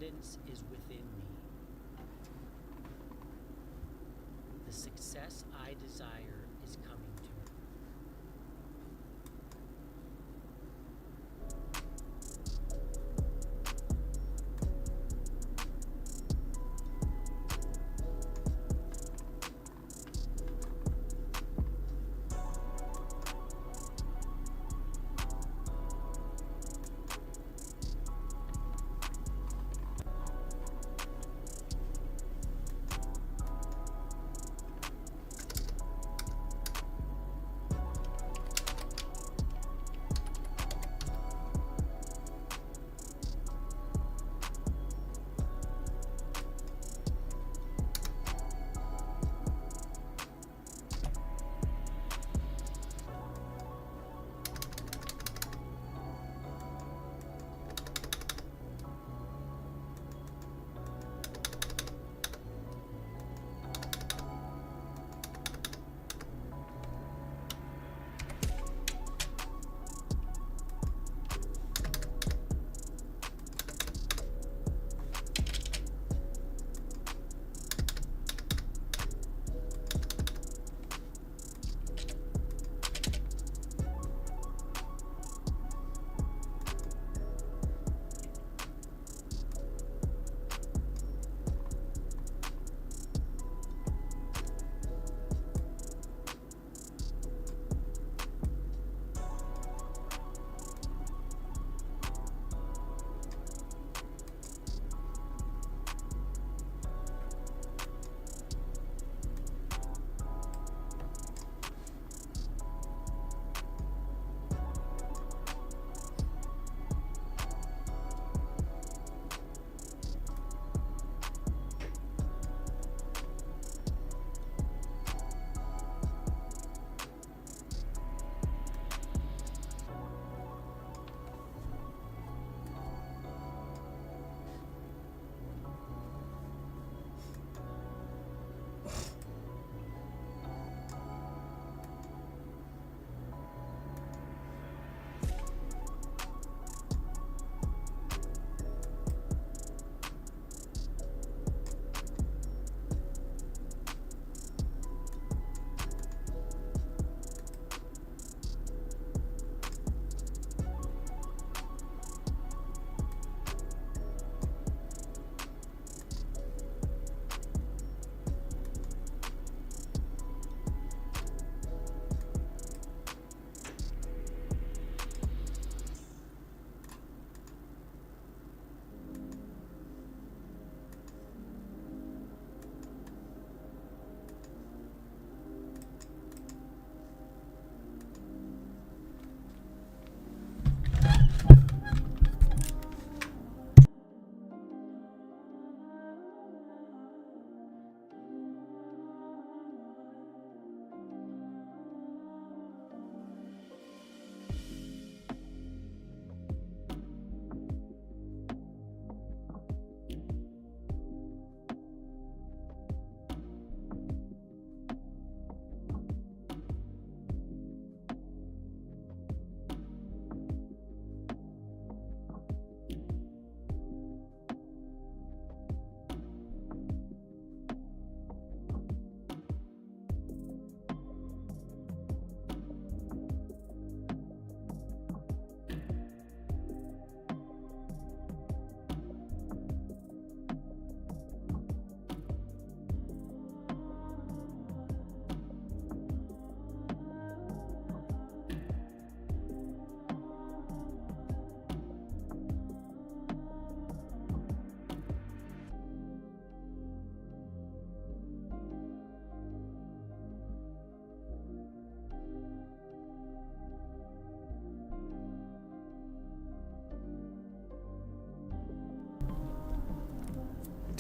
abundance is within me. The success I desire is coming to me.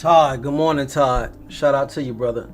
Todd, good morning, Todd. Shout out to you, brother.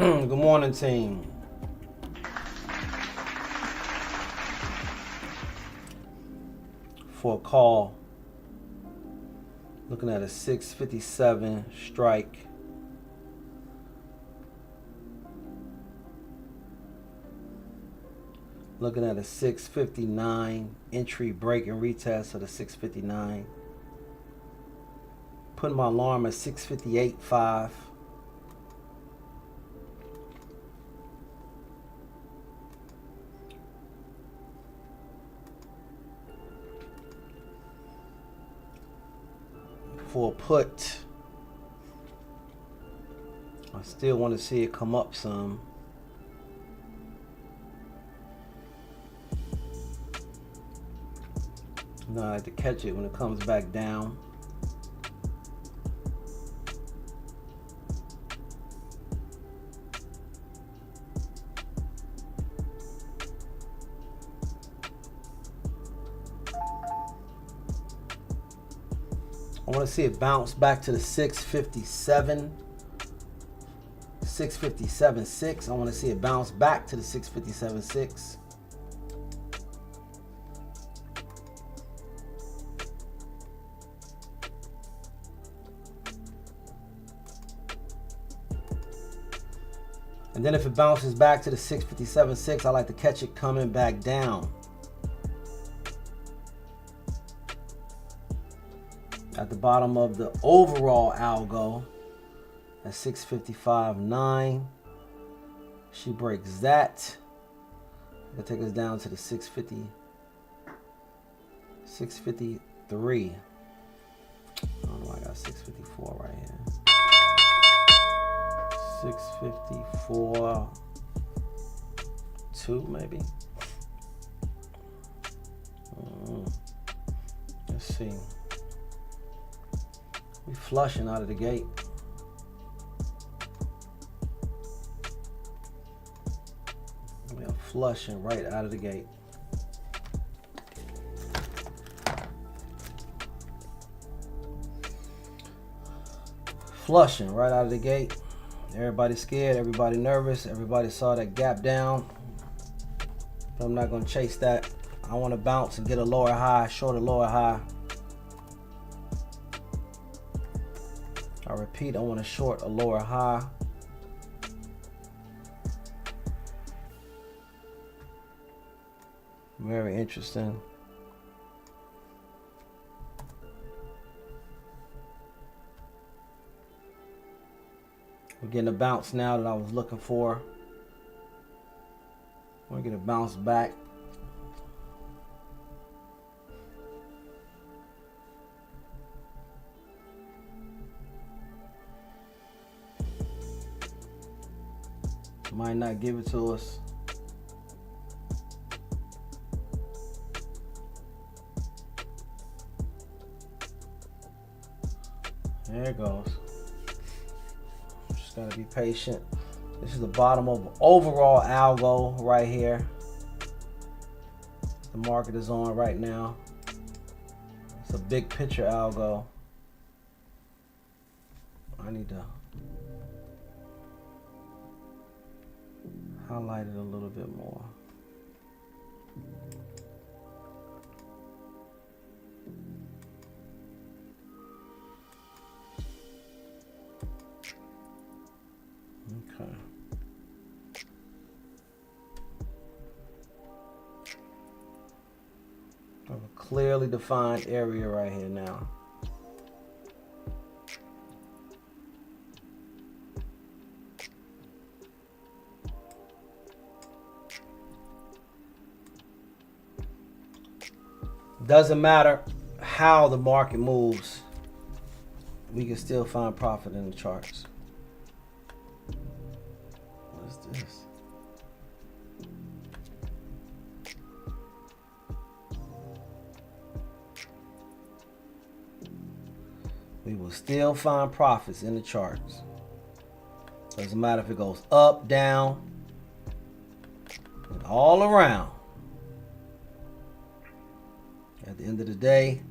Good morning, team. For a call, looking at a 657 strike. Looking at a 659 entry, break, and retest of the 659. Putting my alarm at 658.5. For a put, I still want to see it come up some. No, I like to catch it when it comes back down. I want to see it bounce back to the 657. 657.6. I want to see it bounce back to the 657.6. And then if it bounces back to the 657.6, I like to catch it coming back down. At the bottom of the overall algo at 655.9. She breaks that. It'll take us down to the 653. I don't know why I got 654 right here. 654.2 maybe. Let's see. We flushing out of the gate. We are flushing right out of the gate. Flushing right out of the gate. Everybody scared, everybody nervous, everybody saw that gap down. But I'm not gonna chase that. I want to bounce and get a lower high, short a lower high. I repeat, I want to short a lower high. Very interesting. We're getting a bounce now that I was looking for. We're going to bounce back. Might not give it to us. There it goes. Just gotta be patient. This is the bottom of overall algo right here. The market is on right now. It's a big picture algo. I need to highlight it a little bit more. Okay. I have a clearly defined area right here now. Doesn't matter how the market moves, we can still find profit in the charts. What is this? We will still find profits in the charts. Doesn't matter if it goes up, down, and all around. At the end of the day,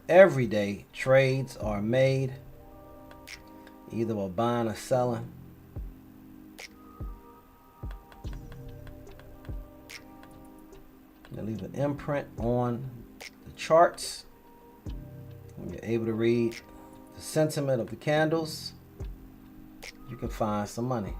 every day trades are made either by buying or selling. They leave an imprint on the charts. When you're able to read the sentiment of the candles, you can find some money.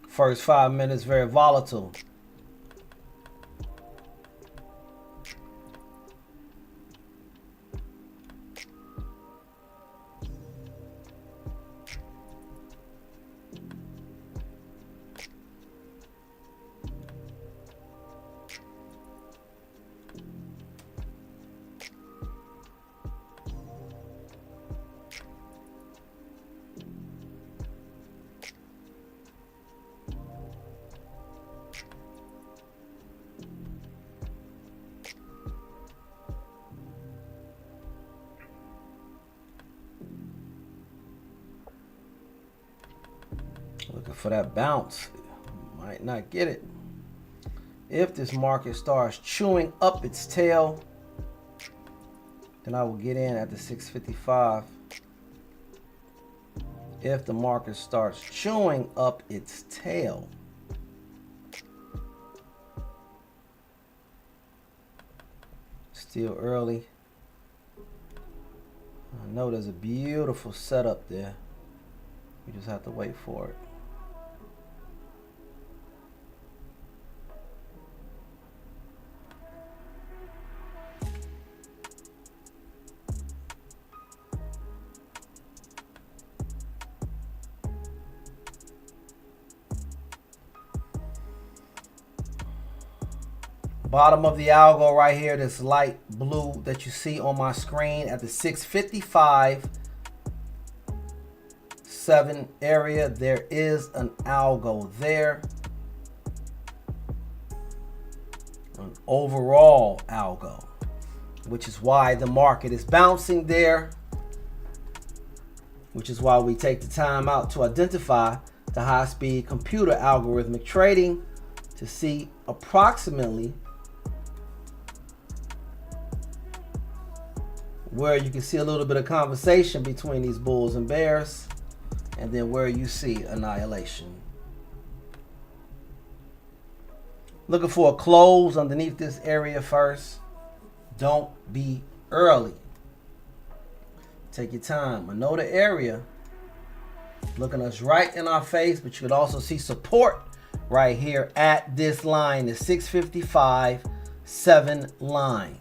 First 5 minutes, very volatile. Looking for that bounce. Might not get it. If this market starts chewing up its tail, then I will get in at the 655. If the market starts chewing up its tail, still early. I know there's a beautiful setup there. We just have to wait for it. Bottom of the algo right here, this light blue that you see on my screen at the 655.7 area, there is an algo there. An overall algo, which is why the market is bouncing there, which is why we take the time out to identify the high-speed computer algorithmic trading to see approximately where you can see a little bit of conversation between these bulls and bears, and then where you see annihilation. Looking for a close underneath this area first. Don't be early. Take your time. I know the area looking us right in our face, but you could also see support right here at this line, the 655.7 line.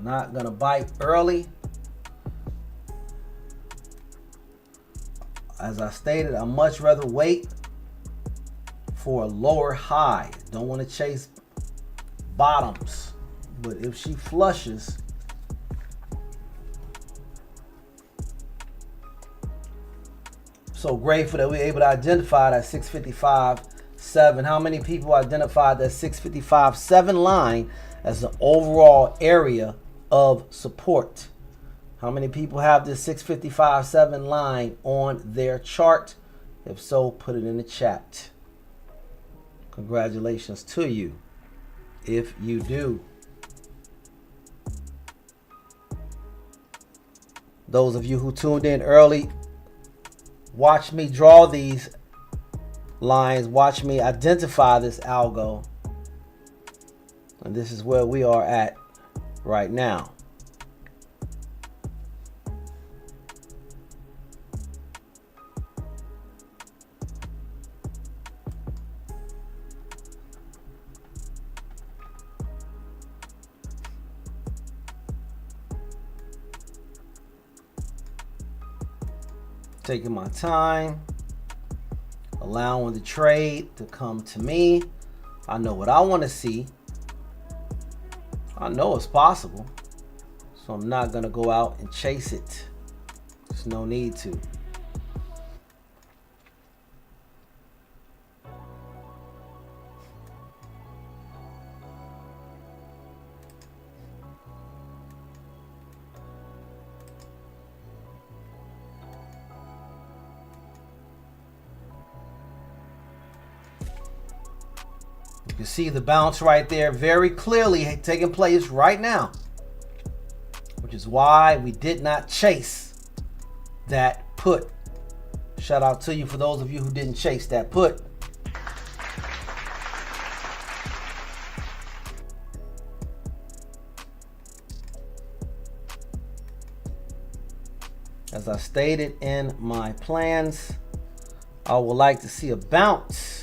Not gonna bite early. As I stated, I'd much rather wait for a lower high. Don't want to chase bottoms. But if she flushes, so grateful that we're able to identify that 655.7. How many people identified that 655.7 line as the overall area of support? How many people have this 655.7 line on their chart? If so, put it in the chat. Congratulations to you if you do. Those of you who tuned in early, watch me draw these lines, watch me identify this algo. And this is where we are at right now. Taking my time, allowing the trade to come to me. I know what I want to see. I know it's possible, so I'm not going to go out and chase it. There's no need to. You can see the bounce right there very clearly taking place right now, which is why we did not chase that put. Shout out to you for those of you who didn't chase that put. As I stated in my plans, I would like to see a bounce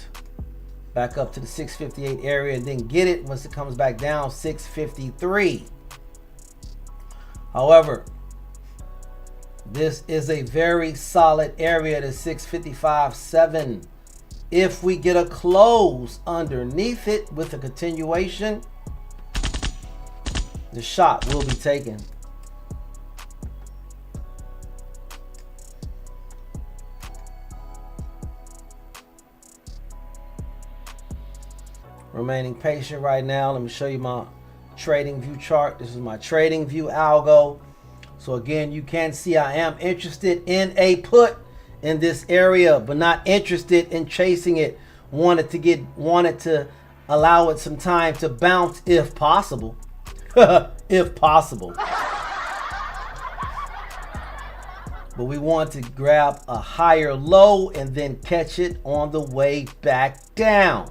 back up to the 658 area and then get it once it comes back down 653. However, this is a very solid area to 655.7. If we get a close underneath it with a continuation, the shot will be taken. Remaining patient right now. Let me show you my trading view chart. This is my trading view algo. So again, you can see I am interested in a put in this area, but not interested in chasing it. Wanted to allow it some time to bounce if possible. If possible. But we want to grab a higher low and then catch it on the way back down.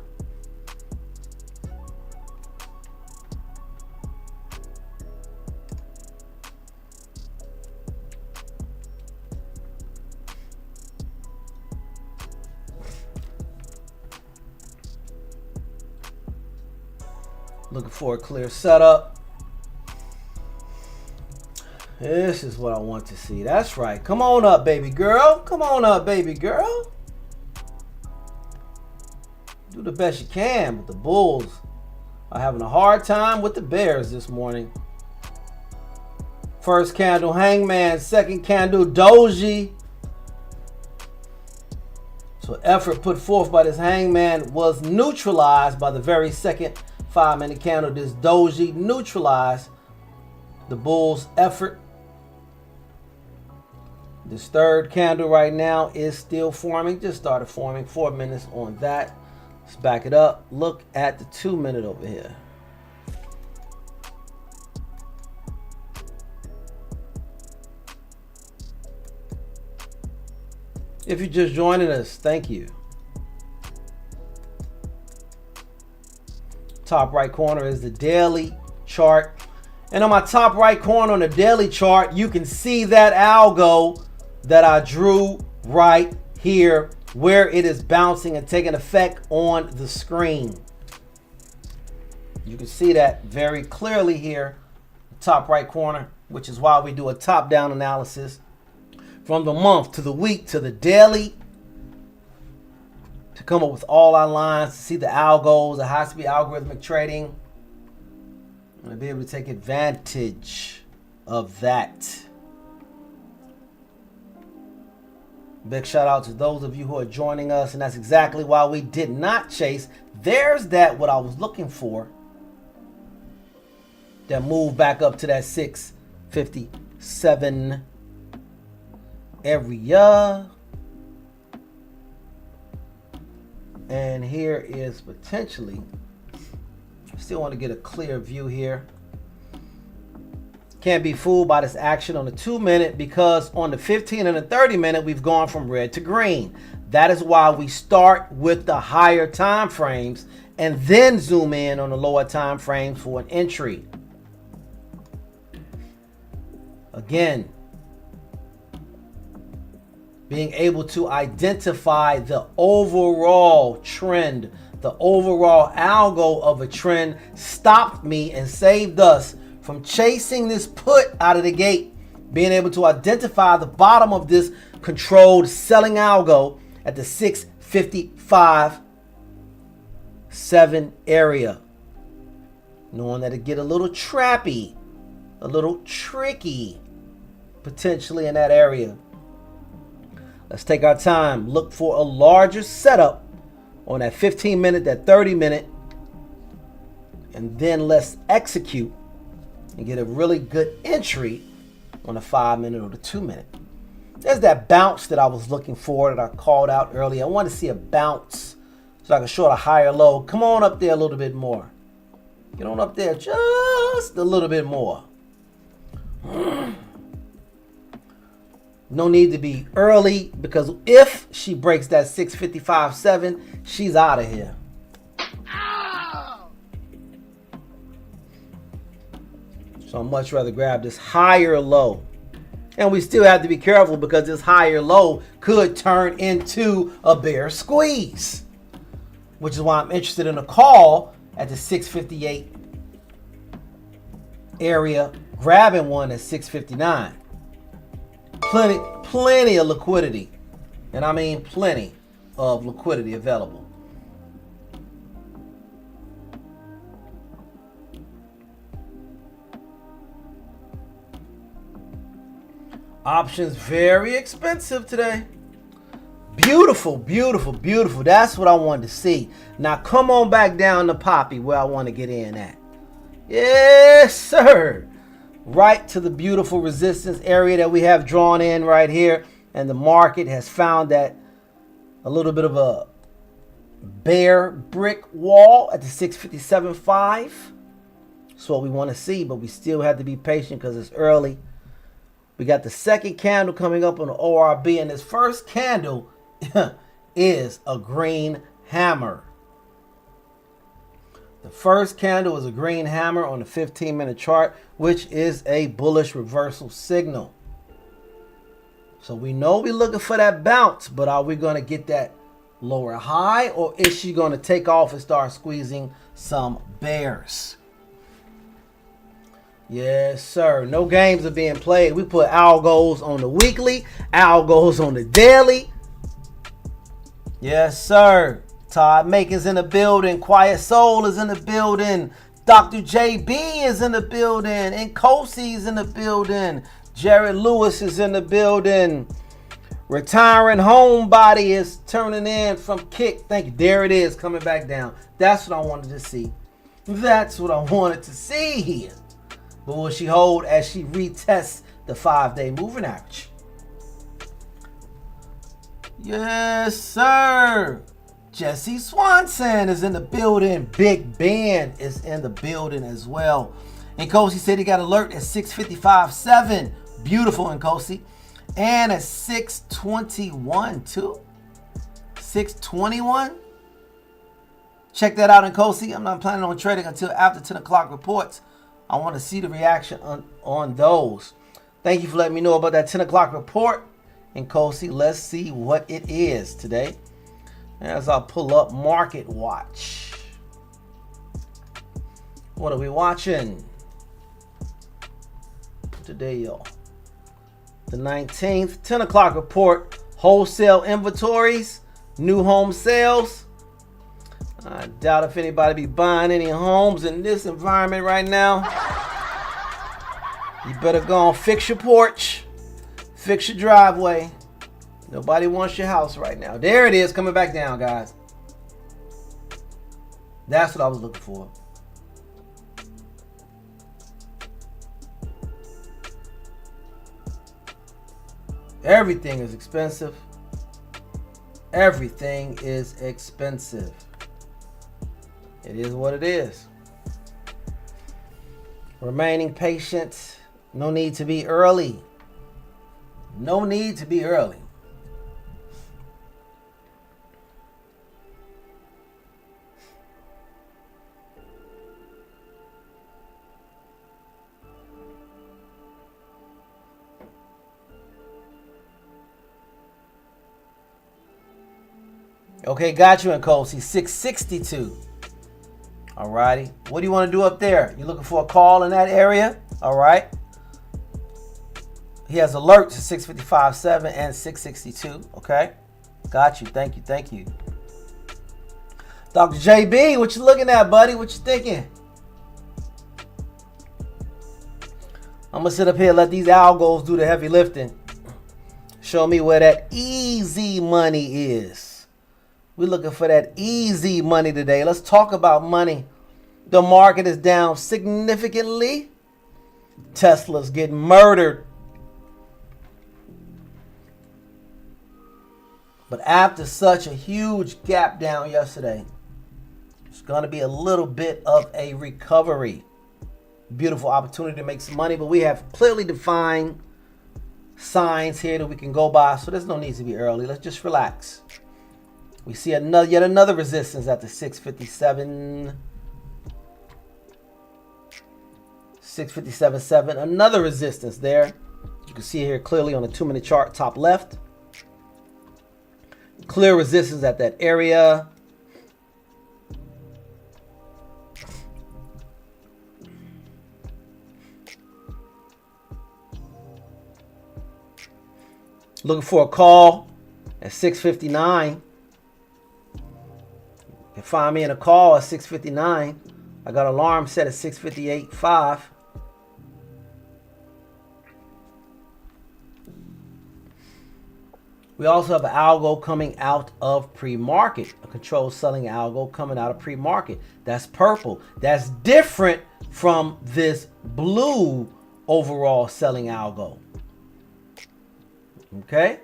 Looking for a clear setup. This is what I want to see. That's right. Come on up, baby girl. Come on up, baby girl. Do the best you can, but the Bulls are having a hard time with the Bears this morning. First candle, Hangman. Second candle, Doji. So effort put forth by this Hangman was neutralized by the very second 5-minute candle. This Doji neutralized the Bulls' effort. This third candle right now is still forming. Just started forming. 4 minutes on that. Let's back it up. Look at the 2-minute over here. If you're just joining us, thank you. Top right corner is the daily chart. And on my top right corner on the daily chart, you can see that algo that I drew right here where it is bouncing and taking effect on the screen. You can see that very clearly here, top right corner, which is why we do a top-down analysis from the month to the week to the daily to come up with all our lines, to see the algos, the high-speed algorithmic trading, and to be able to take advantage of that. Big shout out to those of you who are joining us, and that's exactly why we did not chase. There's that what I was looking for. That move back up to that 657 area. And here is potentially, I still want to get a clear view here. Can't be fooled by this action on the 2-minute because on the 15 and the 30-minute, we've gone from red to green. That is why we start with the higher time frames and then zoom in on the lower time frames for an entry. Again, being able to identify the overall trend, the overall algo of a trend stopped me and saved us from chasing this put out of the gate. Being able to identify the bottom of this controlled selling algo at the 655.7 area. knowing that it get a little trappy, a little tricky, potentially in that area. Let's take our time. Look for a larger setup on that 15 minute, that 30 minute, and then let's execute and get a really good entry on the 5 minute or the 2 minute. There's that bounce that I was looking for that I called out earlier. I want to see a bounce so I can short a higher low. Come on up there a little bit more. Get on up there just a little bit more. No need to be early, because if she breaks that 655.7, she's out of here. So I'd much rather grab this higher low. And we still have to be careful, because this higher low could turn into a bear squeeze, which is why I'm interested in a call at the 658 area, grabbing one at 659. Plenty of liquidity, and I mean plenty of liquidity available. Options very expensive today. Beautiful, beautiful, beautiful. That's what I wanted to see. Now come on back down to Poppy, where I want to get in at. Yes, sir. Right to the beautiful resistance area that we have drawn in right here. And the market has found that a little bit of a bear brick wall at the 657.5. That's what we want to see, but we still have to be patient because it's early. We got the second candle coming up on the ORB, and this first candle is a green hammer. The first candle is a green hammer on the 15-minute chart, which is a bullish reversal signal. So we know we're looking for that bounce, but are we going to get that lower high, or is she going to take off and start squeezing some bears? Yes, sir. No games are being played. We put algos on the weekly, algos on the daily. Yes, sir. Todd Makin's in the building. Quiet Soul is in the building. Dr. JB is in the building. And Kosey's in the building. Jared Lewis is in the building. Retiring Homebody is turning in from Kick. Thank you. There it is, coming back down. That's what I wanted to see. That's what I wanted to see here. But will she hold as she retests the 5-day moving average? Yes, sir. Jesse Swanson is in the building. Big Ben is in the building as well. Nkosi said he got alert at 655.7. Beautiful, Nkosi. And at 621 too. 621. Check that out, Nkosi. I'm not planning on trading until after 10 o'clock reports. I want to see the reaction on those. Thank you for letting me know about that 10 o'clock report. Nkosi, let's see what it is today. As I pull up Market Watch. What are we watching today, y'all? The 19th, 10 o'clock report. Wholesale inventories, new home sales. I doubt if anybody be buying any homes in this environment right now. You better go and fix your porch, fix your driveway. Nobody wants your house right now. There it is, coming back down, guys. That's what I was looking for. Everything is expensive. Everything is expensive. It is what it is. Remaining patient. No need to be early. No need to be early. Okay, got you, Nkosi. 662. Alrighty. What do you want to do up there? You looking for a call in that area? Alright. He has alerts to 655.7 and 662. Okay. Got you. Thank you. Thank you. Dr. JB, what you looking at, buddy? What you thinking? I'm going to sit up here and let these algos do the heavy lifting. Show me where that easy money is. We're looking for that easy money today. Let's talk about money. The market is down significantly. Tesla's getting murdered. But after such a huge gap down yesterday, it's going to be a little bit of a recovery. Beautiful opportunity to make some money, but we have clearly defined signs here that we can go by, so there's no need to be early. Let's just relax. We see yet another resistance at the 657. 657.7, another resistance there. You can see here clearly on the 2-minute chart, top left. Clear resistance at that area. Looking for a call at 659. You can find me in a call at 659. I got alarm set at 658.5. We also have an algo coming out of pre-market, a controlled selling algo coming out of pre-market. That's purple. That's different from this blue overall selling algo. Okay.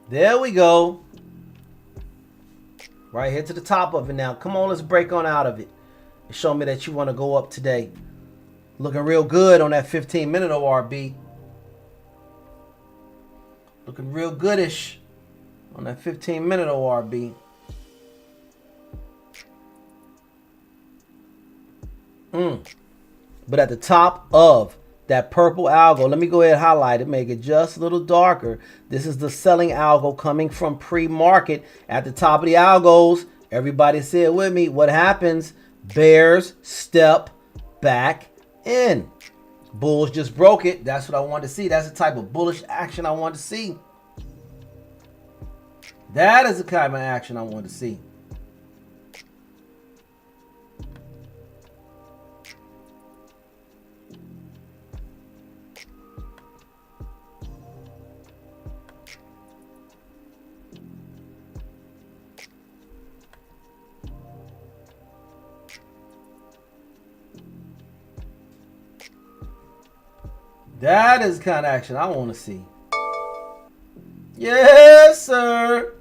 There we go. Right here to the top of it now. Come on, let's break on out of it. And show me that you want to go up today. Looking real good on that 15-minute ORB. Looking real goodish on that 15-minute ORB. But at the top of that purple algo, let me go ahead and highlight it, make it just a little darker. This is the selling algo coming from pre-market. At the top of the algos, everybody say it with me. What happens? Bears step back in. Bulls just broke it. That's what I wanted to see. That's the type of bullish action I want to see. That is the kind of action I want to see. That is the kind of action I want to see. Yes, sir.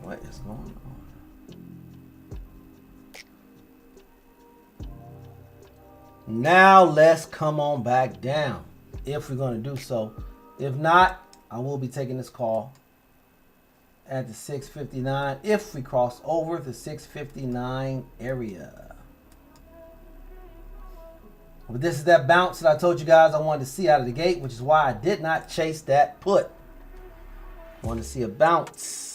What is going on? Now let's come on back down if we're going to do so. If not, I will be taking this call at the 659 if we cross over the 659 area. But this is that bounce that I told you guys I wanted to see out of the gate, which is why I did not chase that put. I wanted to see a bounce.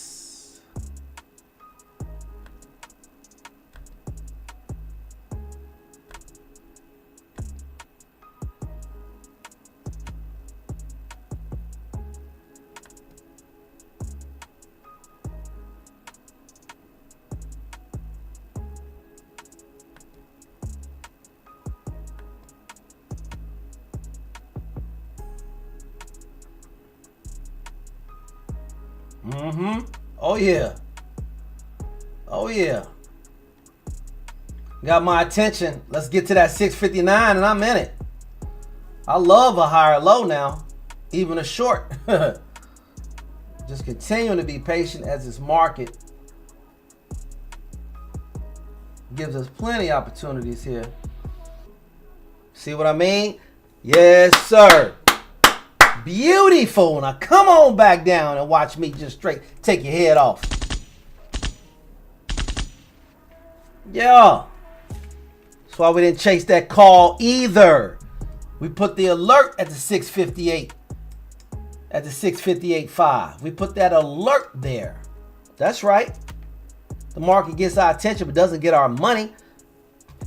Oh yeah. Oh yeah. Got my attention. Let's get to that 659 and I'm in it. I love a higher low now. Even a short. Just continuing to be patient as this market gives us plenty of opportunities here. See what I mean? Yes, sir. Beautiful. Now come on back down and watch me just straight take your head off. Yeah. That's why we didn't chase that call either. We put the alert at the 658. At the 658.5. We put that alert there. That's right. The market gets our attention but doesn't get our money.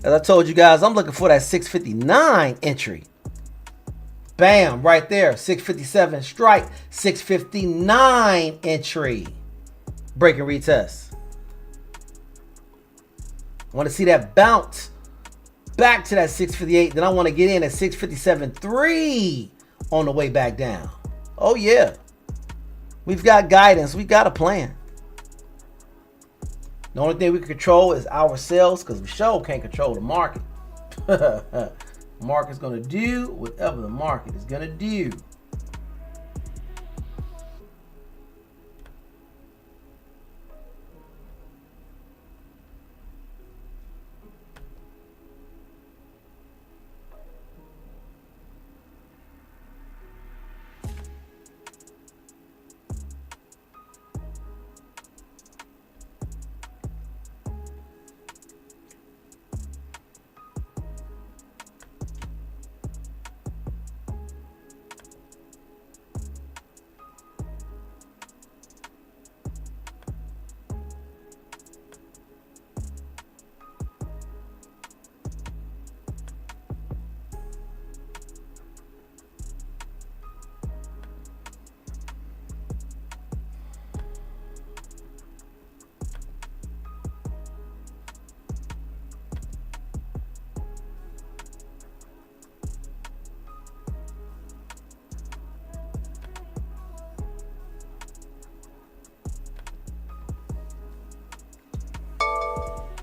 As I told you guys, I'm looking for that 659 entry. Bam, right there. 657 strike, 659 entry. Break and retest. Want to see that bounce back to that 658. Then I want to get in at 657.3 on the way back down. Oh yeah. We've got guidance. We got a plan. The only thing we can control is ourselves, because we sure can't control the market. The market's going to do whatever the market is going to do.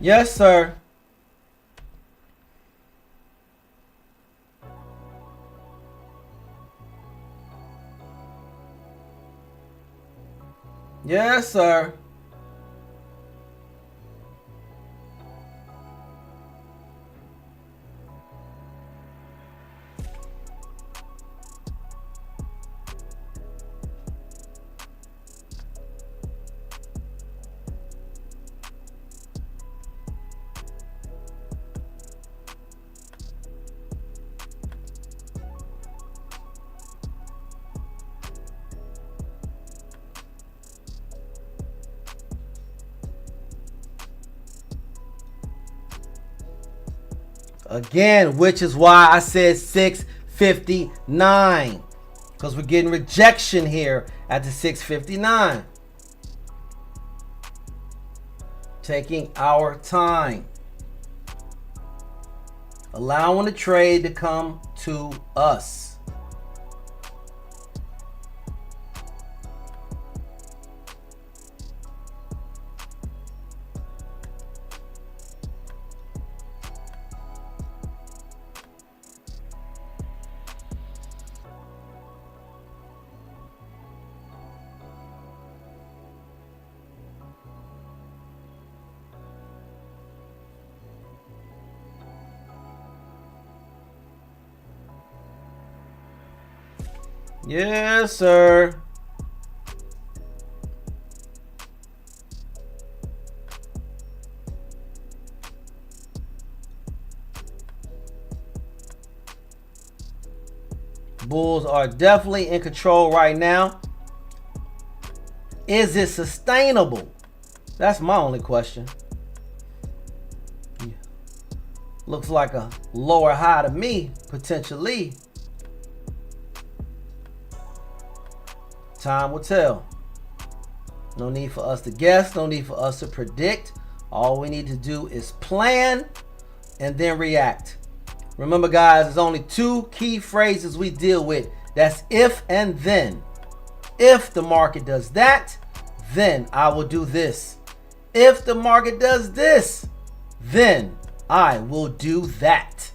Yes, sir. Yes, sir. Again, which is why I said 659. Because we're getting rejection here at the 659. Taking our time. Allowing the trade to come to us. Yes, sir. Bulls are definitely in control right now. Is it sustainable? That's my only question. Looks like a lower high to me, potentially. Time will tell. No need for us to guess. No need for us to predict. All we need to do is plan and then react. Remember, guys, there's only two key phrases we deal with. That's if and then. If the market does that, then I will do this. If the market does this, then I will do that.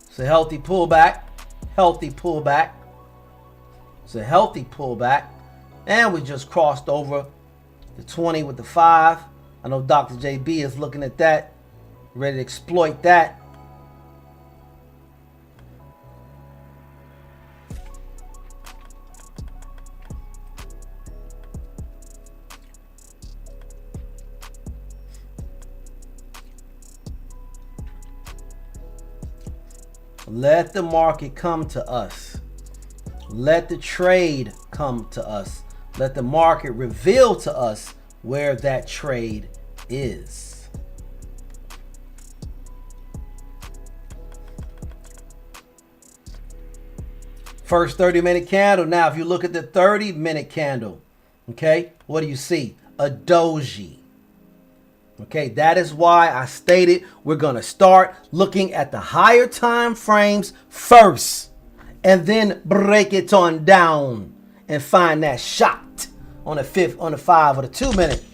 It's a healthy pullback. Healthy pullback. It's a healthy pullback. And we just crossed over the 20 with the 5. I know Dr. JB is looking at that, ready to exploit that. Let the market come to us. Let the trade come to us. Let the market reveal to us where that trade is. First 30-minute candle. Now, if you look at the 30-minute candle, okay, what do you see? A doji. Okay, that is why I stated we're going to start looking at the higher time frames first and then break it on down and find that shot on the 5 or the 2-minute.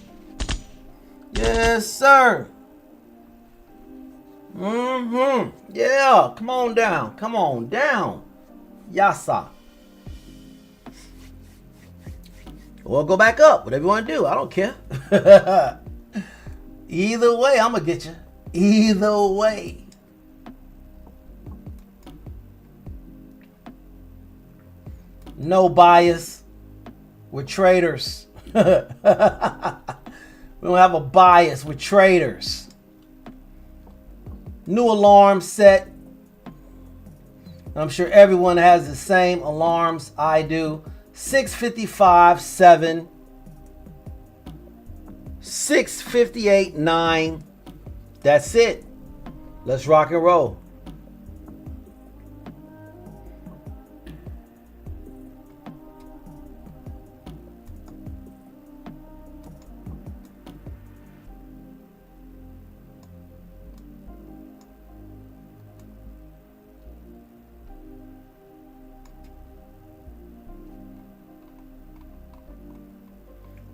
Yes, sir. Yeah, come on down. Come on down. Yasa. Or go back up. Whatever you want to do. I don't care. Either way, I'm going to get you. Either way. No bias. We're traders. We don't have a bias. We're traders. New alarm set. I'm sure everyone has the same alarms I do. 6:55, 7. 6:58, 9. That's it. Let's rock and roll.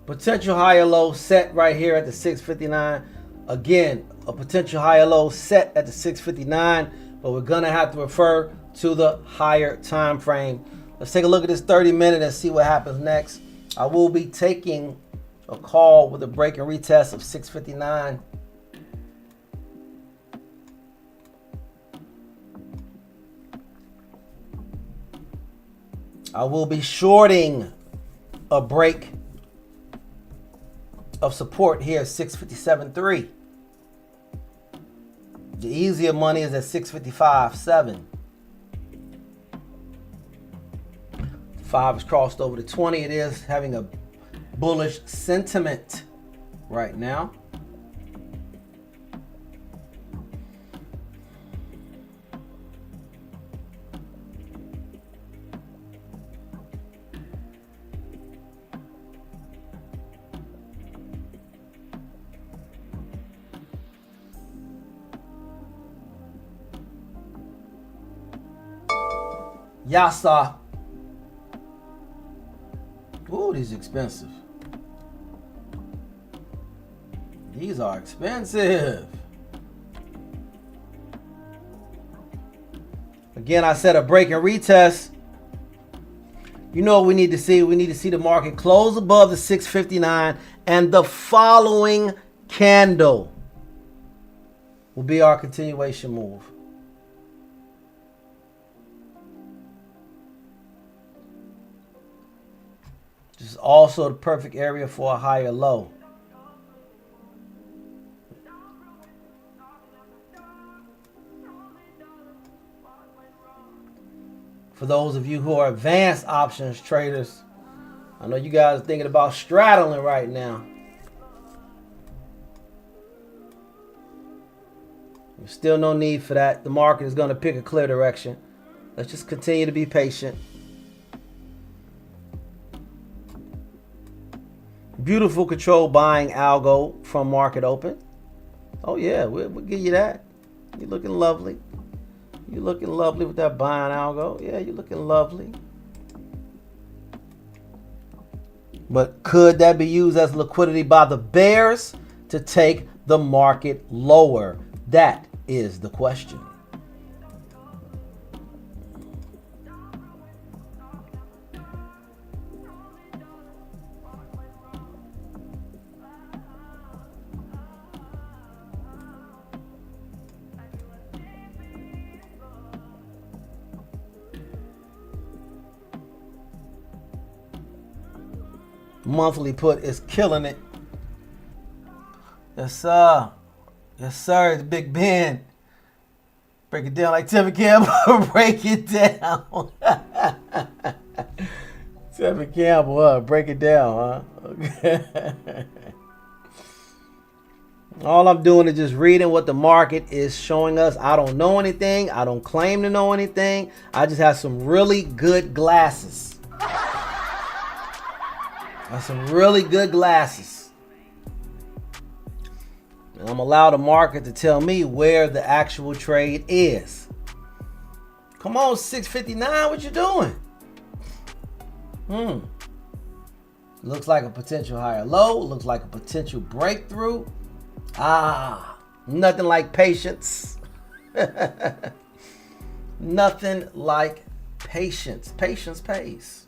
Potential higher low set right here at the 6:59. Again, a potential higher low set at the 6:59, but we're gonna have to refer to the higher time frame. Let's take a look at this 30-minute and see what happens next. I will be taking a call with a break and retest of 6:59. I will be shorting a break of support here at 657.3. The easier money is at 655.7. 5 is crossed over to 20. It is having a bullish sentiment right now. Yasa. Ooh, these are expensive. These are expensive. Again, I said a break and retest. You know what we need to see? We need to see the market close above the 659, and the following candle will be our continuation move. This is also the perfect area for a higher low. For those of you who are advanced options traders, I know you guys are thinking about straddling right now. There's still no need for that. The market is going to pick a clear direction. Let's just continue to be patient. Beautiful control buying algo from market open. Oh yeah, we'll give you that. You're looking lovely. You're looking lovely with that buying algo. Yeah, you're looking lovely. But could that be used as liquidity by the bears to take the market lower? That is the question. Monthly put is killing it. Yes, sir. Yes, sir. It's Big Ben. Break it down like Tevin Campbell. Break it down. Tevin Campbell, break it down, huh? Okay. All I'm doing is just reading what the market is showing us. I don't know anything. I don't claim to know anything. I just have some really good glasses. Some really good glasses. And I'm allowed the market to tell me where the actual trade is. Come on, 659, what you doing? Looks like a potential higher low. Looks like a potential breakthrough. Nothing like patience. Nothing like patience. Patience pays.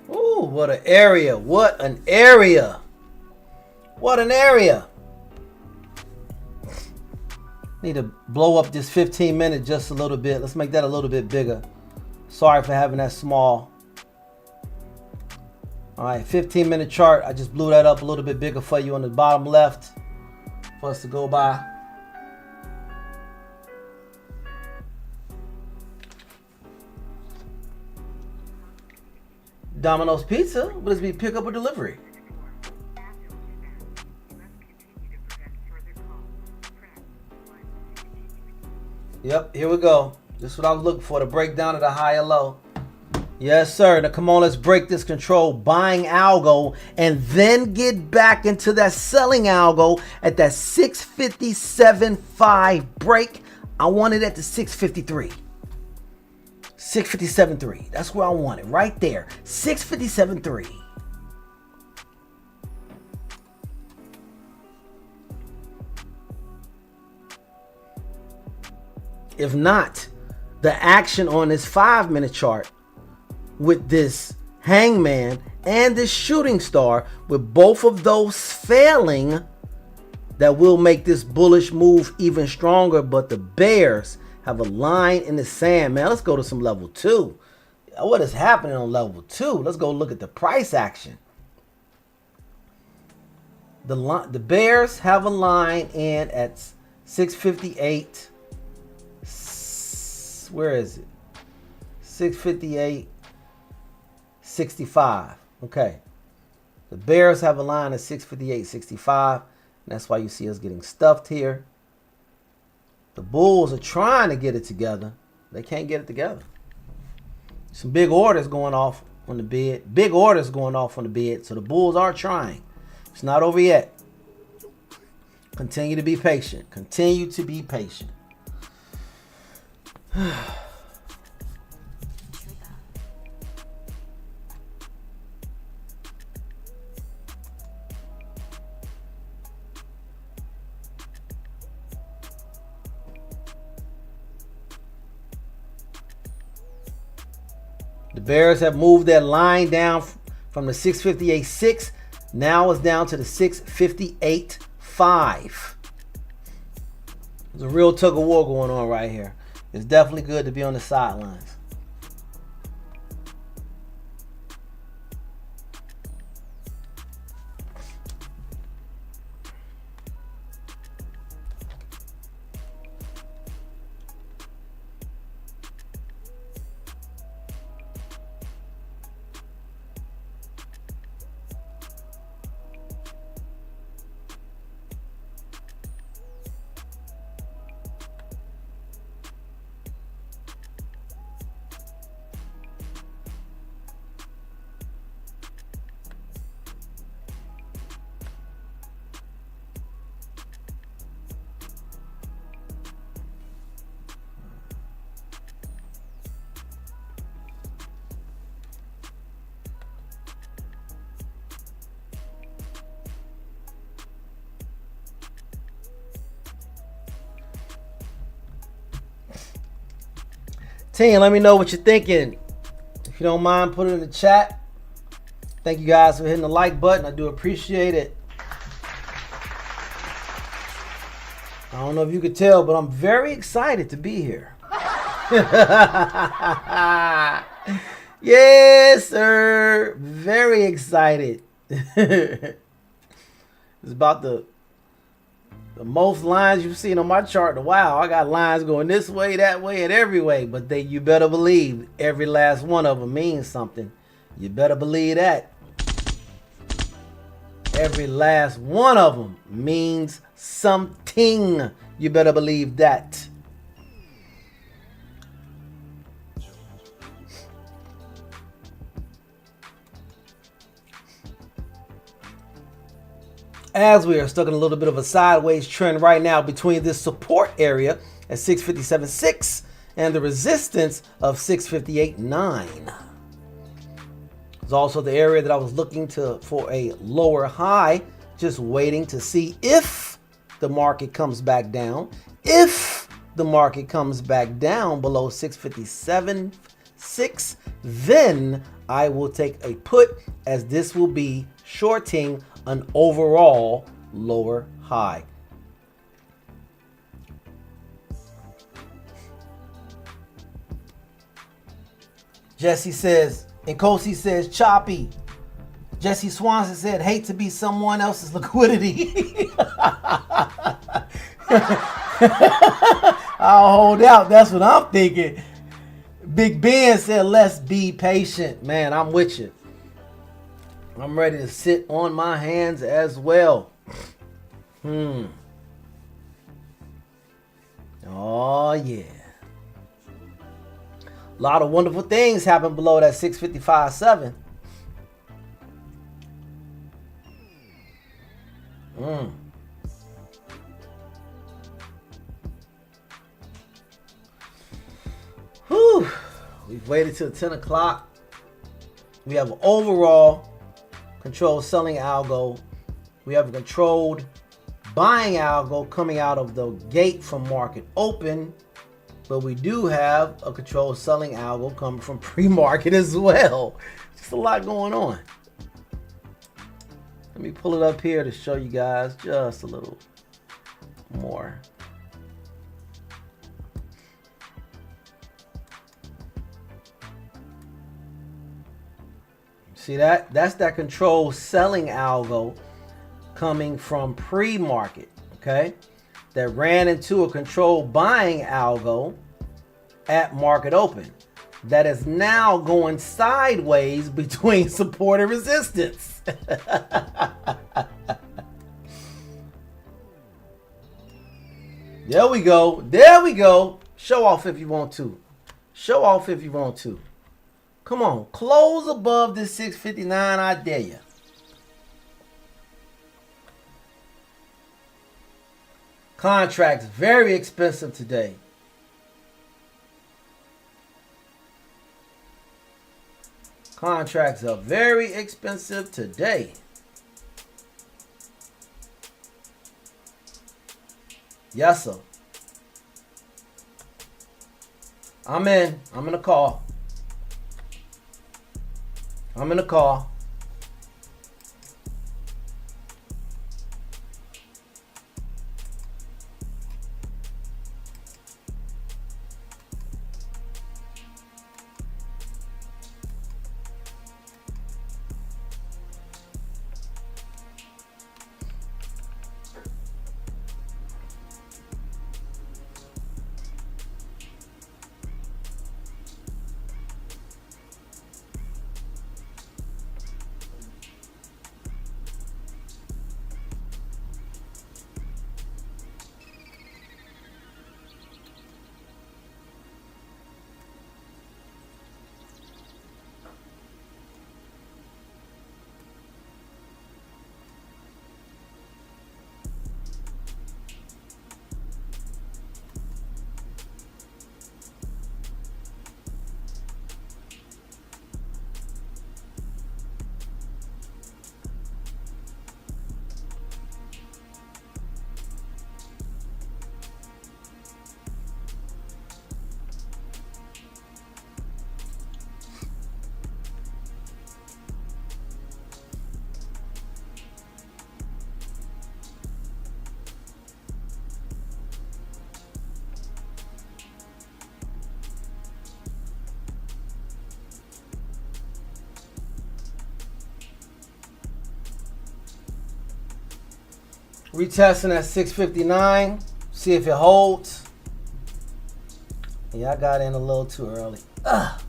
Ooh, what an area. What an area. What an area. Need to blow up this 15-minute just a little bit. Let's make that a little bit bigger. Sorry for having that small. All right, 15-minute chart. I just blew that up a little bit bigger for you on the bottom left for us to go by. Domino's Pizza, will this be pickup or delivery? Yep, here we go. This is what I was looking for, the breakdown of the higher low. Yes, sir. Now, come on, let's break this control buying algo and then get back into that selling algo at that 657.5 break. I want it at the 653. 657.3. That's where I want it, right there. 657.3. If not, the action on this 5-minute chart with this hangman and this shooting star, with both of those failing, that will make this bullish move even stronger. But the bears have a line in the sand, man. Let's go to some level 2. What is happening on level 2? Let's go look at the price action. The bears have a line in at 658. Where is it? 658.65. Okay. The bears have a line at 658.65. That's why you see us getting stuffed here. The bulls are trying to get it together. They can't get it together. Some big orders going off on the bid. Big orders going off on the bid. So the bulls are trying. It's not over yet. Continue to be patient. Continue to be patient. The bears have moved that line down from the 658.6. Now it's down to the 658.5. There's a real tug of war going on right here. It's definitely good to be on the sidelines. Team, let me know what you're thinking. If you don't mind, put it in the chat. Thank you guys for hitting the like button. I do appreciate it. I don't know if you could tell, but I'm very excited to be here. Yes, sir. Very excited. It's about the most lines you've seen on my chart in a while. I got lines going this way, that way, and every way. But you better believe every last one of them means something. You better believe that. Every last one of them means something. You better believe that. As we are stuck in a little bit of a sideways trend right now between this support area at 657.6 and the resistance of 658.9. It's also the area that I was looking for a lower high, just waiting to see if the market comes back down. If the market comes back down below 657.6, then I will take a put, as this will be shorting an overall lower high. Jesse says, and Kosi says, choppy. Jesse Swanson said, hate to be someone else's liquidity. I'll hold out. That's what I'm thinking. Big Ben said, let's be patient. Man, I'm with you. I'm ready to sit on my hands as well. Oh, yeah. A lot of wonderful things happen below that 655.7. Whew. We've waited till 10 o'clock. We have an overall controlled selling algo. We have a controlled buying algo coming out of the gate from market open. But we do have a controlled selling algo coming from pre-market as well. Just a lot going on. Let me pull it up here to show you guys just a little more. See that? That's that controlled selling algo coming from pre-market, okay? That ran into a controlled buying algo at market open. That is now going sideways between support and resistance. There we go. There we go. Show off if you want to. Show off if you want to. Come on. Close above this 659, I dare you. Contracts very expensive today. Contracts are very expensive today. Yes, sir. I'm in. I'm in a call. I'm in a call. Retesting at 659. See if it holds. Yeah, I got in a little too early. Ugh.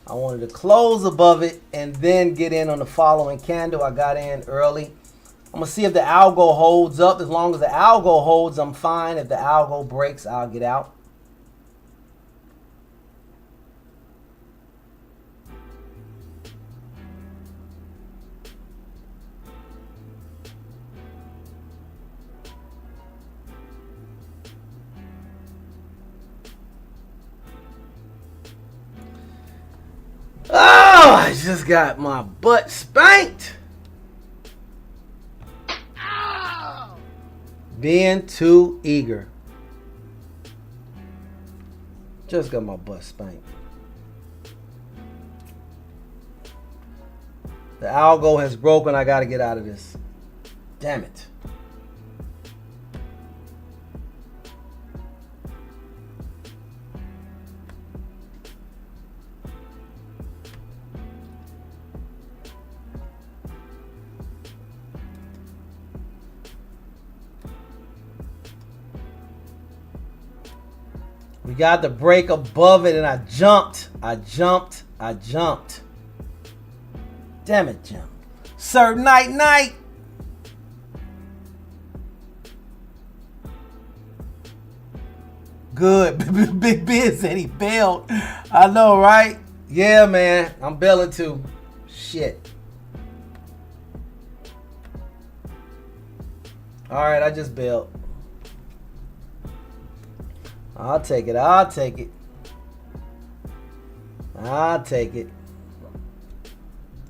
I wanted to close above it and then get in on the following candle. I got in early. I'm going to see if the algo holds up. As long as the algo holds, I'm fine. If the algo breaks, I'll get out. Oh, I just got my butt spanked. Ow. Being too eager. Just got my butt spanked. The algo has broken. I got to get out of this. Damn it. We got the break above it and I jumped. Damn it, Jim. Sir, night. Good. Big Ben said he bailed. I know, right? Yeah, man. I'm bailing too. Shit. All right, I just bailed. I'll take it.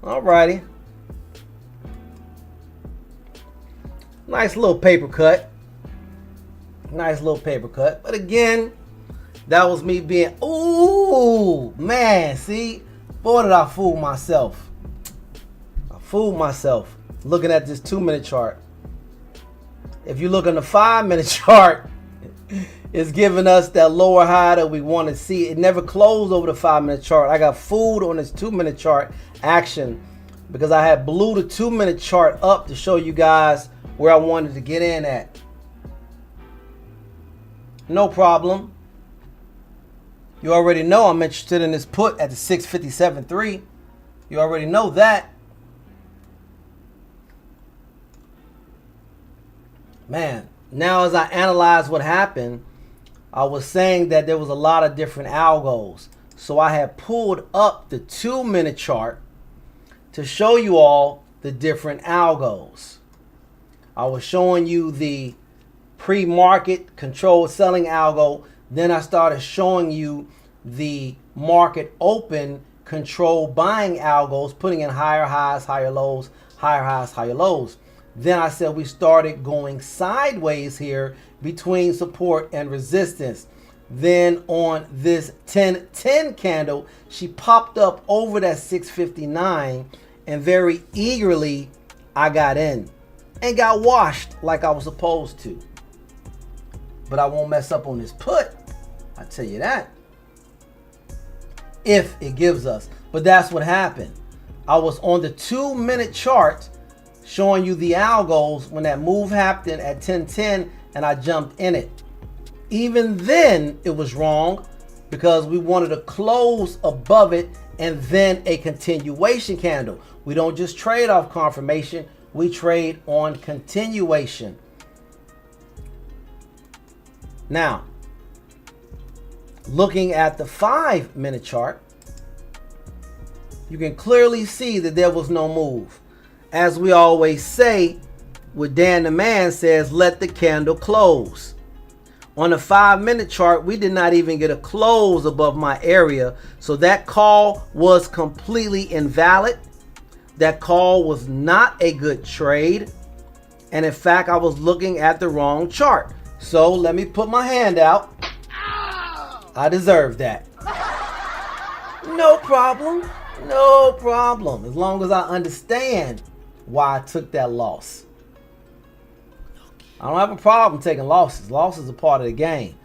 Alrighty. Nice little paper cut. But again, that was me being, ooh, man, see? Boy, did I fool myself. Looking at this 2-minute chart. If you look on the 5-minute chart, it's giving us that lower high that we want to see. It never closed over the 5-minute chart. I got fooled on this 2-minute chart action because I had blew the 2-minute chart up to show you guys where I wanted to get in at. No problem. You already know I'm interested in this put at the 657.3. You already know that. Man, now as I analyze what happened, I was saying that there was a lot of different algos. So I had pulled up the 2-minute chart to show you all the different algos. I was showing you the pre-market controlled selling algo. Then I started showing you the market open controlled buying algos, putting in higher highs, higher lows, higher highs, higher lows. Then I said we started going sideways here between support and resistance. Then on this 10-10 candle, she popped up over that 659 and very eagerly I got in and got washed like I was supposed to. But I won't mess up on this put. I tell you that. If it gives us. But that's what happened. I was on the 2-minute chart showing you the algos when that move happened at 10-10 and I jumped in it. Even then it was wrong because we wanted to close above it and then a continuation candle. We don't just trade off confirmation, we trade on continuation. Now, looking at the 5-minute chart, you can clearly see that there was no move. As we always say, what Dan the Man says, let the candle close. On the 5-minute chart, we did not even get a close above my area. So that call was completely invalid. That call was not a good trade. And in fact, I was looking at the wrong chart. So let me put my hand out. I deserve that. No problem. No problem. As long as I understand why I took that loss. I don't have a problem taking losses. Losses are part of the game.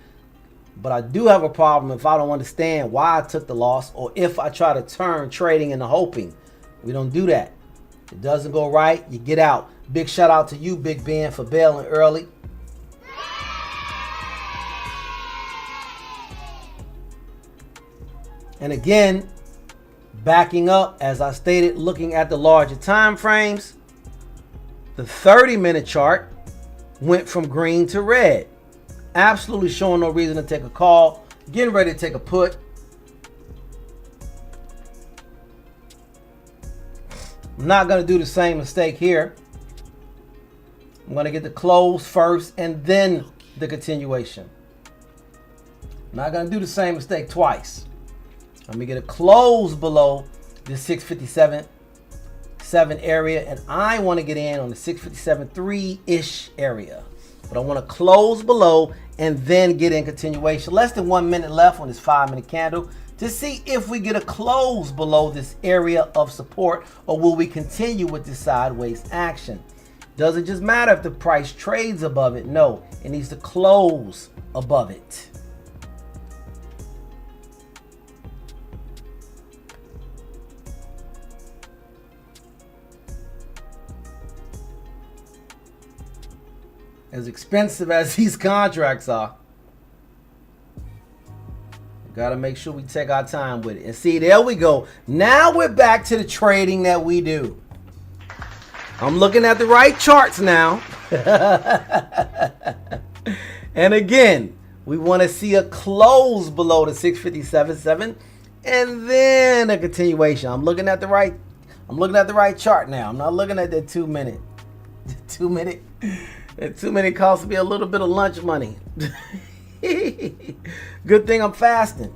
But I do have a problem if I don't understand why I took the loss or if I try to turn trading into hoping. We don't do that. It doesn't go right, you get out. Big shout out to you, Big Ben, for bailing early. And again, backing up, as I stated, looking at the larger time frames, the 30-minute chart went from green to red. Absolutely showing no reason to take a call. Getting ready to take a put. I'm not going to do the same mistake here. I'm going to get the close first and then the continuation. I'm not going to do the same mistake twice. Let me get a close below the 657.7 area, and I want to get in on the 657.3-ish area. But I want to close below and then get in continuation. Less than 1 minute left on this 5-minute candle to see if we get a close below this area of support, or will we continue with this sideways action. Doesn't just matter if the price trades above it. No, it needs to close above it. As expensive as these contracts are, we gotta make sure we take our time with it. And see, there we go. Now we're back to the trading that we do. I'm looking at the right charts now. And again, we want to see a close below the 657.7 and then a continuation. I'm looking at the right chart now. I'm not looking at that 2 minute. The 2 minute. That 2 minute costs me a little bit of lunch money. Good thing I'm fasting.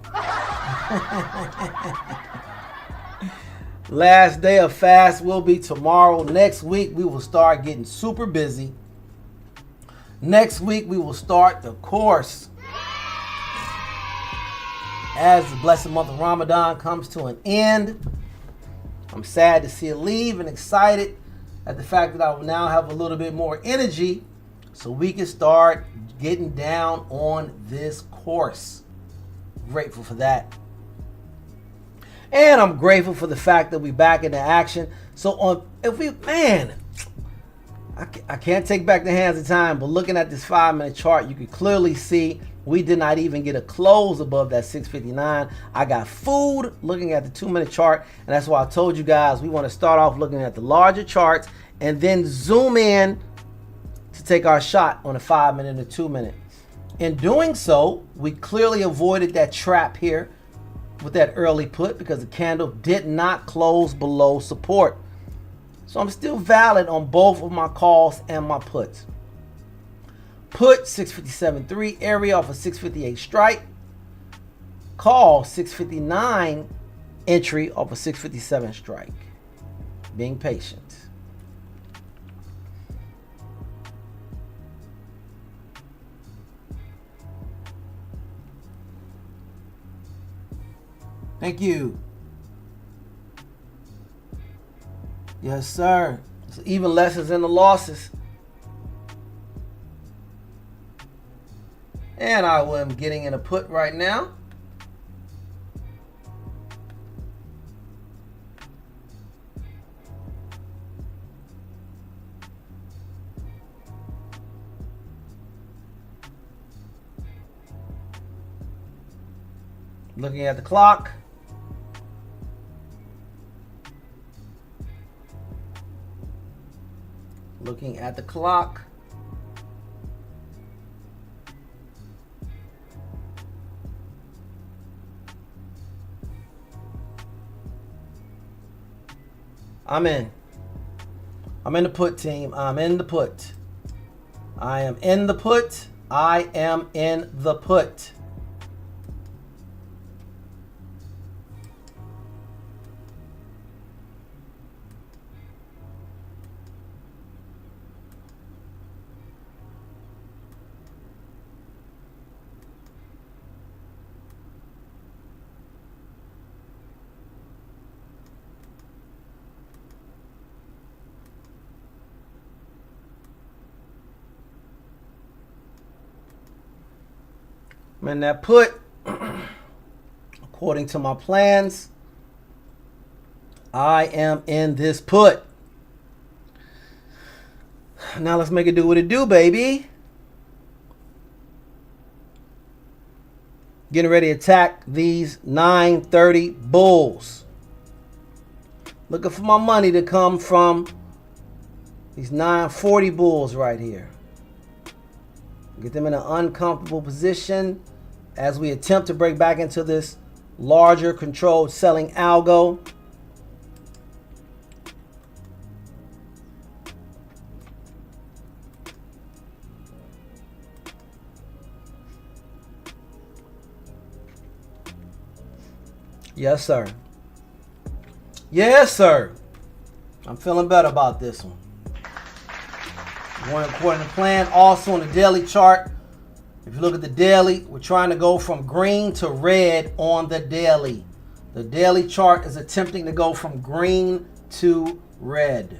Last day of fast will be tomorrow. Next week, we will start getting super busy. Next week, we will start the course as the blessed month of Ramadan comes to an end. I'm sad to see it leave and excited at the fact that I will now have a little bit more energy so we can start getting down on this course. Grateful for that. And I'm grateful for the fact that we're back into action. So I can't take back the hands of time, but looking at this 5-minute chart, you can clearly see we did not even get a close above that 659. I got food looking at the 2-minute chart, and that's why I told you guys we want to start off looking at the larger charts and then zoom in to take our shot on the 5-minute and the 2-minute. In doing so, we clearly avoided that trap here with that early put because the candle did not close below support. So I'm still valid on both of my calls and my puts. Put 657.3 area off a 658 strike. Call 659 entry off a 657 strike. Being patient. Thank you. Yes, sir. So even lessons in the losses. And I am getting in a put right now. Looking at the clock. Looking at the clock. I'm in. I'm in the put, team. I'm in the put. I am in the put. I am in the put. I'm in that put. According to my plans, I am in this put. Now let's make it do what it do, baby. Getting ready to attack these 930 bulls. Looking for my money to come from these 940 bulls right here. Get them in an uncomfortable position as we attempt to break back into this larger controlled selling algo. Yes, sir. Yes, sir. I'm feeling better about this one. Going according to plan. Also on the daily chart, if you look at the daily, we're trying to go from green to red on the daily. The daily chart is attempting to go from green to red.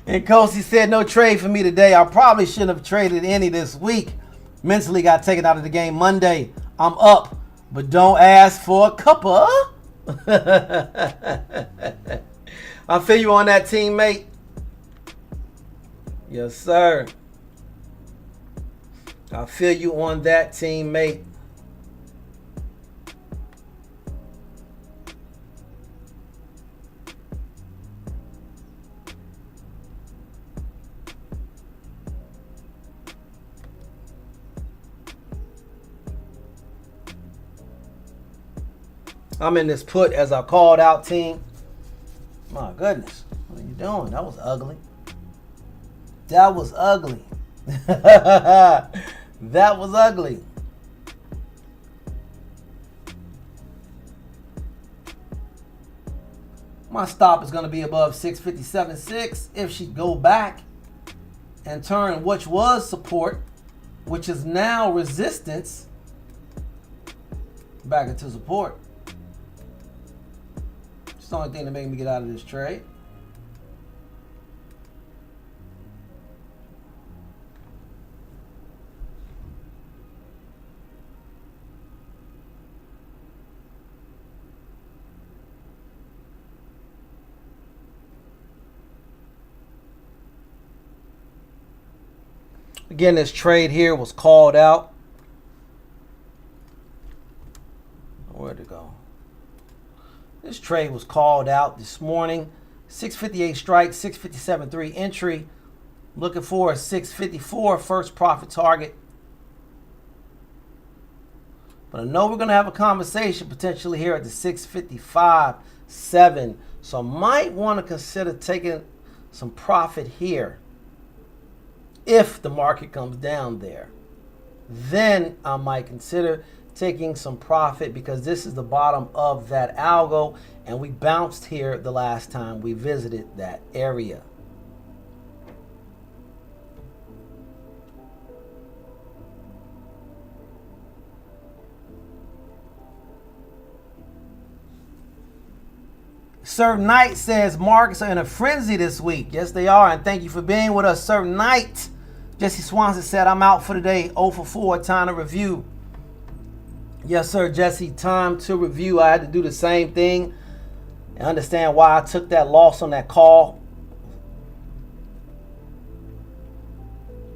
And Kosi said no trade for me today. I probably shouldn't have traded any this week. Mentally got taken out of the game Monday. I'm up, but don't ask for a cuppa. I feel you on that, teammate. Yes, sir. I feel you on that, teammate. I'm in this put as I called out, team. My goodness. What are you doing? That was ugly. That was ugly. That was ugly. My stop is going to be above 657.6 if she go back and turn which was support, which is now resistance, back into support. It's the only thing that made me get out of this trade. Again, this trade here was called out. Where'd it go? This trade was called out this morning. 658 strike, 657.3 entry. Looking for a 654 first profit target. But I know we're going to have a conversation potentially here at the 655.7. So I might want to consider taking some profit here. If the market comes down there, then I might consider taking some profit because this is the bottom of that algo and we bounced here the last time we visited that area. Sir Knight says markets are in a frenzy this week. Yes, they are, and thank you for being with us, Sir Knight. Jesse Swanson said, I'm out for today. 0 for 4, time to review. Yes, sir, Jesse, time to review. I had to do the same thing and understand why I took that loss on that call.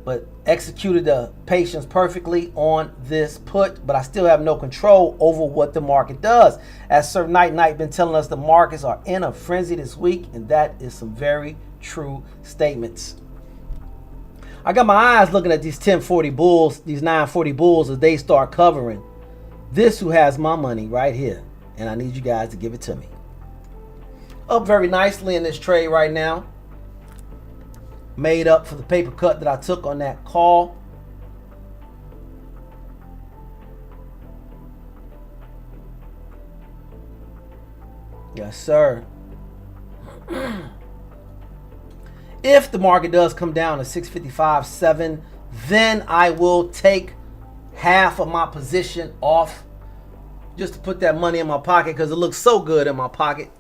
But executed the patience perfectly on this put, but I still have no control over what the market does. As Sir Knight been telling us, the markets are in a frenzy this week, and that is some very true statements. I got my eyes looking at these 1040 bulls, these 940 bulls as they start covering. This who has my money right here, and I need you guys to give it to me. Up very nicely in this trade right now. Made up for the paper cut that I took on that call. Yes, sir. If the market does come down to 655.7, then I will take half of my position off just to put that money in my pocket because it looks so good in my pocket.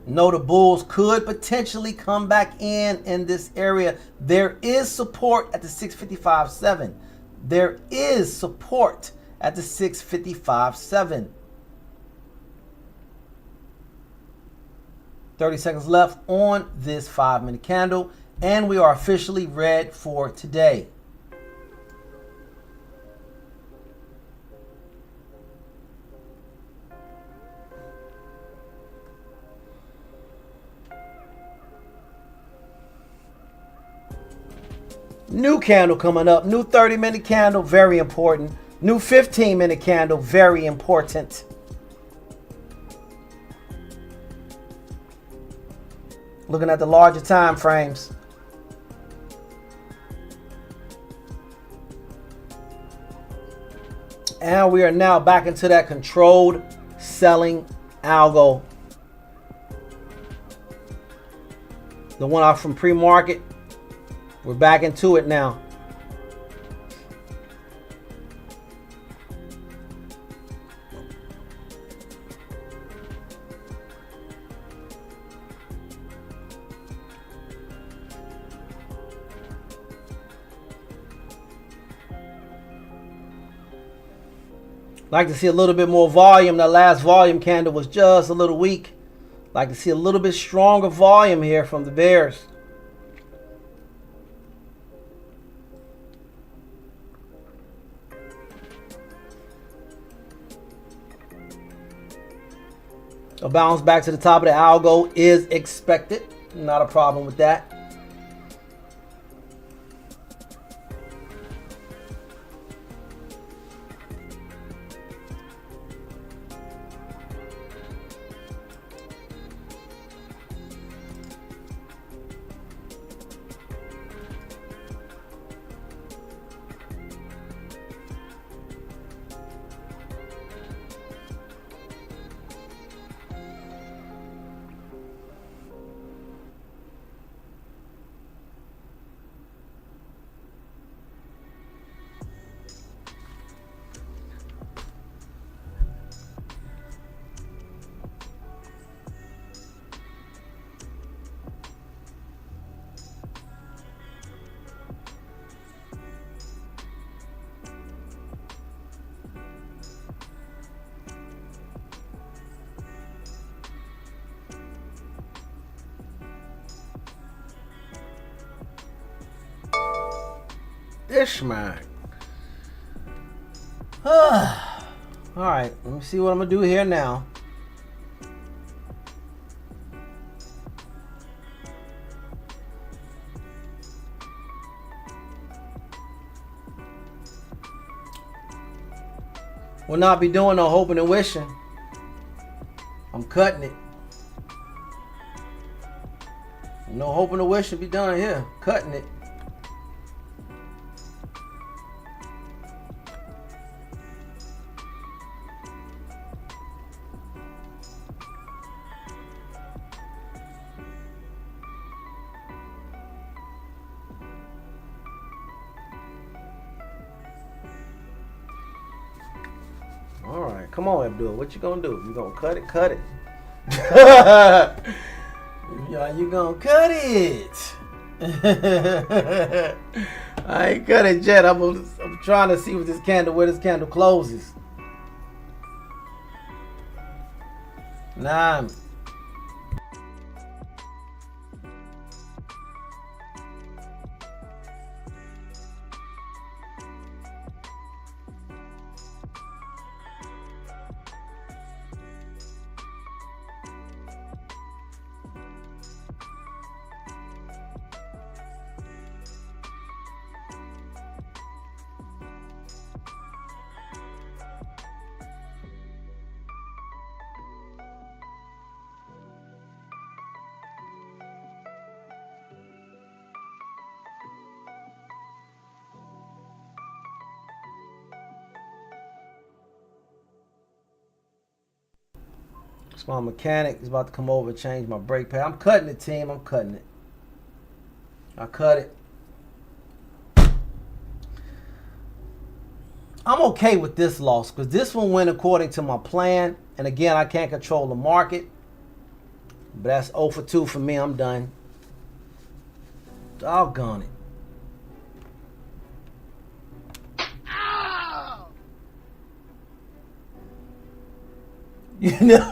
No, the bulls could potentially come back in this area. There is support at the 655.7. There is support at the 655.7. 30 seconds left on this 5-minute candle, and we are officially red for today. New candle coming up. New 30-minute candle, very important. New 15-minute candle, very important. Looking at the larger time frames. And we are now back into that controlled selling algo. The one off from pre-market. We're back into it now. Like to see a little bit more volume. That last volume candle was just a little weak. Like to see a little bit stronger volume here from the bears. A bounce back to the top of the algo is expected. Not a problem with that. Ishmael. Alright, let me see what I'm going to do here now. Will not be doing no hoping and wishing. I'm cutting it. No hoping and wishing be done here. Cutting it. Alright, come on, Abdul. What you gonna do? You gonna cut it? Cut it. Yeah, you gonna cut it. I ain't cut it yet. I'm trying to see what this candle, where this candle closes. 9, My mechanic is about to come over and change my brake pad. I'm cutting it, team. I'm cutting it. I cut it. I'm okay with this loss because this one went according to my plan. And again, I can't control the market. But that's 0 for 2 for me. I'm done. Doggone it. Ow! You know,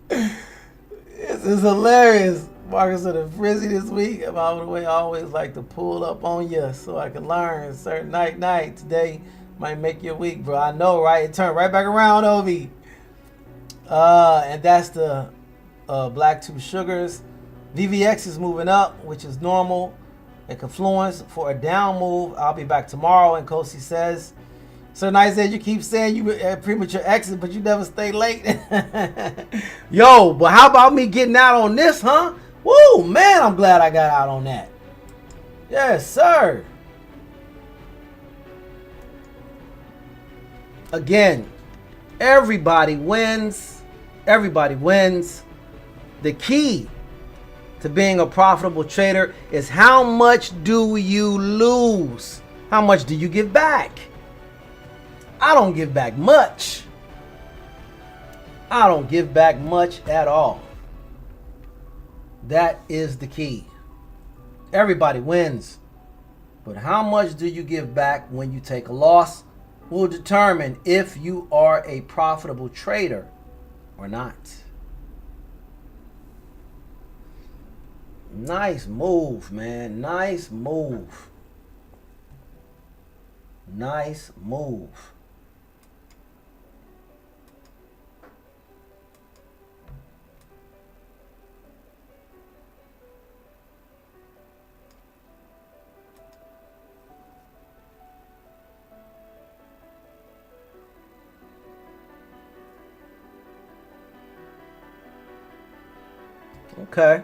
this is hilarious. Marcus of the Frizzy this week. By the way, I always like to pull up on you so I can learn. Certain night. Today might make your week, bro. I know, right? It turned right back around, Ovi. And that's the Black Two Sugars. VVX is moving up, which is normal. And Confluence for a down move. I'll be back tomorrow. And Kosi says, Sir Knight said, you keep saying you premature exit, but you never stay late. Yo, but how about me getting out on this, huh? Woo, man, I'm glad I got out on that. Yes, sir. Again, everybody wins. Everybody wins. The key to being a profitable trader is how much do you lose? How much do you give back? I don't give back much. I don't give back much at all. That is the key. Everybody wins. But how much do you give back when you take a loss will determine if you are a profitable trader or not. Nice move, man. Nice move. Nice move. Okay.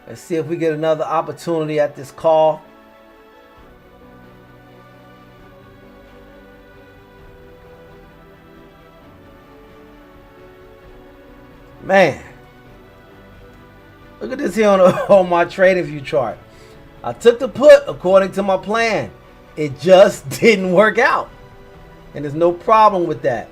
Let's see if we get another opportunity at this call. Man. Look at this here on my trading view chart. I took the put according to my plan. It just didn't work out. And there's no problem with that.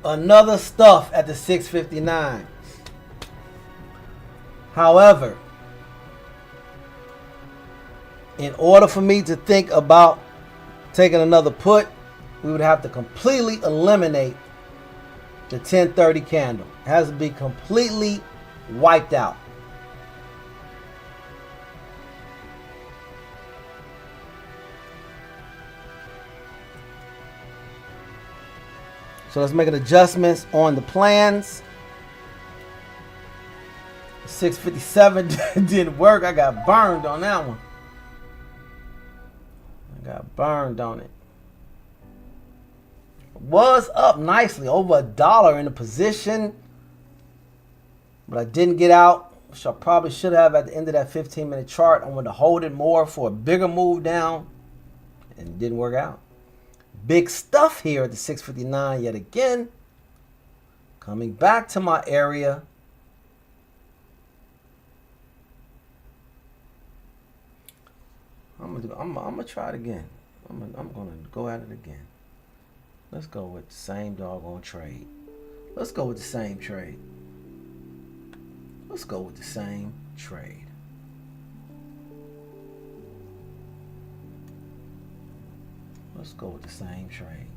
Another stuff at the 659. However, in order for me to think about taking another put, we would have to completely eliminate the 1030 candle. It has to be completely wiped out. So let's make adjustments on the plans. 657 didn't work. I got burned on that one. I got burned on it. Was up nicely, over $1 in the position. But I didn't get out, which I probably should have at the end of that 15-minute chart. I wanted to hold it more for a bigger move down. And it didn't work out. Big stuff here at the 659 yet again. Coming back to my area. I'm gonna try it again. I'm gonna go at it again. Let's go with the same doggone trade. Let's go with the same trade. Let's go with the same trade. Let's go with the same trade.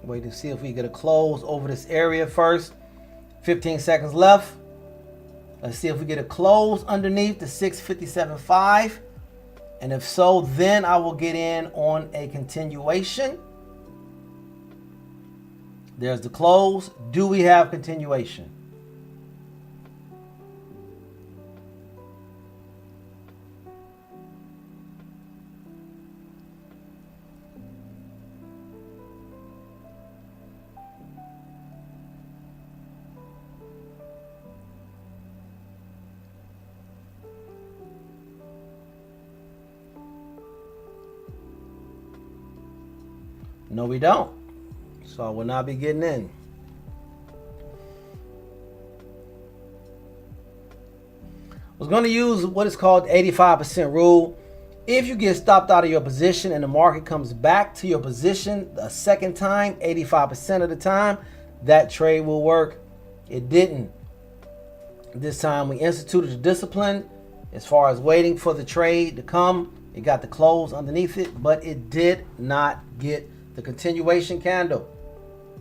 Wait to see if we get a close over this area first. 15 seconds left. Let's see if we get a close underneath the 657.5. And if so, then I will get in on a continuation. There's the close. Do we have continuation? No, we don't. So I will not be getting in. I was going to use what is called the 85% rule. If you get stopped out of your position and the market comes back to your position a second time, 85% of the time, that trade will work. It didn't. This time we instituted a discipline as far as waiting for the trade to come. It got the close underneath it, but it did not get the continuation candle.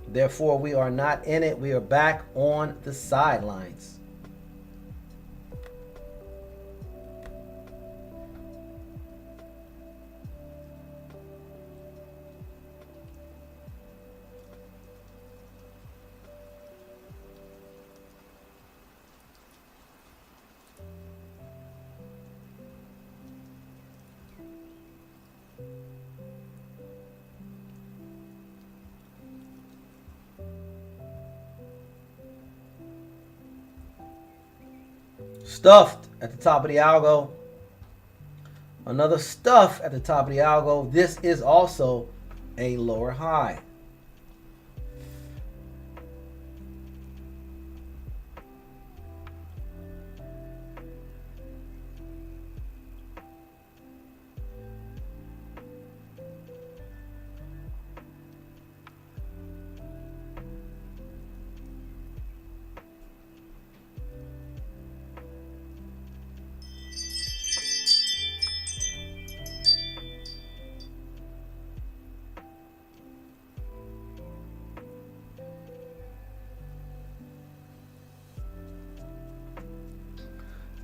Therefore, we are not in it. We are back on the sidelines. Stuffed at the top of the algo. Another stuff at the top of the algo. This is also a lower high.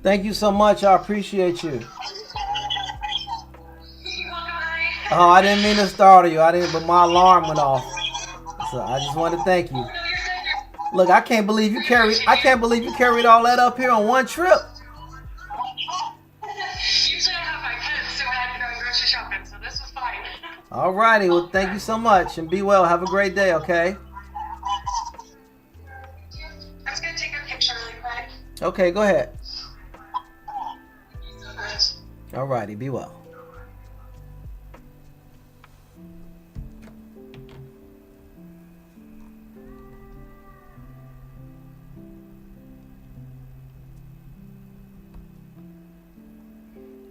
Thank you so much. I appreciate you. Oh, I didn't mean to startle you. I didn't, but my alarm went off. So I just wanted to thank you. Look, I can't believe you carried all that up here on one trip. Usually I have my kids, so I had to go grocery shopping, so this was fine. All righty. Well, thank you so much, and be well. Have a great day, okay? I was going to take a picture really quick. Okay, go ahead. So much. All righty. Be well.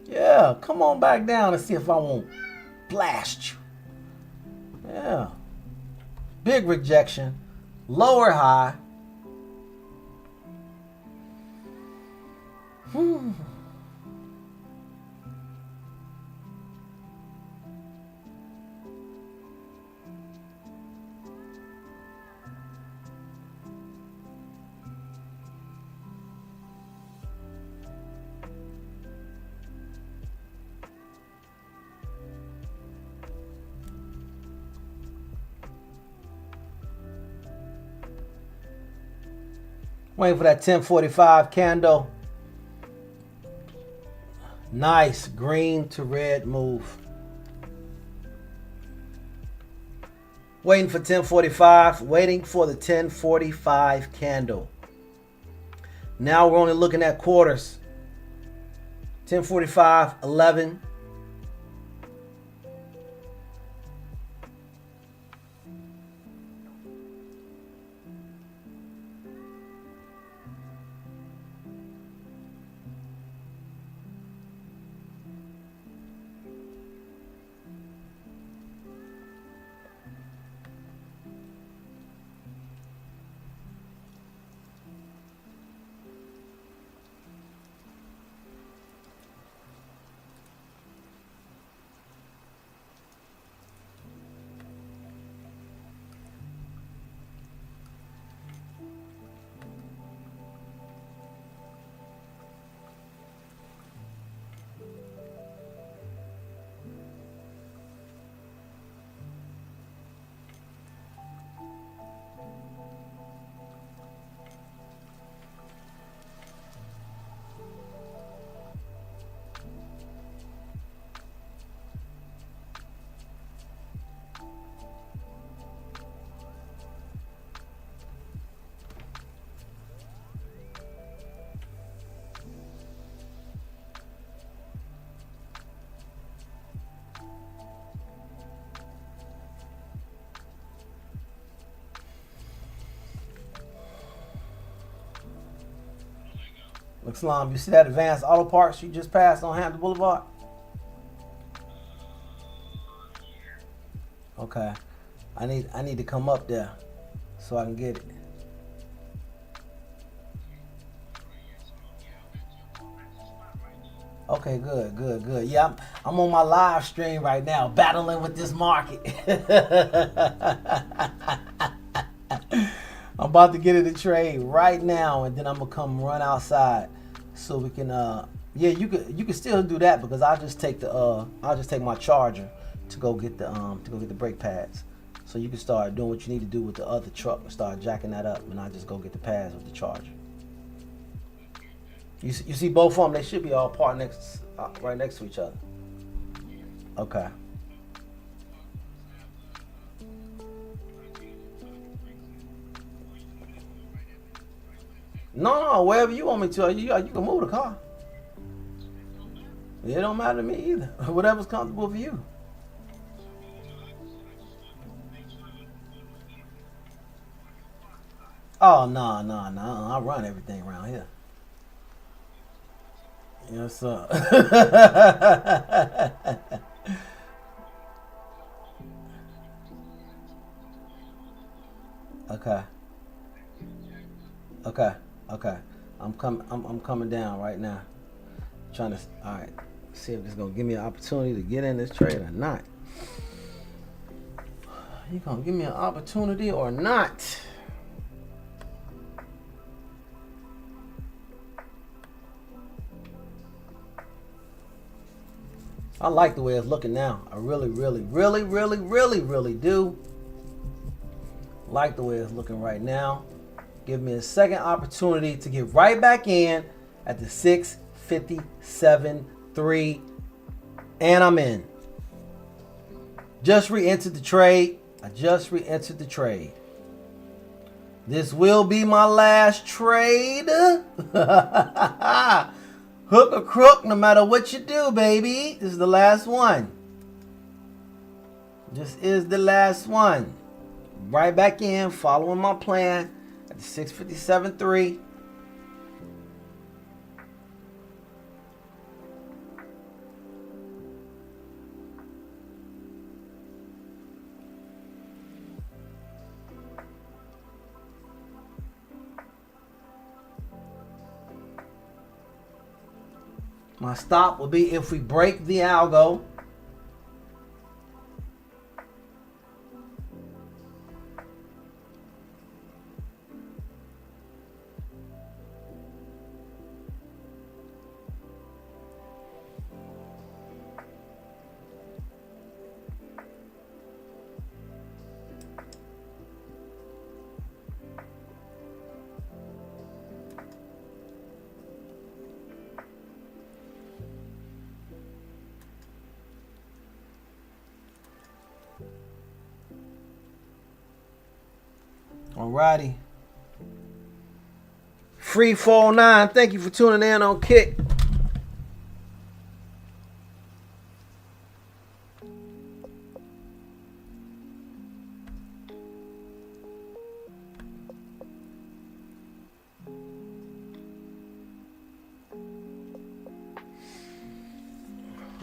Yeah, come on back down and see if I won't blast you. Yeah. Big rejection. Lower high. Waiting for that 1045 candle. Nice green to red move. Waiting for 1045. Waiting for the 1045 candle. Now we're only looking at quarters. 1045, 11. Look, Slum, you see that Advanced Auto Parts you just passed on Hampton Boulevard? Okay. I need to come up there so I can get it. Okay, good. Yeah, I'm on my live stream right now, battling with this market. I'm about to get in the trade right now, and then I'm gonna come run outside so we can. Yeah, you can still do that because I'll just take my charger to go get the brake pads. So you can start doing what you need to do with the other truck and start jacking that up, and I just go get the pads with the charger. You see both of them? They should be all right next to each other. Okay. No, wherever you want me to, you can move the car. It don't matter to me either. Whatever's comfortable for you. Oh, no. I run everything around here. Yes, sir. Okay. I'm coming down right now. Trying to, all right, see if it's gonna give me an opportunity to get in this trade or not. You gonna give me an opportunity or not? I like the way it's looking now. I really do like the way it's looking right now. Give me a second opportunity to get right back in at the 657.3, and I'm in. Just re-entered the trade. This will be my last trade. Hook or crook, no matter what you do, baby. This is the last one. This is the last one. Right back in, following my plan at the 657.3. My stop will be if we break the algo. Alrighty. Free 409, thank you for tuning in on Kick.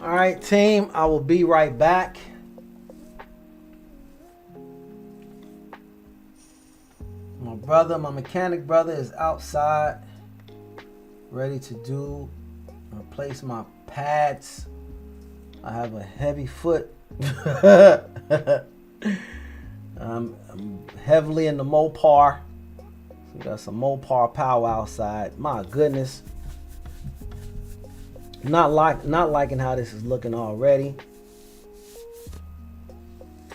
All right, team, I will be right back. My brother, my mechanic brother, is outside, ready to replace my pads. I have a heavy foot. I'm heavily in the Mopar. We got some Mopar power outside. My goodness. Not liking how this is looking already.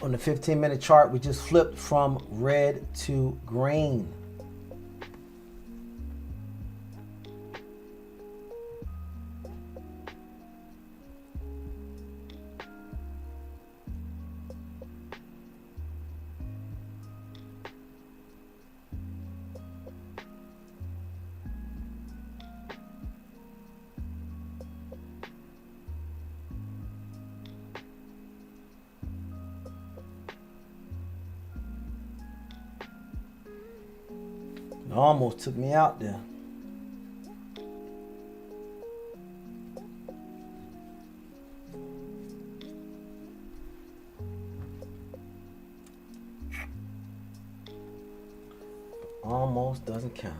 On the 15-minute chart, we just flipped from red to green. It almost took me out there. Almost doesn't count.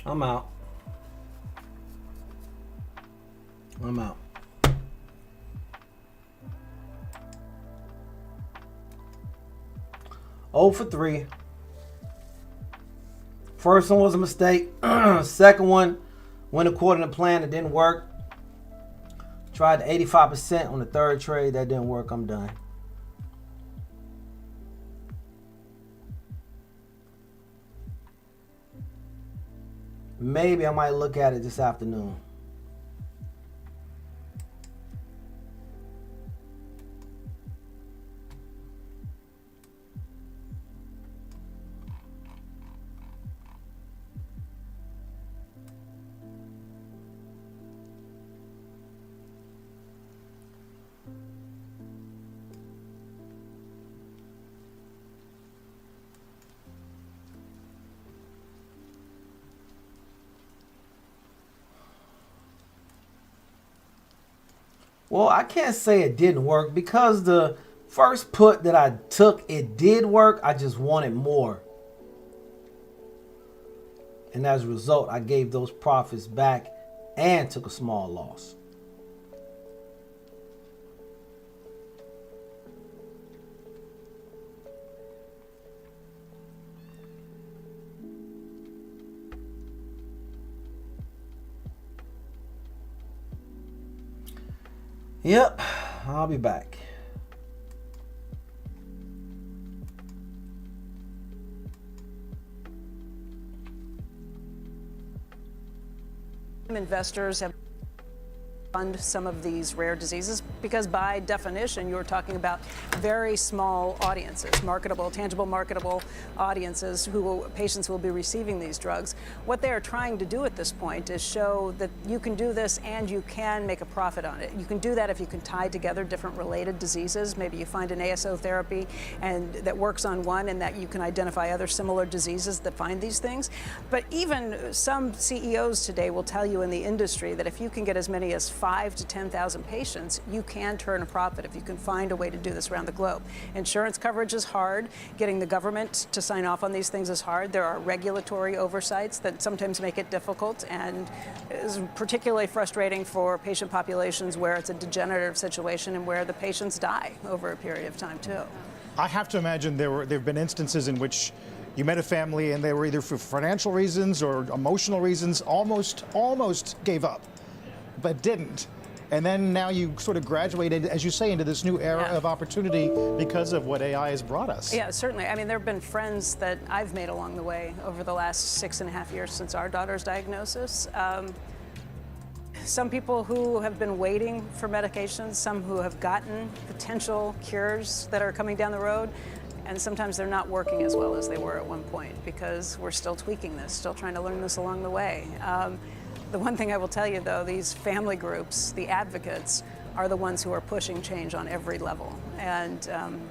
I'm out. I'm out. Oh for 3. First one was a mistake. Second one went according to plan. It didn't work. Tried 85% on the third trade. That didn't work. I'm done. Maybe I might look at it this afternoon. Well, I can't say it didn't work because the first put that I took, it did work. I just wanted more. And as a result, I gave those profits back and took a small loss. Yep, I'll be back. Investors have fund some of these rare diseases, because by definition, you're talking about very small audiences, marketable, tangible, marketable audiences patients will be receiving these drugs. What they are trying to do at this point is show that you can do this and you can make a profit on it. You can do that if you can tie together different related diseases. Maybe you find an ASO therapy and that works on one, and that you can identify other similar diseases that find these things. But even some CEOs today will tell you in the industry that if you can get as many as 5,000 to 10,000 patients, you can turn a profit if you can find a way to do this around the globe. Insurance coverage is hard. Getting the government to sign off on these things is hard. There are regulatory oversights that sometimes make it difficult, and is particularly frustrating for patient populations where it's a degenerative situation and where the patients die over a period of time too. I have to imagine there have been instances in which you met a family and they were either for financial reasons or emotional reasons almost gave up, but didn't. And then now you sort of graduated, as you say, into this new era of opportunity because of what AI has brought us. Yeah, certainly. I mean, there have been friends that I've made along the way over the last 6.5 years since our daughter's diagnosis. Some people who have been waiting for medications, some who have gotten potential cures that are coming down the road, and sometimes they're not working as well as they were at one point because we're still tweaking this, still trying to learn this along the way. The one thing I will tell you, though, these family groups, the advocates, are the ones who are pushing change on every level. And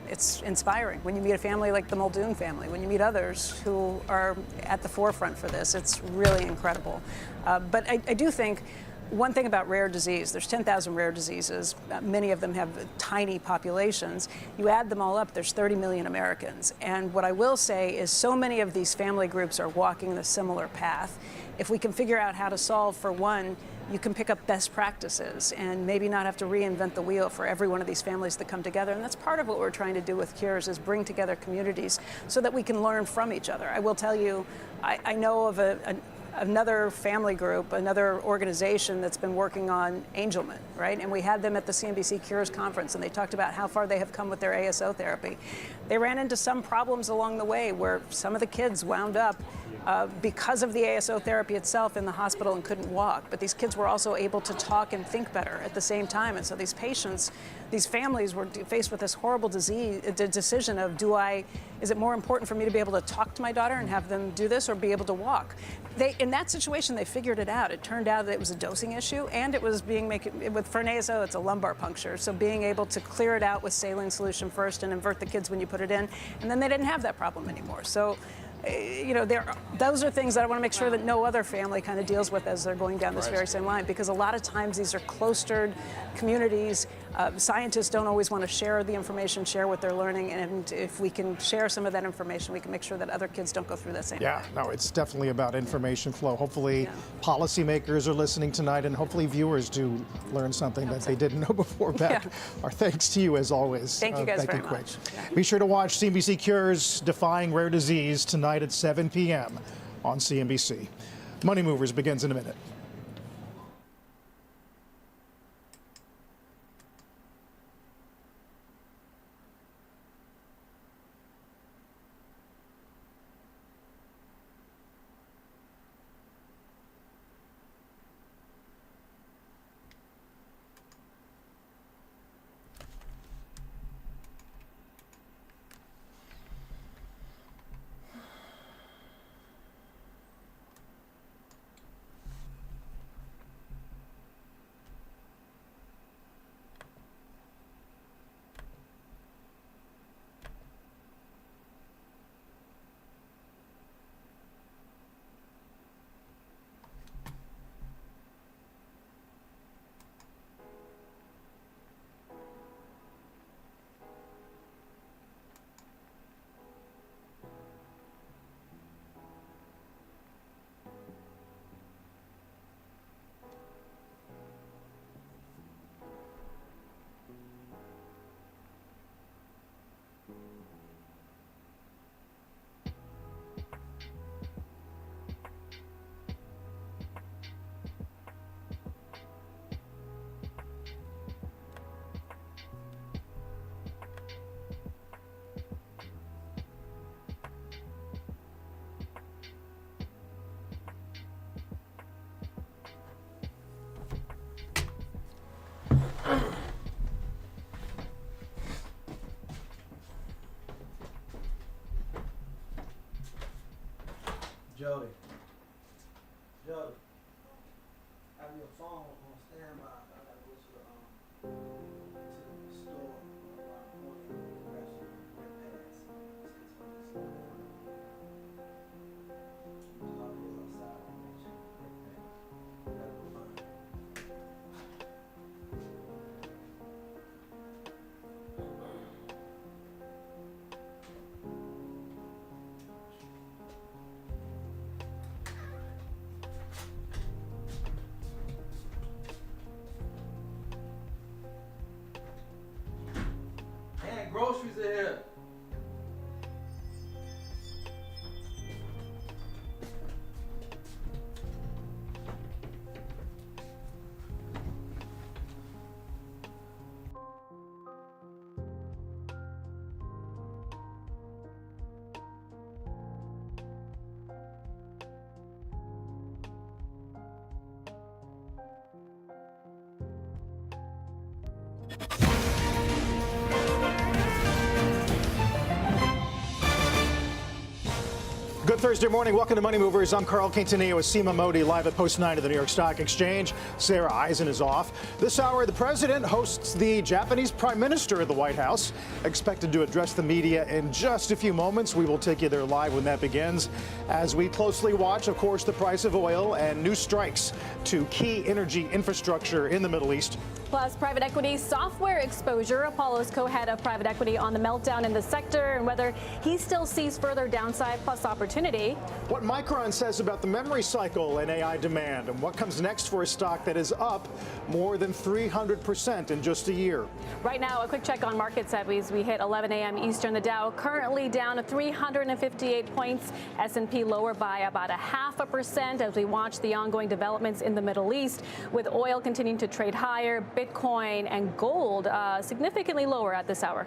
it's inspiring. When you meet a family like the Muldoon family, when you meet others who are at the forefront for this, it's really incredible. But I do think one thing about rare disease, there's 10,000 rare diseases. Many of them have tiny populations. You add them all up, there's 30 million Americans. And what I will say is so many of these family groups are walking the similar path. If we can figure out how to solve for one, you can pick up best practices and maybe not have to reinvent the wheel for every one of these families that come together. And that's part of what we're trying to do with Cures, is bring together communities so that we can learn from each other. I will tell you, I know of another family group, another organization that's been working on Angelman, right? And we had them at the CNBC Cures conference, and they talked about how far they have come with their ASO therapy. They ran into some problems along the way where some of the kids wound up because of the ASO therapy itself in the hospital and couldn't walk. But these kids were also able to talk and think better at the same time. And so these patients, these families were faced with this horrible decision of, is it more important for me to be able to talk to my daughter and have them do this, or be able to walk? In that situation, they figured it out. It turned out that it was a dosing for an ASO, it's a lumbar puncture. So being able to clear it out with saline solution first and invert the kids when you put it in, and then they didn't have that problem anymore. So, those are things that I want to make sure that no other family kind of deals with as they're going down this very same line, because a lot of times these are cloistered communities. Scientists don't always want to share the information, share what they're learning, and if we can share some of that information, we can make sure that other kids don't go through that same thing. No, it's definitely about information flow. Hopefully policymakers are listening tonight, and hopefully viewers do learn something that they didn't know before. Beck, our thanks to you as always. Thank you guys very much. Be sure to watch CNBC Cures Defying Rare Disease tonight at 7 p.m. on CNBC. Money Movers begins in a minute. Jody. Jody. Have your phone on standby. I gotta go to the store around the corner. Grab some red pads. I'll go outside and get you a red pad. Gotta go find it. Man, groceries are here. Good Thursday morning. Welcome to Money Movers. I'm Carl Quintanilla with Seema Modi live at Post 9 of the New York Stock Exchange. Sarah Eisen is off. This hour, the president hosts the Japanese prime minister at the White House. Expected to address the media in just a few moments. We will take you there live when that begins. As we closely watch, of course, the price of oil and new strikes to key energy infrastructure in the Middle East. Plus, private equity software exposure. Apollo's co-head of private equity on the meltdown in the sector and whether he still sees further downside plus opportunity. What Micron says about the memory cycle and AI demand, and what comes next for a stock that is up more than 300% in just a year. Right now, a quick check on markets as we hit 11 a.m. Eastern. The Dow currently down 358 points. S&P lower by about 0.5% as we watch the ongoing developments in the Middle East, with oil continuing to trade higher. Bitcoin and gold significantly lower at this hour.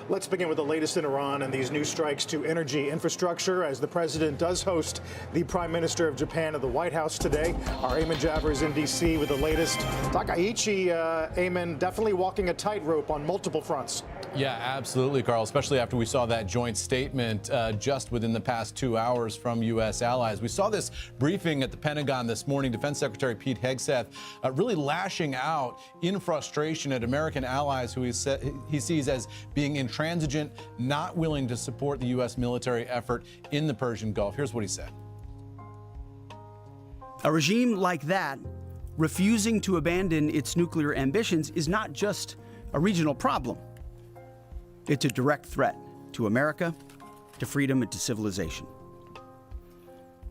Let's begin with the latest in Iran and these new strikes to energy infrastructure as the president does host the prime minister of Japan at the White House today. Our Ayman Jabber is in D.C. with the latest. Takaichi, Ayman, definitely walking a tightrope on multiple fronts. Yeah, absolutely, Carl, especially after we saw that joint statement just within the past 2 hours from U.S. allies. We saw this briefing at the Pentagon this morning. Defense Secretary Pete Hegseth really lashing out in frustration at American allies who he sees as being intransigent, not willing to support the U.S. military effort in the Persian Gulf. Here's what he said. A regime like that, refusing to abandon its nuclear ambitions, is not just a regional problem. It's a direct threat to America, to freedom, and to civilization.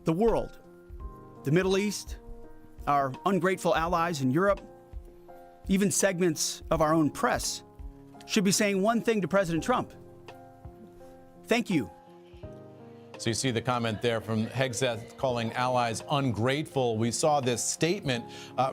The world, the Middle East, our ungrateful allies in Europe, even segments of our own press should be saying one thing to President Trump: thank you. So you see the comment there from Hegseth calling allies ungrateful. We saw this statement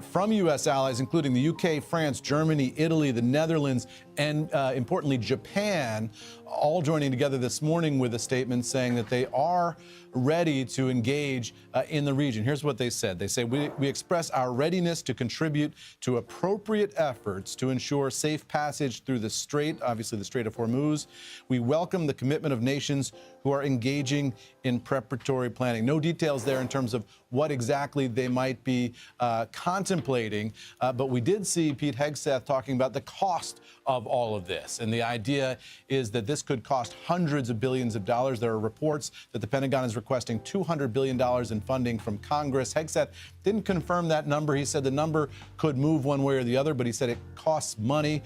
from U.S. allies, including the UK, France, Germany, Italy, the Netherlands, and importantly, Japan, all joining together this morning with a statement saying that they are ready to engage in the region. Here's what they said. They say, we express our readiness to contribute to appropriate efforts to ensure safe passage through the Strait, obviously the Strait of Hormuz. We welcome the commitment of nations who are engaging in preparatory planning. No details there in terms of what exactly they might be contemplating, but we did see Pete Hegseth talking about the cost of all of this. And the idea is that this could cost hundreds of billions of dollars. There are reports that the Pentagon is requesting $200 billion in funding from Congress. Hegseth didn't confirm that number. He said the number could move one way or the other, but he said it costs money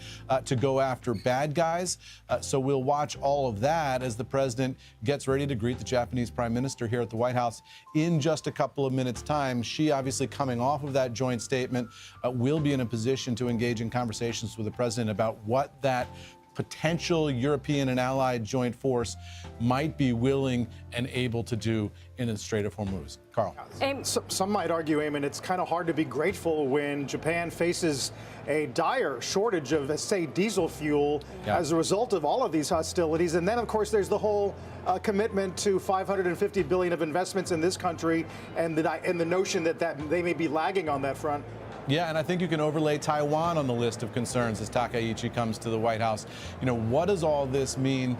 to go after bad guys. So we'll watch all of that as the president gets ready to greet the Japanese prime minister here at the White House in just a couple of minutes' time. She, obviously coming off of that joint statement, will be in a position to engage in conversations with the president about what that potential European and allied joint force might be willing and able to do in the Strait of Hormuz. Carl. Some might argue, Ayman, it's kind of hard to be grateful when Japan faces a dire shortage of, say, diesel fuel as a result of all of these hostilities. And then, of course, there's the whole commitment to $550 billion of investments in this country and the notion that they may be lagging on that front. Yeah, and I think you can overlay Taiwan on the list of concerns as Takaichi comes to the White House. You know, what does all this mean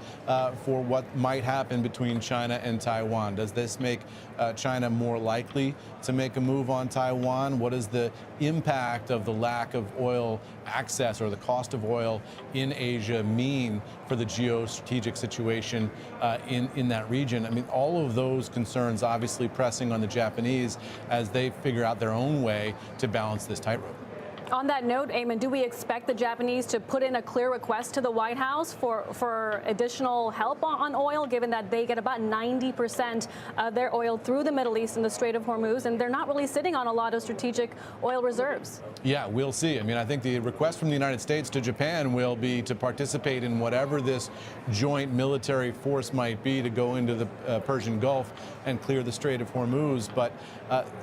for what might happen between China and Taiwan? Does this make China more likely to make a move on Taiwan? What is the impact of the lack of oil access or the cost of oil in Asia mean for the geostrategic situation in that region? I mean, all of those concerns obviously pressing on the Japanese as they figure out their own way to balance this tightrope. On that note, Eamon, do we expect the Japanese to put in a clear request to the White House for additional help on oil, given that they get about 90% of their oil through the Middle East and the Strait of Hormuz, and they're not really sitting on a lot of strategic oil reserves? Yeah, we'll see. I mean, I think the request from the United States to Japan will be to participate in whatever this joint military force might be to go into the Persian Gulf and clear the Strait of Hormuz. But,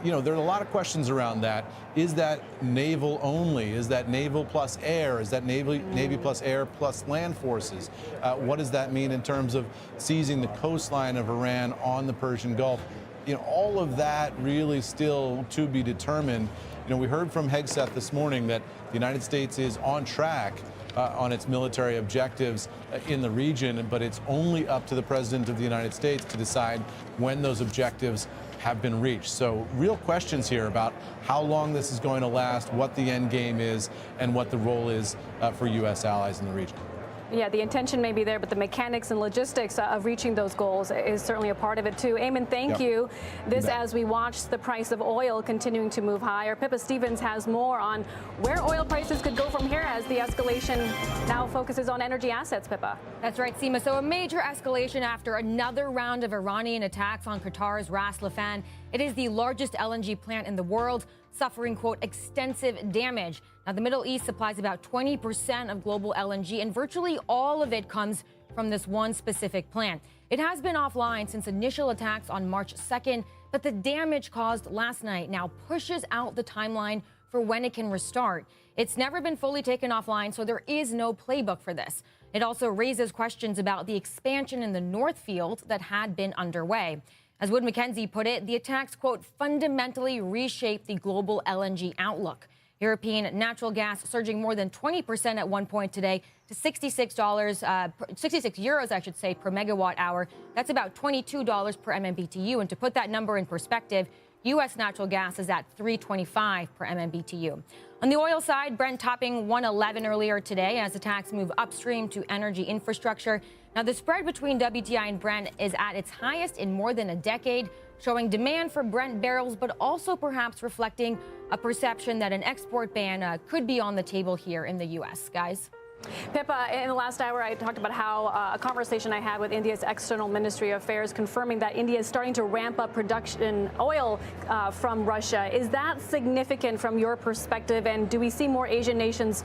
you know, there are a lot of questions around that. Is that naval only? Is that naval plus air? Is that Navy plus air plus land forces? What does that mean in terms of seizing the coastline of Iran on the Persian Gulf? You know, all of that really still to be determined. You know, we heard from Hegseth this morning that the United States is on track on its military objectives in the region, but it's only up to the President of the United States to decide when those objectives have been reached. So real questions here about how long this is going to last, what the end game is, and what the role is for U.S. allies in the region. Yeah, the intention may be there, but the mechanics and logistics of reaching those goals is certainly a part of it, too. Eamon, thank you. This as we watch the price of oil continuing to move higher. Pippa Stevens has more on where oil prices could go from here as the escalation now focuses on energy assets, Pippa. That's right, Seema. So a major escalation after another round of Iranian attacks on Qatar's Ras Laffan. It is the largest LNG plant in the world, suffering, quote, extensive damage. Now, the Middle East supplies about 20% of global LNG, and virtually all of it comes from this one specific plant. It has been offline since initial attacks on March 2nd, but the damage caused last night now pushes out the timeline for when it can restart. It's never been fully taken offline, so there is no playbook for this. It also raises questions about the expansion in the North Field that had been underway. As Wood Mackenzie put it, the attacks, quote, fundamentally reshaped the global LNG outlook. European natural gas surging more than 20% at one point today to €66, 66 euros, I should say, per megawatt hour. That's about $22 per MMBTU. And to put that number in perspective, U.S. natural gas is at $3.25 per MMBTU. On the oil side, Brent topping 111 earlier today as attacks move upstream to energy infrastructure. Now, the spread between WTI and Brent is at its highest in more than a decade, showing demand for Brent barrels, but also perhaps reflecting a perception that an export ban could be on the table here in the U.S. Guys? Pippa, in the last hour, I talked about how a conversation I had with India's External Ministry of Affairs confirming that India is starting to ramp up production oil from Russia. Is that significant from your perspective? And do we see more Asian nations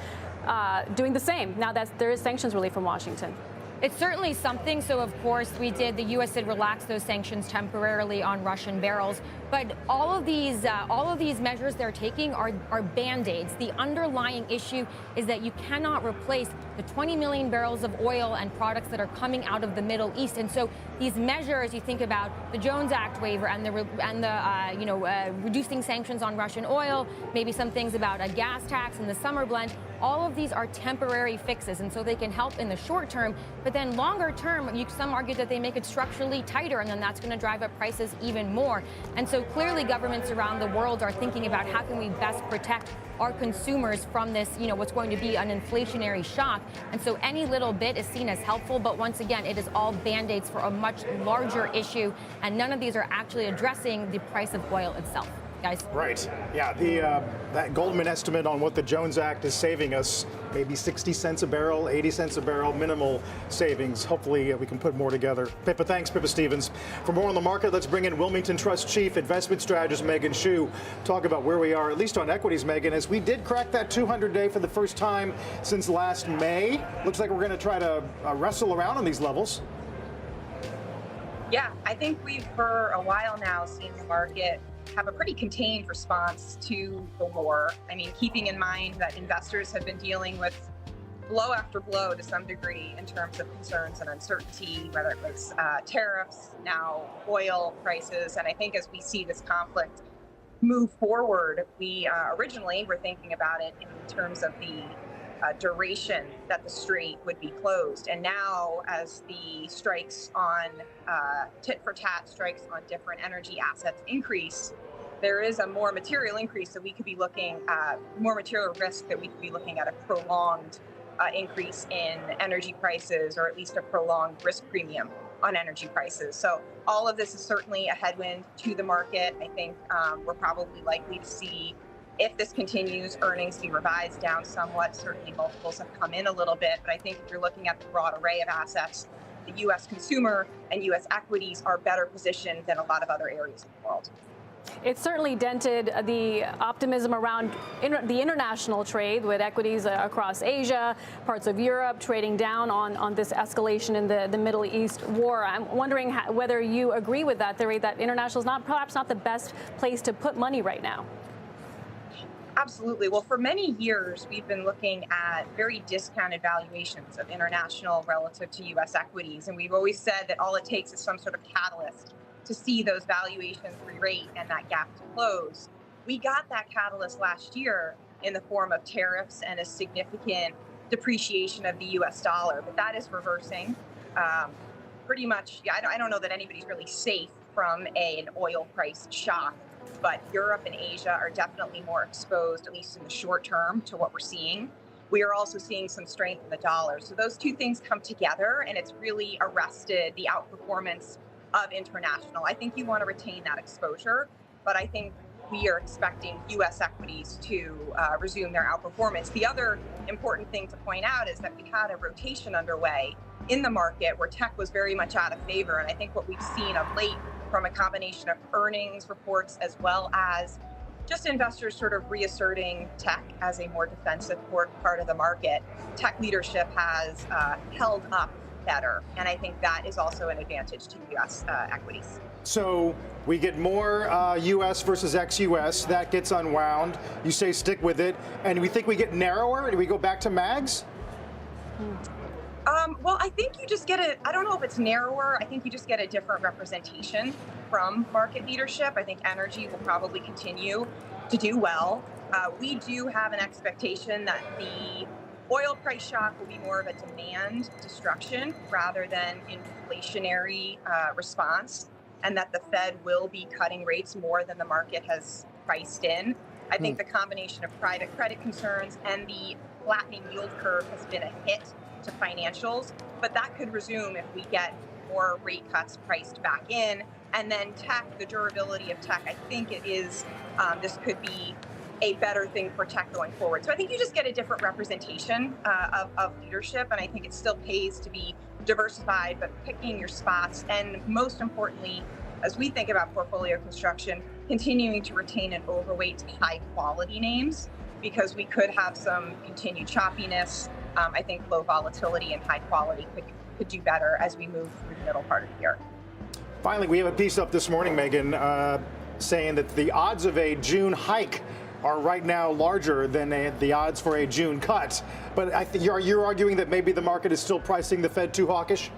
doing the same now that there is sanctions relief from Washington? It's certainly something. So, of course, the U.S. did relax those sanctions temporarily on Russian barrels. But all of these measures they're taking are Band-Aids. The underlying issue is that you cannot replace the 20 million barrels of oil and products that are coming out of the Middle East. And so these measures, you think about the Jones Act waiver and the reducing sanctions on Russian oil, maybe some things about a gas tax and the summer blend. All of these are temporary fixes, and so they can help in the short term. But then longer term, some argue that they make it structurally tighter, and then that's going to drive up prices even more. And so clearly governments around the world are thinking about how can we best protect our consumers from this, what's going to be an inflationary shock. And so any little bit is seen as helpful. But once again, it is all Band-Aids for a much larger issue. And none of these are actually addressing the price of oil itself. Guys. Right. Yeah. That Goldman estimate on what the Jones Act is saving us, maybe 60 cents a barrel, 80 cents a barrel, minimal savings. Hopefully we can put more together. Pippa, thanks, Pippa Stevens. For more on the market, let's bring in Wilmington Trust Chief Investment Strategist Megan Hsu. Talk about where we are, at least on equities, Megan, as we did crack that 200-day for the first time since last May. Looks like we're going to try to wrestle around on these levels. Yeah, I think we've for a while now seen the market have a pretty contained response to the war. I mean, keeping in mind that investors have been dealing with blow after blow to some degree in terms of concerns and uncertainty, whether it was tariffs, now oil prices. And I think as we see this conflict move forward, we originally were thinking about it in terms of the duration that the strait would be closed. And now, as the strikes on tit for tat strikes on different energy assets increase, there is a more material increase that we could be looking at, more material risk that we could be looking at a prolonged increase in energy prices, or at least a prolonged risk premium on energy prices. So all of this is certainly a headwind to the market. I think we're probably likely to see, if this continues, earnings be revised down somewhat. Certainly multiples have come in a little bit, but I think if you're looking at the broad array of assets, the U.S. consumer and U.S. equities are better positioned than a lot of other areas of the world. It certainly dented the optimism around the international trade, with equities across Asia, parts of Europe trading down on this escalation in the Middle East war. I'm wondering whether you agree with that theory, that international is perhaps not the best place to put money right now. Absolutely. Well, for many years, we've been looking at very discounted valuations of international relative to U.S. equities. And we've always said that all it takes is some sort of catalyst to see those valuations re-rate and that gap to close. We got that catalyst last year in the form of tariffs and a significant depreciation of the U.S. dollar, but that is reversing. Pretty much, I don't know that anybody's really safe from an oil price shock, but Europe and Asia are definitely more exposed, at least in the short term, to what we're seeing. We are also seeing some strength in the dollar. So those two things come together, and it's really arrested the outperformance of international. I think you want to retain that exposure, but I think we are expecting U.S. equities to resume their outperformance. The other important thing to point out is that we had a rotation underway in the market where tech was very much out of favor. And I think what we've seen of late, from a combination of earnings reports as well as just investors sort of reasserting tech as a more defensive part of the market, tech leadership has held up better. And I think that is also an advantage to U.S. equities. So we get more U.S. versus ex-U.S. That gets unwound. You say stick with it. And we think we get narrower? Do we go back to MAGs? Well, I think you just get I don't know if it's narrower. I think you just get a different representation from market leadership. I think energy will probably continue to do well. We do have an expectation that the oil price shock will be more of a demand destruction rather than inflationary response, and that the Fed will be cutting rates more than the market has priced in. I think the combination of private credit concerns and the flattening yield curve has been a hit to financials, but that could resume if we get more rate cuts priced back in. And then tech, the durability of tech, I think it is, this could be a better thing for tech going forward. So I think you just get a different representation of leadership, and I think it still pays to be diversified, but picking your spots, and most importantly, as we think about portfolio construction, continuing to retain an overweight to high quality names, because we could have some continued choppiness. I think low volatility and high quality could do better as we move through the middle part of the year. Finally, we have a piece up this morning, Megan, saying that the odds of a June hike are right now larger than the odds for a June cut. But I think you're arguing that maybe the market is still pricing the Fed too hawkish?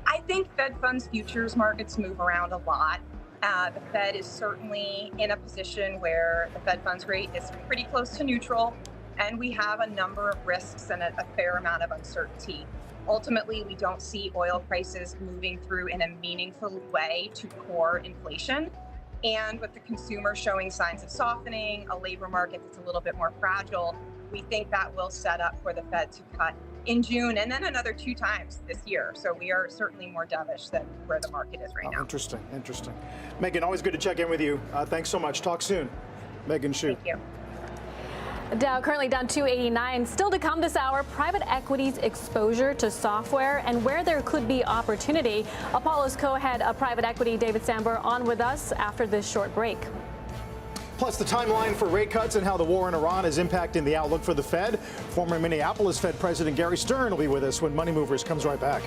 I think Fed funds futures markets move around a lot. The Fed is certainly in a position where the Fed funds rate is pretty close to neutral, and we have a number of risks and a fair amount of uncertainty. Ultimately, we don't see oil prices moving through in a meaningful way to core inflation. And with the consumer showing signs of softening, a labor market that's a little bit more fragile, we think that will set up for the Fed to cut in June and then another 2 times this year. So we are certainly more dovish than where the market is right now. Interesting, interesting. Megan, always good to check in with you. Thanks so much. Talk soon. Megan Shu. Thank you. Dow currently down 289. Still to come this hour, private equity's exposure to software and where there could be opportunity. Apollo's co-head of private equity, David Sambor, on with us after this short break. Plus the timeline for rate cuts and how the war in Iran is impacting the outlook for the Fed. Former Minneapolis Fed President Gary Stern will be with us when Money Movers comes right back.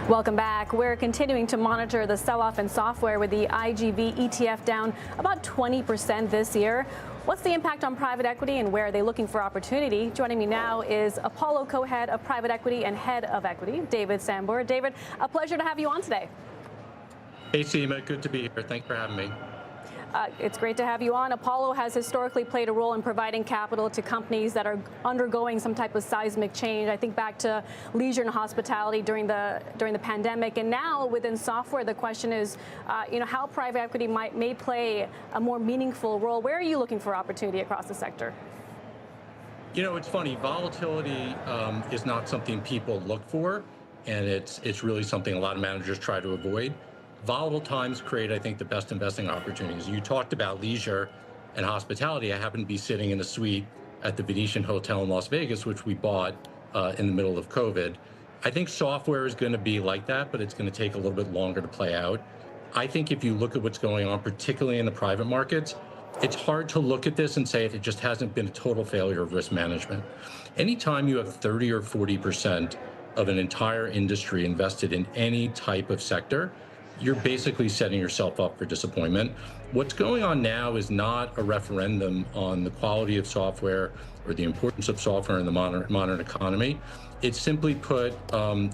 Welcome back. We're continuing to monitor the sell-off in software with the IGV ETF down about 20% this year. What's the impact on private equity and where are they looking for opportunity? Joining me now is Apollo co-head of private equity and head of equity, David Sambor. David, a pleasure to have you on today. Hey, Seema, good to be here. Thanks for having me. It's great to have you on. Apollo has historically played a role in providing capital to companies that are undergoing some type of seismic change. I think back to leisure and hospitality during the pandemic, and now within software, the question is, how private equity may play a more meaningful role. Where are you looking for opportunity across the sector? You know, it's funny. Volatility is not something people look for, and it's really something a lot of managers try to avoid. Volatile times create, I think, the best investing opportunities. You talked about leisure and hospitality. I happen to be sitting in a suite at the Venetian Hotel in Las Vegas, which we bought in the middle of COVID. I think software is going to be like that, but it's going to take a little bit longer to play out. I think if you look at what's going on, particularly in the private markets, it's hard to look at this and say it just hasn't been a total failure of risk management. Anytime you have 30 or 40% of an entire industry invested in any type of sector, you're basically setting yourself up for disappointment. What's going on now is not a referendum on the quality of software or the importance of software in the modern economy. It's simply put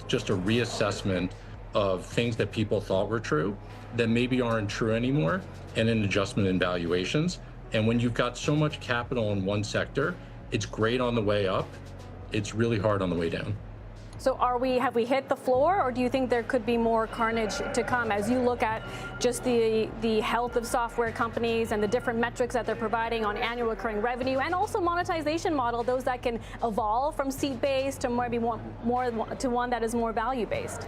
just a reassessment of things that people thought were true that maybe aren't true anymore, and an adjustment in valuations. And when you've got so much capital in one sector, it's great on the way up. It's really hard on the way down. So have we hit the floor, or do you think there could be more carnage to come as you look at just the health of software companies and the different metrics that they're providing on annual recurring revenue and also monetization model, those that can evolve from seat-based to maybe more to one that is more value-based?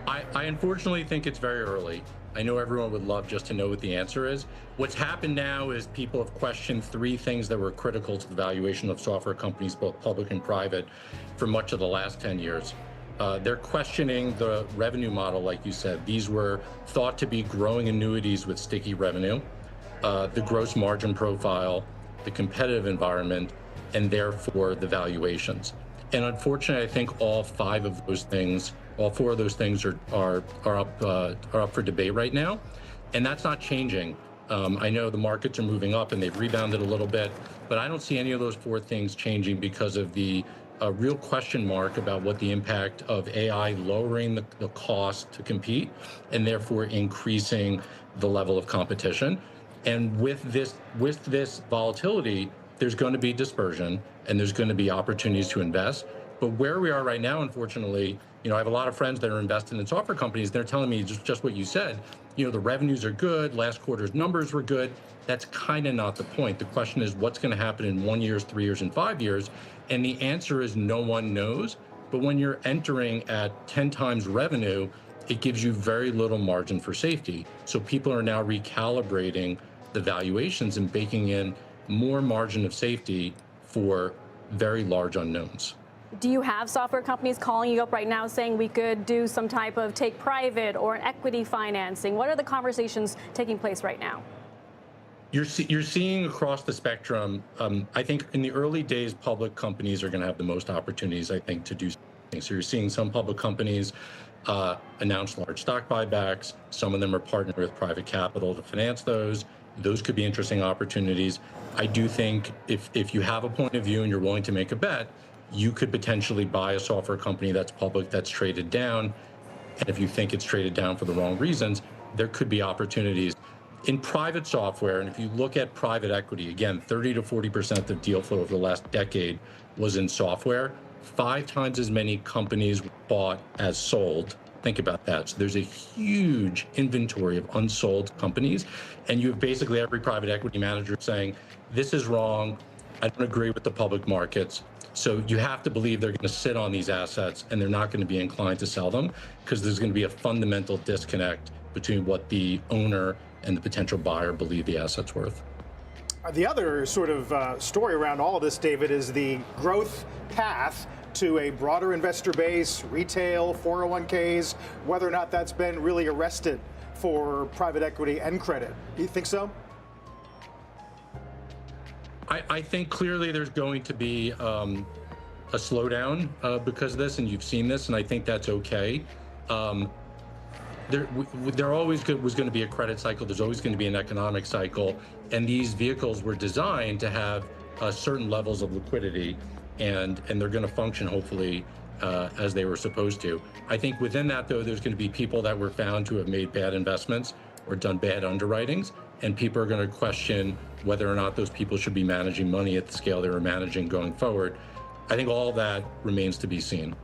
I unfortunately think it's very early. I know everyone would love just to know what the answer is. What's happened now is people have questioned three things that were critical to the valuation of software companies, both public and private, for much of the last 10 years. They're questioning the revenue model, like you said. These were thought to be growing annuities with sticky revenue, the gross margin profile, the competitive environment, and therefore the valuations. And unfortunately, I think all four of those things are up for debate right now, and that's not changing. I know the markets are moving up and they've rebounded a little bit, but I don't see any of those four things changing because of the real question mark about what the impact of AI lowering the cost to compete and therefore increasing the level of competition. And with this volatility, there's going to be dispersion and there's going to be opportunities to invest. But where we are right now, unfortunately, I have a lot of friends that are invested in software companies. They're telling me just what you said. The revenues are good. Last quarter's numbers were good. That's kind of not the point. The question is what's going to happen in 1 year, 3 years, and 5 years. And the answer is no one knows. But when you're entering at 10 times revenue, it gives you very little margin for safety. So people are now recalibrating the valuations and baking in more margin of safety for very large unknowns. Do you have software companies calling you up right now saying we could do some type of take private or an equity financing? What are the conversations taking place right now? You're seeing across the spectrum. I think in the early days, public companies are going to have the most opportunities, I think, to do something. So you're seeing some public companies announce large stock buybacks. Some of them are partnering with private capital to finance those. Those could be interesting opportunities. I do think if you have a point of view and you're willing to make a bet, you could potentially buy a software company that's public, that's traded down. And if you think it's traded down for the wrong reasons, there could be opportunities. In private software, and if you look at private equity, again, 30 to 40% of deal flow over the last decade was in software. 5 times as many companies bought as sold. Think about that. So there's a huge inventory of unsold companies. And you have basically every private equity manager saying, this is wrong. I don't agree with the public markets. So you have to believe they're going to sit on these assets and they're not going to be inclined to sell them because there's going to be a fundamental disconnect between what the owner and the potential buyer believe the asset's worth. The other sort of story around all of this, David, is the growth path to a broader investor base, retail, 401ks, whether or not that's been really arrested for private equity and credit. Do you think so? I think clearly there's going to be a slowdown because of this, and you've seen this, and I think that's okay. There always was going to be a credit cycle. There's always going to be an economic cycle, and these vehicles were designed to have certain levels of liquidity, and they're going to function hopefully as they were supposed to. I think within that, though, there's going to be people that were found to have made bad investments or done bad underwritings, and people are going to question whether or not those people should be managing money at the scale they were managing going forward. I think all that remains to be seen.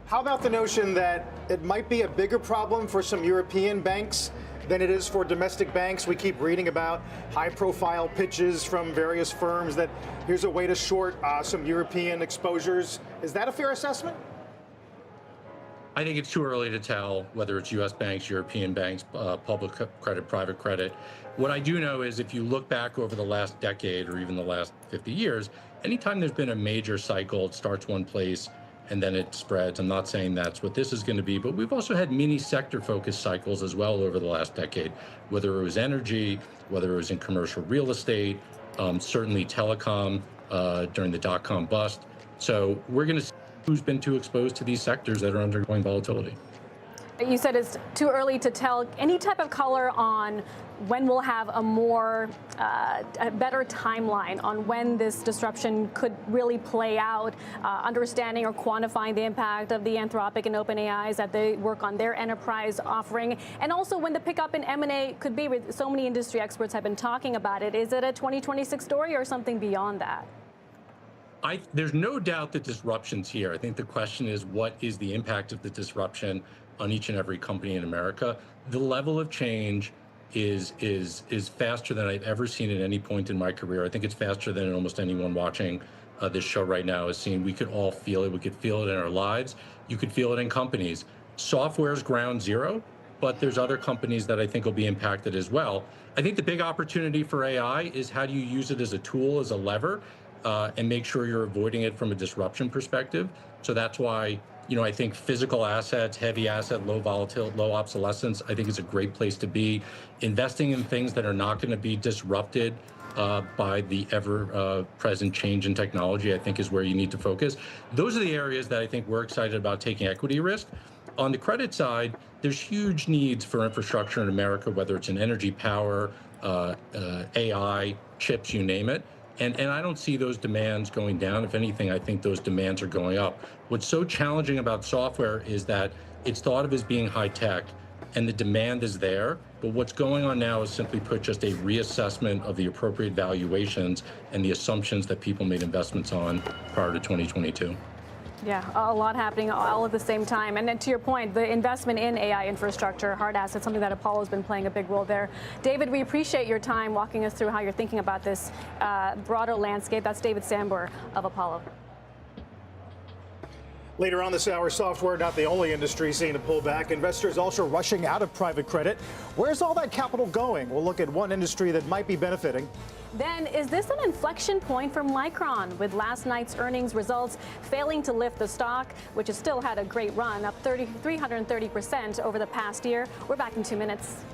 How about the notion that it might be a bigger problem for some European banks than it is for domestic banks? We keep reading about high-profile pitches from various firms that here's a way to short some European exposures. Is that a fair assessment? I think it's too early to tell whether it's U.S. banks, European banks, public credit, private credit. What I do know is if you look back over the last decade or even the last 50 years, anytime there's been a major cycle, it starts one place and then it spreads. I'm not saying that's what this is going to be, but we've also had mini sector focused cycles as well over the last decade, whether it was energy, whether it was in commercial real estate, certainly telecom during the dot-com bust. So we're going to see who's been too exposed to these sectors that are undergoing volatility. You said it's too early to tell. Any type of color on when we'll have a better timeline on when this disruption could really play out, understanding or quantifying the impact of the Anthropic and OpenAIs as they work on their enterprise offering, and also when the pickup in M&A could be. So many industry experts have been talking about it. Is it a 2026 story or something beyond that? There's no doubt that disruption's here. I think the question is, what is the impact of the disruption on each and every company in America? The level of change is faster than I've ever seen at any point in my career. I think it's faster than almost anyone watching this show right now has seen. We could all feel it. We could feel it in our lives. You could feel it in companies. Software's ground zero, but there's other companies that I think will be impacted as well. I think the big opportunity for AI is how do you use it as a tool, as a lever, and make sure you're avoiding it from a disruption perspective. So that's why, I think physical assets, heavy asset, low volatility, low obsolescence, I think is a great place to be. Investing in things that are not going to be disrupted by the ever-present change in technology, I think is where you need to focus. Those are the areas that I think we're excited about taking equity risk. On the credit side, there's huge needs for infrastructure in America, whether it's in energy, power, AI, chips, you name it. And I don't see those demands going down. If anything, I think those demands are going up. What's so challenging about software is that it's thought of as being high tech, and the demand is there. But what's going on now is simply put just a reassessment of the appropriate valuations and the assumptions that people made investments on prior to 2022. Yeah, a lot happening all at the same time. And then to your point, the investment in AI infrastructure, hard assets, something that Apollo's been playing a big role there. David, we appreciate your time walking us through how you're thinking about this broader landscape. That's David Sambor of Apollo. Later on this hour, software not the only industry seeing a pullback. Investors also rushing out of private credit. Where's all that capital going? We'll look at one industry that might be benefiting. Then, is this an inflection point for Micron, with last night's earnings results failing to lift the stock, which has still had a great run, up 330% over the past year? We're back in 2 minutes.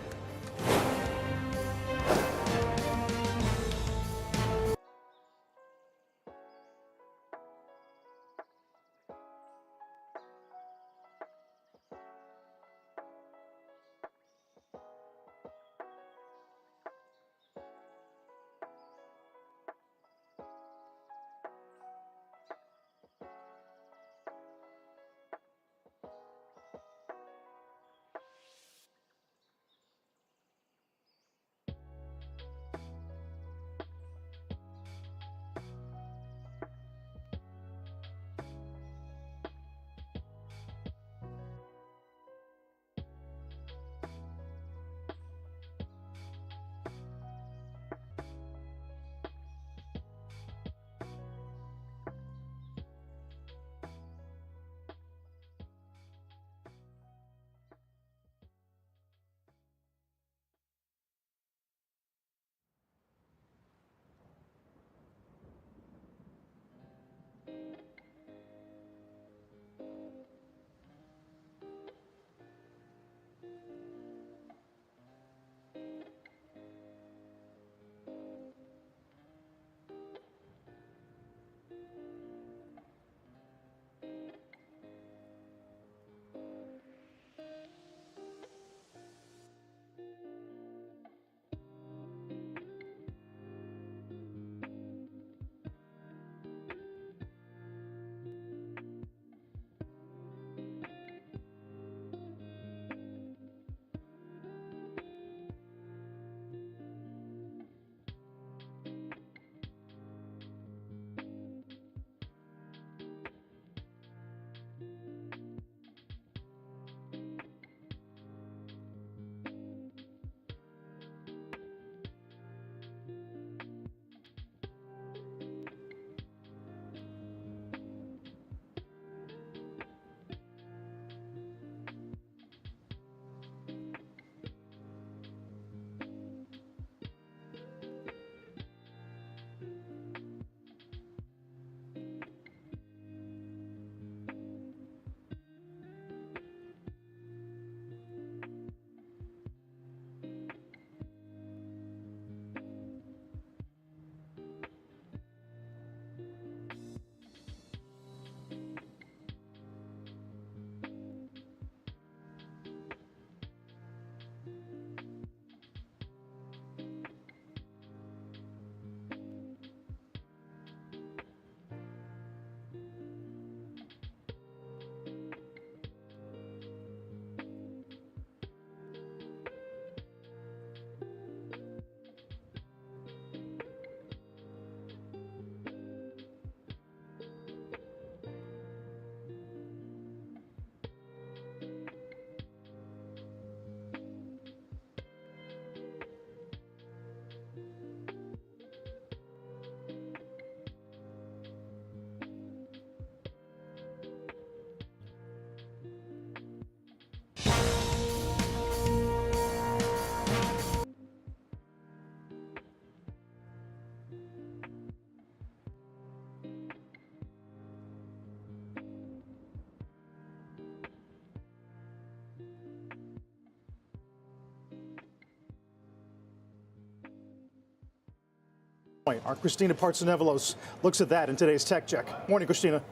Our Christina Partsenevelos looks at that in today's Tech Check. Morning, Christina.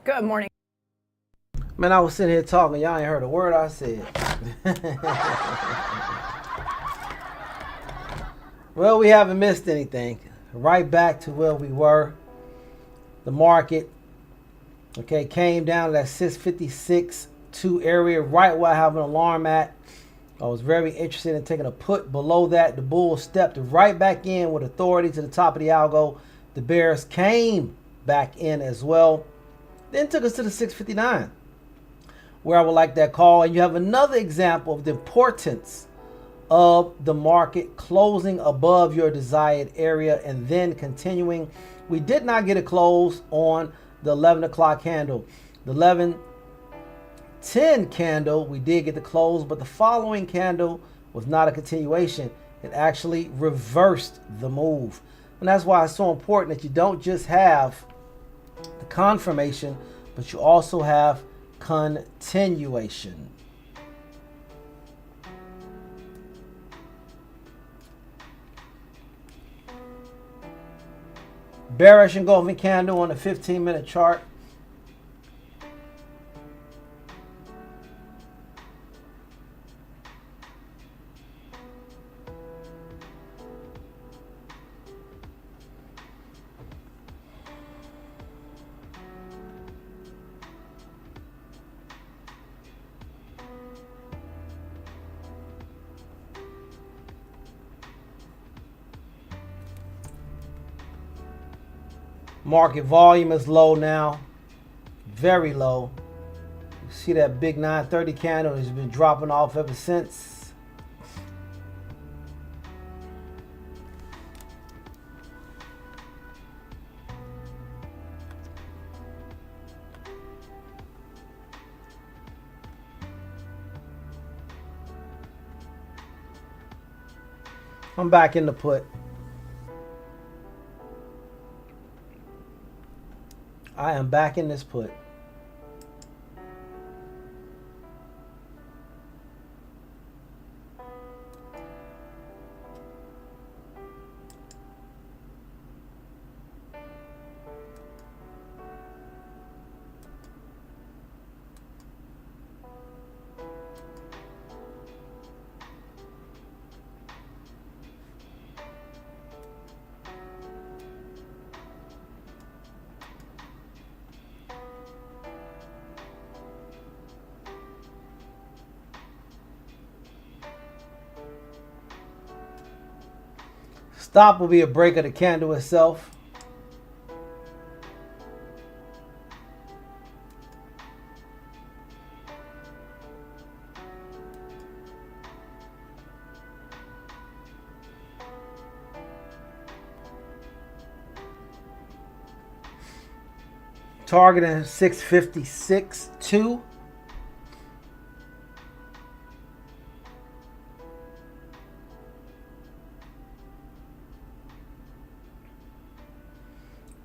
Good morning. Man, I was sitting here talking. Y'all ain't heard a word I said. Well, we haven't missed anything. Right back to where we were. The market, okay, came down to that 656.2 area, right where I have an alarm at. I was very interested in taking a put below that. The bulls stepped right back in with authority to the top of the algo. The bears came back in as well. Then took us to the 659, where I would like that call. And you have another example of the importance of the market closing above your desired area and then continuing. We did not get a close on the 11 o'clock candle. The 11:10 candle, we did get the close, but the following candle was not a continuation. It actually reversed the move. And that's why it's so important that you don't just have the confirmation, but you also have continuation. Bearish engulfing candle on the 15-minute chart. Market volume is low now, very low. You see that big 930 candle has been dropping off ever since. I'm back in the put. I am back in this put. Stop will be a break of the candle itself. Targeting 656.2.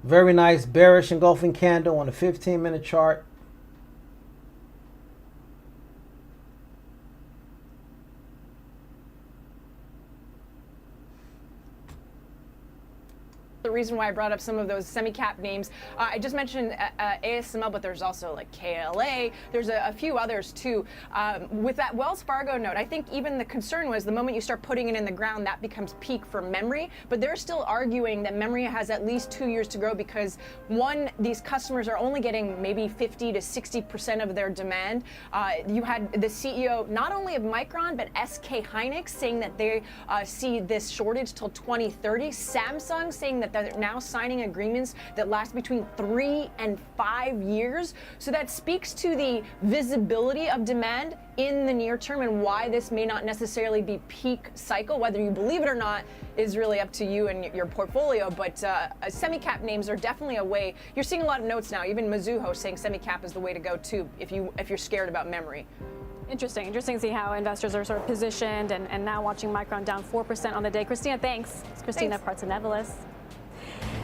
Very nice bearish engulfing candle on the 15-minute chart. The reason why I brought up some of those semi-cap names, I just mentioned ASML, but there's also like KLA. There's a few others too. With that Wells Fargo note, I think even the concern was the moment you start putting it in the ground, that becomes peak for memory. But they're still arguing that memory has at least 2 years to grow because one, these customers are only getting maybe 50 to 60% of their demand. You had the CEO not only of Micron but SK Hynix saying that they see this shortage till 2030. Samsung saying that they're now signing agreements that last between 3 and 5 years. So that speaks to the visibility of demand in the near term and why this may not necessarily be peak cycle. Whether you believe it or not is really up to you and your portfolio, but semi-cap names are definitely a way. You're seeing a lot of notes now, even Mizuho saying semi-cap is the way to go too if you're scared about memory. Interesting to see how investors are sort of positioned and now watching Micron down 4% on the day. Christina, thanks. It's Christina Partsenevelos.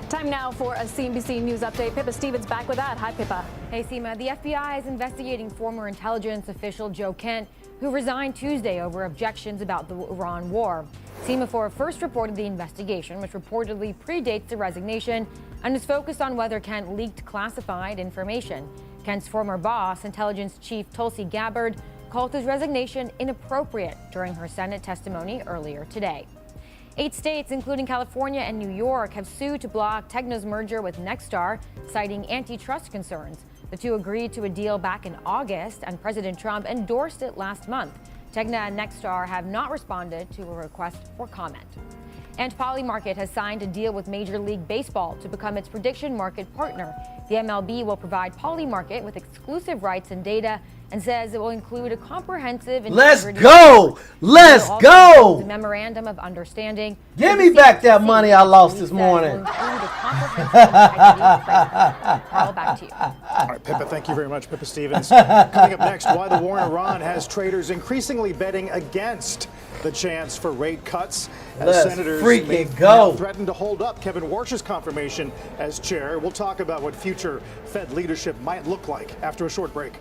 Time now for a CNBC News update. Pippa Stevens back with that. Hi, Pippa. Hey, Seema. The FBI is investigating former intelligence official Joe Kent, who resigned Tuesday over objections about the Iran war. Semaphore first reported the investigation, which reportedly predates the resignation and is focused on whether Kent leaked classified information. Kent's former boss, intelligence chief Tulsi Gabbard, called his resignation inappropriate during her Senate testimony earlier today. 8 states, including California and New York, have sued to block Tegna's merger with Nexstar, citing antitrust concerns. The two agreed to a deal back in August, and President Trump endorsed it last month. Tegna and Nexstar have not responded to a request for comment. And Polymarket has signed a deal with Major League Baseball to become its prediction market partner. The MLB will provide Polymarket with exclusive rights and data, and says it will include a comprehensive Let's integrity go! report. Let's It will also go! include a memorandum of understanding. Give me back that money I lost this morning. Carl, back to you. All right, Pippa, thank you very much, Pippa Stevens. Coming up next, why the war in Iran has traders increasingly betting against the chance for rate cuts as Let's senators freaking may go. now threaten to hold up Kevin Warsh's confirmation as chair. We'll talk about what future Fed leadership might look like after a short break.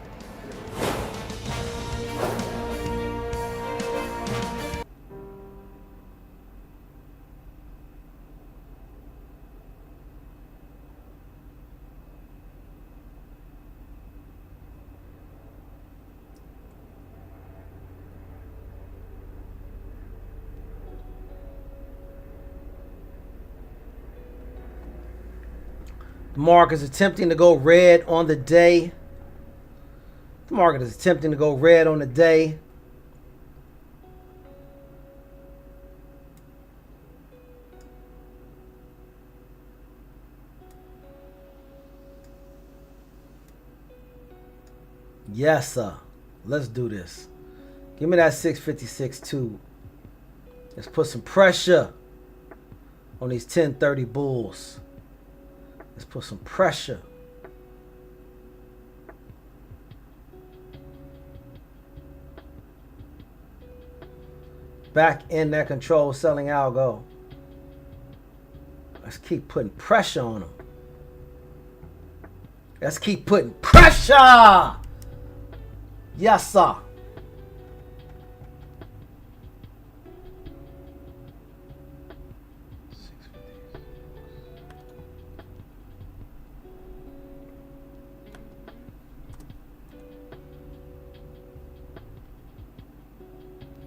The market is attempting to go red on the day. The market is attempting to go red on the day. Yes, sir. Let's do this. Give me that 656 too. Let's put some pressure on these 1030 bulls. Let's put some pressure. Back in that control selling algo. Let's keep putting pressure on them. Let's keep putting pressure. Yes, sir.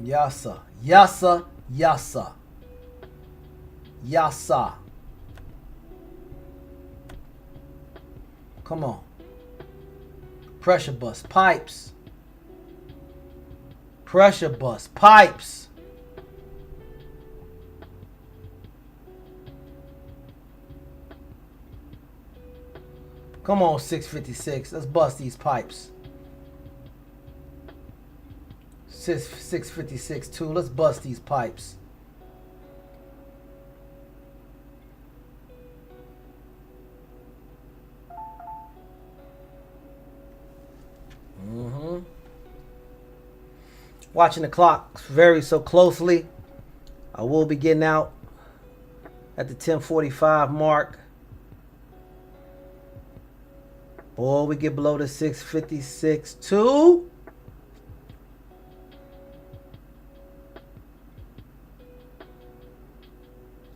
Yes, sir. Yes, sir. Yes, sir. Yes, sir. Come on. Pressure bust pipes. Pressure bust pipes. Come on, 656. Let's bust these pipes. 656 too. Let's bust these pipes. Watching the clock very so closely. I will be getting out at the 10:45 mark. Boy, we get below the 656 too.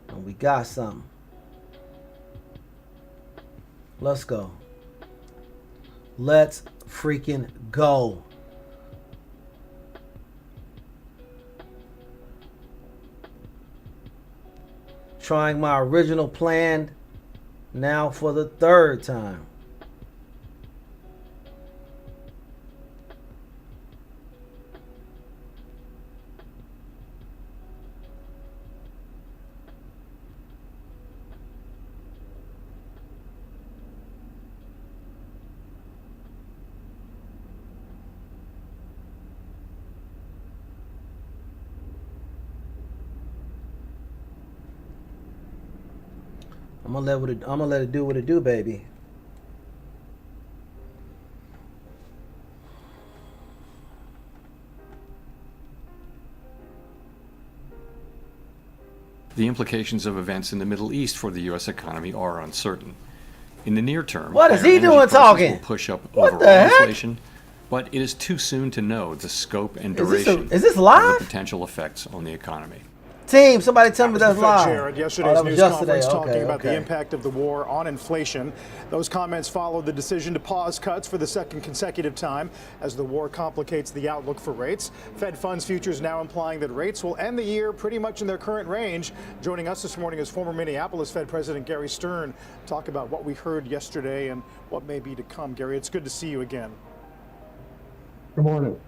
And we got something. Let's go. Let's freaking go. Trying my original plan now for the third time. I'm gonna let it do what it do, baby. The implications of events in the Middle East for the U.S. economy are uncertain. In the near term, what is he energy doing prices talking? will push up What overall the heck? inflation, but it is too soon to know the scope and duration is this live? of the potential effects on the economy. Team, somebody tell me was that's the Fed lying. chair at yesterday's that was news yesterday. conference talking about the okay. impact of the war on inflation. Those comments followed the decision to pause cuts for the second consecutive time as the war complicates the outlook for rates. Fed funds futures now implying that rates will end the year pretty much in their current range. Joining us this morning is former Minneapolis Fed President Gary Stern. Talk about what we heard yesterday and what may be to come. Gary, it's good to see you again. Good morning.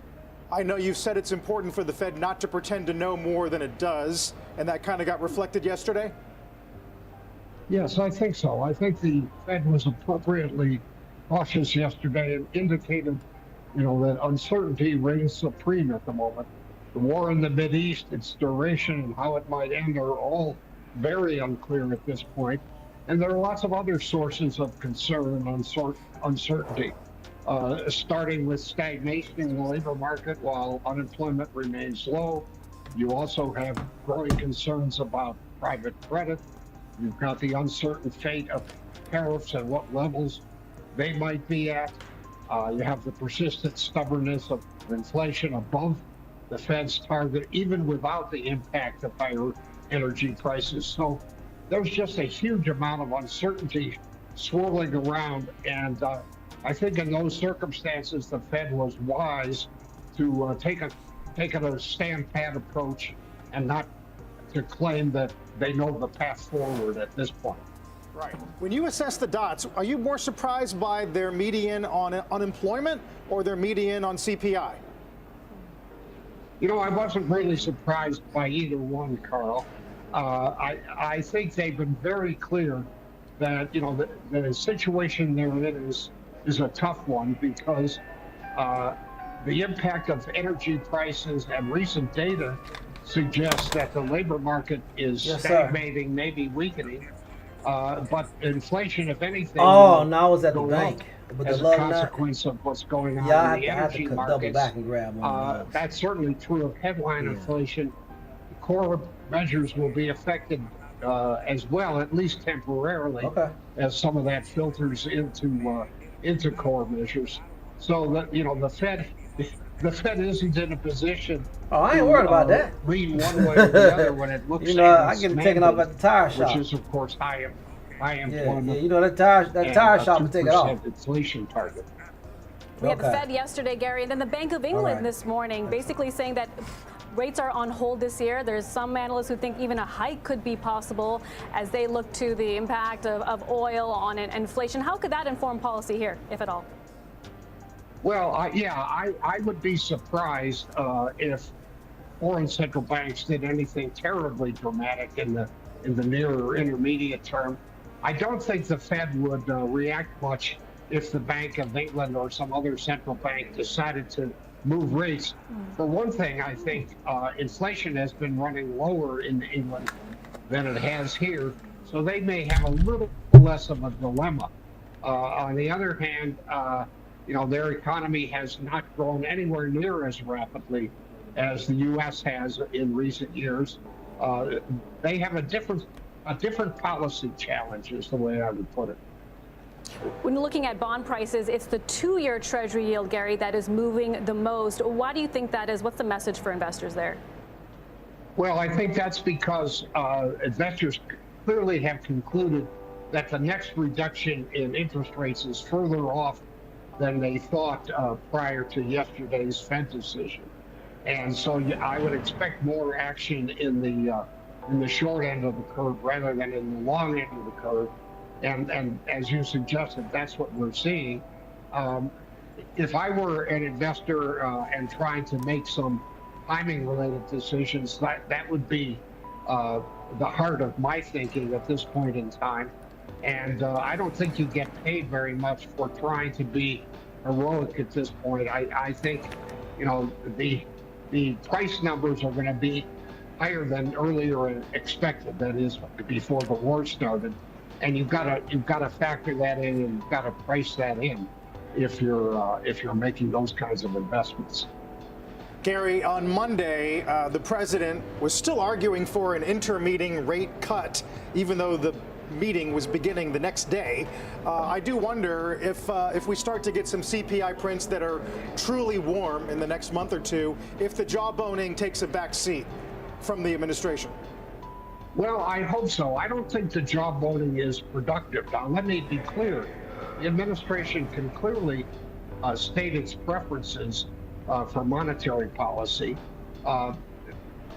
I know you've said it's important for the Fed not to pretend to know more than it does, and that kind of got reflected yesterday? Yes, I think so. I think the Fed was appropriately cautious yesterday and indicated, that uncertainty reigns supreme at the moment. The war in the Mideast, its duration and how it might end are all very unclear at this point. And there are lots of other sources of concern and uncertainty. Starting with stagnation in the labor market while unemployment remains low. You also have growing concerns about private credit. You've got the uncertain fate of tariffs and what levels they might be at. You have the persistent stubbornness of inflation above the Fed's target, even without the impact of higher energy prices. So there's just a huge amount of uncertainty swirling around, and I think in those circumstances, the Fed was wise to take a stand-pat approach and not to claim that they know the path forward at this point. Right. When you assess the dots, are you more surprised by their median on unemployment or their median on CPI? I wasn't really surprised by either one, Carl. I think they've been very clear that, the situation they're in is a tough one because the impact of energy prices and recent data suggests that the labor market is stagnating, maybe weakening. But inflation, if anything, now I was at the bank. As a consequence of what's going on in the energy markets. Double back and grab one. That's certainly true of headline inflation. Core measures will be affected as well, at least temporarily, as some of that filters into core measures. So that the Fed isn't in a position. Oh, I ain't worried about that. Lean one way or the other when it looks. I get it taken off at the tire shop, which is of course high employment. Yeah, that tire shop will take it off. Inflation target. We had the Fed yesterday, Gary, and then the Bank of England this morning, basically saying that rates are on hold this year. There's some analysts who think even a hike could be possible as they look to the impact of oil on inflation. How could that inform policy here, if at all? Well, I would be surprised if foreign central banks did anything terribly dramatic in the near or intermediate term. I don't think the Fed would react much if the Bank of England or some other central bank decided to move rates. For one thing, I think inflation has been running lower in England than it has here, so they may have a little less of a dilemma. On the other hand, their economy has not grown anywhere near as rapidly as the U.S. has in recent years. They have a different policy challenge, is the way I would put it. When looking at bond prices, it's the 2-year Treasury yield, Gary, that is moving the most. Why do you think that is? What's the message for investors there? Well, I think that's because investors clearly have concluded that the next reduction in interest rates is further off than they thought prior to yesterday's Fed decision. And so I would expect more action in the short end of the curve rather than in the long end of the curve. And as you suggested, that's what we're seeing. If I were an investor and trying to make some timing-related decisions, that would be the heart of my thinking at this point in time. And I don't think you get paid very much for trying to be heroic at this point. I think, the price numbers are going to be higher than earlier expected. That is, before the war started. And you've got to factor that in, and you've got to price that in if you're making those kinds of investments. Gary, on Monday, the president was still arguing for an intermeeting rate cut, even though the meeting was beginning the next day. I do wonder if we start to get some CPI prints that are truly warm in the next month or two, if the jawboning takes a back seat. from the administration? Well, I hope so. I don't think the job voting is productive. Now, let me be clear. The administration can clearly state its preferences for monetary policy. Uh,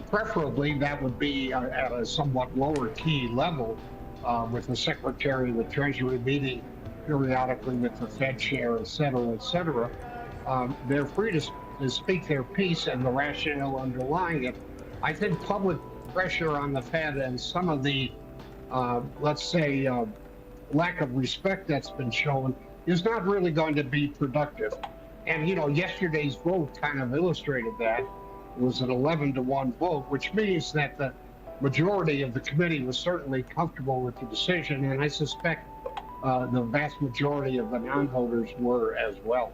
Preferably, that would be at a somewhat lower key level with the Secretary of the Treasury meeting periodically with the Fed chair, et cetera, et cetera. They're free to speak their piece and the rationale underlying it. I think public pressure on the Fed and some of the, let's say, lack of respect that's been shown is not really going to be productive. And, you know, yesterday's vote kind of illustrated that. It was an 11-to-1 vote, which means that the majority of the committee was certainly comfortable with the decision, and I suspect the vast majority of the non-voters were as well.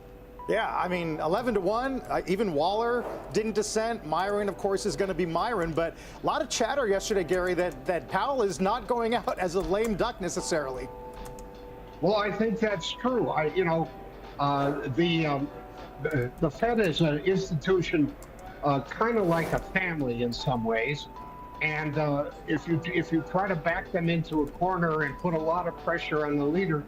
Yeah, I mean, 11-to-1. Even Waller didn't dissent. Myron, of course, is going to be Myron. But a lot of chatter yesterday, Gary, that Powell is not going out as a lame duck necessarily. Well, I think that's true. The Fed is an institution kind of like a family in some ways. And if you try to back them into a corner and put a lot of pressure on the leader,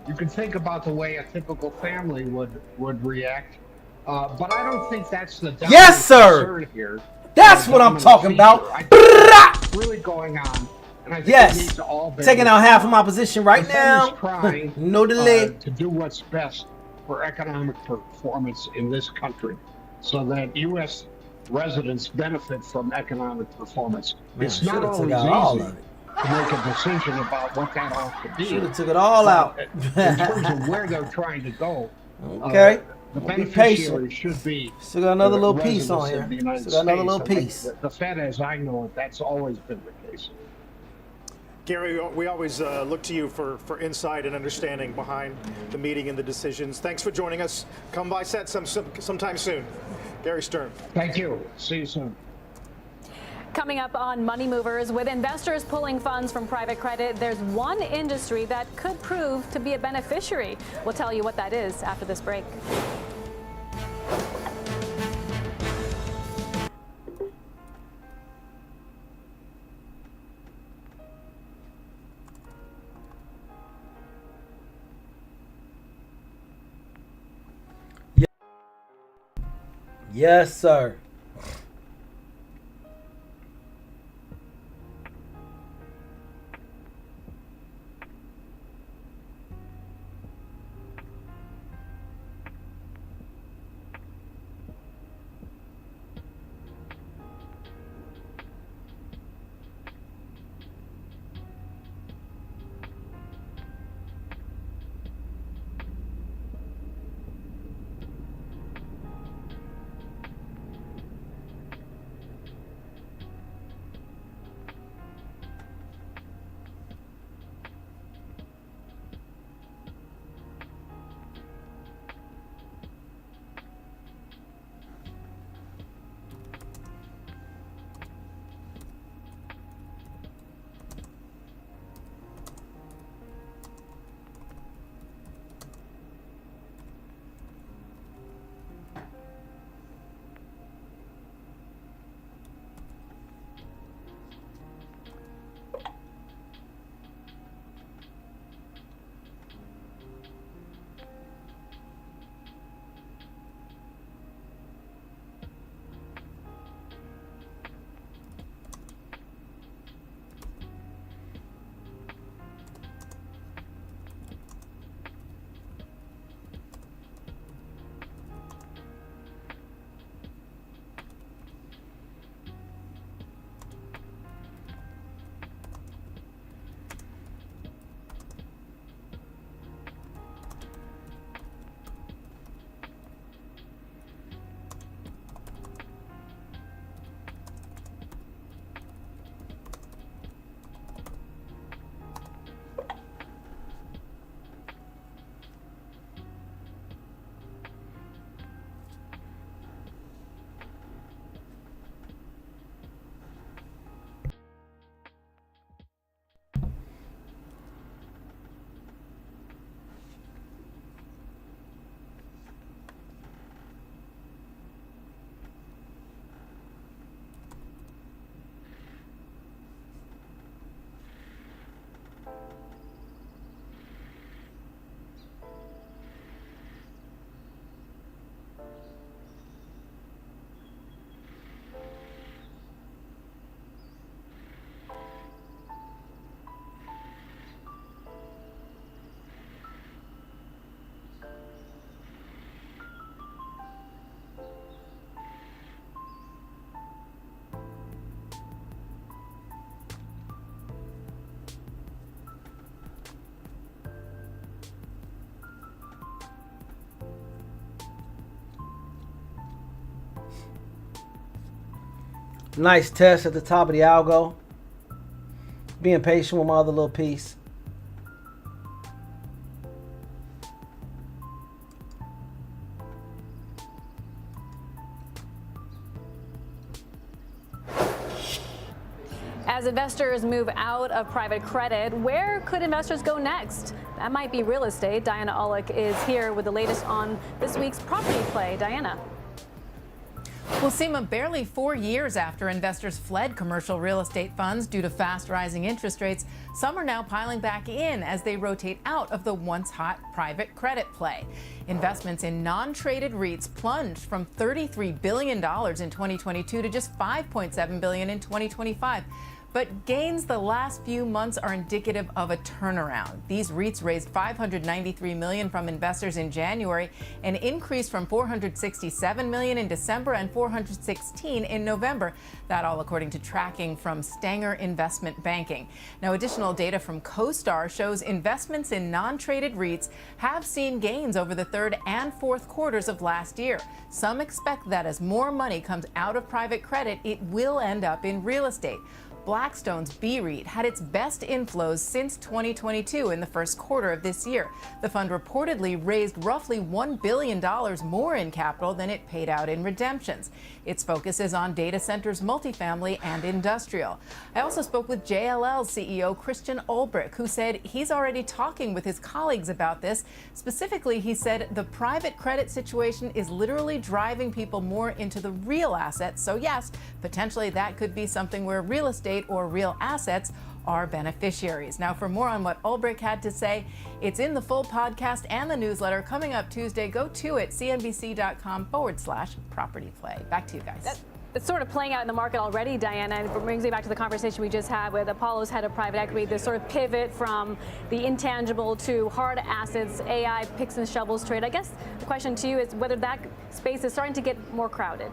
you can think about the way a typical family would react. But I don't think that's the Yes, sir. concern here. That's what I'm talking about. What's really going on. And I think Yes. we need to all Taking out half of my position right the Fed now. is trying No delay. to do what's best for economic performance in this country so that U.S. residents benefit from economic performance. Man, it's not should've always took out all easy of it. to make a decision about what that ought to be. Should've took it all out. In terms of where they're trying to go, Okay. the We'll be beneficiary patient. should be Still got another the little piece on residents here. of the United Still got another little States. piece. And the Fed, as I know it, that's always been the case. Gary, we always look to you for insight and understanding behind the meeting and the decisions. Thanks for joining us. Come by set sometime soon. Gary Stern. Thank you. See you soon. Coming up on Money Movers, with investors pulling funds from private credit, there's one industry that could prove to be a beneficiary. We'll tell you what that is after this break. Yes, sir. Nice test at the top of the algo. Being patient with my other little piece. As investors move out of private credit, where could investors go next? That might be real estate. Diana Olick is here with the latest on this week's property play. Diana. Well, Seema, barely 4 years after investors fled commercial real estate funds due to fast rising interest rates, some are now piling back in as they rotate out of the once hot private credit play. Investments in non-traded REITs plunged from $33 billion in 2022 to just $5.7 billion in 2025. But gains the last few months are indicative of a turnaround. These REITs raised $593 million from investors in January, an increase from $467 million in December and $416 in November. That all according to tracking from Stanger Investment Banking. Now, additional data from CoStar shows investments in non-traded REITs have seen gains over the third and fourth quarters of last year. Some expect that as more money comes out of private credit, it will end up in real estate. Blackstone's B-REIT had its best inflows since 2022 in the first quarter of this year. The fund reportedly raised roughly $1 billion more in capital than it paid out in redemptions. Its focus is on data centers, multifamily, and industrial. I also spoke with JLL's CEO Christian Ulbrich, who said he's already talking with his colleagues about this. Specifically, he said the private credit situation is literally driving people more into the real assets. So yes, potentially that could be something where real estate or real assets are beneficiaries. Now, for more on what Ulbrich had to say, it's in the full podcast and the newsletter coming up Tuesday. Go to it, cnbc.com/propertyplay. Back to you guys. It's sort of playing out in the market already, Diana, and it brings me back to the conversation we just had with Apollo's head of private equity, this sort of pivot from the intangible to hard assets, AI, picks and shovels trade. I guess the question to you is whether that space is starting to get more crowded.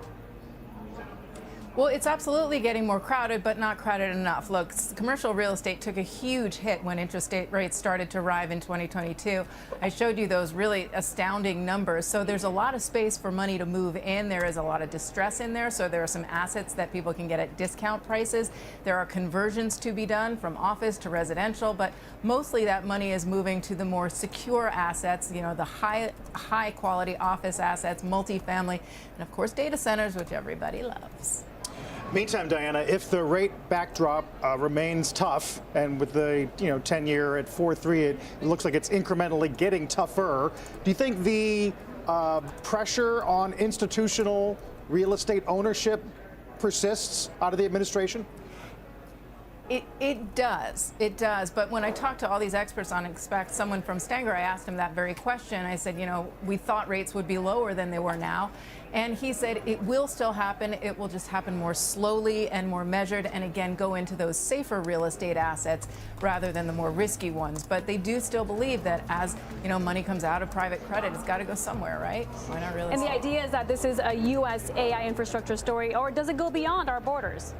Well, it's absolutely getting more crowded, but not crowded enough. Look, commercial real estate took a huge hit when interest rates started to rise in 2022. I showed you those really astounding numbers. So there's a lot of space for money to move in. There is a lot of distress in there. So there are some assets that people can get at discount prices. There are conversions to be done from office to residential, but mostly that money is moving to the more secure assets, you know, the high quality office assets, multifamily, and of course data centers, which everybody loves. Meantime, Diana, if the rate backdrop remains tough, and with the 10-year at 4.3, it looks like it's incrementally getting tougher. Do you think the pressure on institutional real estate ownership persists out of the administration? It does. But when I talked to all these experts on expect someone from Stanger, I asked him that very question. I said, we thought rates would be lower than they were now. And he said it will still happen. It will just happen more slowly and more measured, and again, go into those safer real estate assets rather than the more risky ones. But they do still believe that as money comes out of private credit, it's got to go somewhere, right? Why not real estate? And the idea is that this is a U.S. AI infrastructure story, or does it go beyond our borders?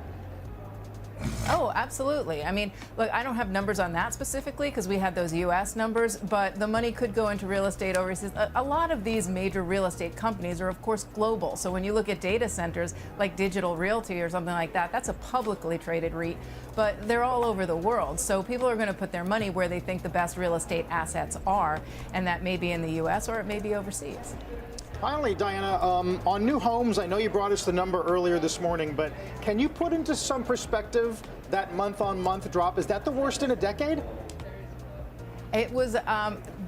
Oh, absolutely. I mean, look, I don't have numbers on that specifically because we had those U.S. numbers, but the money could go into real estate overseas. A lot of these major real estate companies are, of course, global. So when you look at data centers like Digital Realty or something like that, that's a publicly traded REIT, but they're all over the world. So people are going to put their money where they think the best real estate assets are, and that may be in the U.S. or it may be overseas. Finally, Diana, on new homes, I know you brought us the number earlier this morning, but can you put into some perspective that month-on-month drop? Is that the worst in a decade? It was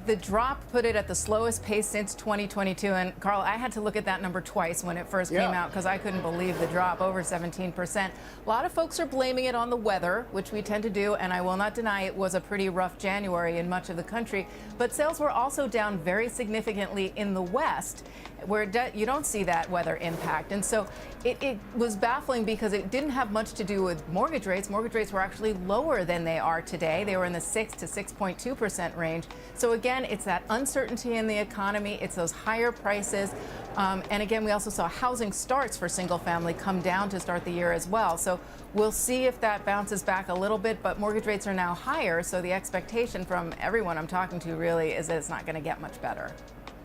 the drop put it at the slowest pace since 2022. And Carl, I had to look at that number twice when it first came out because I couldn't believe the drop, over 17%. A lot of folks are blaming it on the weather, which we tend to do, and I will not deny it was a pretty rough January in much of the country. But sales were also down very significantly in the West, where you don't see that weather impact. And so it was baffling because it didn't have much to do with mortgage rates. Mortgage rates were actually lower than they are today. They were in the 6 to 6.2% range. So again, it's that uncertainty in the economy. It's those higher prices. And again, we also saw housing starts for single family come down to start the year as well. So we'll see if that bounces back a little bit, but mortgage rates are now higher. So the expectation from everyone I'm talking to really is that it's not going to get much better.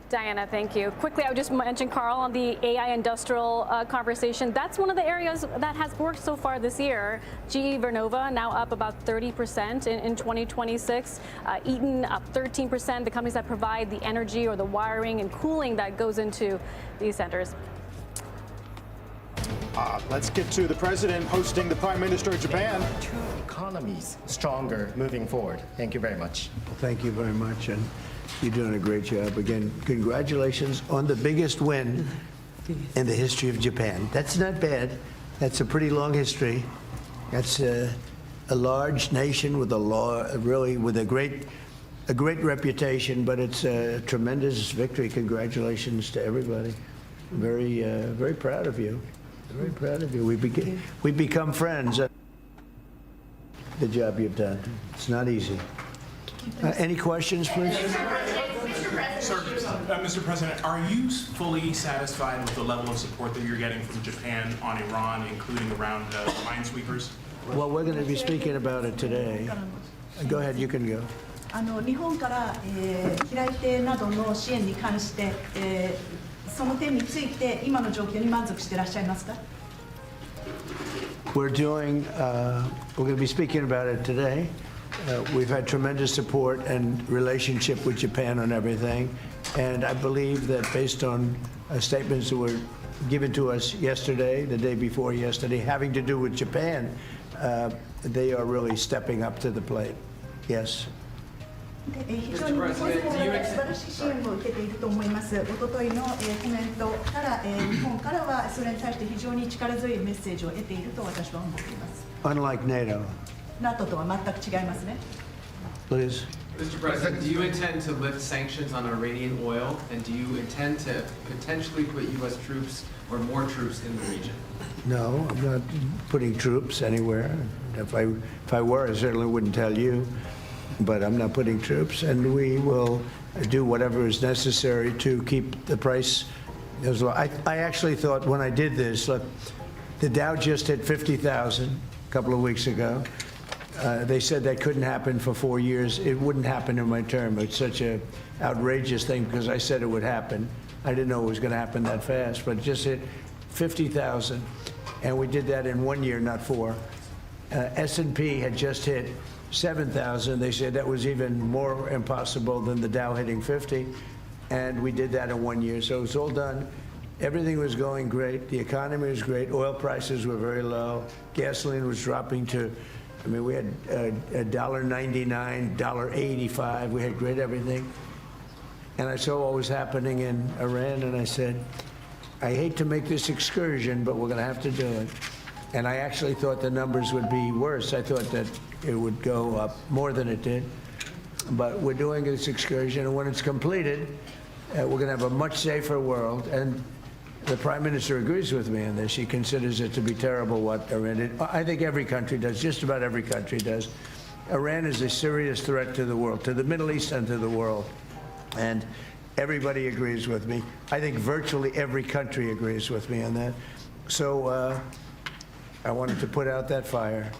Diana, thank you. Quickly, I would just mention, Carl, on the AI industrial conversation, that's one of the areas that has worked so far this year. GE Vernova now up about 30% in 2026. Eaton up 13%, the companies that provide the energy or the wiring and cooling that goes into these centers. Let's get to the president hosting the Prime Minister of Japan. Two economies stronger moving forward. Thank you very much. Thank you very much, and you're doing a great job. Again, congratulations on the biggest win in the history of Japan. That's not bad. That's a pretty long history. That's a large nation with with a great reputation, but it's a tremendous victory. Congratulations to everybody. Very proud of you. Very proud of you. We've become friends. The job you've done. It's not easy. Any questions, please? Mr. President, are you fully satisfied with the level of support that you're getting from Japan on Iran, including around the minesweepers? Well, we're going to be speaking about it today. Go ahead, you can go. 日本から、平井邸などの支援に関して、その点について今の状況に満足していらっしゃいますか? We're going to be speaking about it today. We've had tremendous support and relationship with Japan on everything, and I believe that based on statements that were given to us yesterday, the day before yesterday, having to do with Japan, they are really stepping up to the plate. Yes. 非常に日本から素晴らしい支援を受けていると思います。おとといのコメントから、日本からはそれに対して非常に力強いメッセージを得ていると私は思っています。Unlike NATO. NATO とは全く違いますね。Please. Mr. President, do you intend to lift sanctions on Iranian oil, and do you intend to potentially put U.S. troops or more troops in the region? No, I'm not putting troops anywhere. If I were, I certainly wouldn't tell you. But I'm not putting troops, and we will do whatever is necessary to keep the price as low. I actually thought when I did this, look, the Dow just hit 50,000 a couple of weeks ago. They said that couldn't happen for 4 years. It wouldn't happen in my term. It's such an outrageous thing because I said it would happen. I didn't know it was going to happen that fast, but it just hit 50,000, and we did that in 1 year, not 4. S&P had just hit 7,000. They said that was even more impossible than the Dow hitting 50, and we did that in 1 year. So it's all done. Everything was going great. The economy was great. Oil prices were very low. Gasoline was dropping to, I mean, we had $1.99, $1.85. We had great everything. And I saw what was happening in Iran, and I said, I hate to make this excursion, but we're going to have to do it. And I actually thought the numbers would be worse. I thought that it would go up more than it did. But we're doing this excursion, and when it's completed, we're going to have a much safer world. And the Prime Minister agrees with me on this. He considers it to be terrible what Iran did. I think every country does, just about every country does. Iran is a serious threat to the world, to the Middle East and to the world. And everybody agrees with me. I think virtually every country agrees with me on that. So I wanted to put out that fire.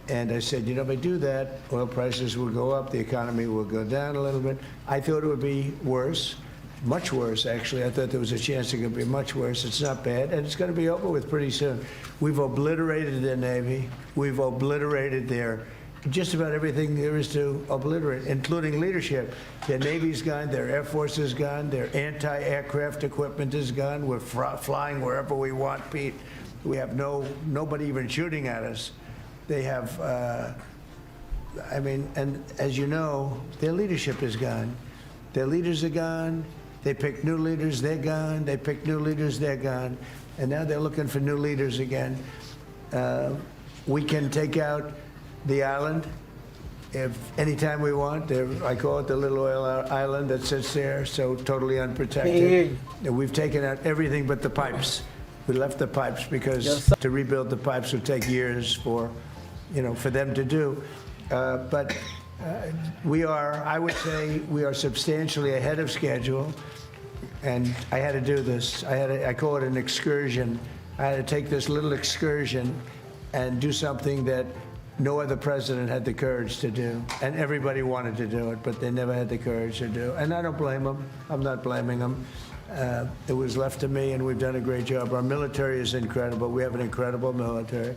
And I said, you know, if I do that, oil prices will go up, the economy will go down a little bit. I thought it would be worse, much worse, actually. I thought there was a chance it could be much worse. It's not bad, and it's going to be over with pretty soon. We've obliterated their Navy. We've obliterated their just about everything there is to obliterate, including leadership. Their Navy's gone, their Air Force is gone, their anti-aircraft equipment is gone. We're flying wherever we want, Pete. We have nobody even shooting at us. They have, I mean, and as you know, their leadership is gone. Their leaders are gone. They picked new leaders, they're gone. They picked new leaders, they're gone. And now they're looking for new leaders again. We can take out the island if anytime we want. I call it the little oil island that sits there, so totally unprotected. And we've taken out everything but the pipes. We left the pipes because to rebuild the pipes would take years for them to do. But we are, I would say, we are substantially ahead of schedule. And I had to do this. I call it an excursion. I had to take this little excursion and do something that no other president had the courage to do. And everybody wanted to do it, but they never had the courage to do. And I don't blame them. I'm not blaming them. It was left to me, and we've done a great job. Our military is incredible. We have an incredible military.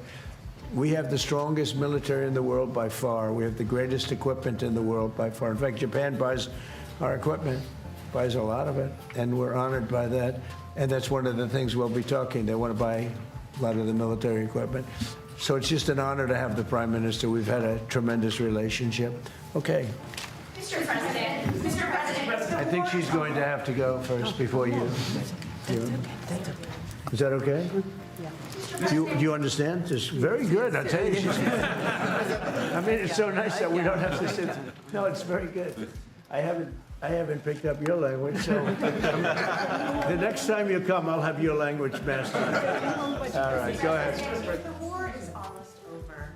We have the strongest military in the world by far. We have the greatest equipment in the world by far. In fact, Japan buys our equipment, buys a lot of it, and we're honored by that. And that's one of the things we'll be talking. They want to buy a lot of the military equipment. So it's just an honor to have the Prime Minister. We've had a tremendous relationship. Okay. Mr. President, Mr. President. I think she's going to have to go first before you. Is that okay? Do you understand? It's very good. I tell you, she's good. I mean, it's so nice that we don't have to sit. No, it's very good. I haven't picked up your language, so the next time you come, I'll have your language mastered. All right, go ahead. If the war is almost over,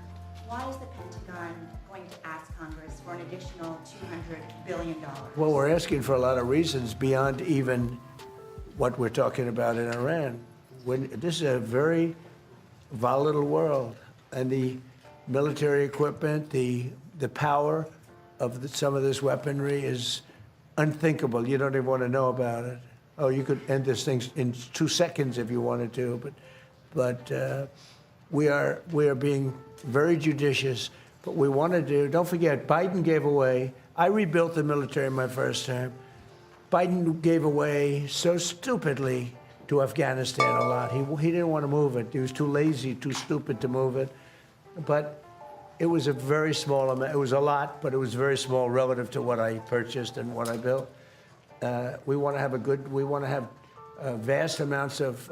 why is the Pentagon going to ask Congress for an additional $200 billion? Well, we're asking for a lot of reasons beyond even what we're talking about in Iran. This is a very volatile world, and the military equipment, the power of some of this weaponry is unthinkable. You don't even want to know about it. Oh, you could end this thing in 2 seconds if you wanted to, but we are being very judicious. But we want to do. Don't forget, Biden gave away. I rebuilt the military in my first term. Biden gave away so stupidly to Afghanistan a lot. He didn't want to move it. He was too lazy, too stupid to move it. But it was a very small amount. It was a lot, but it was very small relative to what I purchased and what I built. We want to have vast amounts of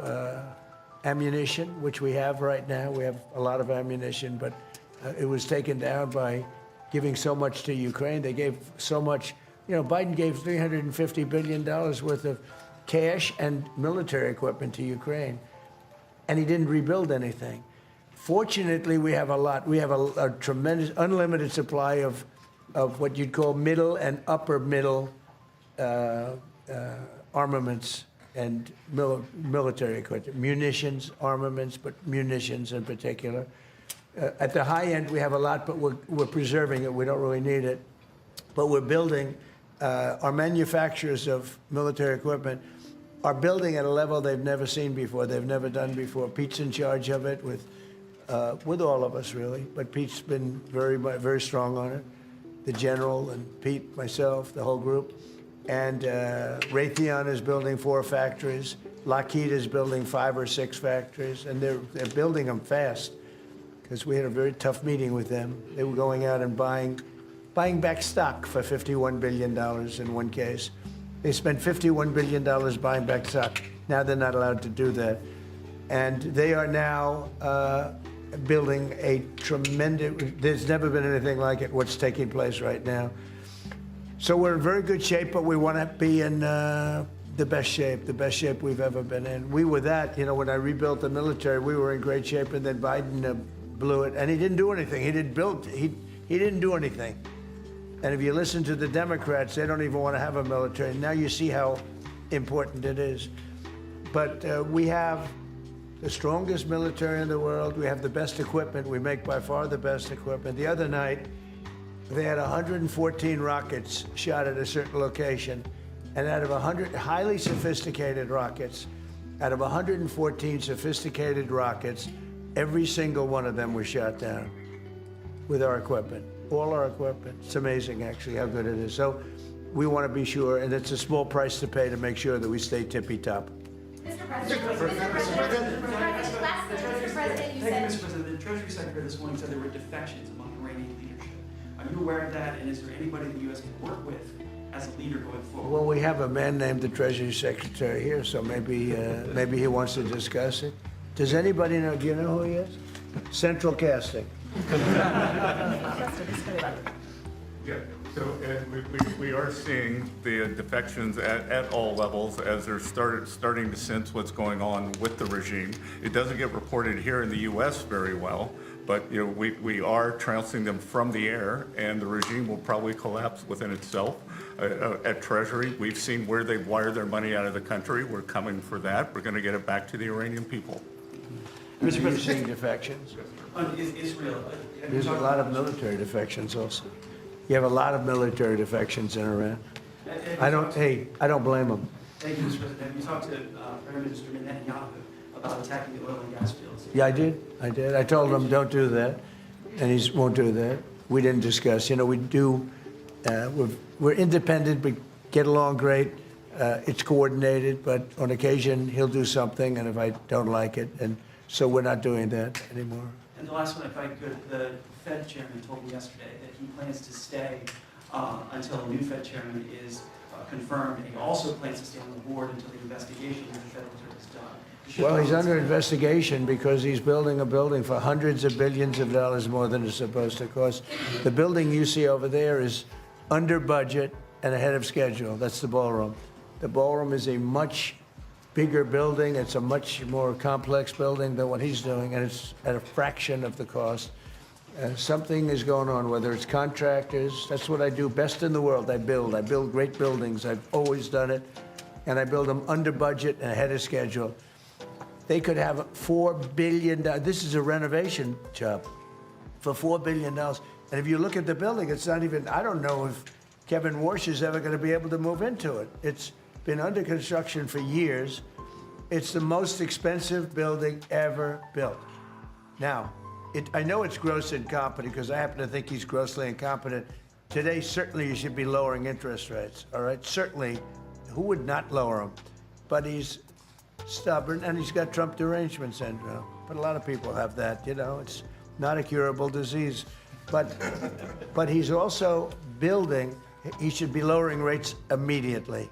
ammunition, which we have right now. We have a lot of ammunition, but it was taken down by giving so much to Ukraine. They gave so much. You know, Biden gave $350 billion worth of cash and military equipment to Ukraine, and he didn't rebuild anything. Fortunately, we have a lot. We have a tremendous, unlimited supply of what you'd call middle and upper middle armaments and military equipment, munitions, armaments, but munitions in particular. At the high end, we have a lot, but we're preserving it. We don't really need it, but we're building. Our manufacturers of military equipment are building at a level they've never seen before. They've never done before. Pete's in charge of it with all of us, really. But Pete's been very strong on it. The general and Pete, myself, the whole group. And Raytheon is building 4 factories. Lockheed is building 5 or 6 factories. And they're building them fast because we had a very tough meeting with them. They were going out and buying back stock for $51 billion in one case. They spent $51 billion buying back stock. Now they're not allowed to do that. And they are now building a tremendous, there's never been anything like it, what's taking place right now. So we're in very good shape, but we want to be in the best shape we've ever been in. We were that, you know, when I rebuilt the military, we were in great shape, and then Biden blew it, and he didn't do anything. He didn't do anything. And if you listen to the Democrats, they don't even want to have a military. Now you see how important it is. But we have the strongest military in the world. We have the best equipment. We make by far the best equipment. The other night, they had 114 rockets shot at a certain location. And out of 100 highly sophisticated rockets, out of 114 sophisticated rockets, every single one of them was shot down with our equipment. All our equipment. It's amazing, actually, how good it is. So we want to be sure, and it's a small price to pay to make sure that we stay tippy-top. Mr. President, you said... Mr. President, the Treasury Secretary this morning said there were defections among Iranian leadership. Are you aware of that, and is there anybody the U.S. can work with as a leader going forward? Well, we have a man named the Treasury Secretary here, so maybe he wants to discuss it. Does anybody know? Do you know who he is? Central Casting. Yeah, so we are seeing the defections at all levels as they're starting to sense what's going on with the regime. It doesn't get reported here in the U.S. very well, but you know we are trouncing them from the air, and the regime will probably collapse within itself. At Treasury, we've seen where they've wired their money out of the country. We're coming for that. We're going to get it back to the Iranian people. Mr. President, defections. On Israel, There's a lot of military defections also. You have a lot of military defections in Iran. I don't blame them. Thank you, Mr. President. Have you talked to Prime Minister Netanyahu about attacking the oil and gas fields? Yeah, I did. I told him don't do that, and he won't do that. We didn't discuss. You know, we do. We're independent. We get along great. It's coordinated, but on occasion he'll do something, and if I don't like it, and so we're not doing that anymore. And the last one, if I could, the Fed chairman told me yesterday that he plans to stay until a new Fed chairman is confirmed, and he also plans to stay on the board until the investigation of the Federal Reserve is done. Well, he's under investigation because he's building a building for hundreds of billions of dollars more than it's supposed to cost. The building you see over there is under budget and ahead of schedule. That's the ballroom. The ballroom is a much bigger building. It's a much more complex building than what he's doing, and it's at a fraction of the cost. Something is going on, whether it's contractors. That's what I do best in the world. I build great buildings. I've always done it, and I build them under budget and ahead of schedule. They could have $4 billion. This is a renovation job for $4 billion. And if you look at the building, it's not even, I don't know if Kevin Warsh is ever going to be able to move into it. It's been under construction for years. It's the most expensive building ever built. Now, I know it's gross incompetent because I happen to think he's grossly incompetent. Today, certainly you should be lowering interest rates, all right? Certainly, who would not lower them? But he's stubborn and he's got Trump derangement syndrome. But a lot of people have that, you know, it's not a curable disease. But he's also building, he should be lowering rates immediately.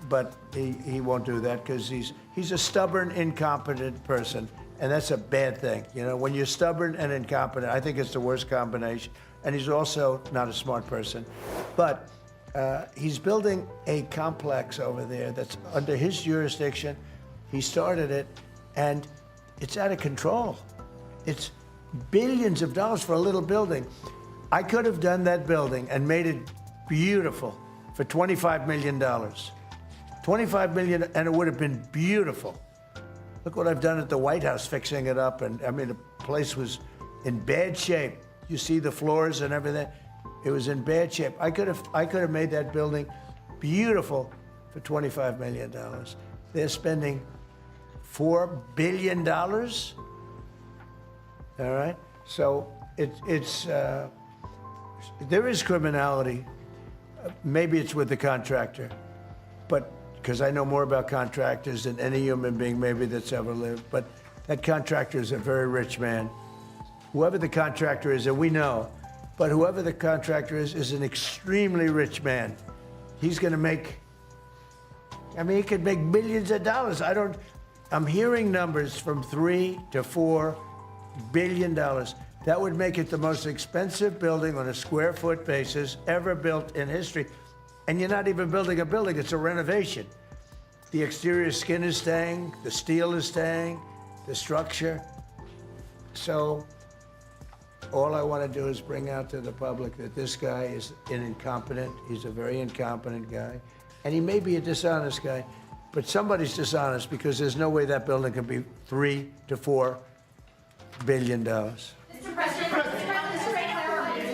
But he won't do that because he's a stubborn, incompetent person. And that's a bad thing. You know, when you're stubborn and incompetent, I think it's the worst combination. And he's also not a smart person. But he's building a complex over there that's under his jurisdiction. He started it, and it's out of control. It's billions of dollars for a little building. I could have done that building and made it beautiful for $25 million. $25 million, and it would have been beautiful. Look what I've done at the White House, fixing it up. And I mean, the place was in bad shape. You see the floors and everything. It was in bad shape. I could have made that building beautiful for $25 million. They're spending $4 billion. All right. So there is criminality. Maybe it's with the contractor, but because I know more about contractors than any human being maybe that's ever lived. But that contractor is a very rich man. Whoever the contractor is, and we know, but whoever the contractor is an extremely rich man. He's going to make, I mean, he could make millions of dollars. I'm hearing numbers from $3 to $4 billion. That would make it the most expensive building on a square foot basis ever built in history. And you're not even building a building, it's a renovation. The exterior skin is staying, the steel is staying, the structure. So all I want to do is bring out to the public that this guy is incompetent. He's a very incompetent guy. And he may be a dishonest guy, but somebody's dishonest because there's no way that building can be $3 to $4 billion. Mr. President,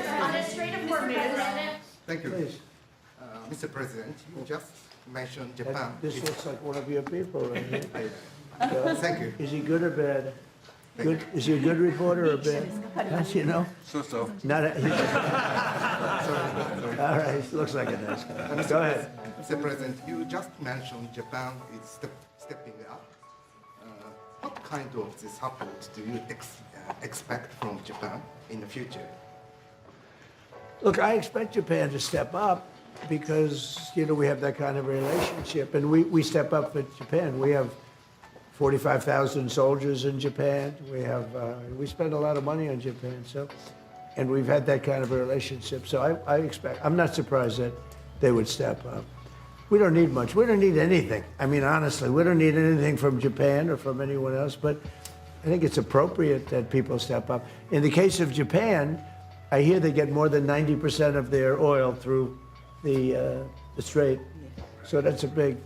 on a straight of work, President. Thank you. Please. Mr. President, you just mentioned Japan. This looks like one of your people right here. Thank you. Is he good or bad? Good. Is he a good reporter or bad? Yes, you know? So. Not a, all right, looks like a nice guy. Go ahead. Mr. President, you just mentioned Japan is stepping up. What kind of support do you expect from Japan in the future? Look, I expect Japan to step up because, you know, we have that kind of relationship. And we step up for Japan. We have 45,000 soldiers in Japan. We spend a lot of money on Japan. And we've had that kind of a relationship. So I expect, I'm not surprised that they would step up. We don't need much. We don't need anything. I mean, honestly, we don't need anything from Japan or from anyone else. But I think it's appropriate that people step up. In the case of Japan, I hear they get more than 90% of their oil through the strait. So that's a big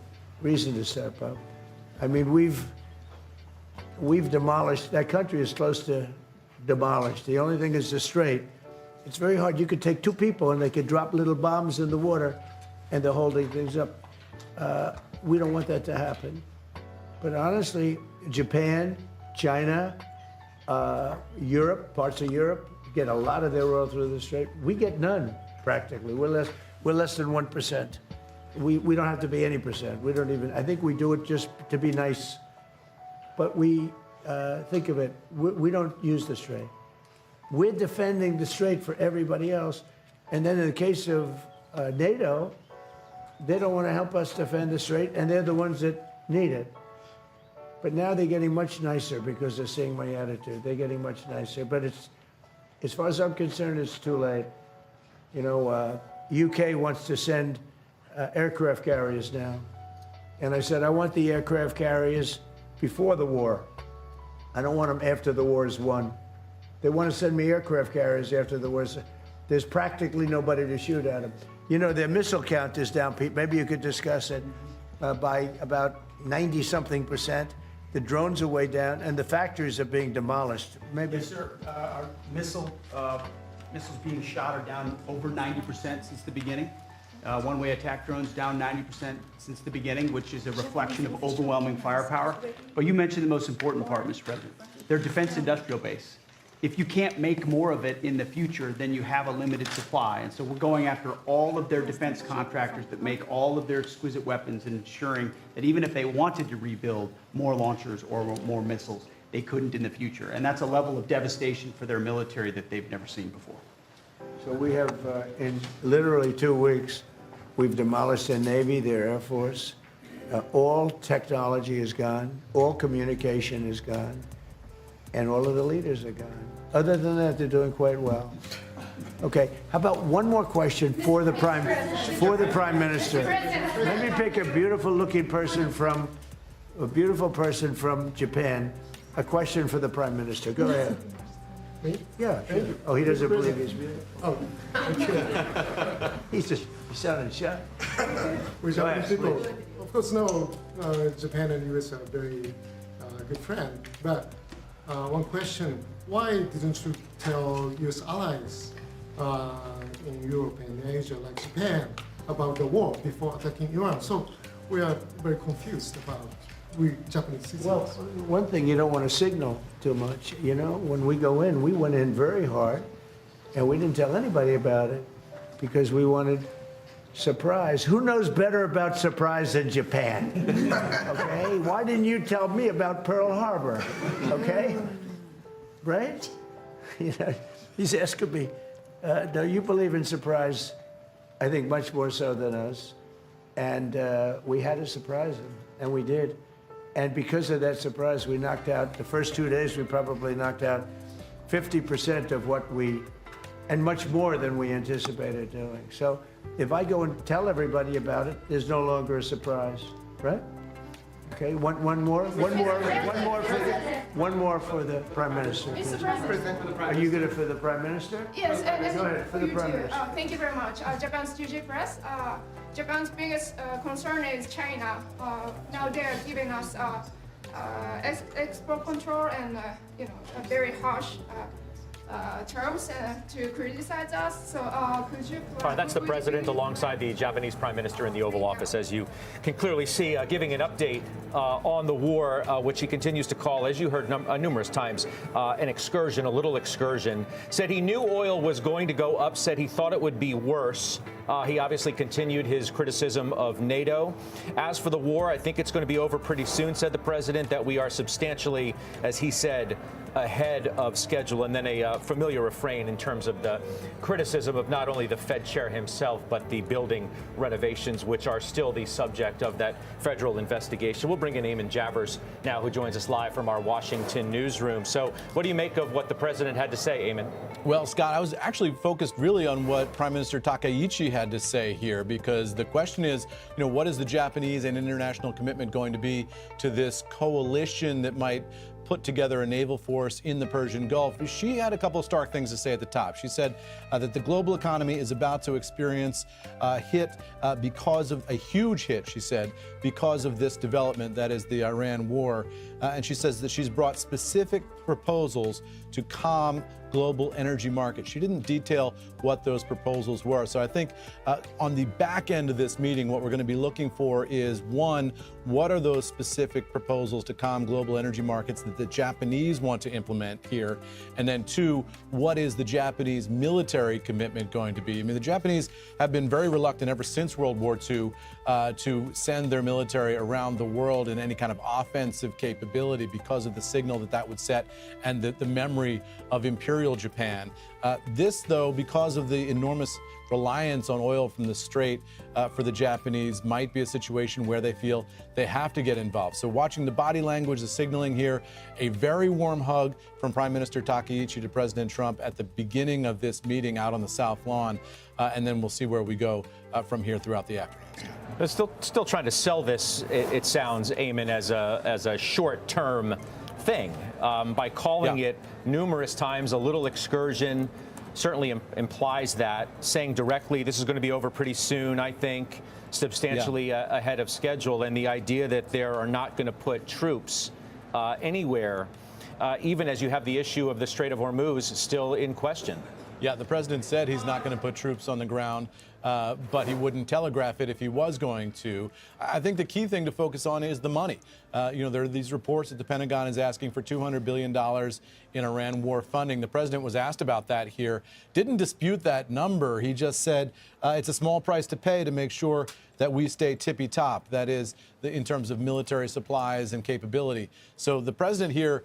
reason to step up. I mean, we've demolished, that country is close to demolished. The only thing is the strait. It's very hard. You could take two people and they could drop little bombs in the water and they're holding things up. We don't want that to happen. But honestly, Japan, China, Europe, parts of Europe, get a lot of their oil through the strait. We get none, practically. We're less than 1%. We don't have to be any percent. We don't even, I think we do it just to be nice. But we, think of it, we don't use the strait. We're defending the strait for everybody else. And then in the case of NATO, they don't want to help us defend the strait, and they're the ones that need it. But now they're getting much nicer because they're seeing my attitude. They're getting much nicer. But it's, as far as I'm concerned, it's too late. You know, UK wants to send aircraft carriers now. And I said, I want the aircraft carriers before the war. I don't want them after the war is won. They want to send me aircraft carriers after the war. There's practically nobody to shoot at them. You know, their missile count is down, Pete. Maybe you could discuss it by about 90-something%. The drones are way down, and the factories are being demolished. Maybe. Yes, sir. Our missiles being shot are down over 90% since the beginning. One-way attack drones down 90% since the beginning, which is a reflection of overwhelming firepower. But you mentioned the most important part, Mr. President. Their defense industrial base. If you can't make more of it in the future, then you have a limited supply. And so we're going after all of their defense contractors that make all of their exquisite weapons and ensuring that even if they wanted to rebuild more launchers or more missiles, they couldn't in the future. And that's a level of devastation for their military that they've never seen before. So we have, in literally 2 weeks, we've demolished their Navy, their Air Force. All technology is gone. All communication is gone. And all of the leaders are gone. Other than that, they're doing quite well. Okay, how about one more question for the Prime Minister? Let me pick a beautiful-looking person from Japan. A question for the Prime Minister. Go ahead. Me? Yeah, sure. Oh, he doesn't believe he's beautiful. Oh, okay. He's sounding shy. We Japanese people, of course, know Japan and US are very good friends. But one question: why didn't you tell US allies in Europe and Asia, like Japan, about the war before attacking Iran? So we are very confused about we Japanese citizens. Well, one thing, you don't want to signal too much. You know, when we go in, we went in very hard, and we didn't tell anybody about it because we wanted surprise. Who knows better about surprise than Japan? Okay? Why didn't you tell me about Pearl Harbor? Okay? Right? You know, he's asking me, no, you believe in surprise, I think much more so than us. And we had to surprise him, and we did. And because of that surprise, we knocked out, the first 2 days, we probably knocked out 50% of what we, and much more than we anticipated doing. So if I go and tell everybody about it, there's no longer a surprise, right? Okay, one more for the Prime Minister. Mr. President. Are you good for the Prime Minister? Yes, Go ahead, for the Prime Minister. Thank you very much. Japan's TJ Press. Japan's biggest concern is China. Now they are giving us export control and very harsh terms to criticize us. So could you? That's the president alongside the Japanese prime minister in the Oval Office, as you can clearly see, giving an update on the war, which he continues to call, as you heard numerous times, an excursion, a little excursion. Said he knew oil was going to go up, said he thought it would be worse. He obviously continued his criticism of NATO. As for the war, I think it's going to be over pretty soon, said the president, that we are substantially, as he said, ahead of schedule. And then a familiar refrain in terms of the criticism of not only the Fed chair himself, but the building renovations, which are still the subject of that federal investigation. We'll bring in Eamon Javers now, who joins us live from our Washington newsroom. So what do you make of what the president had to say, Eamon? Well, Scott, I was actually focused really on what Prime Minister Takaichi had to say here, because the question is, what is the Japanese and international commitment going to be to this coalition that might put together a naval force in the Persian Gulf. She had a couple of stark things to say at the top. She said that the global economy is about to experience a hit because of a huge hit, she said, because of this development, that is the Iran war. And she says that she's brought specific proposals to calm global energy markets. She didn't detail what those proposals were. So I think on the back end of this meeting, what we're going to be looking for is, one, what are those specific proposals to calm global energy markets that the Japanese want to implement here? And then two, what is the Japanese military commitment going to be? I mean, the Japanese have been very reluctant ever since World War II to send their military around the world in any kind of offensive capability because of the signal that would set and the memory of Imperial Japan. This, though, because of the enormous reliance on oil from the Strait for the Japanese, might be a situation where they feel they have to get involved. So watching the body language, the signaling here, a very warm hug from Prime Minister Takaichi to President Trump at the beginning of this meeting out on the South Lawn, and then we'll see where we go from here throughout the afternoon. They're still trying to sell this, it sounds, Eamon, as a short-term thing by calling it numerous times a little excursion. Certainly implies that, saying directly this is going to be over pretty soon, I think, substantially ahead of schedule, and the idea that they are not going to put troops anywhere, even as you have the issue of the Strait of Hormuz still in question. Yeah, the president said he's not going to put troops on the ground, but he wouldn't telegraph it if he was going to. I think the key thing to focus on is the money. There are these reports that the Pentagon is asking for $200 billion in Iran war funding. The president was asked about that here, didn't dispute that number. He just said it's a small price to pay to make sure that we stay tippy top. That is, in terms of military supplies and capability. So the president here,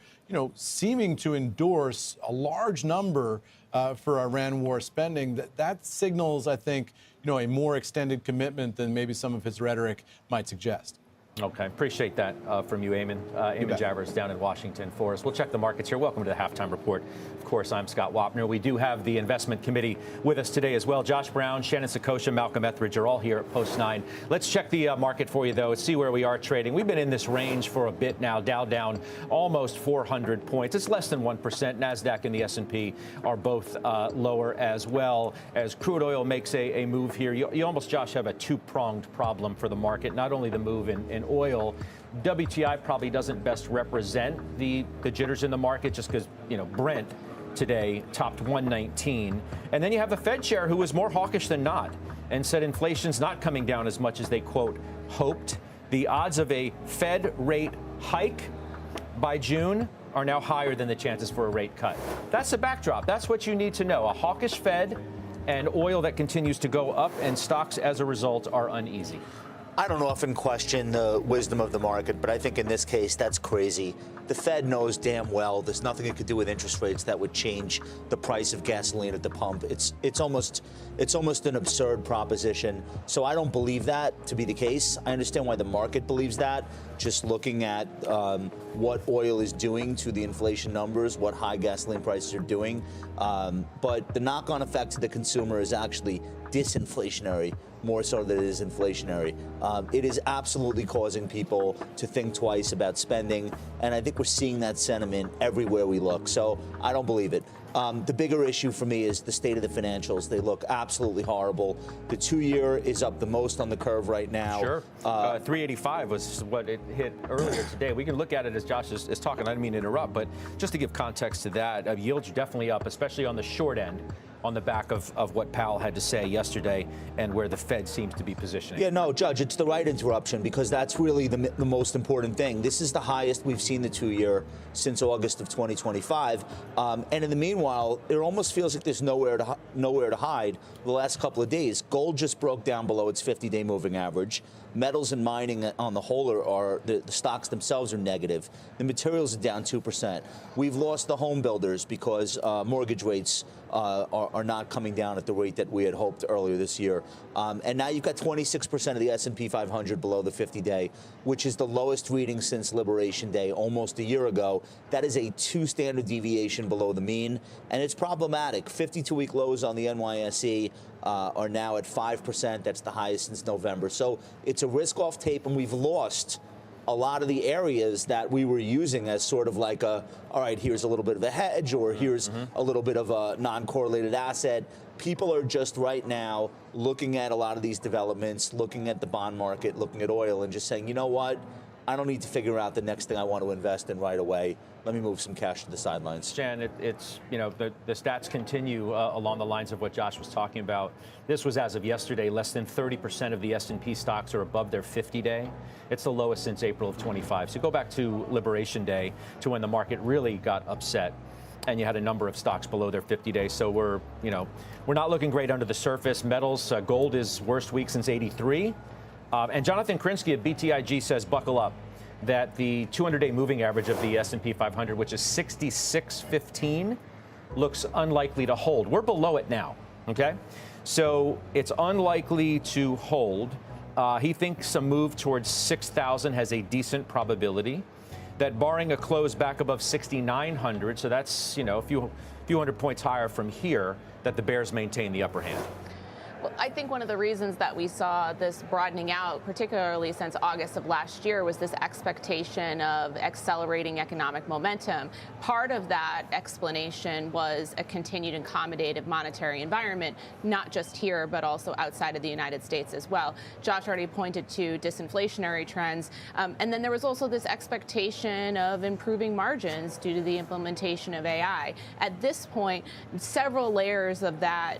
seeming to endorse a large number for Iran war spending, that signals, I think, a more extended commitment than maybe some of his rhetoric might suggest. Okay, appreciate that from you, Eamon. Eamon Javers down in Washington for us. We'll check the markets here. Welcome to the Halftime Report. Of course, I'm Scott Wapner. We do have the investment committee with us today as well. Josh Brown, Shannon Sakosha, Malcolm Etheridge are all here at Post 9. Let's check the market for you, though, see where we are trading. We've been in this range for a bit now. Dow down almost 400 points. It's less than 1%. NASDAQ and the S&P are both lower as well. As crude oil makes a move here, you almost, Josh, have a two-pronged problem for the market. Not only the move in oil, WTI probably doesn't best represent the jitters in the market just because, Brent today topped 119. And then you have the Fed chair who was more hawkish than not and said inflation's not coming down as much as they, quote, hoped. The odds of a Fed rate hike by June are now higher than the chances for a rate cut. That's the backdrop. That's what you need to know. A hawkish Fed and oil that continues to go up, and stocks as a result are uneasy. I don't often question the wisdom of the market, but I think in this case, that's crazy. The Fed knows damn well there's nothing it could do with interest rates that would change the price of gasoline at the pump. It's almost an absurd proposition. So I don't believe that to be the case. I understand why the market believes that, just looking at what oil is doing to the inflation numbers, what high gasoline prices are doing. But the knock-on effect to the consumer is actually disinflationary, more so than it is inflationary. It is absolutely causing people to think twice about spending, and I think we're seeing that sentiment everywhere we look. So I don't believe it. The bigger issue for me is the state of the financials. They look absolutely horrible. The 2-year is up the most on the curve right now. Sure. 385 was what it hit earlier today. We can look at it as Josh is talking. I didn't mean to interrupt, but just to give context to that, yields are definitely up, especially on the short end, on the back of what Powell had to say yesterday and where the Fed seems to be positioning. Yeah, no, Judge, it's the right interruption because that's really the most important thing. This is the highest we've seen the 2-year since August of 2025. And in the meanwhile, it almost feels like there's nowhere to hide the last couple of days. Gold just broke down below its 50-day moving average. Metals and mining on the whole are the stocks themselves are negative. The materials are down 2%. We've lost the home builders because mortgage rates are not coming down at the rate that we had hoped earlier this year. And now you've got 26% of the S&P 500 below the 50-day, which is the lowest reading since Liberation Day almost a year ago. That is a 2 standard deviation below the mean, and it's problematic. 52-week lows on the NYSE are now at 5%. That's the highest since November. So it's a risk-off tape, and we've lost a lot of the areas that we were using as sort of like all right, here's a little bit of a hedge, or here's a little bit of a non-correlated asset. People are just right now looking at a lot of these developments, looking at the bond market, looking at oil, and just saying, you know what? I don't need to figure out the next thing I want to invest in right away. Let me move some cash to the sidelines. Jan, it's, you know, the stats continue along the lines of what Josh was talking about. This was as of yesterday. Less than 30% of the S&P stocks are above their 50-day. It's the lowest since April of 25. So go back to Liberation Day, to when the market really got upset, and you had a number of stocks below their 50-day. So we're not looking great under the surface. Metals, gold is worst week since '83. And Jonathan Krinsky at BTIG says, buckle up, that the 200-day moving average of the S&P 500, which is 66.15, looks unlikely to hold. We're below it now, okay? So it's unlikely to hold. He thinks a move towards 6,000 has a decent probability. That barring a close back above 6,900, so that's, a few hundred points higher from here, that the bears maintain the upper hand. Well, I think one of the reasons that we saw this broadening out, particularly since August of last year, was this expectation of accelerating economic momentum. Part of that explanation was a continued accommodative monetary environment, not just here, but also outside of the United States as well. Josh already pointed to disinflationary trends. And then there was also this expectation of improving margins due to the implementation of AI. At this point, several layers of that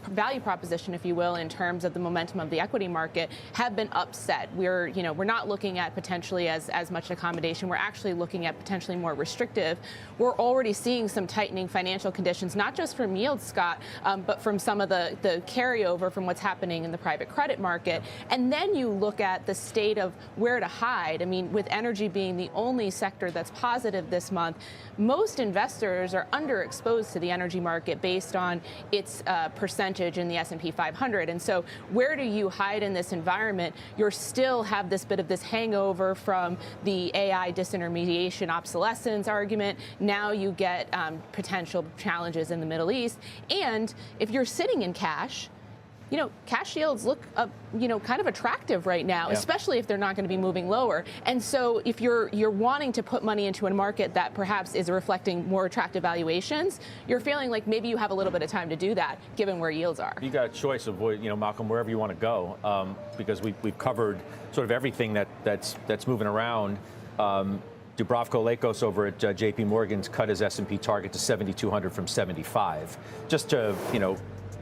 value proposition, if you will, in terms of the momentum of the equity market have been upset. We're not looking at potentially as much accommodation. We're actually looking at potentially more restrictive. We're already seeing some tightening financial conditions, not just from yields, Scott, but from some of the carryover from what's happening in the private credit market. And then you look at the state of where to hide. I mean, with energy being the only sector that's positive this month, most investors are underexposed to the energy market based on its percentage in the S&P 500. And so where do you hide in this environment? You still have this bit of this hangover from the AI disintermediation obsolescence argument. Now you get potential challenges in the Middle East. And if you're sitting in cash, cash yields look, kind of attractive right now, especially if they're not going to be moving lower. And so if you're wanting to put money into a market that perhaps is reflecting more attractive valuations, you're feeling like maybe you have a little bit of time to do that, given where yields are. You got a choice of, Malcolm, wherever you want to go, because we've covered sort of everything that's moving around. Dubravko Lakos over at JP Morgan's cut his S&P target to 7,200 from 75, just to,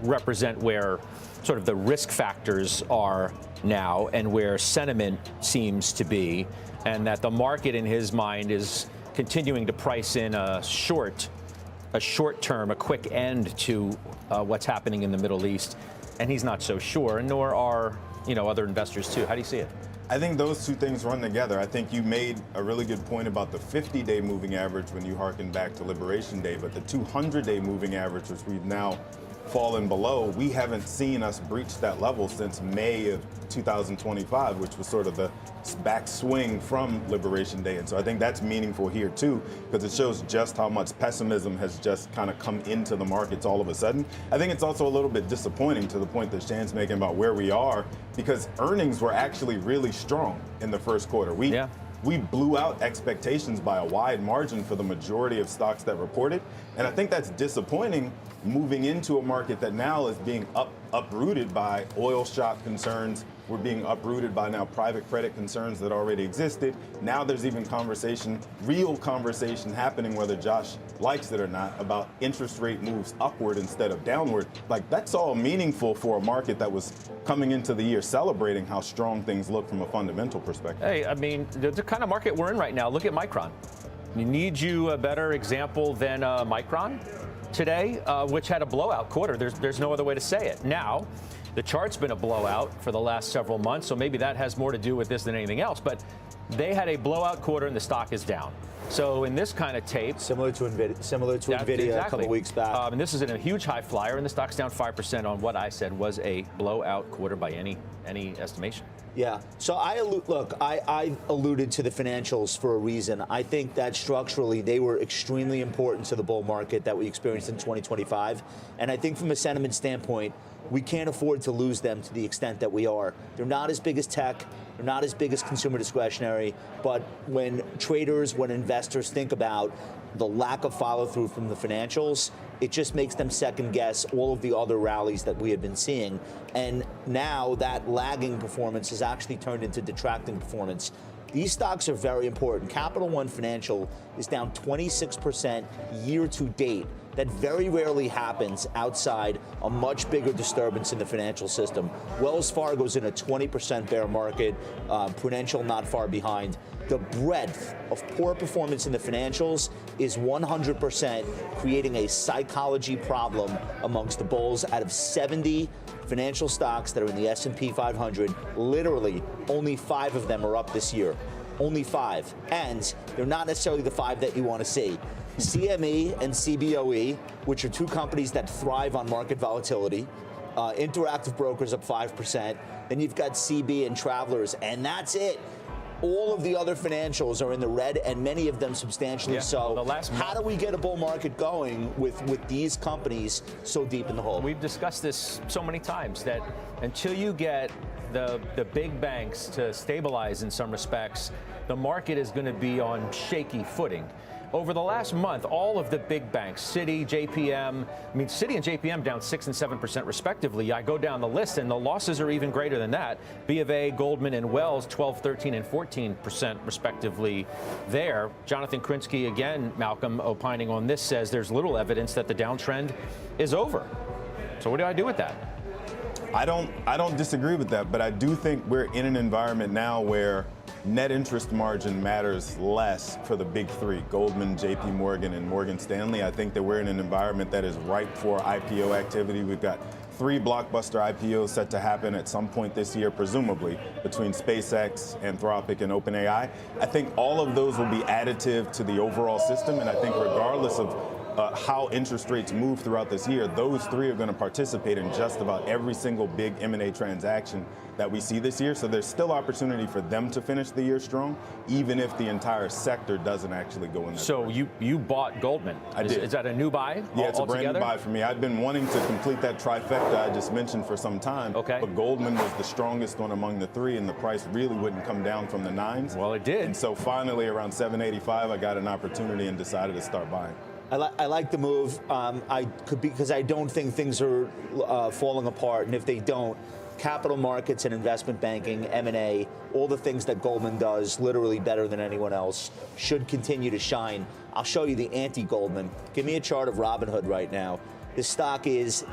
represent where sort of the risk factors are now and where sentiment seems to be, and that the market in his mind is continuing to price in a short term, a quick end to what's happening in the Middle East. And he's not so sure, and nor are, other investors too. How do you see it? I think those two things run together. I think you made a really good point about the 50-day moving average when you harken back to Liberation Day, but the 200-day moving average, which we've now fallen below, we haven't seen us breach that level since May of 2025, which was sort of the backswing from Liberation Day. And so I think that's meaningful here too, because it shows just how much pessimism has just kind of come into the markets all of a sudden. I think it's also a little bit disappointing to the point that Shan's making about where we are, because earnings were actually really strong in the first quarter. We blew out expectations by a wide margin for the majority of stocks that reported. And I think that's disappointing moving into a market that now is being uprooted by oil shock concerns. We're being uprooted by now private credit concerns that already existed. Now there's even real conversation happening, whether Josh likes it or not, about interest rate moves upward instead of downward. Like, that's all meaningful for a market that was coming into the year celebrating how strong things look from a fundamental perspective. Hey, I mean, the kind of market we're in right now, look at Micron. Need you a better example than Micron today, which had a blowout quarter. There's no other way to say it. Now, the chart's been a blowout for the last several months, so maybe that has more to do with this than anything else. But they had a blowout quarter, and the stock is down. So in this kind of tape, similar to Nvidia a couple weeks back, and this is in a huge high flyer, and the stock's down 5% on what I said was a blowout quarter by any estimation. Yeah. So I alluded to the financials for a reason. I think that structurally they were extremely important to the bull market that we experienced in 2025. And I think from a sentiment standpoint, we can't afford to lose them to the extent that we are. They're not as big as tech. They're not as big as consumer discretionary, but when traders, when investors think about the lack of follow-through from the financials, it just makes them second guess all of the other rallies that we have been seeing. And now that lagging performance has actually turned into detracting performance. These stocks are very important. Capital One Financial is down 26% year to date. That very rarely happens outside a much bigger disturbance in the financial system. Wells Fargo's in a 20% bear market, Prudential not far behind. The breadth of poor performance in the financials is 100% creating a psychology problem amongst the bulls. Out of 70 financial stocks that are in the S&P 500, literally only 5 of them are up this year. Only 5. And they're not necessarily the 5 that you want to see. CME and CBOE, which are 2 companies that thrive on market volatility. Interactive Brokers up 5%. Then you've got CB and Travelers, and that's it. All of the other financials are in the red, and many of them substantially so. How do we get a bull market going with these companies so deep in the hole? We've discussed this so many times that until you get the big banks to stabilize in some respects, the market is going to be on shaky footing. Over the last month, all of the big banks, Citi, JPM, Citi and JPM down 6% and 7% respectively. I go down the list, and the losses are even greater than that. B of A, Goldman, and Wells, 12%, 13%, and 14% respectively there. Jonathan Krinsky, again, Malcolm, opining on this, says there's little evidence that the downtrend is over. So what do I do with that? I don't disagree with that, but I do think we're in an environment now where net interest margin matters less for the big 3, Goldman, JP Morgan, and Morgan Stanley. I think that we're in an environment that is ripe for IPO activity. We've got 3 blockbuster IPOs set to happen at some point this year, presumably, between SpaceX, Anthropic, and OpenAI. I think all of those will be additive to the overall system, and I think regardless of how interest rates move throughout this year, those 3 are going to participate in just about every single big M&A transaction that we see this year. So there's still opportunity for them to finish the year strong, even if the entire sector doesn't actually go in that direction. You bought Goldman. I did. Is that a new buy? Yeah, it's a brand new buy for me. I'd been wanting to complete that trifecta I just mentioned for some time. Okay. But Goldman was the strongest one among the 3, and the price really wouldn't come down from the 9s. Well, it did. And so finally, around $7.85, I got an opportunity and decided to start buying. I like the move. Because I don't think things are falling apart, and if they don't, capital markets and investment banking, M&A, all the things that Goldman does literally better than anyone else should continue to shine. I'll show you the anti-Goldman. Give me a chart of Robinhood right now. This stock is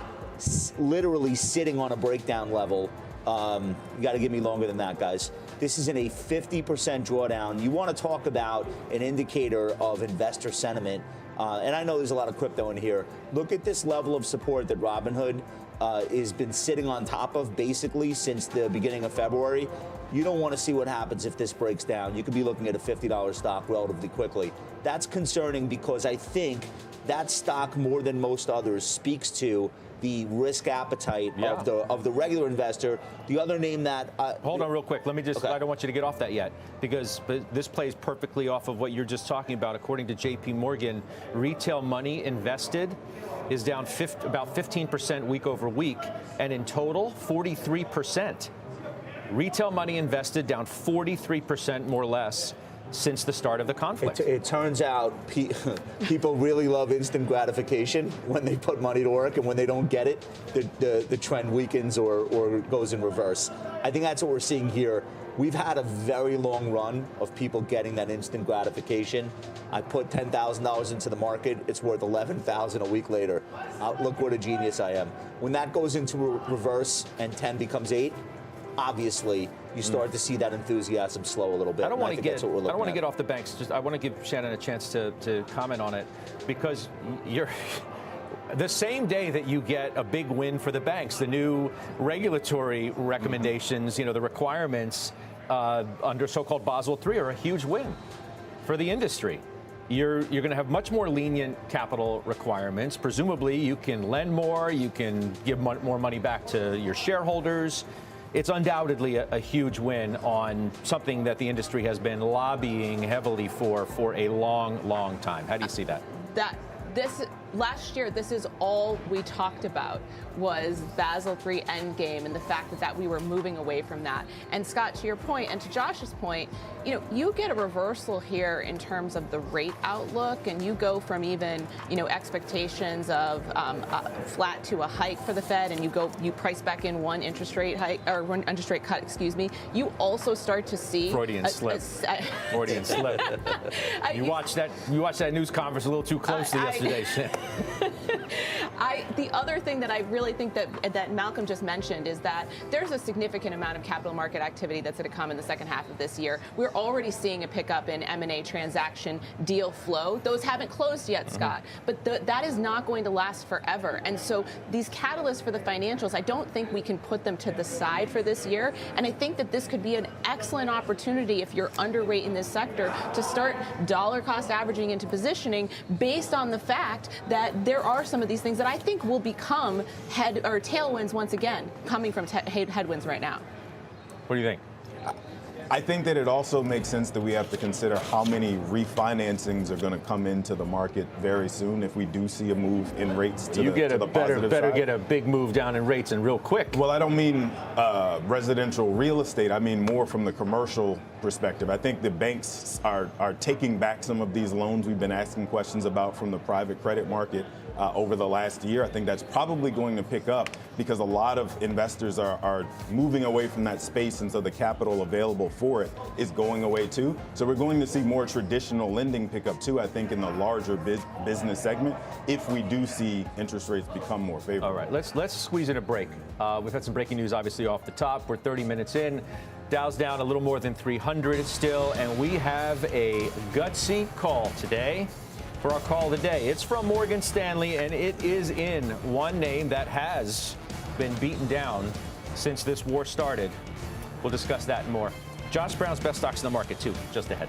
literally sitting on a breakdown level. You got to give me longer than that, guys. This is in a 50% drawdown. You want to talk about an indicator of investor sentiment. And I know there's a lot of crypto in here. Look at this level of support that Robinhood has been sitting on top of basically since the beginning of February. You don't want to see what happens if this breaks down. You could be looking at a $50 stock relatively quickly. That's concerning because I think that stock, more than most others, speaks to the risk appetite of the regular investor. The other name that... Hold on real quick. Let me just... Okay. I don't want you to get off that yet, because this plays perfectly off of what you're just talking about. According to JP Morgan, retail money invested is down about 15% week over week, and in total, 43%. Retail money invested down 43% more or less since the start of the conflict. It turns out people really love instant gratification when they put money to work, and when they don't get it, the trend weakens or goes in reverse. I think that's what we're seeing here. We've had a very long run of people getting that instant gratification. I put $10,000 into the market. It's worth $11,000 a week later. Look what a genius I am. When that goes into reverse and 10 becomes 8, obviously, you start to see that enthusiasm slow a little bit. I don't want to get off the banks. I want to give Shannon a chance to comment on it, because you're the same day that you get a big win for the banks, the new regulatory recommendations, the requirements under so-called Basel III are a huge win for the industry. You're going to have much more lenient capital requirements. Presumably, you can lend more, you can give more money back to your shareholders. It's undoubtedly a huge win on something that the industry has been lobbying heavily for a long, long time. How do you see that? This last year, this is all we talked about was Basel III endgame and the fact that we were moving away from that. And Scott, to your point, and to Josh's point, you get a reversal here in terms of the rate outlook, and you go from even, expectations of flat to a hike for the Fed, and you price back in one interest rate hike or one interest rate cut, excuse me. You also start to see Freudian slip. Freudian slip. You watched that news conference a little too closely yesterday, Sam. The other thing that I really think that Malcolm just mentioned is that there's a significant amount of capital market activity that's going to come in the second half of this year. We're already seeing a pickup in M&A transaction deal flow. Those haven't closed yet, Scott, but that is not going to last forever. And so these catalysts for the financials, I don't think we can put them to the side for this year. And I think that this could be an excellent opportunity if you're underweight in this sector to start dollar cost averaging into positioning based on the fact that there are some of these things that I think will become tailwinds once again, coming from headwinds right now. What do you think? I think that it also makes sense that we have to consider how many refinancings are going to come into the market very soon if we do see a move in rates to the positive better side. get a big move down in rates and real quick. Well, I don't mean residential real estate. I mean more from the commercial perspective. I think the banks are taking back some of these loans we've been asking questions about from the private credit market over the last year. I think that's probably going to pick up because a lot of investors are moving away from that space, and so the capital available for it is going away too. So we're going to see more traditional lending pick up too, I think, in the larger business segment if we do see interest rates become more favorable. All right, let's squeeze in a break. We've had some breaking news, obviously, off the top. We're 30 minutes in. Dow's down a little more than 300 still, and we have a gutsy call today. For our call today, it's from Morgan Stanley, and it is in one name that has been beaten down since this war started. We'll discuss that and more. Josh Brown's best stocks in the market, too, just ahead.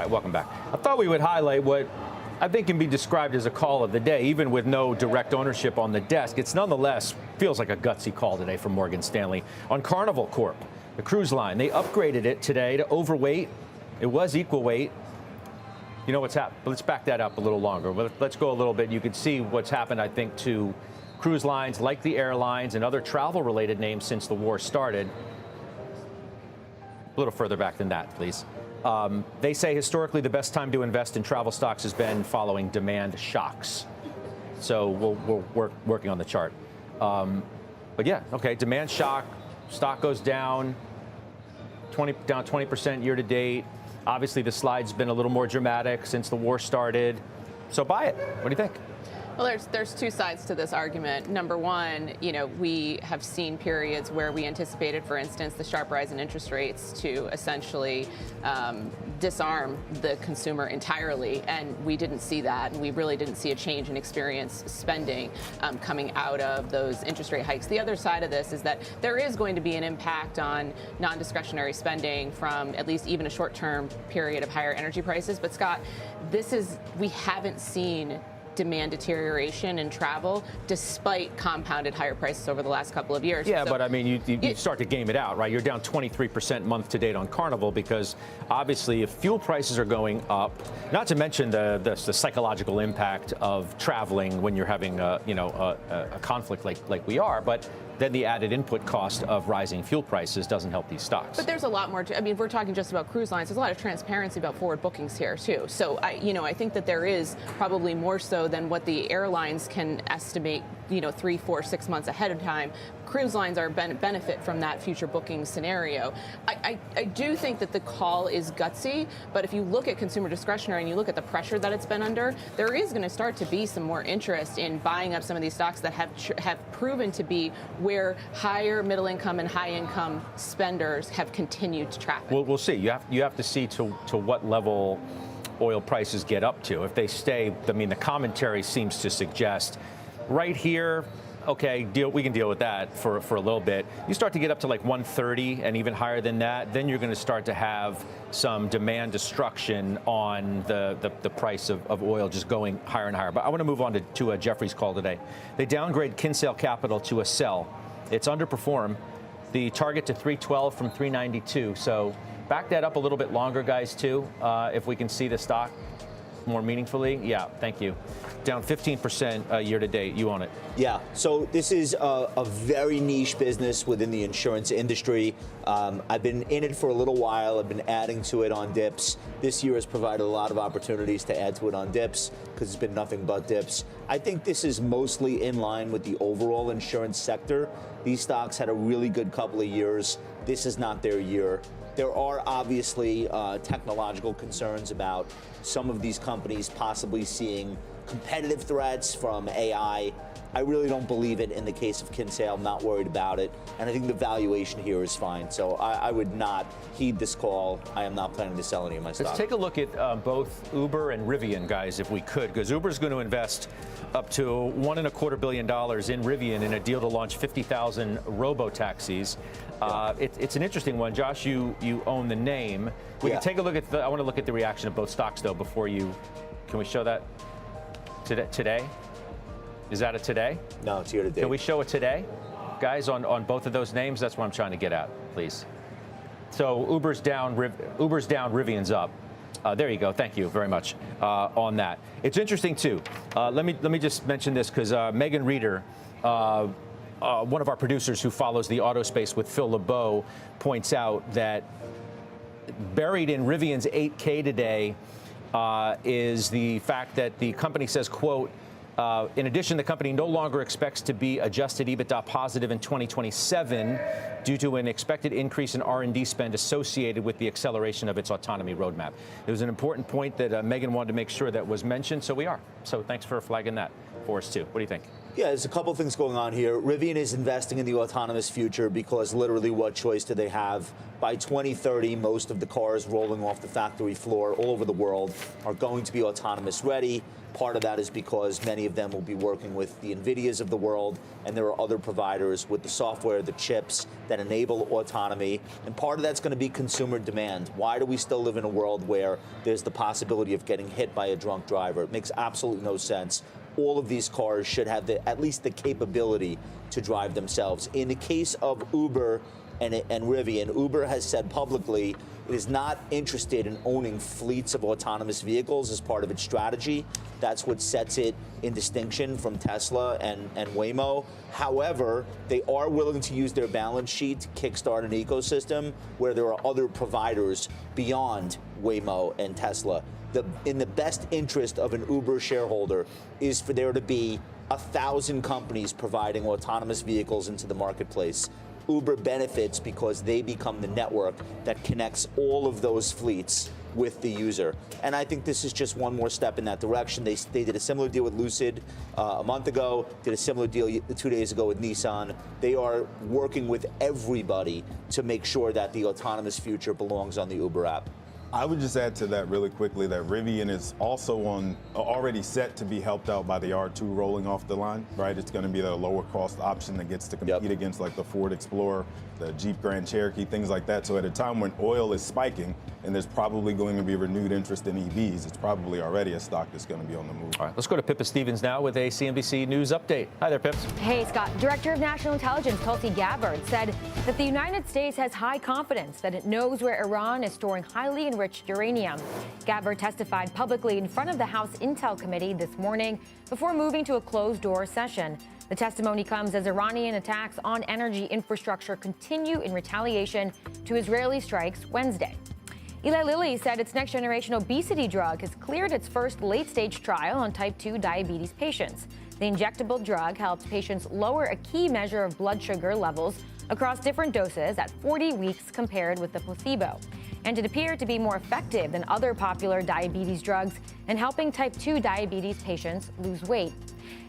welcome back. I thought we would highlight what I think can be described as a call of the day, even with no direct ownership on the desk. It's nonetheless feels like a gutsy call today from Morgan Stanley on Carnival Corp, the cruise line. They upgraded it today to overweight. It was equal weight. You know what's happened? Let's back that up a little longer. Let's go a little bit. You can see what's happened, I think, to cruise lines like the airlines and other travel-related names since the war started. A little further back than that, please. They say historically the best time to invest in travel stocks has been following demand shocks. So we're working on the chart. But yeah, okay, demand shock, stock goes down, down 20% year to date. Obviously, the slide's been a little more dramatic since the war started. So buy it. What do you think? Well, there's two sides to this argument. Number one, we have seen periods where we anticipated, for instance, the sharp rise in interest rates to essentially disarm the consumer entirely, and we didn't see that, and we really didn't see a change in experience spending coming out of those interest rate hikes. The other side of this is that there is going to be an impact on non-discretionary spending from at least even a short-term period of higher energy prices. But Scott, we haven't seen demand deterioration in travel despite compounded higher prices over the last couple of years. Yeah, but I mean, you start to game it out, right? You're down 23% month to date on Carnival because obviously if fuel prices are going up, not to mention the psychological impact of traveling when you're having a conflict like we are, but then the added input cost of rising fuel prices doesn't help these stocks. But there's a lot more. I mean, if we're talking just about cruise lines, there's a lot of transparency about forward bookings here too. So I think that there is probably more so than what the airlines can estimate, 3, 4, 6 months ahead of time. Cruise lines are benefit from that future booking scenario. I do think that the call is gutsy, but if you look at consumer discretionary and you look at the pressure that it's been under, there is going to start to be some more interest in buying up some of these stocks that have proven to be where higher middle income and high income spenders have continued to traffic. We'll see. You have to see to what level oil prices get up to. If they stay, I mean, the commentary seems to suggest right here, okay, we can deal with that for a little bit. You start to get up to like 130 and even higher than that, then you're going to start to have some demand destruction on the price of oil just going higher and higher. But I want to move on to Jeffrey's call today. They downgrade Kinsale Capital to a sell. It's underperformed. The target to 312 from 392. So back that up a little bit longer, guys, too, if we can see the stock more meaningfully. Yeah, thank you. Down 15% year to date. You own it. Yeah, so this is a very niche business within the insurance industry. I've been in it for a little while. I've been adding to it on dips. This year has provided a lot of opportunities to add to it on dips because it's been nothing but dips. I think this is mostly in line with the overall insurance sector. These stocks had a really good couple of years. This is not their year. There are obviously technological concerns about some of these companies possibly seeing competitive threats from AI. I really don't believe it in the case of Kinsale. I'm not worried about it. And I think the valuation here is fine. So I would not heed this call. I am not planning to sell any of my stock. Let's take a look at both Uber and Rivian, guys, if we could, because Uber's going to invest up to $1.25 billion in Rivian in a deal to launch 50,000 robo-taxis. It's an interesting one. Josh, you own the name. We can take a look at I want to look at the reaction of both stocks, though, before you. Can we show that today? Is that a today? No, it's here today. Can we show it today? Guys, on both of those names, that's what I'm trying to get at, please. So Uber's down, Rivian's up. There you go. Thank you very much on that. It's interesting, too. Let me just mention this because Megan Reeder, one of our producers who follows the auto space with Phil LeBeau, points out that buried in Rivian's 8K today is the fact that the company says, quote, in addition, the company no longer expects to be adjusted EBITDA positive in 2027 due to an expected increase in R&D spend associated with the acceleration of its autonomy roadmap. It was an important point that Megan wanted to make sure that was mentioned, so we are. So thanks for flagging that for us, too. What do you think? Yeah, there's a couple things going on here. Rivian is investing in the autonomous future because literally what choice do they have? By 2030, most of the cars rolling off the factory floor all over the world are going to be autonomous ready. Part of that is because many of them will be working with the NVIDIAs of the world, and there are other providers with the software, the chips that enable autonomy. And part of that's going to be consumer demand. Why do we still live in a world where there's the possibility of getting hit by a drunk driver? It makes absolutely no sense. All of these cars should have at least the capability to drive themselves. In the case of Uber and Rivian, Uber has said publicly it is not interested in owning fleets of autonomous vehicles as part of its strategy. That's what sets it in distinction from Tesla and Waymo. However, they are willing to use their balance sheet to kickstart an ecosystem where there are other providers beyond Waymo and Tesla. In the best interest of an Uber shareholder is for there to be 1,000 companies providing autonomous vehicles into the marketplace. Uber benefits because they become the network that connects all of those fleets with the user. And I think this is just one more step in that direction. They did a similar deal with Lucid a month ago, did a similar deal 2 days ago with Nissan. They are working with everybody to make sure that the autonomous future belongs on the Uber app. I would just add to that really quickly that Rivian is also already set to be helped out by the R2 rolling off the line, right? It's going to be the lower cost option that gets to compete against like the Ford Explorer, the Jeep Grand Cherokee, things like that. So at a time when oil is spiking and there's probably going to be renewed interest in EVs, it's probably already a stock that's going to be on the move. All right, let's go to Pippa Stevens now with a CNBC News update. Hi there, Pips. Hey, Scott. Director of National Intelligence Tulsi Gabbard said that the United States has high confidence that it knows where Iran is storing highly enriched uranium. Gabbard testified publicly in front of the House Intel Committee this morning before moving to a closed-door session. The testimony comes as Iranian attacks on energy infrastructure continue in retaliation to Israeli strikes Wednesday. Eli Lilly said its next-generation obesity drug has cleared its first late-stage trial on type 2 diabetes patients. The injectable drug helps patients lower a key measure of blood sugar levels across different doses at 40 weeks compared with the placebo. And it appeared to be more effective than other popular diabetes drugs in helping type 2 diabetes patients lose weight.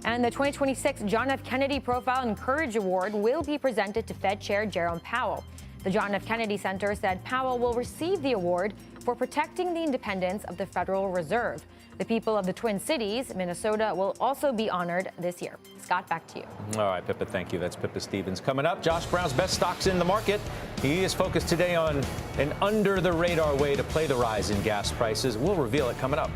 And the 2026 John F. Kennedy Profile and Courage Award will be presented to Fed Chair Jerome Powell. The John F. Kennedy Center said Powell will receive the award for protecting the independence of the Federal Reserve. The people of the Twin Cities, Minnesota, will also be honored this year. Scott, back to you. All right, Pippa, thank you. That's Pippa Stevens. Coming up, Josh Brown's best stocks in the market. He is focused today on an under-the-radar way to play the rise in gas prices. We'll reveal it coming up.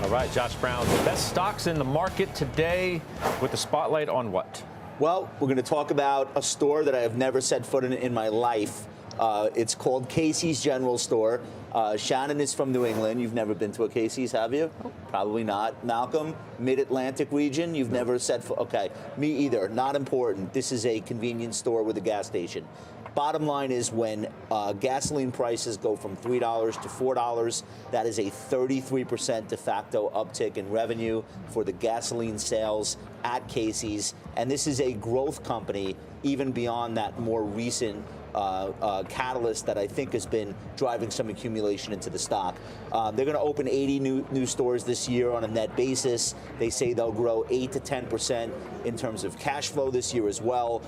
All right, Josh Brown, the best stocks in the market today with the spotlight on what? Well, we're going to talk about a store that I have never set foot in my life. It's called Casey's General Store. Shannon is from New England. You've never been to a Casey's, have you? Probably not. Malcolm, Mid-Atlantic region, you've never set foot. Okay, me either. Not important. This is a convenience store with a gas station. Bottom line is when gasoline prices go from $3 to $4, that is a 33% de facto uptick in revenue for the gasoline sales at Casey's. And this is a growth company even beyond that more recent catalyst that I think has been driving some accumulation into the stock. They're going to open 80 new stores this year on a net basis. They say they'll grow 8 to 10% in terms of cash flow this year as well.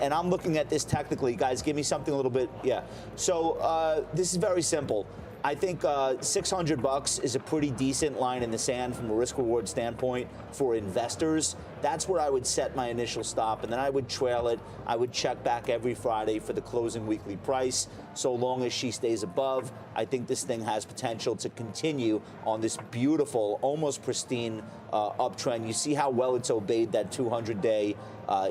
And I'm looking at this technically. Guys, give me something a little bit. Yeah. So this is very simple. I think $600 is a pretty decent line in the sand from a risk-reward standpoint for investors. That's where I would set my initial stop, and then I would trail it. I would check back every Friday for the closing weekly price. So long as she stays above, I think this thing has potential to continue on this beautiful, almost pristine uptrend. You see how well it's obeyed that 200-day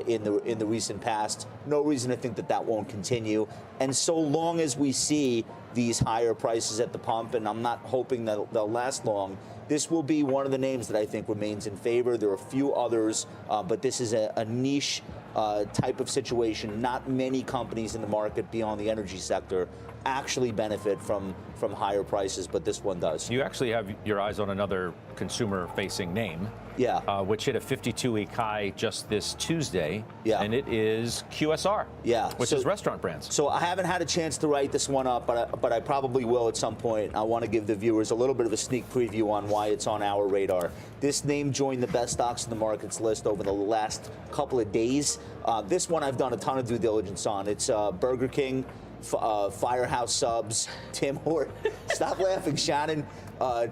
in the recent past. No reason to think that that won't continue. And so long as we see these higher prices at the pump, and I'm not hoping that they'll last long, this will be one of the names that I think remains in favor. There are a few others, but this is a niche type of situation. Not many companies in the market beyond the energy sector actually benefit from higher prices, but this one does. You actually have your eyes on another consumer-facing name. Yeah. Which hit a 52-week high just this Tuesday. Yeah. And it is QSR. Yeah. Which is Restaurant Brands. So I haven't had a chance to write this one up, but I probably will at some point. I want to give the viewers a little bit of a sneak preview on why it's on our radar. This name joined the best stocks in the markets list over the last couple of days. This one I've done a ton of due diligence on. It's Burger King, Firehouse Subs, Tim Hortons. Stop laughing, Shannon.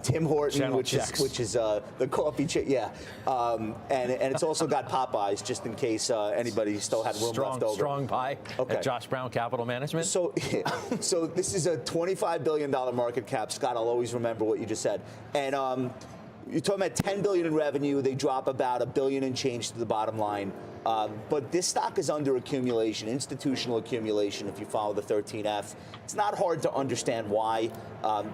Tim Hortons, which is the coffee chain. Yeah, and it's also got Popeyes, just in case anybody still had room left over. Strong buy at Josh Brown Capital Management. So, so this is a $25 billion market cap. Scott, I'll always remember what you just said. And you're talking about $10 billion in revenue. They drop about $1 billion and change to the bottom line. But this stock is under accumulation, institutional accumulation, if you follow the 13F. It's not hard to understand why.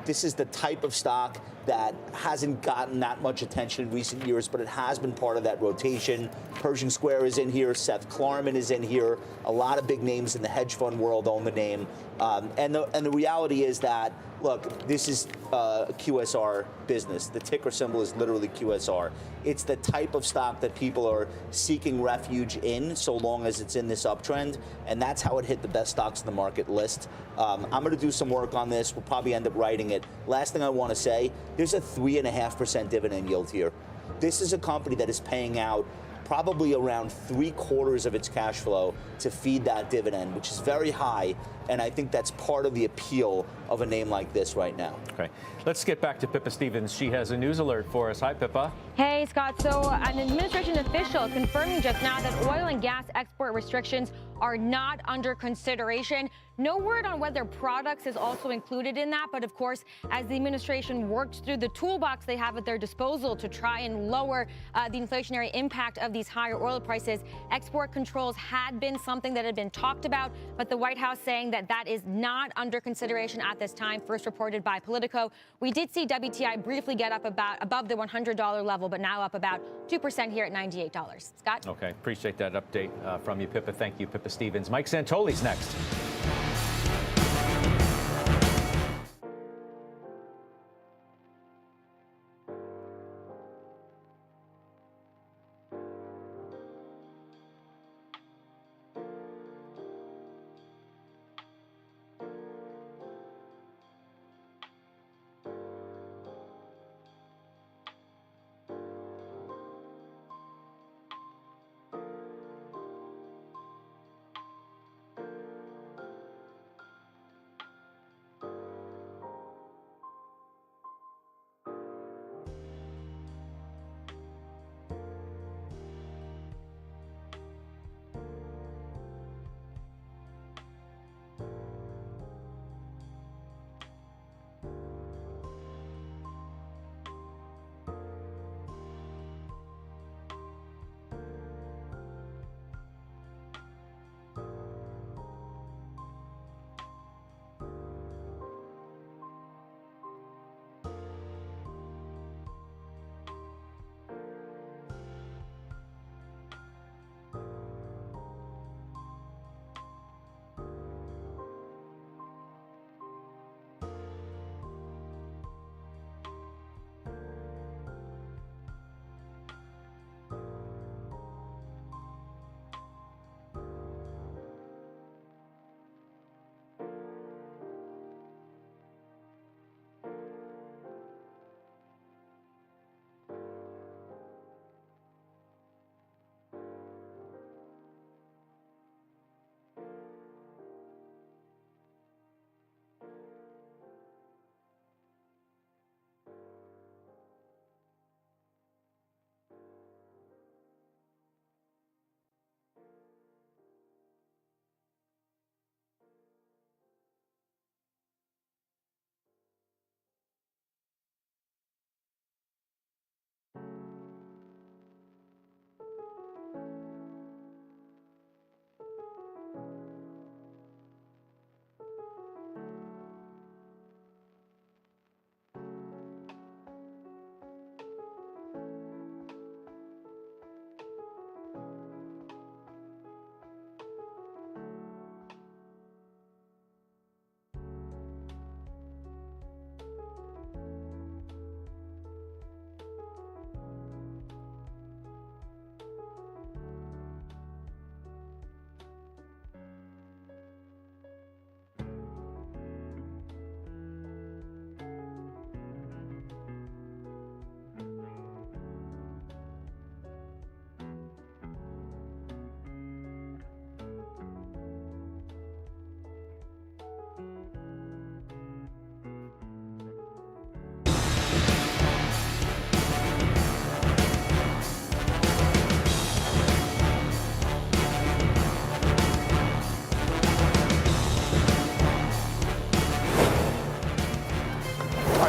This is the type of stock that hasn't gotten that much attention in recent years, but it has been part of that rotation. Pershing Square is in here. Seth Klarman is in here. A lot of big names in the hedge fund world own the name. And the reality is that, look, this is a QSR business. The ticker symbol is literally QSR. It's the type of stock that people are seeking refuge in so long as it's in this uptrend, and that's how it hit the best stocks in the market list. I'm going to do some work on this. We'll probably end up writing it. Last thing I want to say, there's a 3.5% dividend yield here. This is a company that is paying out probably around 3/4 of its cash flow to feed that dividend, which is very high, and I think that's part of the appeal of a name like this right now. Okay, let's get back to Pippa Stevens. She has a news alert for us. Hi, Pippa. Hey, Scott. So an administration official confirming just now that oil and gas export restrictions are not under consideration. No word on whether products is also included in that, but of course, as the administration works through the toolbox they have at their disposal to try and lower the inflationary impact of these higher oil prices, export controls had been something that had been talked about, but the White House saying that that is not under consideration at this time, first reported by Politico. We did see WTI briefly get up above the $100 level, but now up about 2% here at $98. Scott? Okay, appreciate that update from you, Pippa. Thank you, Pippa Stevens. Mike Santoli's next.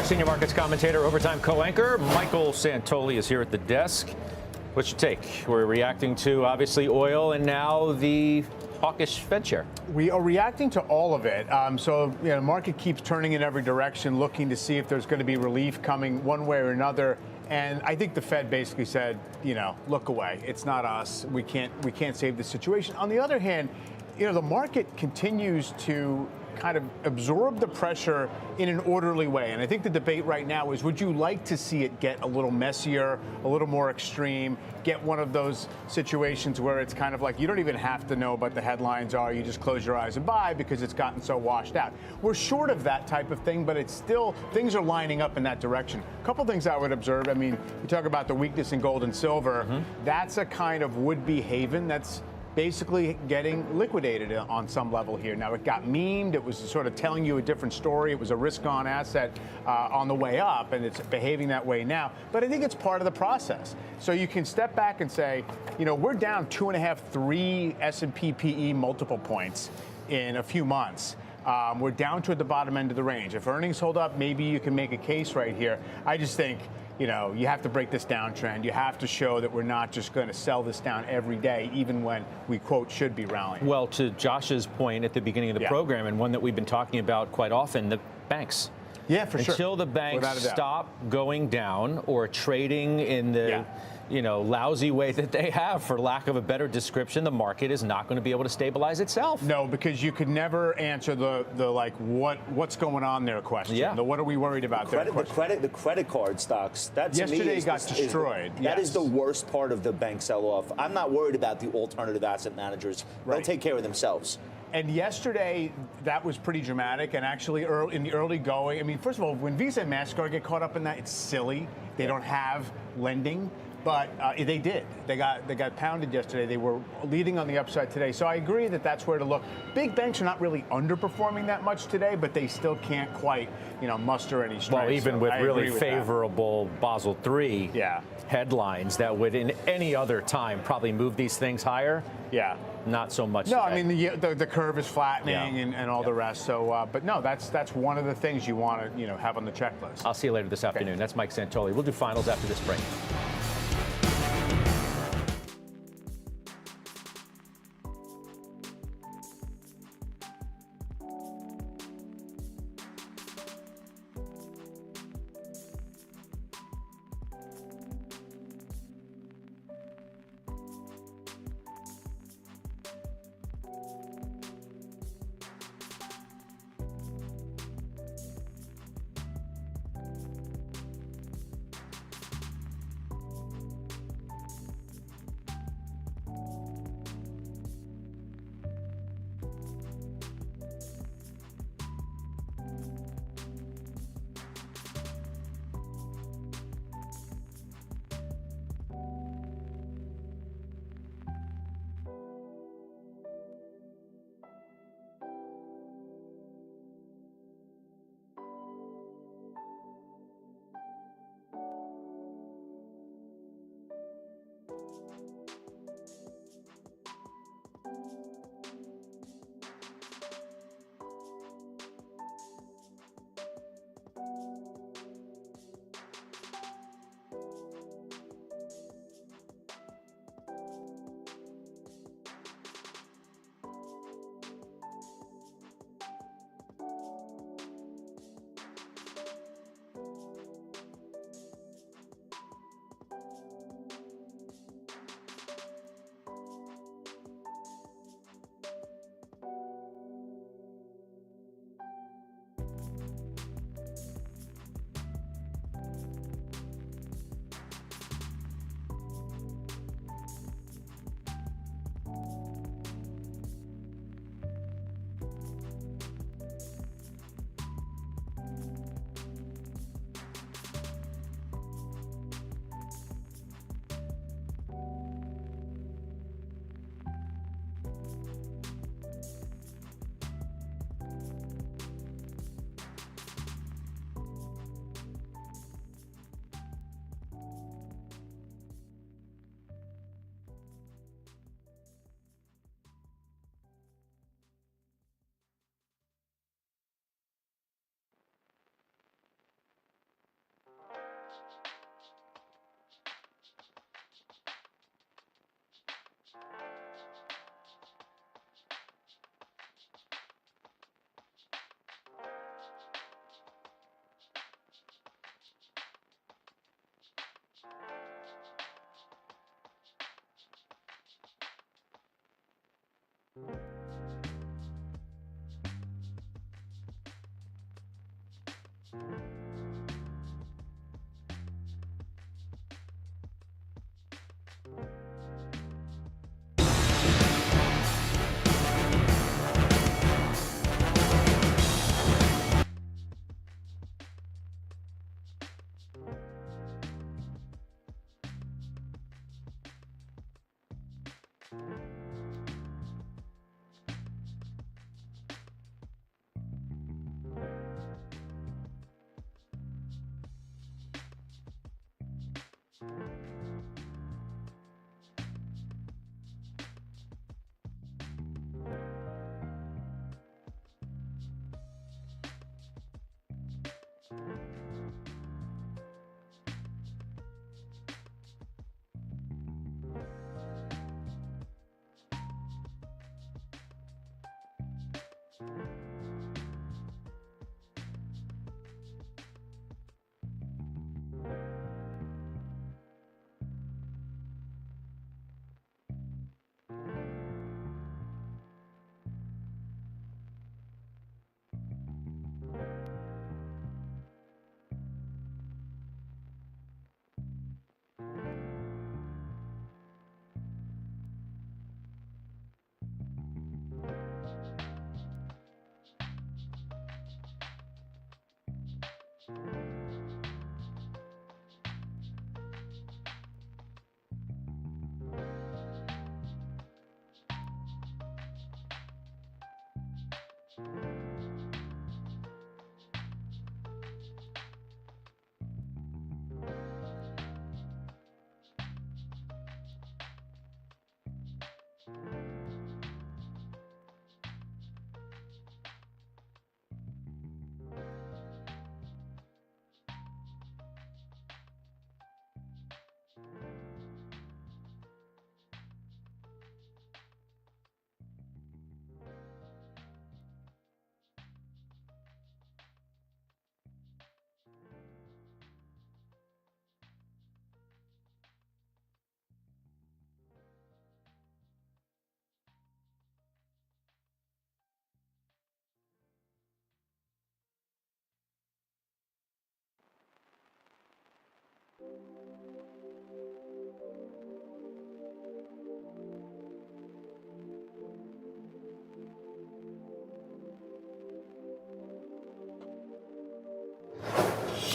senior markets commentator, Overtime co-anchor, Michael Santoli is here at the desk. What's your take? We're reacting to, obviously, oil and now the hawkish Fed chair. We are reacting to all of it. The market keeps turning in every direction, looking to see if there's going to be relief coming one way or another. And I think the Fed basically said, look away. It's not us. We can't save the situation. On the other hand, the market continues to kind of absorb the pressure in an orderly way. And I think the debate right now is, would you like to see it get a little messier, a little more extreme, get one of those situations where it's kind of like you don't even have to know what the headlines are. You just close your eyes and buy because it's gotten so washed out. We're short of that type of thing, but it's still, things are lining up in that direction. A couple things I would observe. I mean, you talk about the weakness in gold and silver. That's a kind of would-be haven that's basically getting liquidated on some level here. Now, it got memed. It was sort of telling you a different story. It was a risk-on asset on the way up, and it's behaving that way now. But I think it's part of the process. So you can step back and say, we're down 2.5, 3 S&P PE multiple points in a few months. We're down toward the bottom end of the range. If earnings hold up, maybe you can make a case right here. I just think, you have to break this downtrend. You have to show that we're not just going to sell this down every day, even when we, quote, should be rallying. Well, to Josh's point at the beginning of the program, and one that we've been talking about quite often, the banks. Yeah, for sure. Until the banks stop going down or trading in the lousy way that they have, for lack of a better description, the market is not going to be able to stabilize itself. No, because you could never answer the what's going on there question. Yeah. The what are we worried about there question. The credit card stocks. That to yesterday me got destroyed. That is the worst part of the bank sell-off. I'm not worried about the alternative asset managers. They'll take care of themselves. And yesterday, that was pretty dramatic. And actually, in the early going, I mean, first of all, when Visa and MasterCard get caught up in that, it's silly. They don't have lending. But they did. They got pounded yesterday. They were leading on the upside today. So I agree that that's where to look. Big banks are not really underperforming that much today, but they still can't quite, muster any strength. Well, even with really favorable Basel III headlines that would, in any other time, probably move these things higher. Yeah. Not so much. No, today. I mean the curve is flattening and all the rest. So, but no, that's one of the things you want to have on the checklist. I'll see you later this afternoon. That's Mike Santoli. We'll do finals after this break.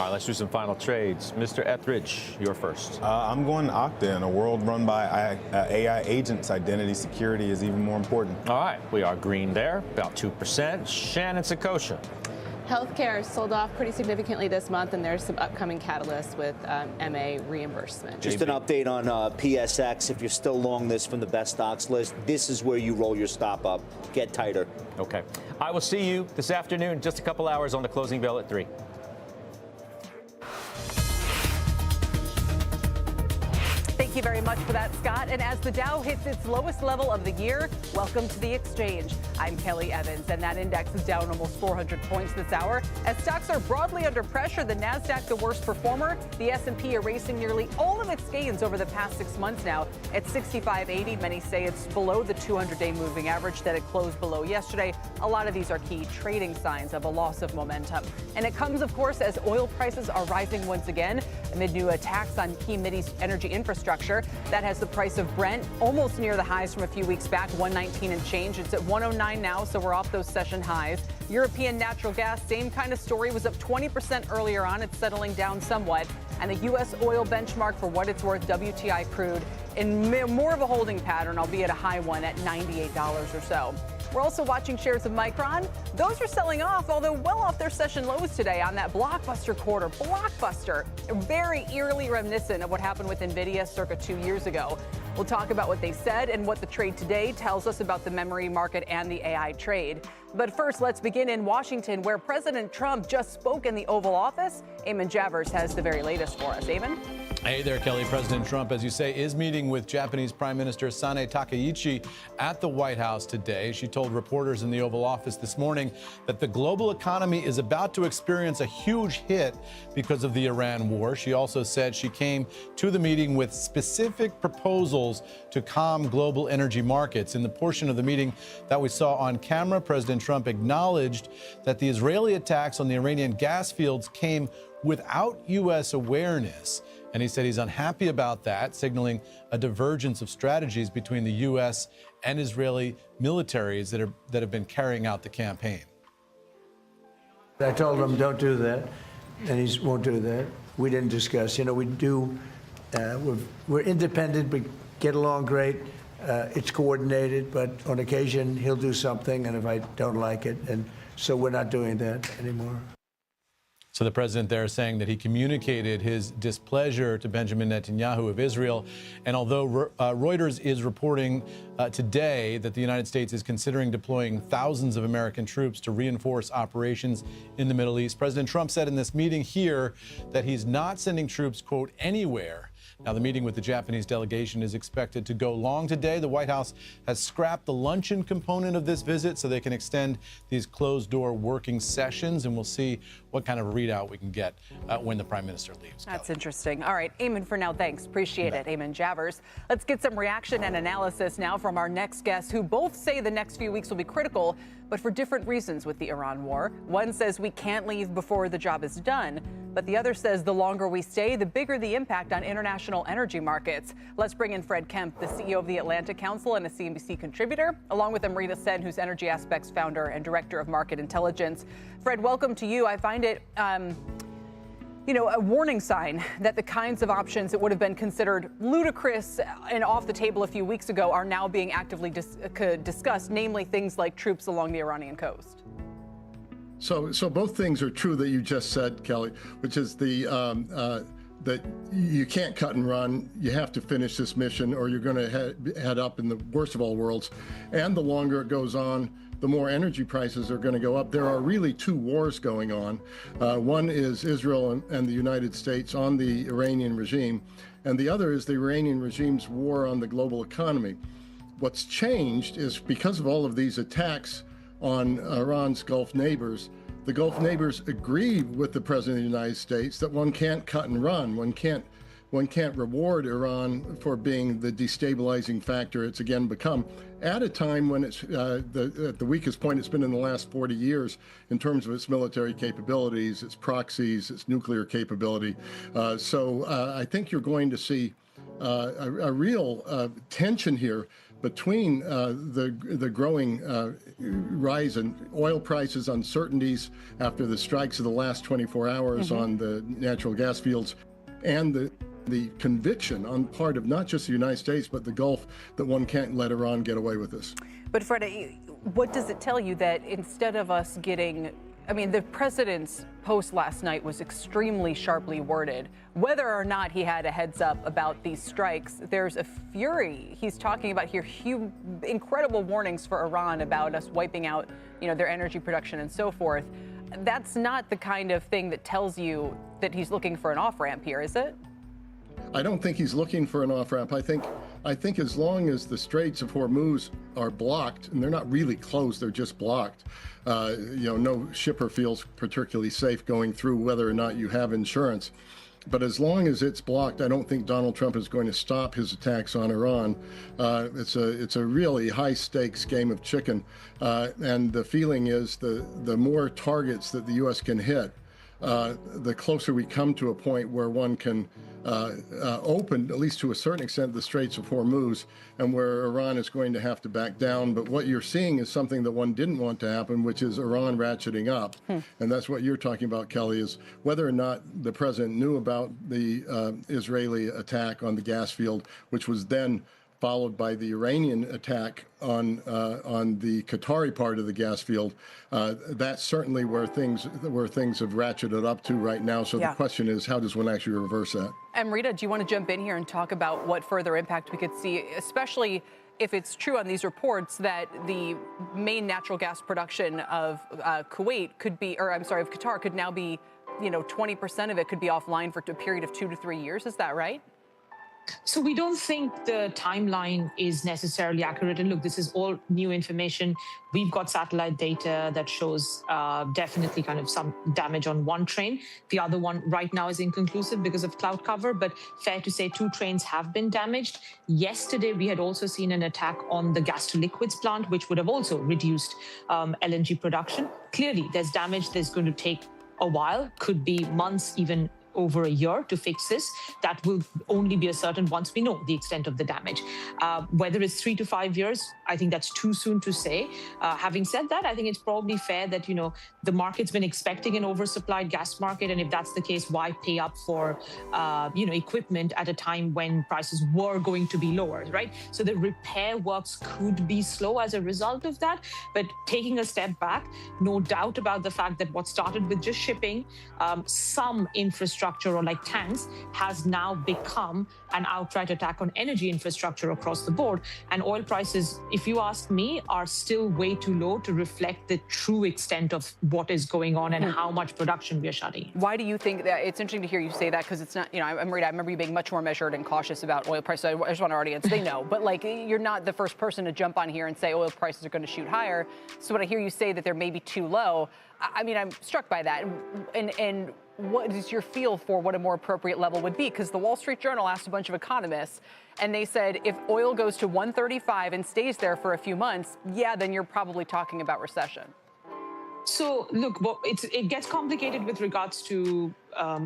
All right, let's do some final trades. Mr. Etheridge, you're first. I'm going Okta. In a world run by AI agents, identity security is even more important. All right, we are green there, about 2%. Shannon Sakosha. Healthcare sold off pretty significantly this month, and there's some upcoming catalysts with MA reimbursement. Just an update on PSX. If you're still long this from the best stocks list, this is where you roll your stop up. Get tighter. Okay. I will see you this afternoon, just a couple hours on the closing bell at 3. Thank you very much for that, Scott. And as the Dow hits its lowest level of the year, welcome to the exchange. I'm Kelly Evans, and that index is down almost 400 points this hour. As stocks are broadly under pressure, the Nasdaq the worst performer, the S&P erasing nearly all of its gains over the past 6 months now at 65.80. Many say it's below the 200-day moving average that it closed below yesterday. A lot of these are key trading signs of a loss of momentum. And it comes, of course, as oil prices are rising once again amid new attacks on key Mideast energy infrastructure. That has the price of Brent almost near the highs from a few weeks back, 119 and change. It's at 109 now, so we're off those session highs. European natural gas, same kind of story, was up 20% earlier on. It's settling down somewhat. And the U.S. oil benchmark, for what it's worth, WTI crude, in more of a holding pattern, albeit a high one at $98 or so. We're also watching shares of Micron. Those are selling off, although well off their session lows today on that blockbuster quarter. Blockbuster, very eerily reminiscent of what happened with NVIDIA circa 2 years ago. We'll talk about what they said and what the trade today tells us about the memory market and the AI trade. But first, let's begin in Washington, where President Trump just spoke in the Oval Office. Eamon Javers has the very latest for us. Eamon? Hey there, Kelly. President Trump, as you say, is meeting with Japanese Prime Minister Sane Takaichi at the White House today. She told reporters in the Oval Office this morning that the global economy is about to experience a huge hit because of the Iran war. She also said she came to the meeting with specific proposals to calm global energy markets. In the portion of the meeting that we saw on camera, President Trump acknowledged that the Israeli attacks on the Iranian gas fields came without U.S. awareness. And he said he's unhappy about that, signaling a divergence of strategies between the U.S. and Israeli militaries that have been carrying out the campaign. I told him, don't do that, and he won't do that. We didn't discuss. You know, we do, we're independent, we get along great. It's coordinated, but on occasion he'll do something, and if I don't like it, and so we're not doing that anymore. So the president there saying that he communicated his displeasure to Benjamin Netanyahu of Israel. And although Reuters is reporting today that the United States is considering deploying thousands of American troops to reinforce operations in the Middle East, President Trump said in this meeting here that he's not sending troops, quote, anywhere. Now, the meeting with the Japanese delegation is expected to go long today. The White House has scrapped the luncheon component of this visit so they can extend these closed-door working sessions, and we'll see what kind of readout we can get when the prime minister leaves. That's interesting. All right, Eamon, for now, thanks. Appreciate it, Eamon Javers. Let's get some reaction and analysis now from our next guests, who both say the next few weeks will be critical, but for different reasons with the Iran war. One says we can't leave before the job is done, but the other says the longer we stay, the bigger the impact on international energy markets. Let's bring in Fred Kemp, the CEO of the Atlantic Council and a CNBC contributor, along with Amrita Sen, who's Energy Aspects founder and director of market intelligence. Fred, welcome to you. I find it, a warning sign that the kinds of options that would have been considered ludicrous and off the table a few weeks ago are now being actively discussed, namely things like troops along the Iranian coast. So both things are true that you just said, Kelly, which is that you can't cut and run. You have to finish this mission or you're going to head up in the worst of all worlds. And the longer it goes on, the more energy prices are going to go up. There are really two wars going on. One is Israel and the United States on the Iranian regime, and the other is the Iranian regime's war on the global economy. What's changed is because of all of these attacks on Iran's Gulf neighbors, the Gulf neighbors agree with the President of the United States that one can't cut and run. One can't reward Iran for being the destabilizing factor it's again become at a time when it's at the weakest point it's been in the last 40 years in terms of its military capabilities, its proxies, its nuclear capability. So I think you're going to see a real tension here between the growing rise in oil prices, uncertainties after the strikes of the last 24 hours on the natural gas fields, and the conviction on part of not just the United States, but the Gulf that one can't let Iran get away with this. But Fred, what does it tell you that instead of us getting, I mean, the president's post last night was extremely sharply worded. Whether or not he had a heads up about these strikes, there's a fury. He's talking about here incredible warnings for Iran about us wiping out, their energy production and so forth. That's not the kind of thing that tells you that he's looking for an off-ramp here, is it? I don't think he's looking for an off-ramp. I think as long as the Straits of Hormuz are blocked, and they're not really closed, they're just blocked, no shipper feels particularly safe going through whether or not you have insurance. But as long as it's blocked, I don't think Donald Trump is going to stop his attacks on Iran. It's a really high-stakes game of chicken, and the feeling is the more targets that the U.S. can hit, the closer we come to a point where one can open, at least to a certain extent, the Straits of Hormuz, and where Iran is going to have to back down. But what you're seeing is something that one didn't want to happen, which is Iran ratcheting up. And that's what you're talking about, Kelly, is whether or not the president knew about the Israeli attack on the gas field, which was then followed by the Iranian attack on the Qatari part of the gas field. That's certainly where things have ratcheted up to right now. So the question is, how does one actually reverse that? Amrita, do you want to jump in here and talk about what further impact we could see, especially if it's true on these reports that the main natural gas production of Kuwait could be, or I'm sorry, of Qatar could now be, 20% of it could be offline for a period of 2 to 3 years. Is that right? So we don't think the timeline is necessarily accurate. And look, this is all new information. We've got satellite data that shows definitely kind of some damage on one train. The other one right now is inconclusive because of cloud cover, but fair to say 2 trains have been damaged. Yesterday, we had also seen an attack on the gas to liquids plant, which would have also reduced LNG production. Clearly, there's damage that's going to take a while, could be months, even over a year to fix this. That will only be certain once we know the extent of the damage. Whether it's 3 to 5 years, I think that's too soon to say. Having said that, I think it's probably fair that, the market's been expecting an oversupplied gas market. And if that's the case, why pay up for, equipment at a time when prices were going to be lower, right? So the repair works could be slow as a result of that. But taking a step back, no doubt about the fact that what started with just shipping, some infrastructure or like tanks has now become an outright attack on energy infrastructure across the board. And oil prices, if you ask me, are still way too low to reflect the true extent of what is going on and how much production we are shutting. Why do you think that? It's interesting to hear you say that, because it's not, I remember you being much more measured and cautious about oil prices. I just want our audience, they know, but you're not the first person to jump on here and say oil prices are going to shoot higher. So when I hear you say that they're maybe too low, I'm struck by that. And what is your feel for what a more appropriate level would be? Because the Wall Street Journal asked a bunch of economists, and they said if oil goes to 135 and stays there for a few months, then you're probably talking about recession. So look, it gets complicated with regards to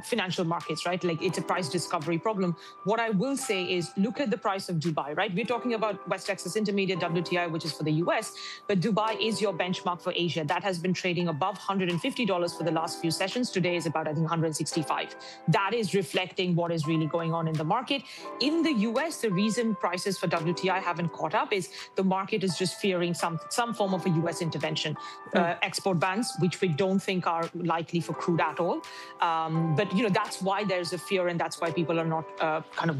financial markets, right? Like it's a price discovery problem. What I will say is look at the price of Dubai, right? We're talking about West Texas Intermediate, WTI, which is for the US, but Dubai is your benchmark for Asia. That has been trading above $150 for the last few sessions. Today is about, I think, 165. That is reflecting what is really going on in the market. In the US, the reason prices for WTI haven't caught up is the market is just fearing some form of a US intervention. Export bans, which we don't think are likely for crude at all. But that's why there's a fear, and that's why people are not kind of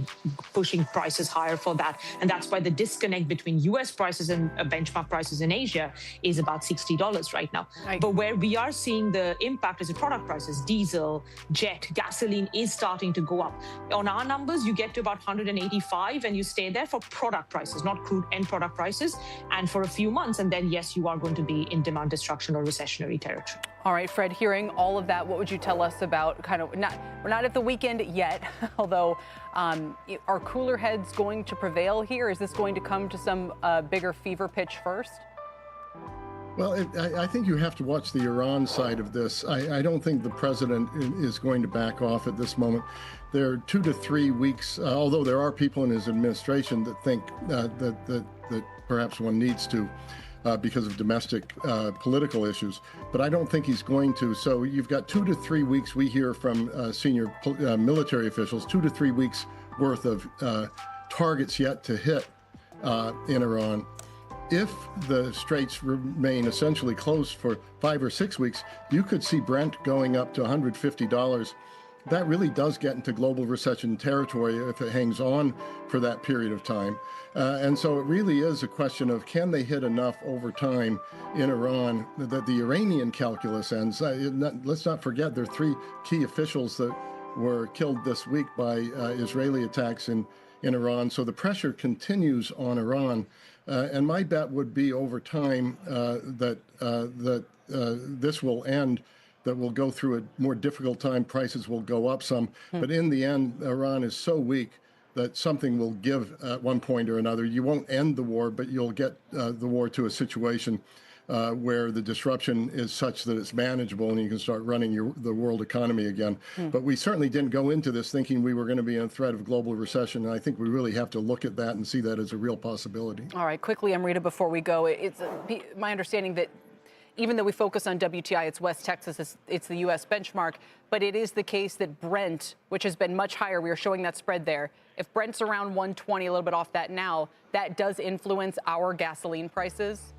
pushing prices higher for that. And that's why the disconnect between US prices and benchmark prices in Asia is about $60 right now. Right. But where we are seeing the impact is in product prices. Diesel, jet, gasoline is starting to go up. On our numbers, you get to about 185 and you stay there for product prices, not crude end product prices, and for a few months. And then, yes, you are going to be in demand destruction or recessionary territory. All right, Fred, hearing all of that, what would you tell us about we're not at the weekend yet, although are cooler heads going to prevail here? Is this going to come to some bigger fever pitch first? Well, I think you have to watch the Iran side of this. I don't think the president is going to back off at this moment. There are 2 to 3 weeks, although there are people in his administration that think that perhaps one needs to because of domestic political issues. But I don't think he's going to. So you've got 2 to 3 weeks, we hear from senior military officials, 2 to 3 weeks worth of targets yet to hit in Iran. If the straits remain essentially closed for 5 or 6 weeks, you could see Brent going up to $150. That really does get into global recession territory if it hangs on for that period of time. And so it really is a question of, can they hit enough over time in Iran that the Iranian calculus ends? Let's not forget there are 3 key officials that were killed this week by Israeli attacks in Iran. So the pressure continues on Iran. And my bet would be over time that this will end, that we'll go through a more difficult time, prices will go up some. But in the end, Iran is so weak that something will give at one point or another. You won't end the war, but you'll get the war to a situation where the disruption is such that it's manageable and you can start running the world economy again. But we certainly didn't go into this thinking we were going to be in a threat of global recession, and I think we really have to look at that and see that as a real possibility. All right, quickly, Amrita, before we go, it's my understanding that even though we focus on WTI, it's West Texas, it's the U.S. benchmark, but it is the case that Brent, which has been much higher, we are showing that spread there. If Brent's around 120, a little bit off that now, that does influence our gasoline prices?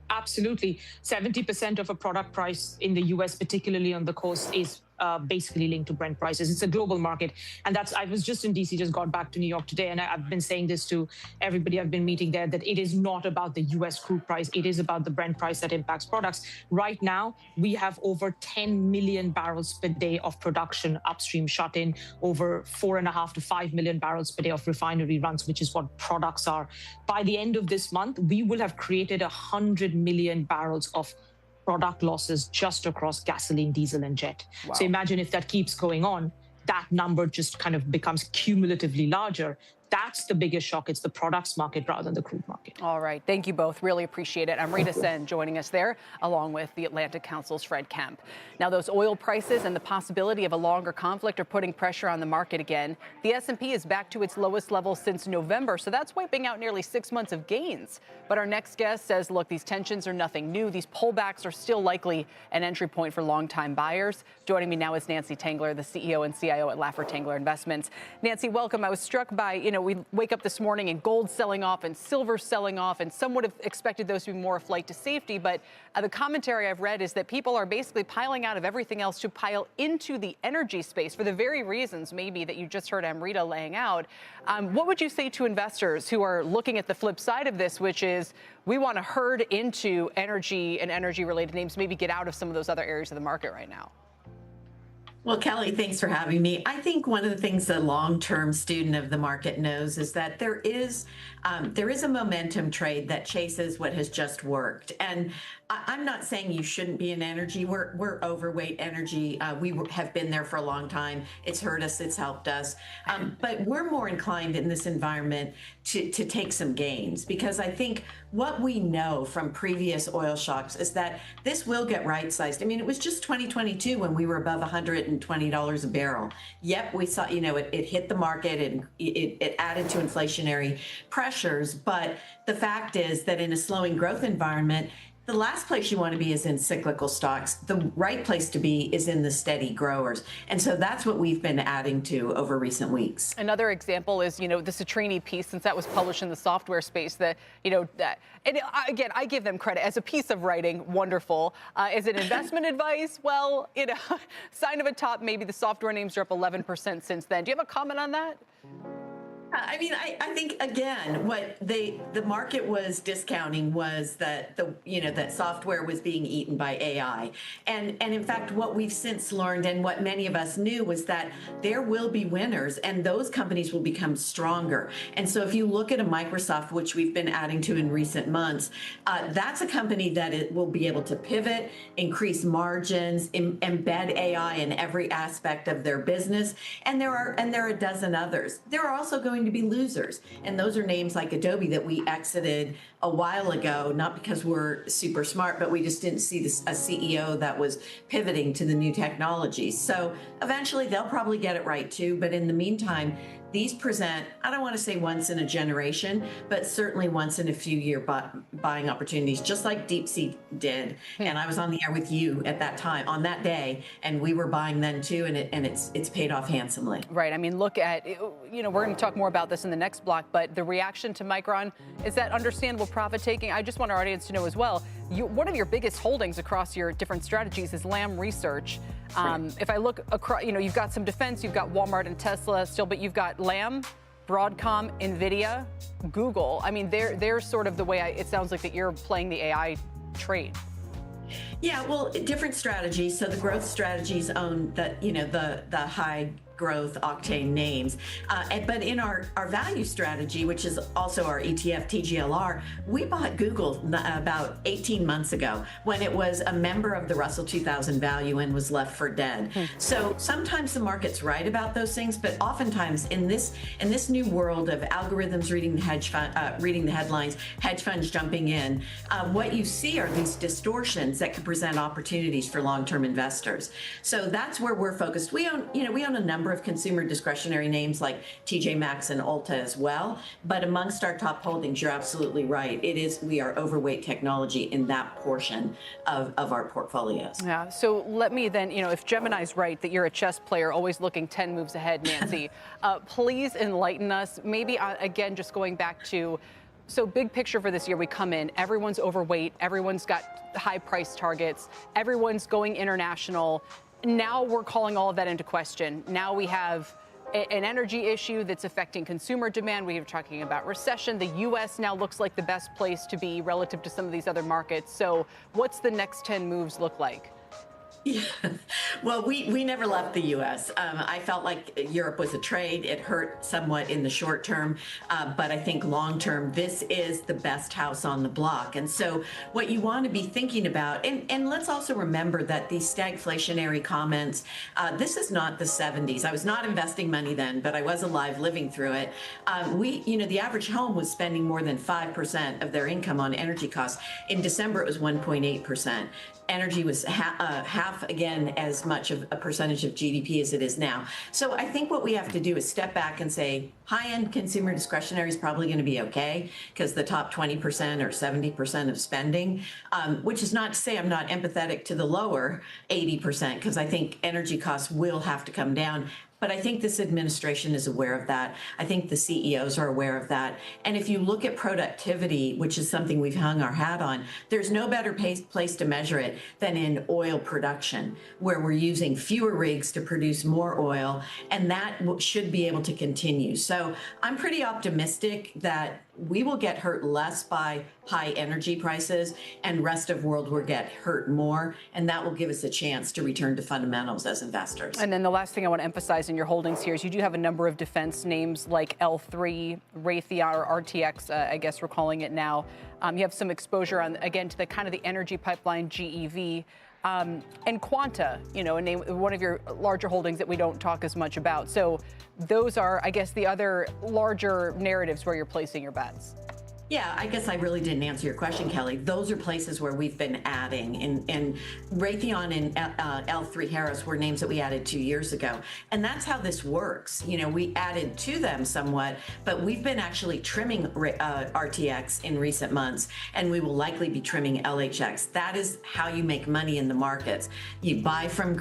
Absolutely. 70% of a product price in the U.S., particularly on the coast, is basically linked to Brent prices. It's a global market. And I was just in D.C., just got back to New York today, and I've been saying this to everybody I've been meeting there, that it is not about the U.S. crude price. It is about the Brent price that impacts products. Right now, we have over 10 million barrels per day of production upstream shut in, over 4.5 to 5 million barrels per day of refinery runs, which is what products are. By the end of this month, we will have created 100 million barrels of product losses just across gasoline, diesel, and jet. Wow. So imagine if that keeps going on, that number just kind of becomes cumulatively larger. That's the biggest shock. It's the products market rather than the crude market. All right. Thank you both. Really appreciate it. Amrita Sen joining us there, along with the Atlantic Council's Fred Kemp. Now, those oil prices and the possibility of a longer conflict are putting pressure on the market again. The S&P is back to its lowest level since November, so that's wiping out nearly 6 months of gains. But our next guest says, look, these tensions are nothing new. These pullbacks are still likely an entry point for longtime buyers. Joining me now is Nancy Tangler, the CEO and CIO at Laffer Tangler Investments. Nancy, welcome. I was struck by, we wake up this morning and gold selling off and silver selling off, and some would have expected those to be more a flight to safety. But the commentary I've read is that people are basically piling out of everything else to pile into the energy space for the very reasons maybe that you just heard Amrita laying out. What would you say to investors who are looking at the flip side of this, which is we want to herd into energy and energy-related names, maybe get out of some of those other areas of the market right now? Well, Kelly, thanks for having me. I think one of the things the long-term student of the market knows is that there is a momentum trade that chases what has just worked. And I'm not saying you shouldn't be in energy. We're overweight energy. We have been there for a long time. It's hurt us. It's helped us. But we're more inclined in this environment to take some gains, because I think what we know from previous oil shocks is that this will get right-sized. I mean, it was just 2022 when we were above $120 a barrel. Yep, we saw, it hit the market and it added to inflationary pressures. But the fact is that in a slowing growth environment, the last place you want to be is in cyclical stocks. The right place to be is in the steady growers. And so that's what we've been adding to over recent weeks. Another example is, the Citrini piece, since that was published in the software space, and again, I give them credit. As a piece of writing, wonderful. As an investment advice, well, sign of a top, maybe the software names are up 11% since then. Do you have a comment on that? I mean, I think, again, what the market was discounting was that that software was being eaten by AI. And in fact, what we've since learned and what many of us knew was that there will be winners and those companies will become stronger. And so if you look at a Microsoft, which we've been adding to in recent months, that's a company that will be able to pivot, increase margins, embed AI in every aspect of their business. And there are a dozen others. There are also going going to be losers. And those are names like Adobe that we exited a while ago, not because we're super smart, but we just didn't see a CEO that was pivoting to the new technologies. So eventually they'll probably get it right too. But in the meantime, these present, I don't want to say once in a generation, but certainly once in a few year buying opportunities, just like DeepSeek did. And I was on the air with you at that time, on that day, and we were buying then too, and it's paid off handsomely. Right. I mean, look at, we're going to talk more about this in the next block, but the reaction to Micron is that understandable profit taking. I just want our audience to know as well, one of your biggest holdings across your different strategies is Lam Research. If I look across, you've got some defense, you've got Walmart and Tesla still, but you've got Lam, Broadcom, NVIDIA, Google. I mean, they're sort of the way it sounds like that you're playing the AI trade. Yeah, well, different strategies. So the growth strategies own the high growth octane names. But in our value strategy, which is also our ETF TGLR, we bought Google about 18 months ago when it was a member of the Russell 2000 value and was left for dead. So sometimes the market's right about those things, but oftentimes in this new world of algorithms reading the headlines, hedge funds jumping in, what you see are these distortions that could present opportunities for long-term investors. So that's where we're focused. We own a number of consumer discretionary names like TJ Maxx and Ulta as well. But amongst our top holdings, you're absolutely right. We are overweight technology in that portion of our portfolios. Yeah. So let me then, if Gemini's right that you're a chess player, always looking 10 moves ahead, Nancy, please enlighten us. Maybe again, just going back to. So big picture for this year, we come in, everyone's overweight, everyone's got high price targets, everyone's going international. Now we're calling all of that into question. Now we have an energy issue that's affecting consumer demand. We are talking about recession. The U.S. now looks like the best place to be relative to some of these other markets. So what's the next 10 moves look like? Yeah. Well, we never left the U.S. I felt like Europe was a trade. It hurt somewhat in the short term, but I think long term, this is the best house on the block. And so what you want to be thinking about, and let's also remember that these stagflationary comments, this is not the 70s. I was not investing money then, but I was alive living through it. The average home was spending more than 5% of their income on energy costs. In December, it was 1.8%. Energy was half again as much of a percentage of GDP as it is now. So I think what we have to do is step back and say high-end consumer discretionary is probably going to be okay because the top 20% or 70% of spending, which is not to say I'm not empathetic to the lower 80% because I think energy costs will have to come down. But I think this administration is aware of that. I think the CEOs are aware of that. And if you look at productivity, which is something we've hung our hat on, there's no better place to measure it than in oil production, where we're using fewer rigs to produce more oil, and that should be able to continue. So I'm pretty optimistic that we will get hurt less by high energy prices and rest of world will get hurt more. And that will give us a chance to return to fundamentals as investors. And then the last thing I want to emphasize in your holdings here is you do have a number of defense names like L3, Raytheon, or RTX, I guess we're calling it now. You have some exposure on, again, to the kind of the energy pipeline, GEV. And Quanta, a name, one of your larger holdings that we don't talk as much about. So those are, I guess, the other larger narratives where you're placing your bets. Yeah, I guess I really didn't answer your question, Kelly. Those are places where we've been adding, and Raytheon and L3 Harris were names that we added 2 years ago. And that's how this works. We added to them somewhat, but we've been actually trimming RTX in recent months, and we will likely be trimming LHX. That is how you make money in the markets. You buy from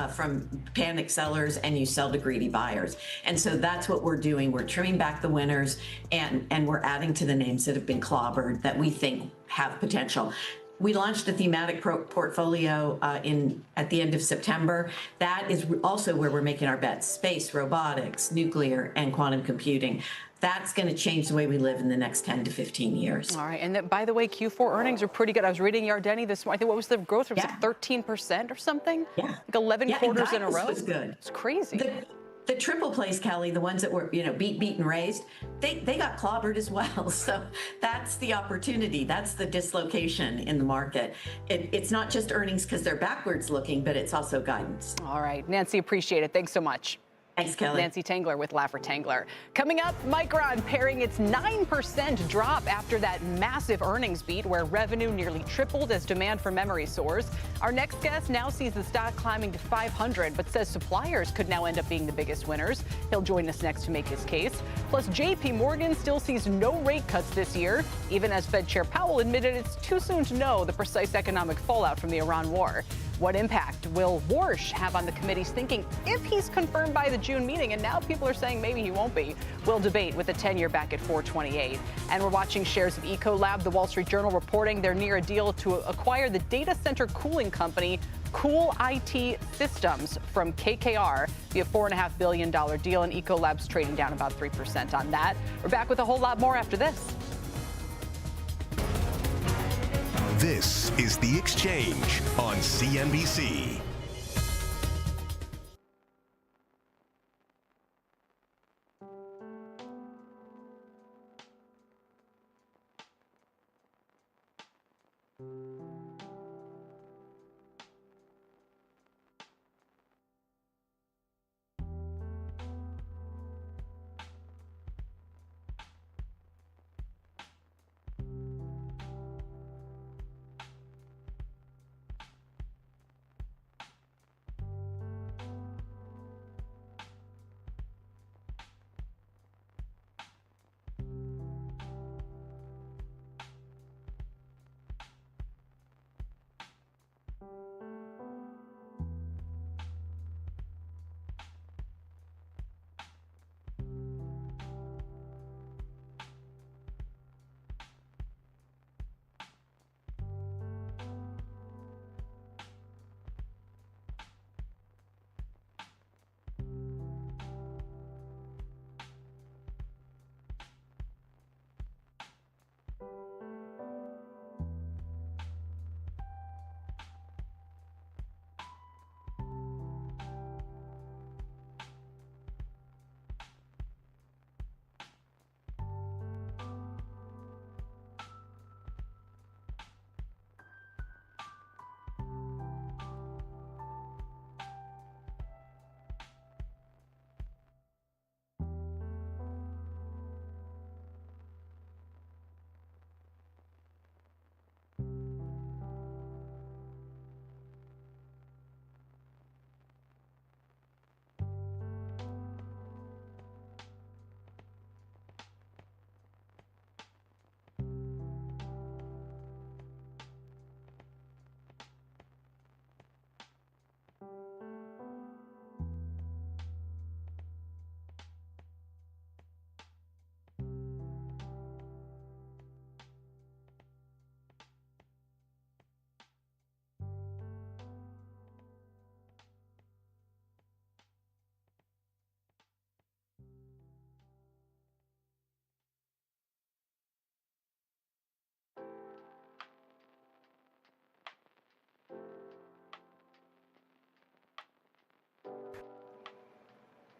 from panic sellers, and you sell to greedy buyers. And so that's what we're doing. We're trimming back the winners, and we're adding to the names that have been clobbered that we think have potential. We launched a thematic portfolio at the end of September. That is also where we're making our bets: space, robotics, nuclear, and quantum computing. That's going to change the way we live in the next 10 to 15 years. All right. And by the way, Q4 earnings are pretty good. I was reading Yardeni this morning. I think what was the growth rate? Was it 13% or something? Yeah. Like 11 quarters in a row? Was good. It's crazy. The triple plays, Kelly, the ones that were, beat and raised, they got clobbered as well. So that's the opportunity. That's the dislocation in the market. It's not just earnings because they're backwards looking, but it's also guidance. All right. Nancy, appreciate it. Thanks so much. Thanks, Kelly. Nancy Tangler with Laffer Tangler. Coming up, Micron paring its 9% drop after that massive earnings beat where revenue nearly tripled as demand for memory soars. Our next guest now sees the stock climbing to 500, but says suppliers could now end up being the biggest winners. He'll join us next to make his case. Plus, JP Morgan still sees no rate cuts this year, even as Fed Chair Powell admitted it's too soon to know the precise economic fallout from the Iran war. What impact will Warsh have on the committee's thinking if he's confirmed by the June meeting? And now people are saying maybe he won't be. We'll debate with the 10-year back at 428. And we're watching shares of Ecolab. The Wall Street Journal reporting they're near a deal to acquire the data center cooling company Cool IT Systems from KKR via $4.5 billion deal. And Ecolab's trading down about 3% on that. We're back with a whole lot more after this. This is The Exchange on CNBC.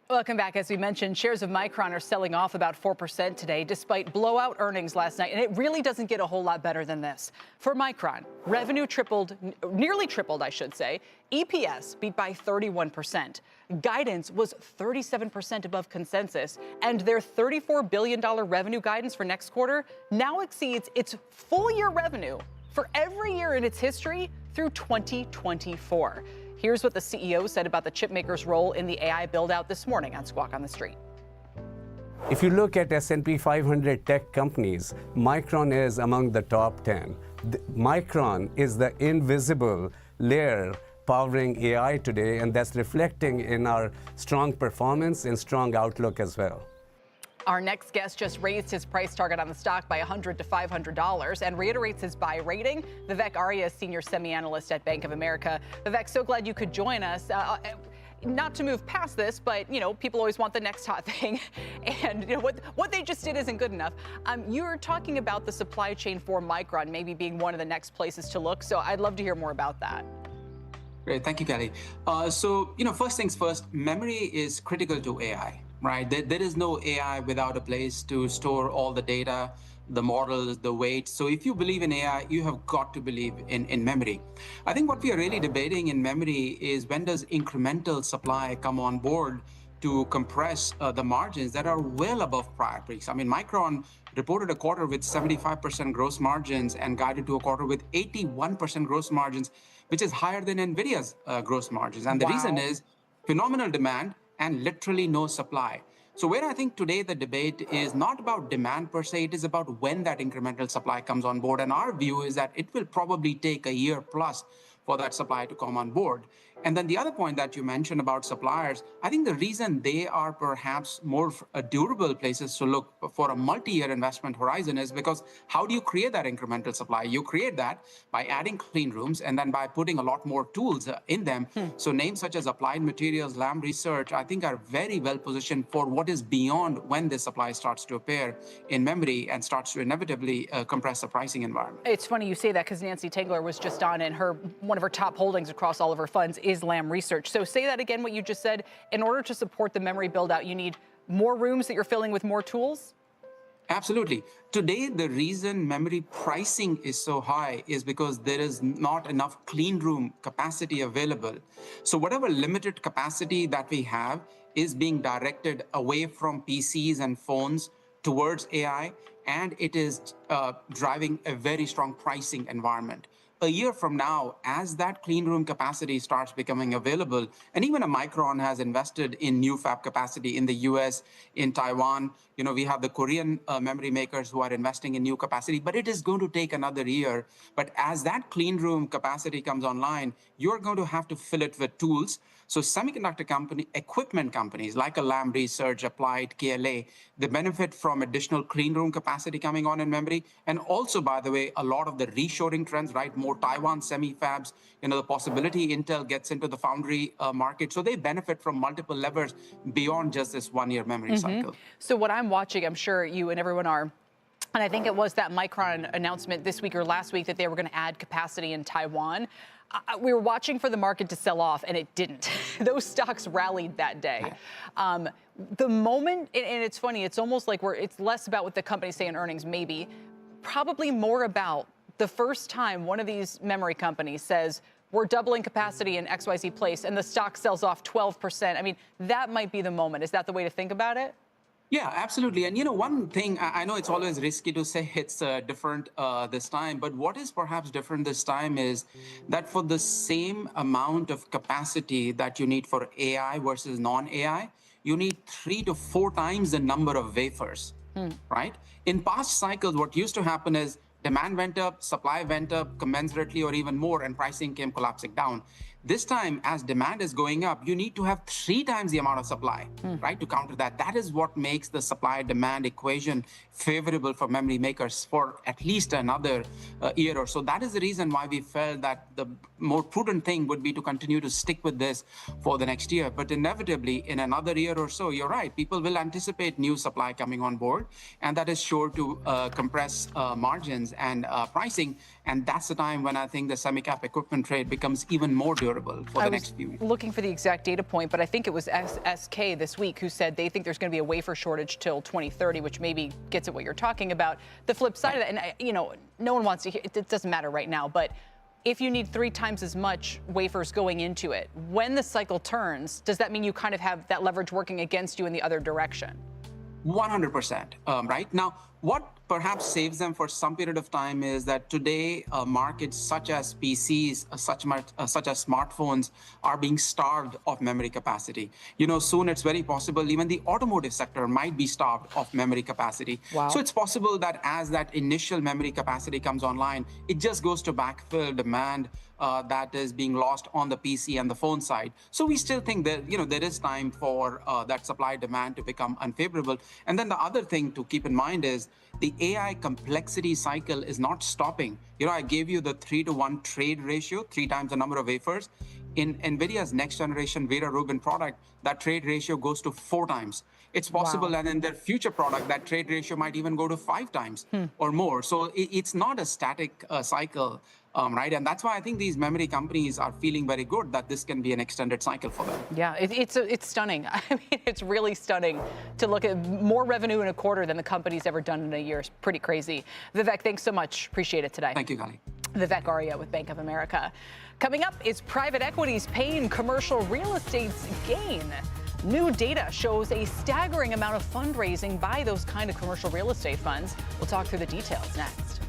Welcome back. As we mentioned, shares of Micron are selling off about 4% today, despite blowout earnings last night. And it really doesn't get a whole lot better than this. For Micron, revenue tripled, nearly tripled, I should say. EPS beat by 31%. Guidance was 37% above consensus. And their $34 billion revenue guidance for next quarter now exceeds its full-year revenue for every year in its history through 2024. Here's what the CEO said about the chipmaker's role in the AI build-out this morning on Squawk on the Street. If you look at S&P 500 tech companies, Micron is among the top 10. Micron is the invisible layer powering AI today, and that's reflecting in our strong performance and strong outlook as well. Our next guest just raised his price target on the stock by $100 to $500 and reiterates his buy rating. Vivek Arya, senior semi-analyst at Bank of America. Vivek, so glad you could join us. Not to move past this, but, you know, people always want the next hot thing. And you know, what they just did isn't good enough. You're talking about the supply chain for Micron maybe being one of the next places to look. So I'd love to hear more about that. Great. Thank you, Kelly. First things first, memory is critical to AI. Right. There is no AI without a place to store all the data, the models, the weights. So if you believe in AI, you have got to believe in memory. I think what we are really debating in memory is when does incremental supply come on board to compress the margins that are well above prior peaks. I mean, Micron reported a quarter with 75% gross margins and guided to a quarter with 81% gross margins, which is higher than NVIDIA's gross margins. And the reason is phenomenal demand and literally no supply. So where I think today the debate is not about demand per se, it is about when that incremental supply comes on board. And our view is that it will probably take a year plus for that supply to come on board. And then the other point that you mentioned about suppliers, I think the reason they are perhaps more durable places to look for a multi-year investment horizon is because how do you create that incremental supply? You create that by adding clean rooms and then by putting a lot more tools in them. So names such as Applied Materials, Lam Research, I think are very well positioned for what is beyond when this supply starts to appear in memory and starts to inevitably compress the pricing environment. It's funny you say that because Nancy Tengler was just on, and one of her top holdings across all of her funds is Lam Research. So say that again, what you just said. In order to support the memory build out, you need more rooms that you're filling with more tools? Absolutely. Today, the reason memory pricing is so high is because there is not enough clean room capacity available. So whatever limited capacity that we have is being directed away from PCs and phones towards AI, and it is driving a very strong pricing environment. A year from now, as that clean room capacity starts becoming available, and even a Micron has invested in new fab capacity in the US, in Taiwan, we have the Korean memory makers who are investing in new capacity, but it is going to take another year. But as that clean room capacity comes online, you're going to have to fill it with tools. So semiconductor equipment companies like a Lam Research, Applied, KLA, they benefit from additional clean room capacity coming on in memory. And also, by the way, a lot of the reshoring trends, right? More Taiwan semi-fabs, the possibility Intel gets into the foundry market. So they benefit from multiple levers beyond just this one-year memory cycle. So what I'm watching, I'm sure you and everyone are, and I think it was that Micron announcement this week or last week that they were going to add capacity in Taiwan. We were watching for the market to sell off, and it didn't. Those stocks rallied that day. The moment, and it's funny, it's almost like it's less about what the companies say in earnings, maybe, probably more about the first time one of these memory companies says, we're doubling capacity in XYZ place, and the stock sells off 12%. I mean, that might be the moment. Is that the way to think about it? Yeah, absolutely. And one thing, I know it's always risky to say it's different this time, but what is perhaps different this time is that for the same amount of capacity that you need for AI versus non-AI, you need 3 to 4 times the number of wafers, right? In past cycles, what used to happen is demand went up, supply went up commensurately or even more, and pricing came collapsing down. This time, as demand is going up, you need to have 3 times the amount of supply, right, to counter that. That is what makes the supply-demand equation favorable for memory makers for at least another year or so. That is the reason why we felt that the more prudent thing would be to continue to stick with this for the next year. But inevitably, in another year or so, you're right, people will anticipate new supply coming on board, and that is sure to compress margins and pricing. And that's the time when I think the semi-cap equipment trade becomes even more durable for the next few years. Looking for the exact data point, but I think it was SK this week who said they think there's going to be a wafer shortage till 2030, which maybe gets at what you're talking about. The flip side of that, and no one wants to hear it doesn't matter right now, but if you need 3 times as much wafers going into it, when the cycle turns, does that mean you kind of have that leverage working against you in the other direction? 100%, right? Now, what perhaps saves them for some period of time is that today markets such as PCs, such as smartphones, are being starved of memory capacity. Soon it's very possible even the automotive sector might be starved of memory capacity. Wow. So it's possible that as that initial memory capacity comes online, it just goes to backfill demand that is being lost on the PC and the phone side. So we still think that there is time for that supply demand to become unfavorable. And then the other thing to keep in mind is the AI complexity cycle is not stopping. I gave you the 3-to-1 trade ratio, 3 times the number of wafers. In NVIDIA's next generation Vera Rubin product, that trade ratio goes to 4 times. It's possible that in their future product, that trade ratio might even go to 5 times or more. So it's not a static cycle. Right, and that's why I think these memory companies are feeling very good that this can be an extended cycle for them. Yeah, it's stunning. I mean, it's really stunning to look at more revenue in a quarter than the company's ever done in a year. It's pretty crazy. Vivek, thanks so much. Appreciate it today. Thank you, Kali. Vivek Arya with Bank of America. Coming up, is private equity's pain commercial real estate's gain? New data shows a staggering amount of fundraising by those kind of commercial real estate funds. We'll talk through the details next.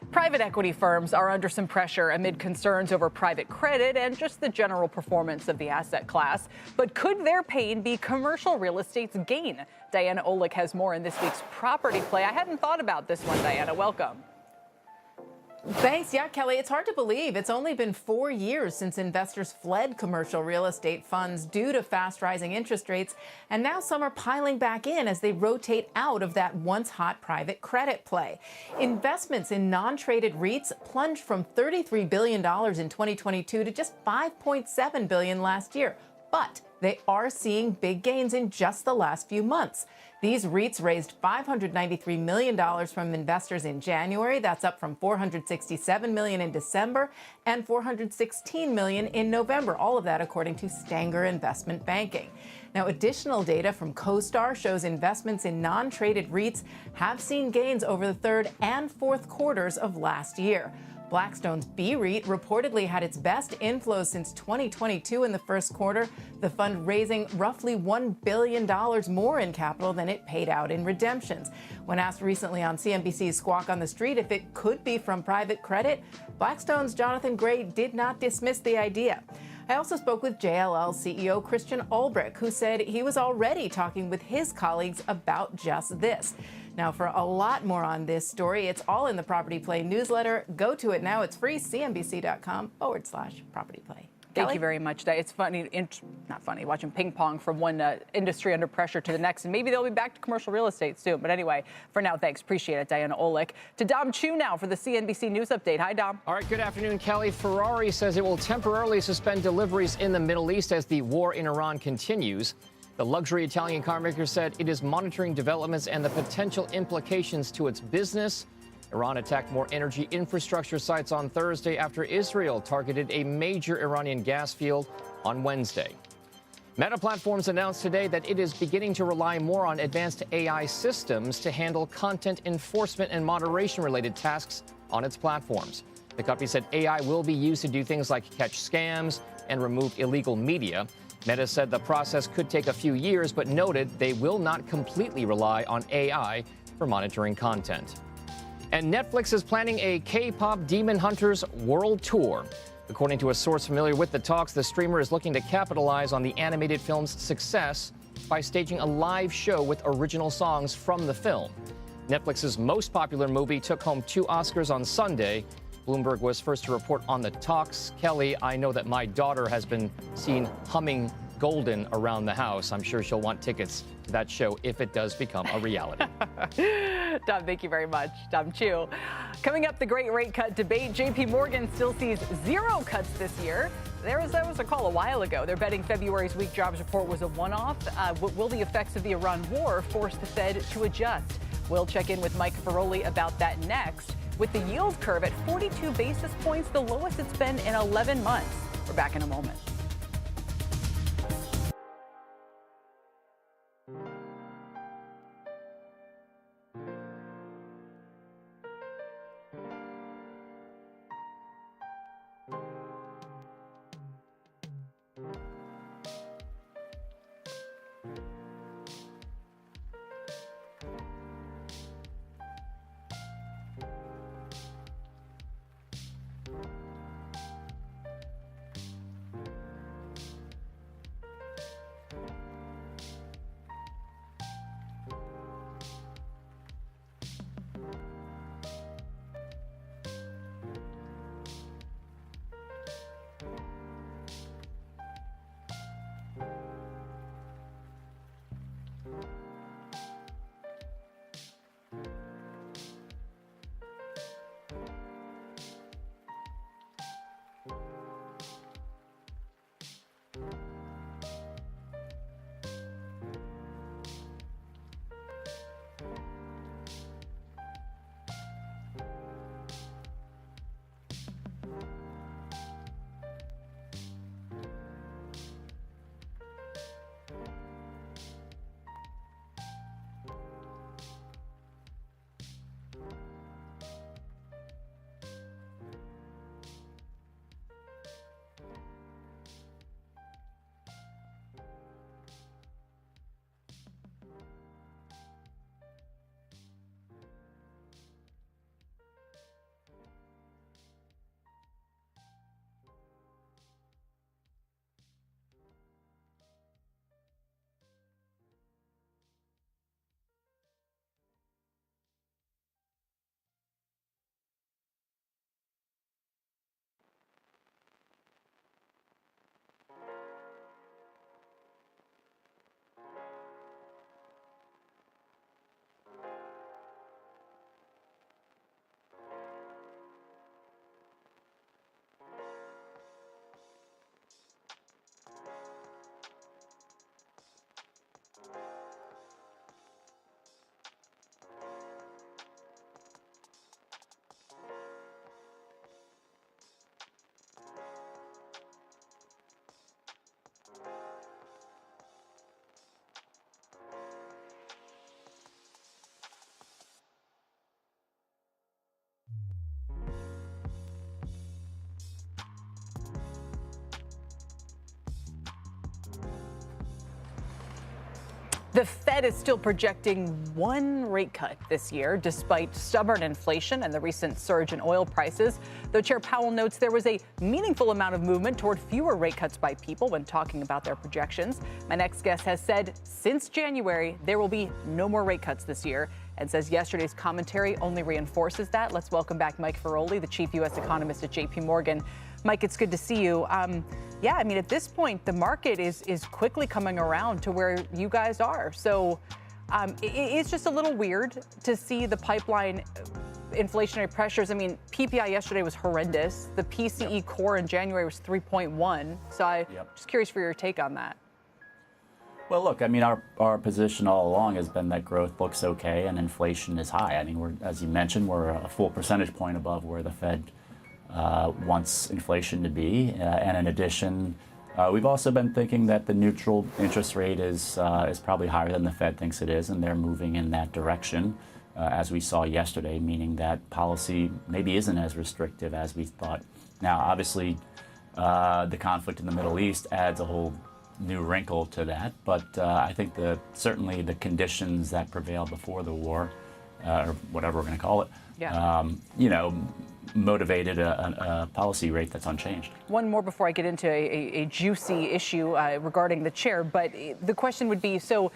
Private equity firms are under some pressure amid concerns over private credit and just the general performance of the asset class. But could their pain be commercial real estate's gain? Diana Olick has more in this week's Property Play. I hadn't thought about this one, Diana. Welcome. Thanks. Yeah, Kelly, it's hard to believe. It's only been 4 years since investors fled commercial real estate funds due to fast rising interest rates. And now some are piling back in as they rotate out of that once hot private credit play. Investments in non-traded REITs plunged from $33 billion in 2022 to just $5.7 billion last year. But they are seeing big gains in just the last few months. These REITs raised $593 million from investors in January. That's up from $467 million in December and $416 million in November. All of that according to Stanger Investment Banking. Now, additional data from CoStar shows investments in non-traded REITs have seen gains over the third and fourth quarters of last year. Blackstone's B-REIT reportedly had its best inflows since 2022 in the first quarter, the fund raising roughly $1 billion more in capital than it paid out in redemptions. When asked recently on CNBC's Squawk on the Street if it could be from private credit, Blackstone's Jonathan Gray did not dismiss the idea. I also spoke with JLL CEO Christian Ulbrich, who said he was already talking with his colleagues about just this. Now, for a lot more on this story, it's all in the Property Play newsletter. Go to it now. It's free, cnbc.com/Property Play. Thank you very much. It's funny, not funny, watching ping pong from one industry under pressure to the next, and maybe they'll be back to commercial real estate soon. But anyway, for now, thanks. Appreciate it, Diana Olick. To Dom Chu now for the CNBC News Update. Hi, Dom. All right, good afternoon, Kelly. Ferrari says it will temporarily suspend deliveries in the Middle East as the war in Iran continues. The luxury Italian car maker said it is monitoring developments and the potential implications to its business. Iran attacked more energy infrastructure sites on Thursday after Israel targeted a major Iranian gas field on Wednesday. Meta Platforms announced today that it is beginning to rely more on advanced AI systems to handle content enforcement and moderation-related tasks on its platforms. The company said AI will be used to do things like catch scams and remove illegal media. Meta said the process could take a few years, but noted they will not completely rely on AI for monitoring content. And Netflix is planning a K-pop Demon Hunters world tour. According to a source familiar with the talks, the streamer is looking to capitalize on the animated film's success by staging a live show with original songs from the film. Netflix's most popular movie took home 2 Oscars on Sunday. Bloomberg was first to report on the talks. Kelly, I know that my daughter has been seen humming Golden around the house. I'm sure she'll want tickets to that show if it does become a reality. Dom, thank you very much. Dom Chu. Coming up, the great rate cut debate. JP Morgan still sees 0 cuts this year. There was a call a while ago. They're betting February's weak jobs report was a one-off. Will the effects of the Iran war force the Fed to adjust? We'll check in with Mike Ferroli about that next. With the yield curve at 42 basis points, the lowest it's been in 11 months. We're back in a moment. The Fed is still projecting 1 rate cut this year, despite stubborn inflation and the recent surge in oil prices. Though Chair Powell notes there was a meaningful amount of movement toward fewer rate cuts by people when talking about their projections. My next guest has said since January there will be no more rate cuts this year, and says yesterday's commentary only reinforces that. Let's welcome back Mike Ferroli, the chief U.S. economist at JP Morgan. Mike, it's good to see you. Yeah, I mean, at this point, the market is quickly coming around to where you guys are. So it's just a little weird to see the pipeline inflationary pressures. I mean, PPI yesterday was horrendous. The PCE core in January was 3.1. So I'm just curious for your take on that. Well, look, I mean, our position all along has been that growth looks okay and inflation is high. I mean, we're, as you mentioned, we're a full percentage point above where the Fed wants inflation to be. And in addition, we've also been thinking that the neutral interest rate is probably higher than the Fed thinks it is, and they're moving in that direction, as we saw yesterday, meaning that policy maybe isn't as restrictive as we thought. Now, obviously, the conflict in the Middle East adds a whole new wrinkle to that, but I think certainly the conditions that prevailed before the war, or whatever we're going to call it, you know, motivated a policy rate that's unchanged. One more before I get into a juicy issue regarding the chair, but the question would be, so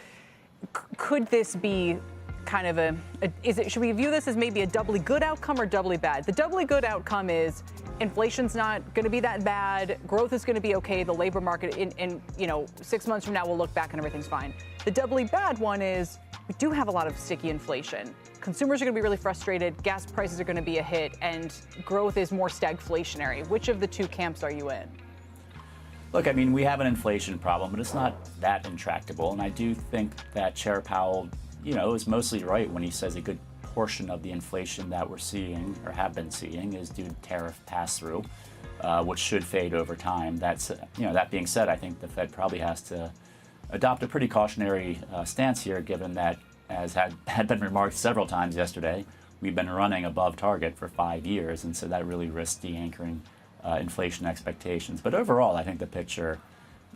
could this be kind of should we view this as maybe a doubly good outcome or doubly bad? The doubly good outcome is inflation's not going to be that bad, growth is going to be okay, the labor market in 6 months from now we'll look back and everything's fine. The doubly bad one is we do have a lot of sticky inflation. Consumers are going to be really frustrated, gas prices are going to be a hit, and growth is more stagflationary. Which of the two camps are you in? Look, I mean, we have an inflation problem, but it's not that intractable, and I do think that Chair Powell, is mostly right when he says a good portion of the inflation that we're seeing or have been seeing is due to tariff pass-through, which should fade over time. That being said, I think the Fed probably has to adopt a pretty cautionary stance here, given that, as had been remarked several times yesterday, we've been running above target for 5 years, and so that really risks de-anchoring inflation expectations. But overall, I think the picture,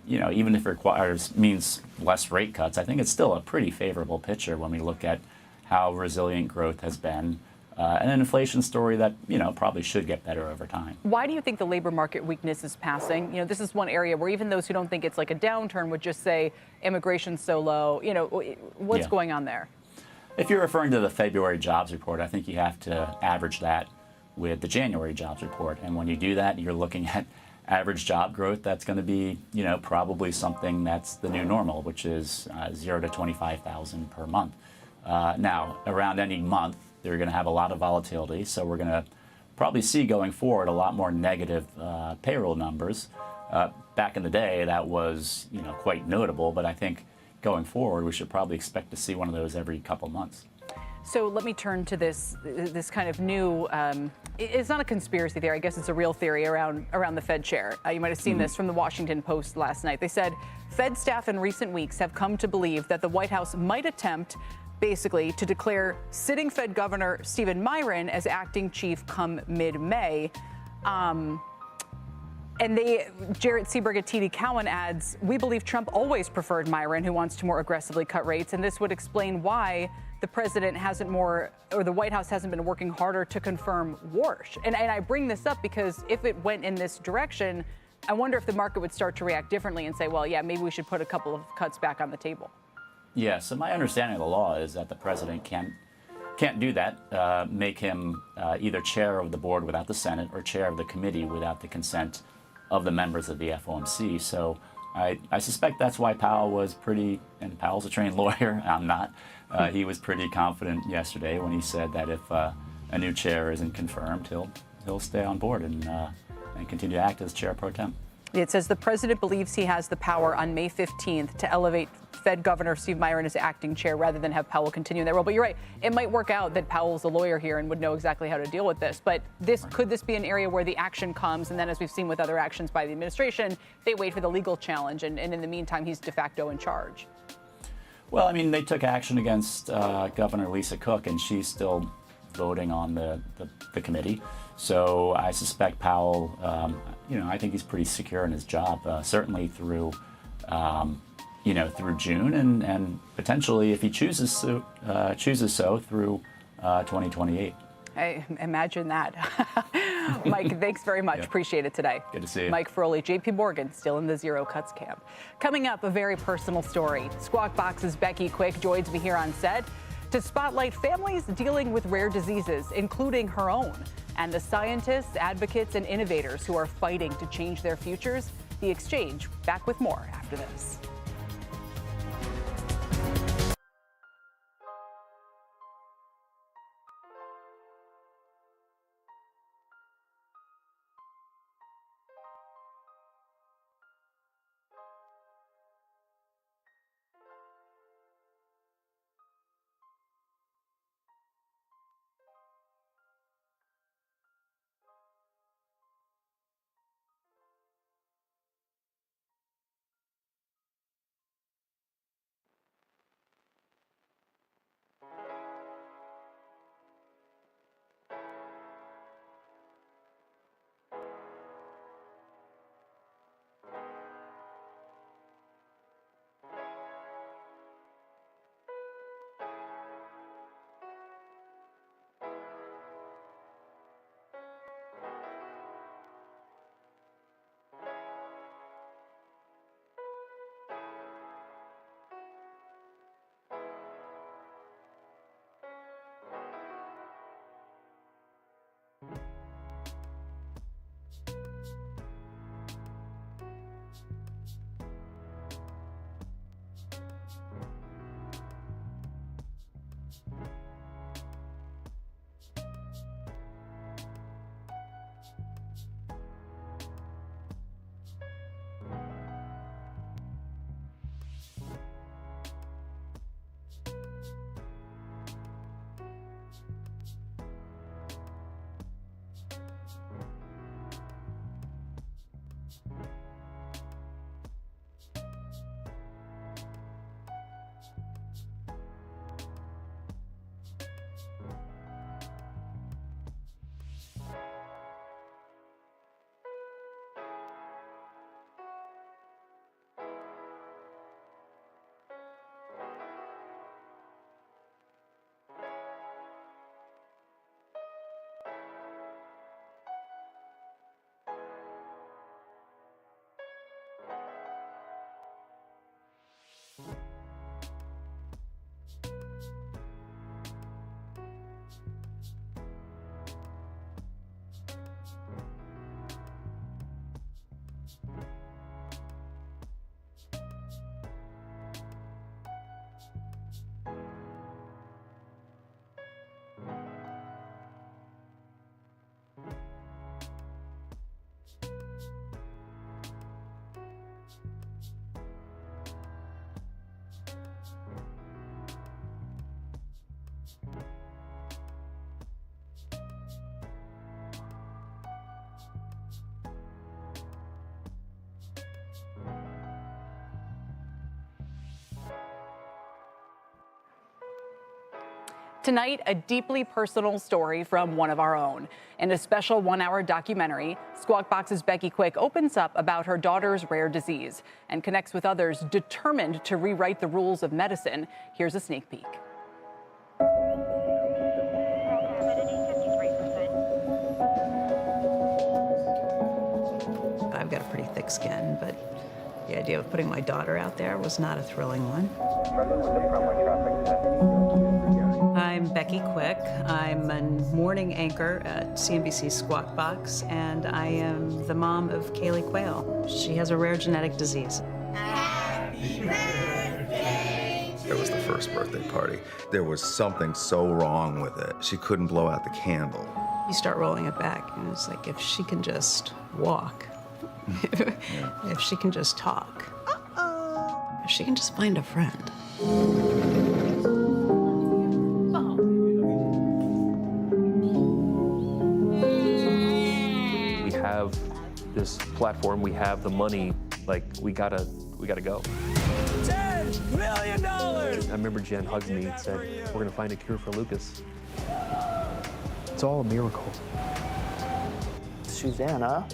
even if it means less rate cuts, I think it's still a pretty favorable picture when we look at how resilient growth has been, and an inflation story that, probably should get better over time. Why do you think the labor market weakness is passing? This is one area where even those who don't think it's like a downturn would just say immigration's so low. What's going on there? If you're referring to the February jobs report, I think you have to average that with the January jobs report. And when you do that, you're looking at average job growth that's going to be, probably something that's the new normal, which is 0 to 25,000 per month. Now, around any month, they're going to have a lot of volatility, so we're going to probably see going forward a lot more negative payroll numbers. Back in the day, that was quite notable, but I think going forward, we should probably expect to see one of those every couple months. So let me turn to this kind of new, it's not a conspiracy theory, I guess it's a real theory around the Fed chair. You might have seen this from the Washington Post last night. They said Fed staff in recent weeks have come to believe that the White House might attempt basically to declare sitting Fed Governor Stephen Miron as acting chief come mid-May. And Jarrett Seaberg at TD Cowen adds, we believe Trump always preferred Miron, who wants to more aggressively cut rates, and this would explain why the president the White House hasn't been working harder to confirm Warsh. And I bring this up because if it went in this direction, I wonder if the market would start to react differently and say, well, yeah, maybe we should put a couple of cuts back on the table. Yeah, so my understanding of the law is that the president can't do that, make him either chair of the board without the Senate or chair of the committee without the consent of the members of the FOMC. So I suspect that's why Powell was and Powell's a trained lawyer, I'm not, he was pretty confident yesterday when he said that if a new chair isn't confirmed, he'll stay on board and continue to act as chair pro tem. It says the president believes he has the power on May 15th to elevate Fed Governor Steve Miron as acting chair rather than have Powell continue in that role. But you're right, it might work out that Powell's a lawyer here and would know exactly how to deal with this. But could this be an area where the action comes, and then as we've seen with other actions by the administration, they wait for the legal challenge, and in the meantime, he's de facto in charge? Well, I mean, they took action against Governor Lisa Cook, and she's still voting on the committee. So I suspect Powell, I think he's pretty secure in his job, certainly through June and potentially, if he chooses so, through 2028. I imagine that. Mike, thanks very much. Appreciate it today. Good to see you. Mike Feroli, JP Morgan, still in the zero cuts camp. Coming up, a very personal story. Squawk Box's Becky Quick joins me here on set to spotlight families dealing with rare diseases, including her own, and the scientists, advocates, and innovators who are fighting to change their futures. The Exchange, back with more after this. Tonight, a deeply personal story from one of our own. In a special one-hour documentary, Squawk Box's Becky Quick opens up about her daughter's rare disease and connects with others determined to rewrite the rules of medicine. Here's a sneak peek. I've got a pretty thick skin, but the idea of putting my daughter out there was not a thrilling one. I'm Becky Quick. I'm a morning anchor at CNBC's Squawk Box, and I am the mom of Kaylee Quayle. She has a rare genetic disease. It was the first birthday party. There was something so wrong with it. She couldn't blow out the candle. You start rolling it back, and it's like, if she can just walk, if she can just talk, if she can just find a friend. We have this platform, we have the money, like we gotta go. $10 million! I remember Jen hugged me and said, we're gonna find a cure for lupus. It's all a miracle. Susanna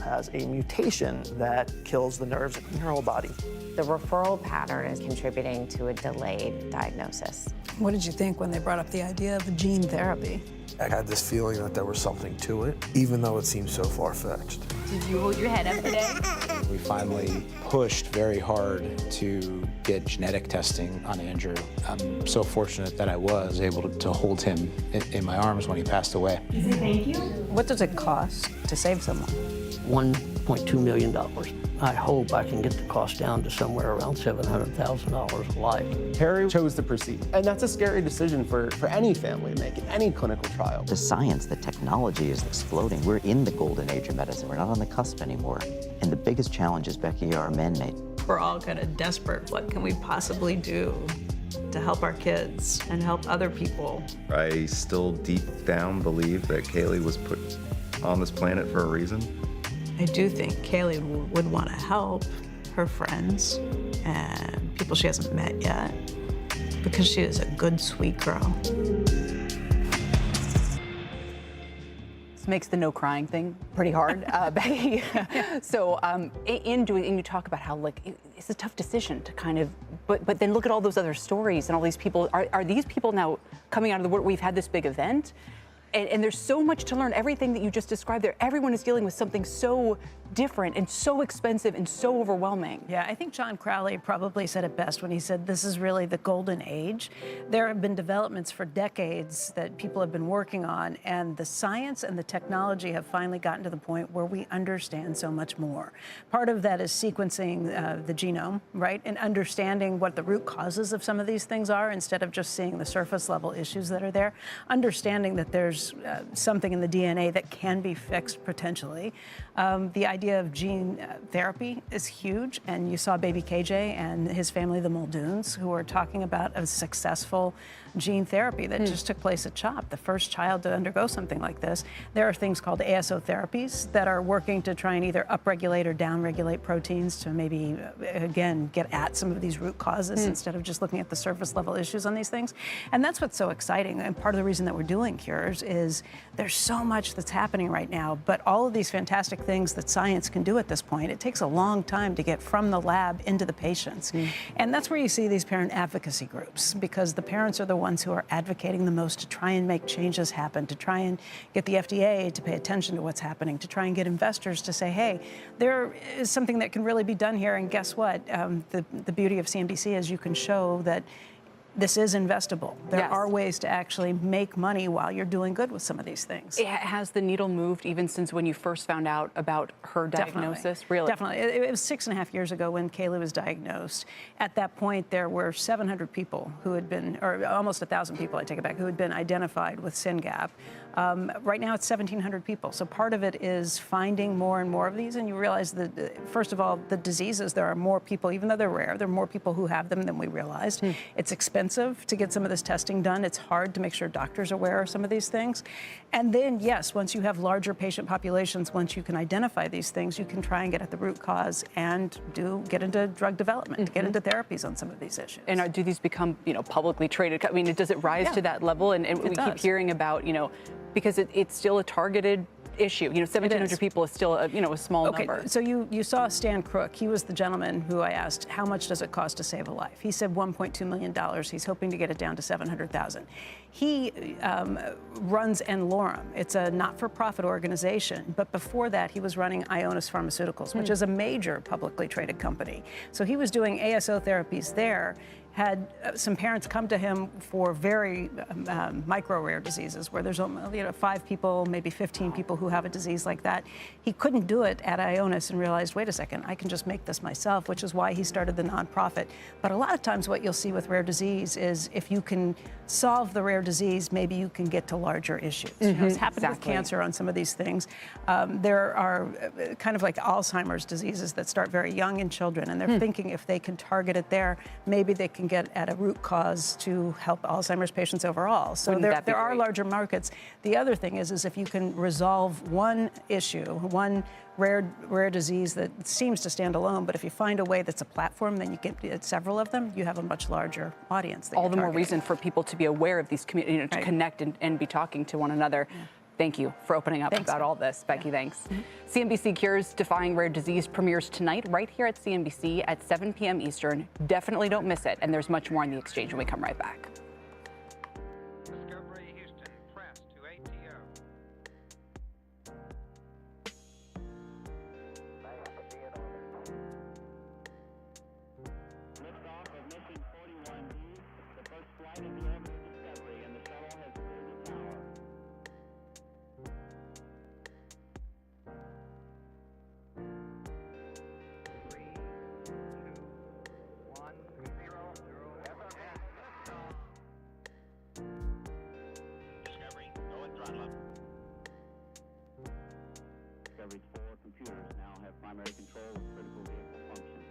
has a mutation that kills the nerves in her whole body. The referral pattern is contributing to a delayed diagnosis. What did you think when they brought up the idea of gene therapy? I had this feeling that there was something to it, even though it seemed so far-fetched. Did you hold your head up today? We finally pushed very hard to get genetic testing on Andrew. I'm so fortunate that I was able to hold him in my arms when he passed away. Thank you. What does it cost to save someone? $1.2 million. I hope I can get the cost down to somewhere around $700,000 a life. Harry chose to proceed, and that's a scary decision for any family to make in any clinical trial. The science, the technology is exploding. We're in the golden age of medicine. We're not on the cusp anymore. And the biggest challenges, Becky, are man-made. We're all kind of desperate. What can we possibly do to help our kids and help other people? I still deep down believe that Kaylee was put on this planet for a reason. I do think Kaylee would want to help her friends and people she hasn't met yet because she is a good, sweet girl. This makes the no crying thing pretty hard, Becky. So in doing, and you talk about how like it's a tough decision to kind of, but then look at all those other stories and all these people. Are these people now coming out of the world? We've had this big event. And there's so much to learn. Everything that you just described there, everyone is dealing with something so different and so expensive and so overwhelming. Yeah, I think John Crowley probably said it best when he said this is really the golden age. There have been developments for decades that people have been working on, and the science and the technology have finally gotten to the point where we understand so much more. Part of that is sequencing the genome, right, and understanding what the root causes of some of these things are instead of just seeing the surface level issues that are there. Understanding that there's something in the DNA that can be fixed potentially. The idea of gene therapy is huge, and you saw baby KJ and his family, the Muldoons, who are talking about a successful gene therapy that just took place at CHOP, the first child to undergo something like this. There are things called ASO therapies that are working to try and either upregulate or downregulate proteins to maybe, again, get at some of these root causes instead of just looking at the surface level issues on these things. And that's what's so exciting. And part of the reason that we're doing Cures is there's so much that's happening right now, but all of these fantastic things that science can do at this point, it takes a long time to get from the lab into the patients. And that's where you see these parent advocacy groups, because the parents are the ones who are advocating the most to try and make changes happen, to try and get the FDA to pay attention to what's happening, to try and get investors to say, hey, there is something that can really be done here. And guess what? The beauty of CNBC is you can show that this is investable. There are ways to actually make money while you're doing good with some of these things. Has the needle moved even since when you first found out about her diagnosis? Really? Definitely. It was 6.5 years ago when Kaylee was diagnosed. At that point, there were 700 people who had been, or almost 1,000 people, I take it back, who had been identified with SYNGAP. Right now it's 1,700 people. So part of it is finding more and more of these. And you realize that, first of all, the diseases, there are more people, even though they're rare, there are more people who have them than we realized. It's expensive to get some of this testing done. It's hard to make sure doctors are aware of some of these things. And then, yes, once you have larger patient populations, once you can identify these things, you can try and get at the root cause and get into drug development, get into therapies on some of these issues. And do these become, publicly traded? I mean, does it rise to that level? And we keep hearing about, because it's still a targeted issue. 1,700 people is still a small number. So you saw Stan Crook. He was the gentleman who I asked, how much does it cost to save a life? He said $1.2 million. He's hoping to get it down to 700,000. He runs Enlorum. It's a not-for-profit organization. But before that, he was running Ionis Pharmaceuticals, which is a major publicly traded company. So he was doing ASO therapies there. Had some parents come to him for very micro-rare diseases where there's 5 people, maybe 15 people who have a disease like that. He couldn't do it at Ionis and realized, wait a second, I can just make this myself, which is why he started the nonprofit. But a lot of times what you'll see with rare disease is if you can solve the rare disease, maybe you can get to larger issues. It's happened with cancer on some of these things. There are kind of like Alzheimer's diseases that start very young in children, and they're thinking if they can target it there, maybe they can get at a root cause to help Alzheimer's patients overall. So there are larger markets. The other thing is if you can resolve one issue, one rare disease that seems to stand alone, but if you find a way that's a platform, then you get several of them, you have a much larger audience. All the more reason for people to be aware of these communities, to connect and be talking to one another. Thank you for opening up about all this, Becky. Thanks. CNBC Cures Defying Rare Disease premieres tonight right here at CNBC at 7 p.m. Eastern. Definitely don't miss it. And there's much more on The Exchange when we come right back. Discovery's 4 computers now have primary control of critical vehicle functions.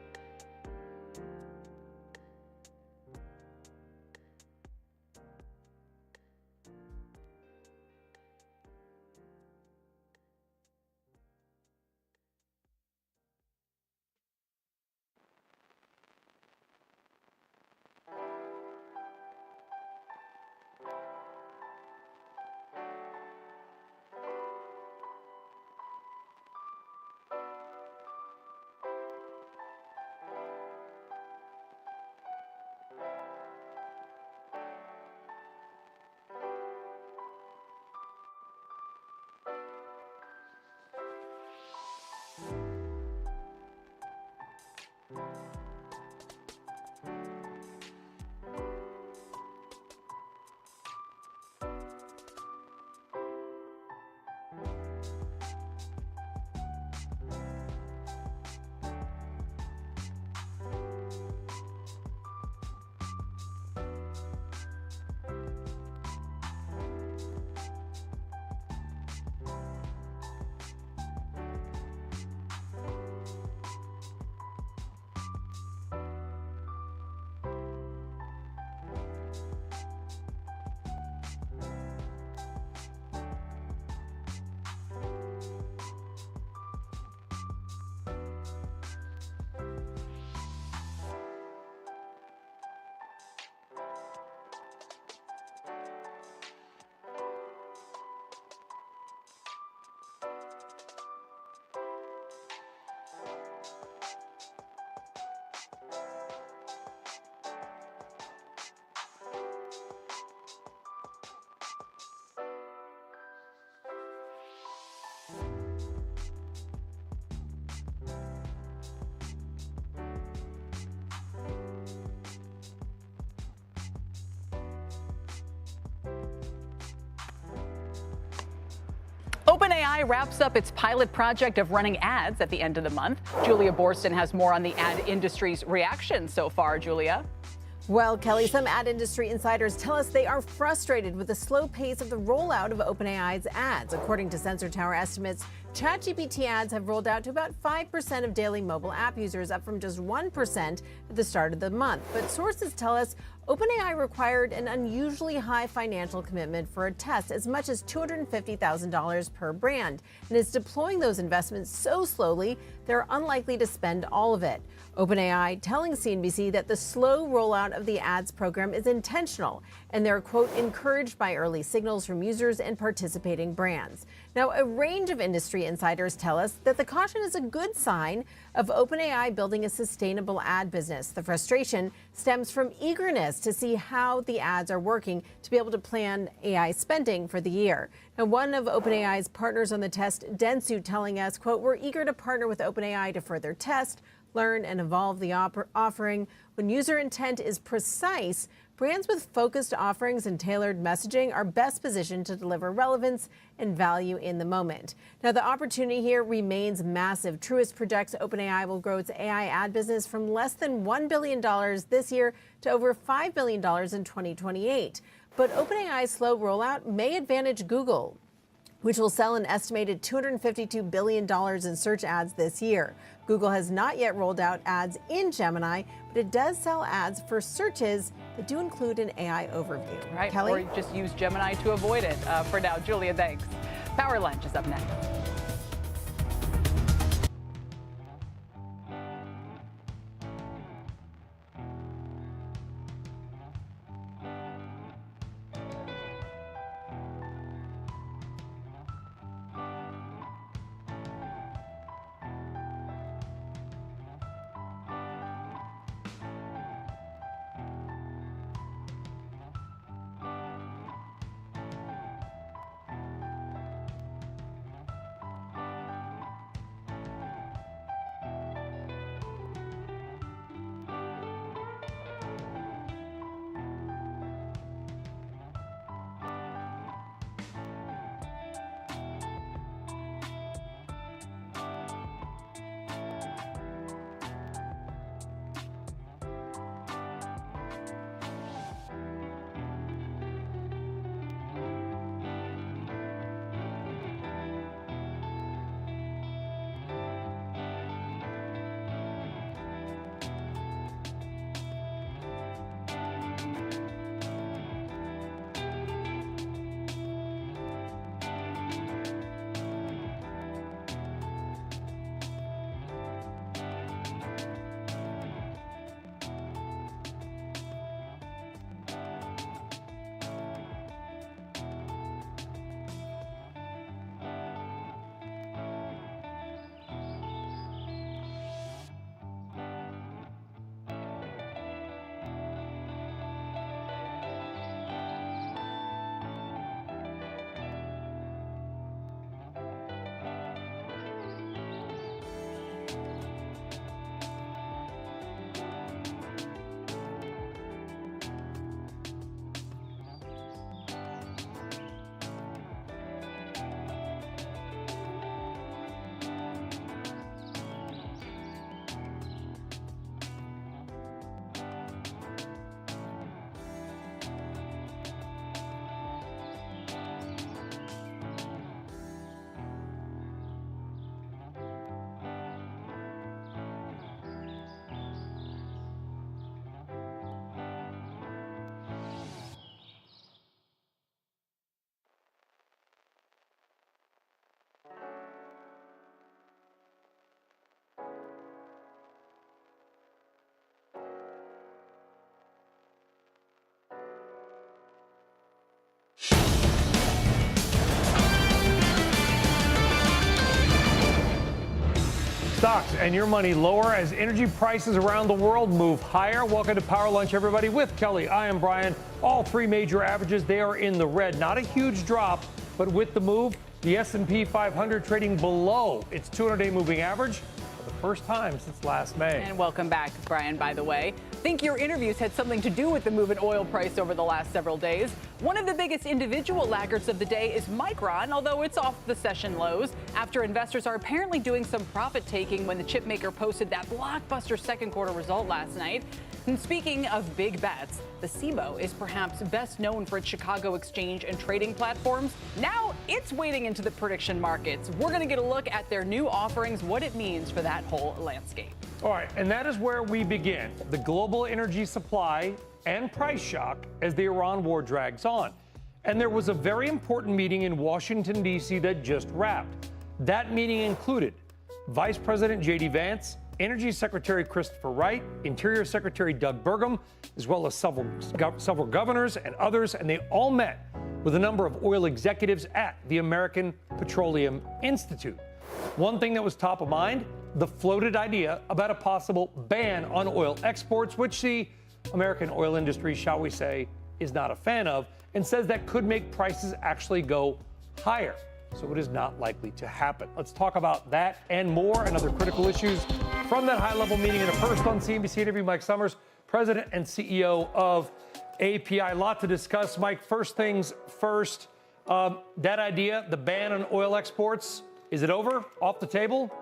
OpenAI wraps up its pilot project of running ads at the end of the month. Julia Borston has more on the ad industry's reaction so far. Julia? Well, Kelly, some ad industry insiders tell us they are frustrated with the slow pace of the rollout of OpenAI's ads. According to Sensor Tower estimates, ChatGPT ads have rolled out to about 5% of daily mobile app users, up from just 1% at the start of the month. But sources tell us OpenAI required an unusually high financial commitment for a test, as much as $250,000 per brand, and is deploying those investments so slowly they're unlikely to spend all of it. OpenAI telling CNBC that the slow rollout of the ads program is intentional, and they're, quote, encouraged by early signals from users and participating brands. Now, a range of industry insiders tell us that the caution is a good sign of OpenAI building a sustainable ad business. The frustration stems from eagerness to see how the ads are working to be able to plan AI spending for the year. Now, one of OpenAI's partners on the test, Dentsu, telling us, quote, we're eager to partner with OpenAI to further test, learn, and evolve the offering. When user intent is precise, brands with focused offerings and tailored messaging are best positioned to deliver relevance and value in the moment. Now, the opportunity here remains massive. Truist projects OpenAI will grow its AI ad business from less than $1 billion this year to over $5 billion in 2028. But OpenAI's slow rollout may advantage Google, which will sell an estimated $252 billion in search ads this year. Google has not yet rolled out ads in Gemini, but it does sell ads for searches that do include an AI overview. Right, Kelly? or just use Gemini to avoid it. For now, Julia, thanks. Power Lunch is up next. Stocks and your money lower as energy prices around the world move higher. Welcome to Power Lunch, everybody. With Kelly, I am Brian. All three major averages, they are in the red. Not a huge drop, but with the move, the S&P 500 trading below its 200-day moving average for the first time since last May. And welcome back, Brian, by the way. Think your interviews had something to do with the move in oil price over the last several days. One of the biggest individual laggards of the day is Micron, although it's off the session lows after investors are apparently doing some profit taking when the chip maker posted that blockbuster second quarter result last night. And speaking of big bets, the CBOE is perhaps best known for its Chicago exchange and trading platforms. Now it's wading into the prediction markets. We're going to get a look at their new offerings, what it means for that whole landscape. All right, and that is where we begin. The global energy supply and price shock as the Iran war drags on. And there was a very important meeting in Washington, D.C. that just wrapped. That meeting included Vice President J.D. Vance, Energy Secretary Christopher Wright, Interior Secretary Doug Burgum, as well as several governors and others, and they all met with a number of oil executives at the American Petroleum Institute. One thing that was top of mind, the floated idea about a possible ban on oil exports, which the American oil industry, shall we say, is not a fan of, and says that could make prices actually go higher. So it is not likely to happen. Let's talk about that and more and other critical issues from that high-level meeting. In a first on CNBC interview, Mike Summers, President and CEO of API. A lot to discuss. Mike, first things first, that idea, the ban on oil exports, is it over, off the table?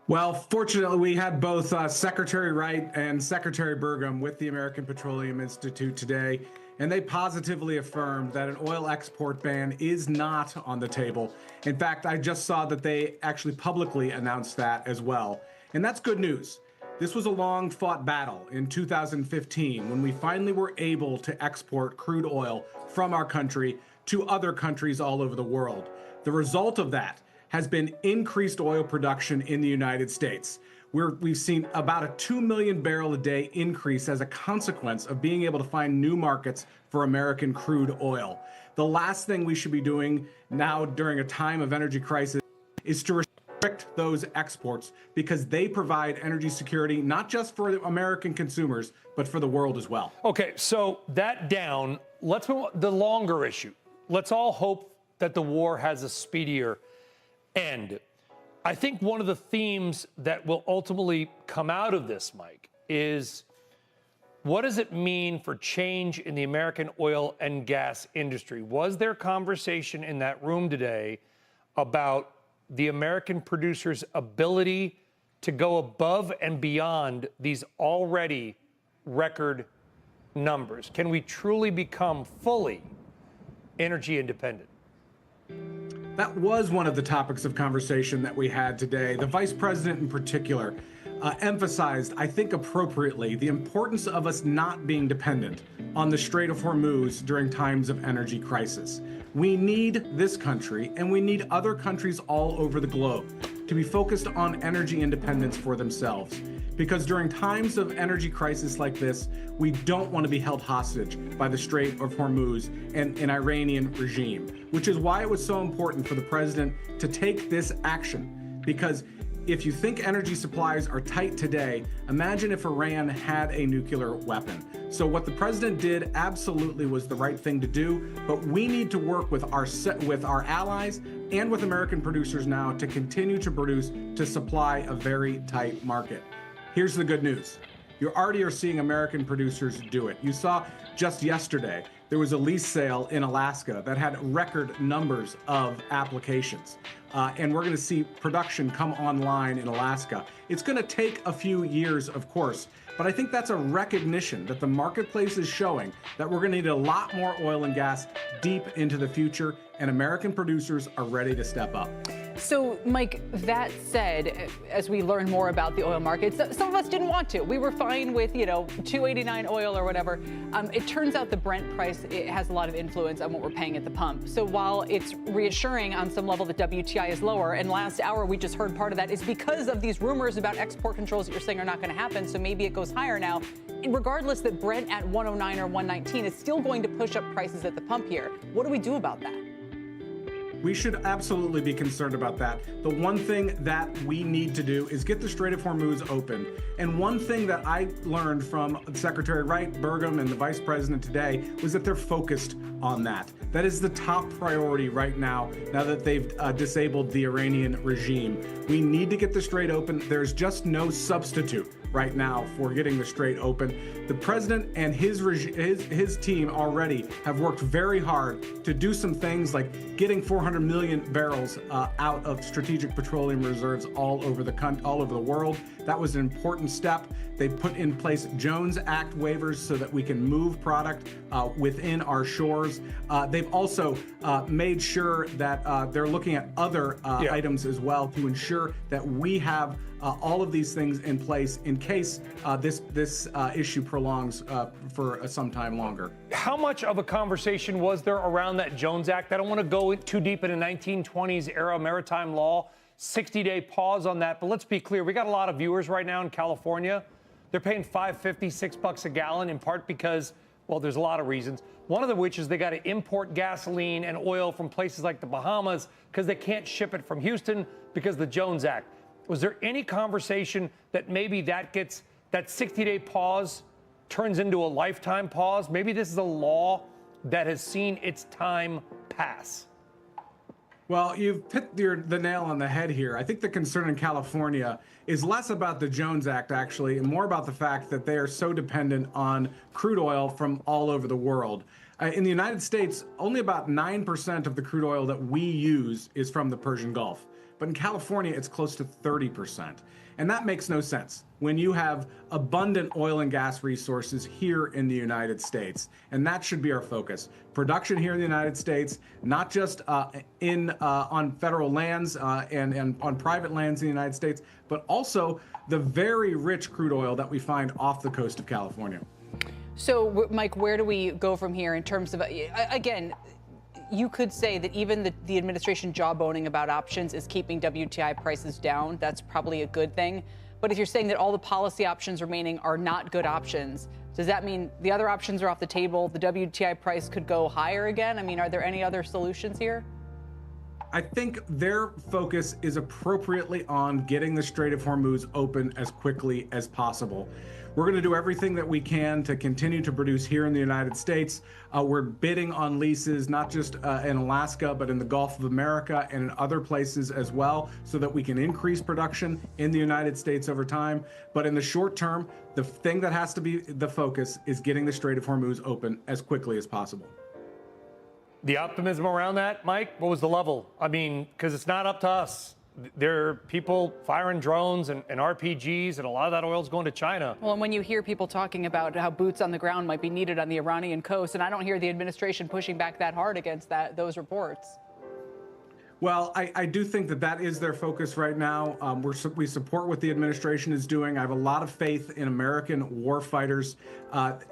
Well, fortunately, we had both Secretary Wright and Secretary Burgum with the American Petroleum Institute today, and they positively affirmed that an oil export ban is not on the table. In fact, I just saw that they actually publicly announced that as well. And that's good news. This was a long-fought battle in 2015 when we finally were able to export crude oil from our country to other countries all over the world. The result of that has been increased oil production in the United States. We've seen about a 2 million barrel a day increase as a consequence of being able to find new markets for American crude oil. The last thing we should be doing now during a time of energy crisis is to restrict those exports, because they provide energy security not just for the American consumers, but for the world as well. Okay, so that down, let's move on. The longer issue. Let's all hope that the war has a speedier end. I think one of the themes that will ultimately come out of this, Mike, is what does it mean for change in the American oil and gas industry? Was there conversation in that room today about the American producers' ability to go above and beyond these already record numbers? Can we truly become fully energy independent? That was one of the topics of conversation that we had today. The vice president in particular emphasized, I think appropriately, the importance of us not being dependent on the Strait of Hormuz during times of energy crisis. We need this country, and we need other countries all over the globe to be focused on energy independence for themselves. Because during times of energy crisis like this, we don't want to be held hostage by the Strait of Hormuz and an Iranian regime, which is why it was so important for the president to take this action. Because if you think energy supplies are tight today, imagine if Iran had a nuclear weapon. So what the president did absolutely was the right thing to do, but we need to work with our allies and with American producers now to continue to produce to supply a very tight market. Here's the good news. You already are seeing American producers do it. You saw just yesterday, there was a lease sale in Alaska that had record numbers of applications. And we're going to see production come online in Alaska. It's going to take a few years, of course, but I think that's a recognition that the marketplace is showing that we're going to need a lot more oil and gas deep into the future, and American producers are ready to step up. So, Mike, that said, as we learn more about the oil markets, some of us didn't want to. We were fine with, $2.89 oil or whatever. It turns out the Brent price, it has a lot of influence on what we're paying at the pump. So while it's reassuring on some level that WTI is lower, and last hour we just heard part of that is because of these rumors about export controls that you're saying are not going to happen, so maybe it goes higher now. Regardless that Brent at 109 or 119 is still going to push up prices at the pump here. What do we do about that? We should absolutely be concerned about that. The one thing that we need to do is get the Strait of Hormuz open. And one thing that I learned from Secretary Wright, Burgum, and the Vice President today was that they're focused on that. That is the top priority right now that they've disabled the Iranian regime. We need to get the Strait open. There's just no substitute right now for getting the strait open. The president and his team already have worked very hard to do some things like getting 400 million barrels out of strategic petroleum reserves all over the world. That was an important step. They put in place Jones Act waivers so that we can move product within our shores. They've also made sure that they're looking at other items as well to ensure that we have all of these things in place in case this issue prolongs for some time longer. How much of a conversation was there around that Jones Act? I don't want to go too deep into 1920s era maritime law, 60-day pause on that. But let's be clear. We got a lot of viewers right now in California. They're paying $5.50, $6 a gallon, in part because, well, there's a lot of reasons. One of them which is they got to import gasoline and oil from places like the Bahamas because they can't ship it from Houston because of the Jones Act. Was there any conversation that maybe that 60-day pause turns into a lifetime pause? Maybe this is a law that has seen its time pass. Well, you've hit the nail on the head here. I think the concern in California is less about the Jones Act, actually, and more about the fact that they are so dependent on crude oil from all over the world. In the United States, only about 9% of the crude oil that we use is from the Persian Gulf. But in California, it's close to 30%. And that makes no sense when you have abundant oil and gas resources here in the United States. And that should be our focus. Production here in the United States, not just on federal lands and on private lands in the United States, but also the very rich crude oil that we find off the coast of California. So, Mike, where do we go from here in terms of, again, you could say that even the administration jawboning about options is keeping WTI prices down. That's probably a good thing. But if you're saying that all the policy options remaining are not good options, does that mean the other options are off the table? The WTI price could go higher again? I mean, are there any other solutions here? I think their focus is appropriately on getting the Strait of Hormuz open as quickly as possible. We're going to do everything that we can to continue to produce here in the United States. We're bidding on leases, not just in Alaska, but in the Gulf of America and in other places as well, so that we can increase production in the United States over time. But in the short term, the thing that has to be the focus is getting the Strait of Hormuz open as quickly as possible. The optimism around that, Mike, what was the level? I mean, because it's not up to us. There are people firing drones and RPGs, and a lot of that oil is going to China. Well, and when you hear people talking about how boots on the ground might be needed on the Iranian coast, and I don't hear the administration pushing back that hard against those reports. Well, I do think that is their focus right now. We support what the administration is doing. I have a lot of faith in American war fighters,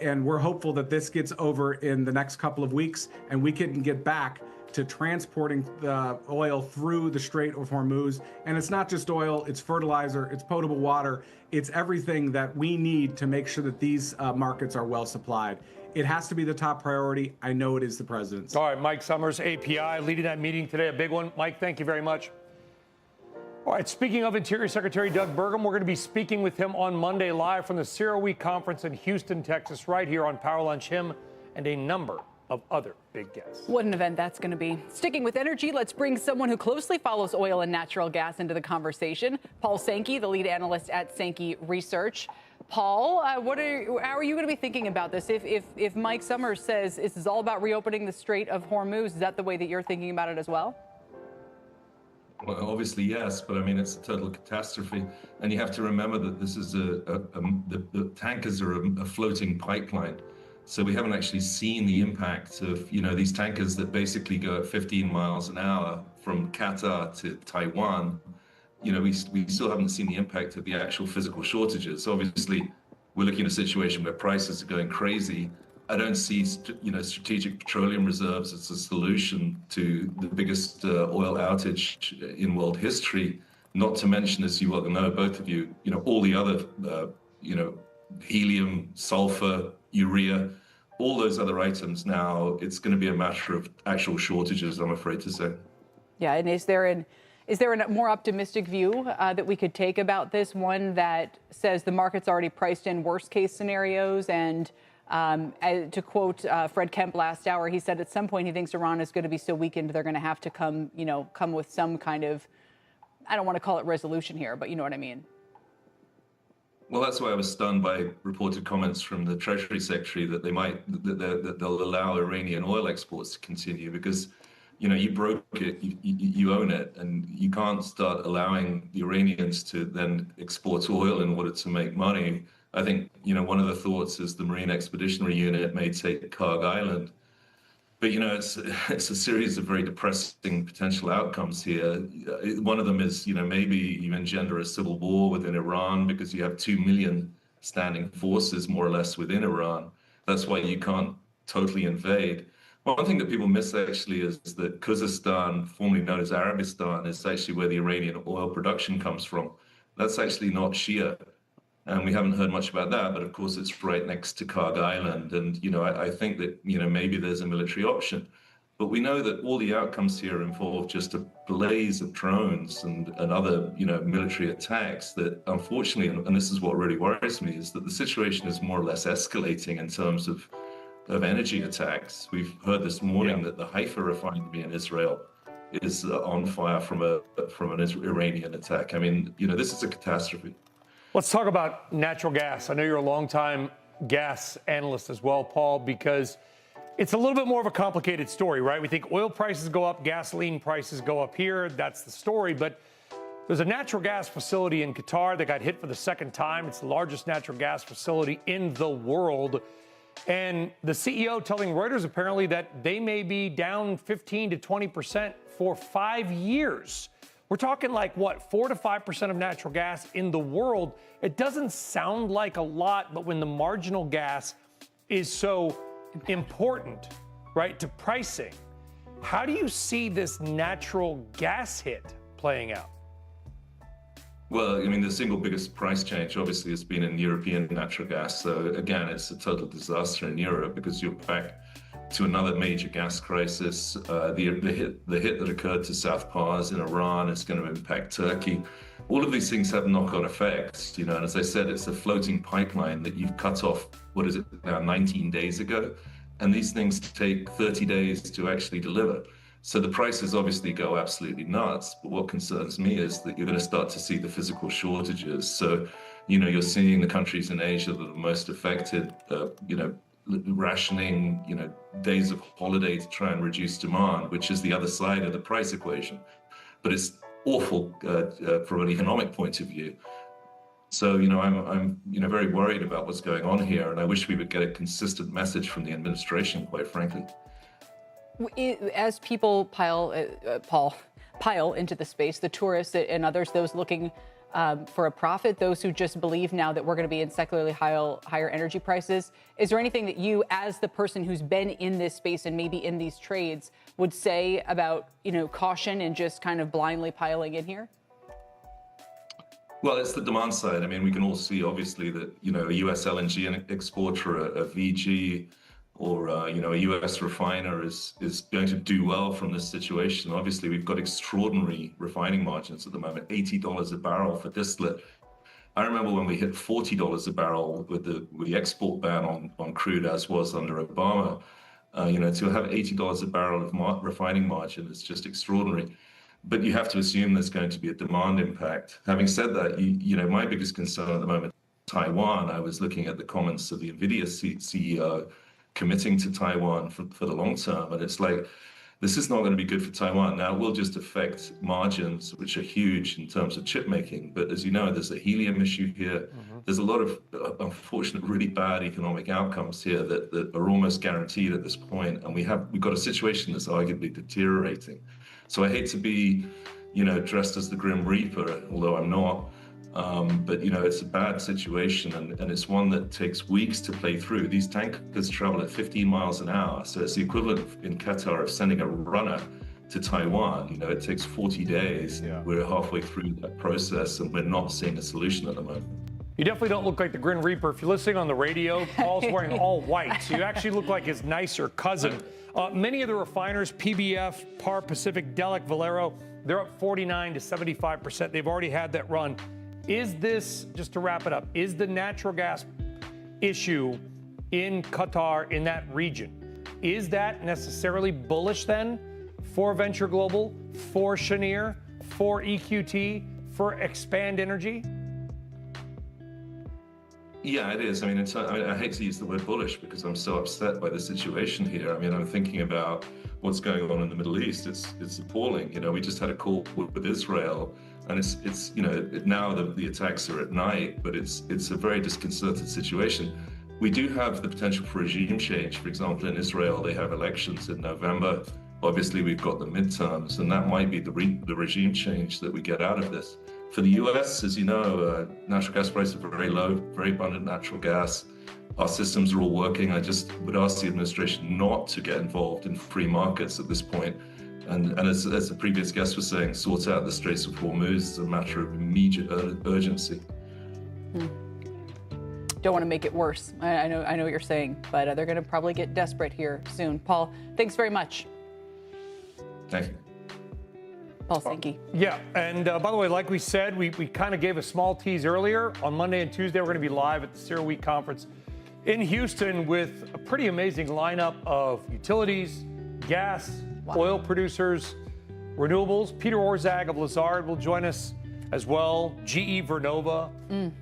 and we're hopeful that this gets over in the next couple of weeks, and we can get back to transporting the oil through the Strait of Hormuz. And it's not just oil, it's fertilizer, it's potable water, it's everything that we need to make sure that these markets are well supplied. It has to be the top priority. I know it is the president's. All right, Mike Summers, API, leading that meeting today, a big one. Mike, thank you very much. All right, speaking of Interior Secretary Doug Burgum, we're going to be speaking with him on Monday live from the CERAWeek Conference in Houston, Texas, right here on Power Lunch. Him and a number of other big guests. What an event that's going to be. Sticking with energy, let's bring someone who closely follows oil and natural gas into the conversation. Paul Sankey, the lead analyst at Sankey Research. Paul, how are you going to be thinking about this? If Mike Summers says this is all about reopening the Strait of Hormuz, is that the way that you're thinking about it as well? Well, obviously, yes, but I mean, it's a total catastrophe. And you have to remember that this is the tankers are a floating pipeline. So we haven't actually seen the impact of, these tankers that basically go at 15 miles an hour from Qatar to Taiwan. We still haven't seen the impact of the actual physical shortages. Obviously, we're looking at a situation where prices are going crazy. I don't see, strategic petroleum reserves as a solution to the biggest oil outage in world history. Not to mention, as you well know, both of you, all the other, helium, sulfur, urea, all those other items. Now it's going to be a matter of actual shortages, I'm afraid to say. Yeah, and is there a more optimistic view that we could take about this, one that says the market's already priced in worst case scenarios? And to quote Fred Kemp last hour, he said at some point he thinks Iran is going to be so weakened they're going to have to come with some kind of, I don't want to call it resolution here, but you know what I mean. Well, that's why I was stunned by reported comments from the Treasury Secretary that that they'll allow Iranian oil exports to continue because, you broke it, you own it, and you can't start allowing the Iranians to then export oil in order to make money. I think, one of the thoughts is the Marine Expeditionary Unit may take Karg Island. But it's a series of very depressing potential outcomes here. One of them is maybe you engender a civil war within Iran because you have 2 million standing forces more or less within Iran. That's why you can't totally invade. One thing that people miss actually is that Kazakhstan, formerly known as Arabistan, is actually where the Iranian oil production comes from. That's actually not Shia. And we haven't heard much about that, but of course it's right next to Karg Island. And, I think that, maybe there's a military option. But we know that all the outcomes here involve just a blaze of drones and other, military attacks that unfortunately, and this is what really worries me, is that the situation is more or less escalating in terms of energy attacks. We've heard this morning that the Haifa refinery in Israel is on fire from an Iranian attack. I mean, this is a catastrophe. Let's talk about natural gas. I know you're a longtime gas analyst as well, Paul, because it's a little bit more of a complicated story, right? We think oil prices go up, gasoline prices go up here. That's the story. But there's a natural gas facility in Qatar that got hit for the second time. It's the largest natural gas facility in the world. And the CEO telling Reuters apparently that they may be down 15 to 20% for 5 years. We're talking like, what, 4 to 5% of natural gas in the world. It doesn't sound like a lot, but when the marginal gas is so important, right, to pricing, how do you see this natural gas hit playing out? Well, I mean, the single biggest price change obviously has been in European natural gas. So again, it's a total disaster in Europe because you're back to another major gas crisis. The hit that occurred to South Pars in Iran is going to impact Turkey. All of these things have knock-on effects, and as I said, it's a floating pipeline that you've cut off, what is it now, 19 days ago? And these things take 30 days to actually deliver. So the prices obviously go absolutely nuts. But what concerns me is that you're going to start to see the physical shortages. So, you're seeing the countries in Asia that are most affected, rationing, days of holiday to try and reduce demand, which is the other side of the price equation. But it's awful from an economic point of view. So, I'm very worried about what's going on here, and I wish we would get a consistent message from the administration, quite frankly. As people pile into the space, the tourists and others, those looking for a profit, those who just believe now that we're going to be in secularly higher energy prices, is there anything that you, as the person who's been in this space and maybe in these trades, would say about, caution and just kind of blindly piling in here? Well, it's the demand side. I mean, we can all see, obviously, that, a U.S. LNG exporter, a VG, or, a U.S. refiner is going to do well from this situation. Obviously, we've got extraordinary refining margins at the moment, $80 a barrel for distillate. I remember when we hit $40 a barrel with the export ban on crude, as was under Obama. To have $80 a barrel of refining margin is just extraordinary. But you have to assume there's going to be a demand impact. Having said that, my biggest concern at the moment is Taiwan. I was looking at the comments of the NVIDIA CEO committing to Taiwan for the long term. And it's like, this is not going to be good for Taiwan. Now, it will just affect margins, which are huge in terms of chip making. But as you know, there's a helium issue here. There's a lot of unfortunate, really bad economic outcomes here that are almost guaranteed at this point. And we've got a situation that's arguably deteriorating. So I hate to be, dressed as the Grim Reaper, although I'm not. But it's a bad situation, and it's one that takes weeks to play through. These tankers travel at 15 miles an hour, so it's the equivalent in Qatar of sending a runner to Taiwan. It takes 40 days. Yeah. We're halfway through that process, and we're not seeing a solution at the moment. You definitely don't look like the Grim Reaper. If you're listening on the radio, Paul's wearing all white, so you actually look like his nicer cousin. Many of the refiners, PBF, Par Pacific, Delek, Valero, they're up 49 to 75%. They've already had that run. Is this, just to wrap it up, is the natural gas issue in Qatar, in that region, is that necessarily bullish then for Venture Global, for Cheniere, for EQT, for Expand Energy? Yeah, it is. I mean, I hate to use the word bullish because I'm so upset by the situation here. I mean, I'm thinking about what's going on in the Middle East. It's appalling. You know, we just had a call with Israel, and it's you know, now the attacks are at night, but it's a very disconcerted situation. We do have the potential for regime change. For example, in Israel, they have elections in November. Obviously, we've got the midterms, and that might be the regime change that we get out of this. For the US, as you know, natural gas prices are very low, very abundant natural gas. Our systems are all working. I just would ask the administration not to get involved in free markets at this point. And as the previous guest was saying, sort out the Straits of Hormuz is a matter of immediate urgency. Don't want to make it worse. I know what you're saying, but they're going to probably get desperate here soon. Paul, thanks very much. Thank you. Paul Sankey. Yeah, and by the way, like we said, we kind of gave a small tease earlier. On Monday and Tuesday, we're going to be live at the CERAWeek Conference in Houston with a pretty amazing lineup of utilities, gas, oil producers, renewables. Peter Orszag of Lazard will join us as well. GE Vernova.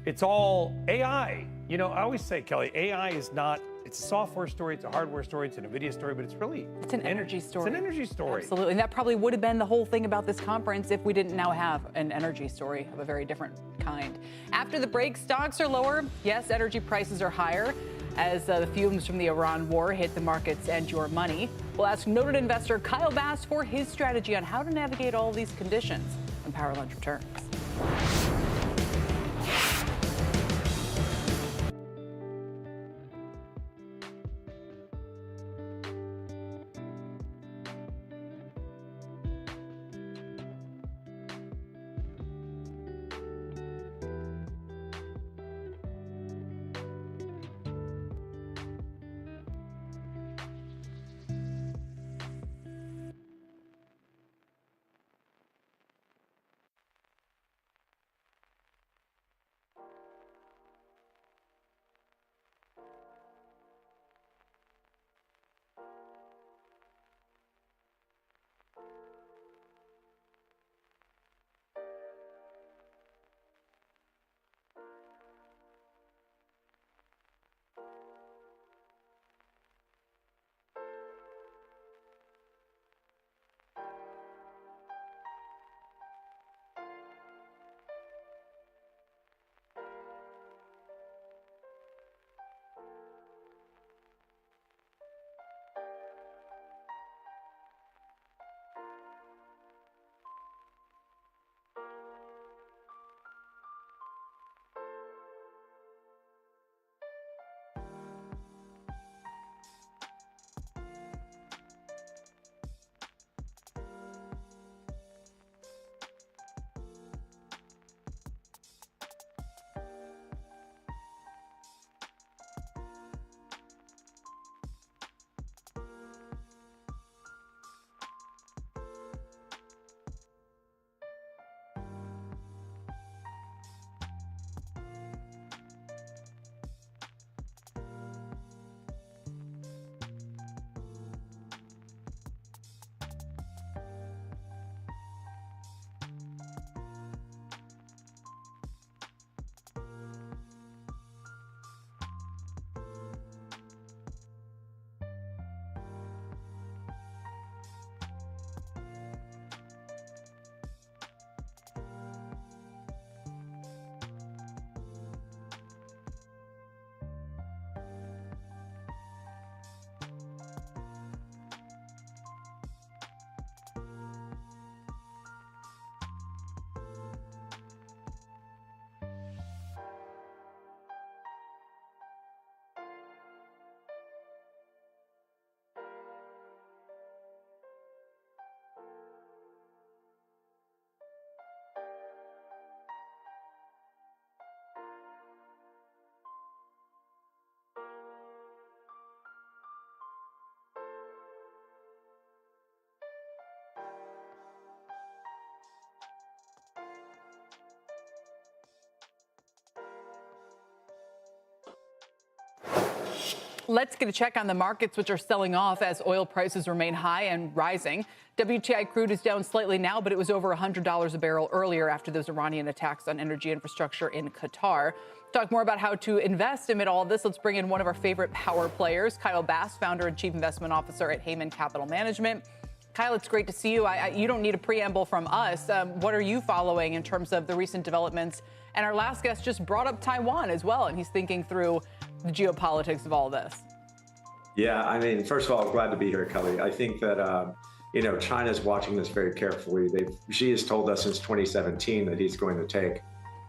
It's all AI. You know, I always say, Kelly, AI is not, it's a software story, it's a hardware story, it's an NVIDIA story, but it's an energy story. It's an energy story. Absolutely. And that probably would have been the whole thing about this conference if we didn't now have an energy story of a very different kind. After the break, stocks are lower. Yes, energy prices are higher as the fumes from the Iran war hit the markets and your money. We'll ask noted investor Kyle Bass for his strategy on how to navigate all these conditions when Power Lunch returns. Let's get a check on the markets, which are selling off as oil prices remain high and rising. WTI crude is down slightly now, but it was over $100 a barrel earlier after those Iranian attacks on energy infrastructure in Qatar. Talk more about how to invest amid all of this. Let's bring in one of our favorite power players, Kyle Bass, founder and chief investment officer at Heyman Capital Management. Kyle, it's great to see you. You don't need a preamble from us. What are you following in terms of the recent developments? And our last guest just brought up Taiwan as well, and he's thinking through the geopolitics of all this. Yeah, I mean, first of all, glad to be here, Kelly. I think that, China's watching this very carefully. Xi has told us since 2017 that he's going to take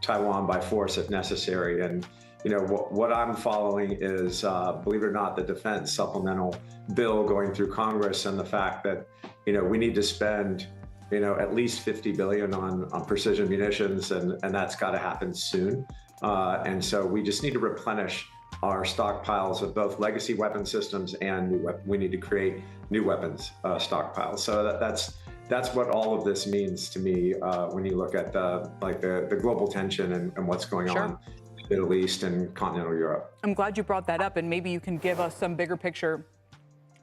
Taiwan by force if necessary. And, what I'm following is, believe it or not, the defense supplemental bill going through Congress and the fact that, we need to spend, at least $50 billion on precision munitions, and that's got to happen soon. And so we just need to replenish our stockpiles of both legacy weapon systems and new we need to create new weapons stockpiles. So that's what all of this means to me when you look at the global tension and what's going on in the Middle East and continental Europe. I'm glad you brought that up, and maybe you can give us some bigger picture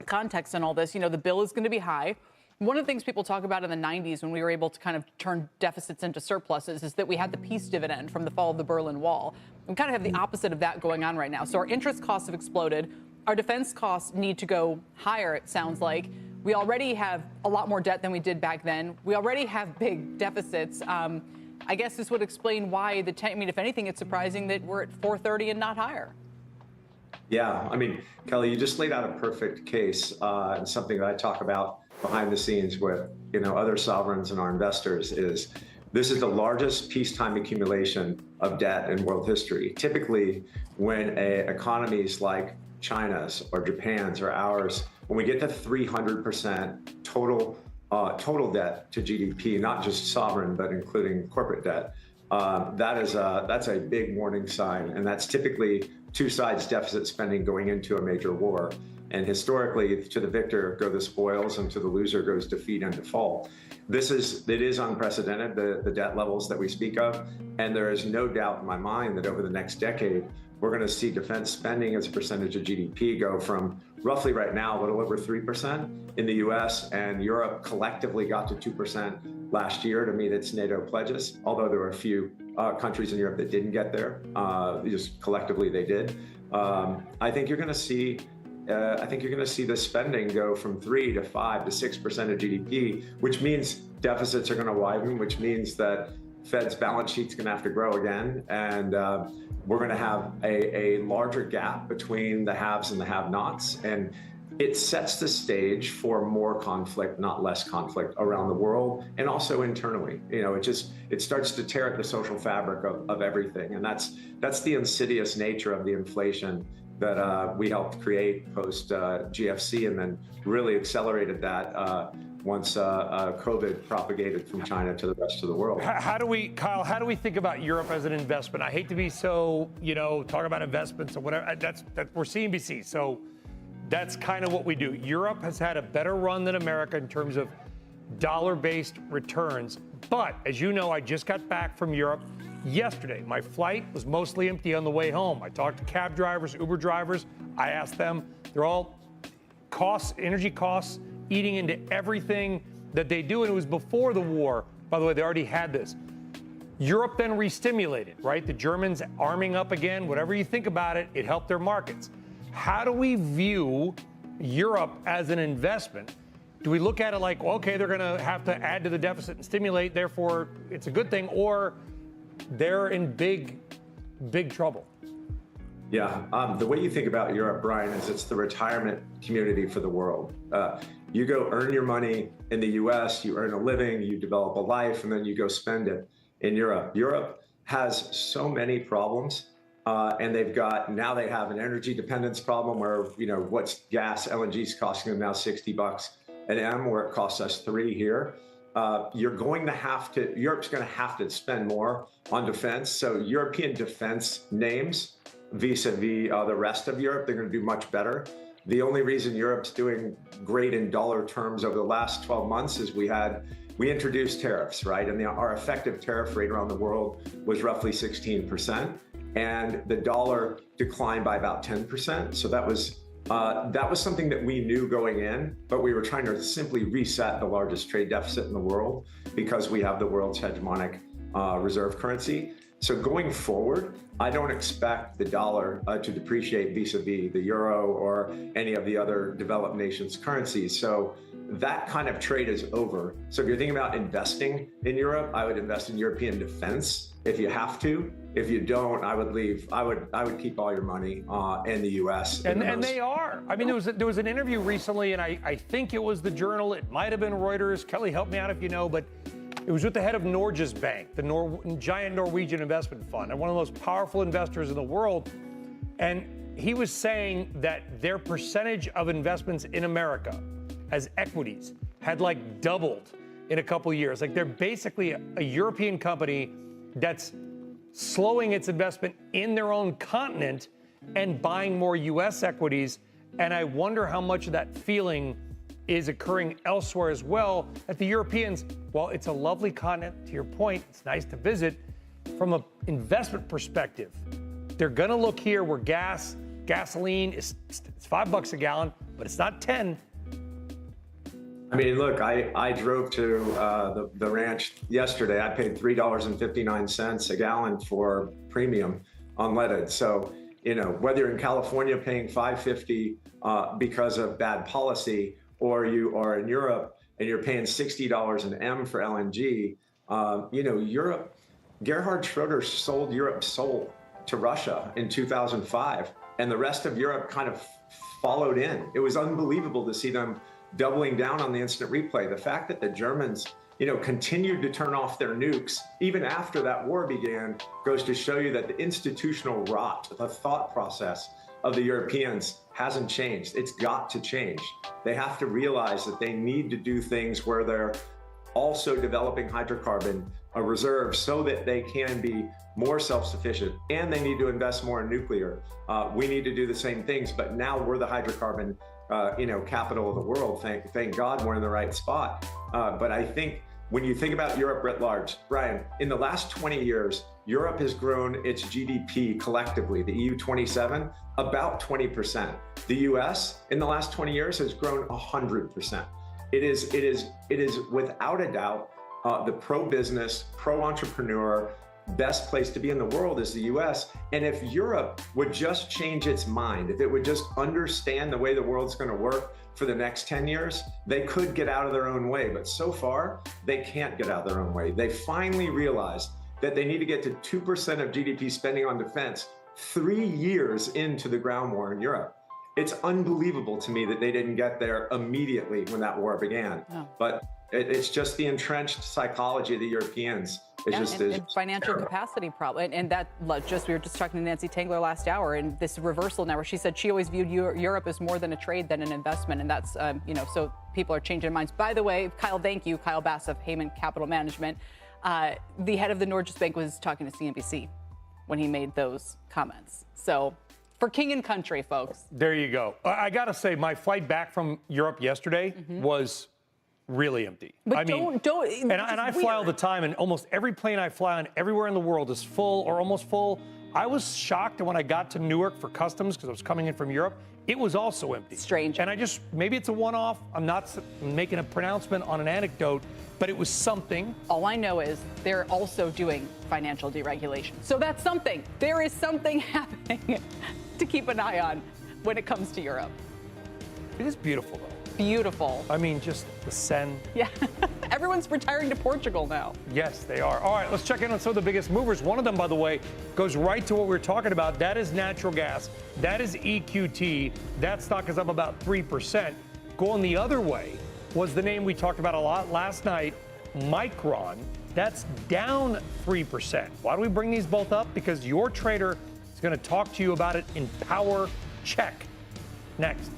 context on all this. The bill is going to be high. One of the things people talk about in the 90s when we were able to kind of turn deficits into surpluses is that we had the peace dividend from the fall of the Berlin Wall. We kind of have the opposite of that going on right now. So our interest costs have exploded. Our defense costs need to go higher, it sounds like. We already have a lot more debt than we did back then. We already have big deficits. I guess this would explain why if anything, it's surprising that we're at 430 and not higher. Yeah, I mean, Kelly, you just laid out a perfect case and something that I talk about behind the scenes with other sovereigns and our investors is this is the largest peacetime accumulation of debt in world history. Typically, when economies like China's or Japan's or ours, when we get to 300% total debt to GDP, not just sovereign but including corporate debt, that's a big warning sign, and that's typically two sides deficit spending going into a major war. And historically, to the victor go the spoils, and to the loser goes defeat and default. It is unprecedented, the debt levels that we speak of, and there is no doubt in my mind that over the next decade, we're going to see defense spending as a percentage of GDP go from roughly right now a little over 3% in the US, and Europe collectively got to 2% last year to meet its NATO pledges, although there were a few countries in Europe that didn't get there. Just collectively they did. I think you're going to see the spending go from 3 to 5 to 6% of GDP, which means deficits are going to widen, which means that Fed's balance sheet's going to have to grow again, and we're going to have a larger gap between the haves and the have-nots, and it sets the stage for more conflict, not less conflict, around the world and also internally. It starts to tear at the social fabric of everything, and that's the insidious nature of the inflation that we helped create post GFC, and then really accelerated that once COVID propagated from China to the rest of the world. Kyle, how do we think about Europe as an investment? I hate to be so, talk about investments or whatever. We're CNBC, so that's kind of what we do. Europe has had a better run than America in terms of dollar-based returns. But as you know, I just got back from Europe yesterday. My flight was mostly empty on the way home. I talked to cab drivers, Uber drivers. I asked them, they're all energy costs, eating into everything that they do. And it was before the war. By the way, they already had this. Europe then re-stimulated, right? The Germans arming up again, whatever you think about it, it helped their markets. How do we view Europe as an investment? Do we look at it like, okay, they're going to have to add to the deficit and stimulate, therefore it's a good thing, or they're in big trouble? Yeah, the way you think about Europe, Brian, is it's the retirement community for the world. You go earn your money in the US, you earn a living, you develop a life, and then you go spend it in Europe. Europe has so many problems, and they have an energy dependence problem where, what's gas, LNG is costing them now $60 an M, where it costs us $3 here. Europe's going to have to spend more on defense. So European defense names vis-a-vis the rest of Europe, they're going to do much better. The only reason Europe's doing great in dollar terms over the last 12 months is we introduced tariffs, right? And our effective tariff rate around the world was roughly 16%. And the dollar declined by about 10%. So that was That was something that we knew going in, but we were trying to simply reset the largest trade deficit in the world because we have the world's hegemonic reserve currency. So going forward, I don't expect the dollar to depreciate vis-a-vis the euro or any of the other developed nations' currencies. So that kind of trade is over. So if you're thinking about investing in Europe, I would invest in European defense if you have to. If you don't, I would leave. I would keep all your money in the U.S. And they are. I mean, there was an interview recently, and I think it was the Journal. It might have been Reuters. Kelly, help me out if you know, but it was with the head of Norges Bank, the giant Norwegian investment fund, and one of the most powerful investors in the world. And he was saying that their percentage of investments in America as equities had like doubled in a couple of years. Like they're basically a European company that's slowing its investment in their own continent and buying more U.S. equities. And I wonder how much of that feeling is occurring elsewhere as well, that the Europeans, while it's a lovely continent, to your point, it's nice to visit, from an investment perspective, they're going to look here where gasoline is it's $5 a gallon, but it's not 10. I mean, look, I drove to the ranch yesterday. I paid $3.59 a gallon for premium unleaded. So, you know, whether you're in California paying $5.50 because of bad policy, or you are in Europe and you're paying $60 an M for LNG, you know, Europe, Gerhard Schroeder sold Europe's soul to Russia in 2005, and the rest of Europe kind of followed in. It was unbelievable to see them doubling down on the instant replay. The fact that the Germans, you know, continued to turn off their nukes even after that war began goes to show you that the institutional rot, the thought process of the Europeans hasn't changed. It's got to change. They have to realize that they need to do things where they're also developing hydrocarbon reserves so that they can be more self-sufficient, and they need to invest more in nuclear. We need to do the same things, but now we're the hydrocarbon you know, capital of the world. Thank God we're in the right spot. But I think when you think about Europe writ large, Brian, in the last 20 years, Europe has grown its GDP collectively, the EU 27, about 20%. The US in the last 20 years has grown 100%. It is without a doubt the pro-business, pro-entrepreneur, best place to be in the world is the US. And if Europe would just change its mind, if it would just understand the way the world's going to work for the next 10 years, they could get out of their own way. But so far, they can't get out of their own way. They finally realized that they need to get to 2% of GDP spending on defense 3 years into the ground war in Europe. It's unbelievable to me that they didn't get there immediately when that war began. Oh. But it's just the entrenched psychology of the Europeans. And financial capacity problem. And that we were just talking to Nancy Tangler last hour, and this reversal now where she said she always viewed Europe as more than a trade than an investment. And that's, you know, so people are changing their minds. By the way, Kyle, thank you, Kyle Bass of Heyman Capital Management. The head of the Norges Bank was talking to CNBC when he made those comments. So for king and country, folks. There you go. I got to say, my flight back from Europe yesterday was really empty. But I mean, and I fly all the time, and almost every plane I fly on everywhere in the world is full or almost full. I was shocked when I got to Newark for customs because I was coming in from Europe. It was also empty. Strange. And maybe it's a one-off. I'm not making a pronouncement on an anecdote, but it was something. All I know is they're also doing financial deregulation. So that's something. There is something happening to keep an eye on when it comes to Europe. It is beautiful, though. Beautiful. I mean, just the Seine. Yeah. Everyone's retiring to Portugal now. Yes, they are. All right, let's check in on some of the biggest movers. One of them, by the way, goes right to what we were talking about. That is natural gas. That is EQT. That stock is up about 3%. Going the other way was the name we talked about a lot last night, Micron. That's down 3%. Why do we bring these both up? Because your trader is going to talk to you about it in Power Check. Next.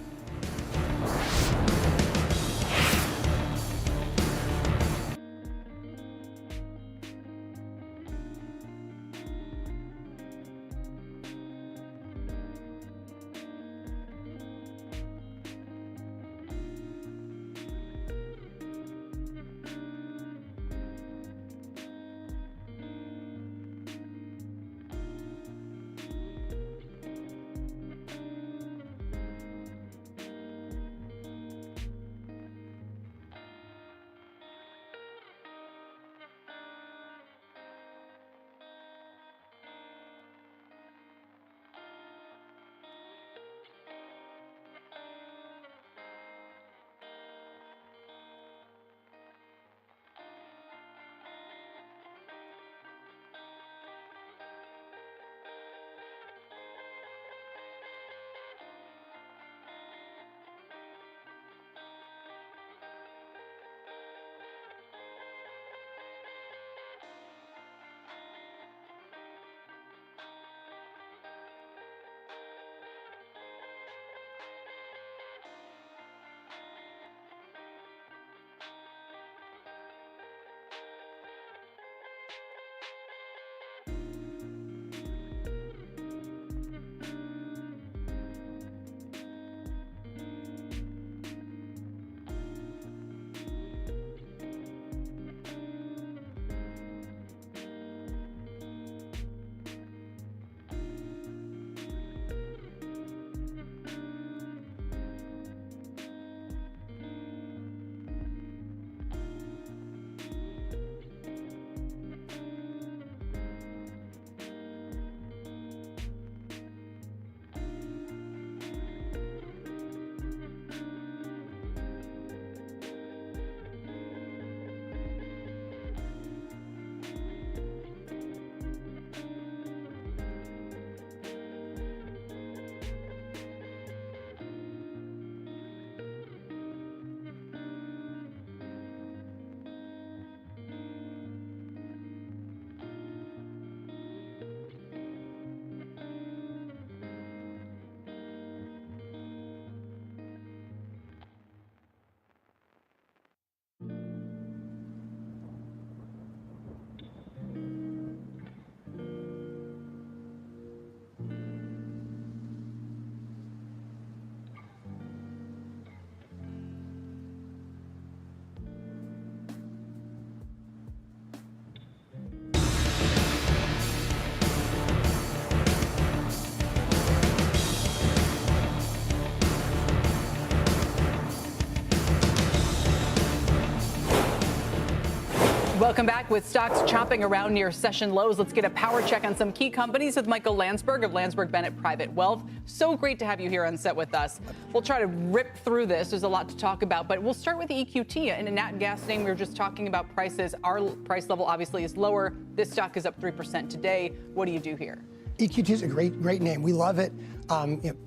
Welcome back. With stocks chopping around near session lows, let's get a power check on some key companies with Michael Landsberg of Landsberg Bennett Private Wealth. So great to have you here on set with us. We'll try to rip through this. There's a lot to talk about, but we'll start with EQT. In a nat gas name, we were just talking about prices. Our price level obviously is lower. This stock is up 3% today. What do you do here? EQT is a great name. We love it.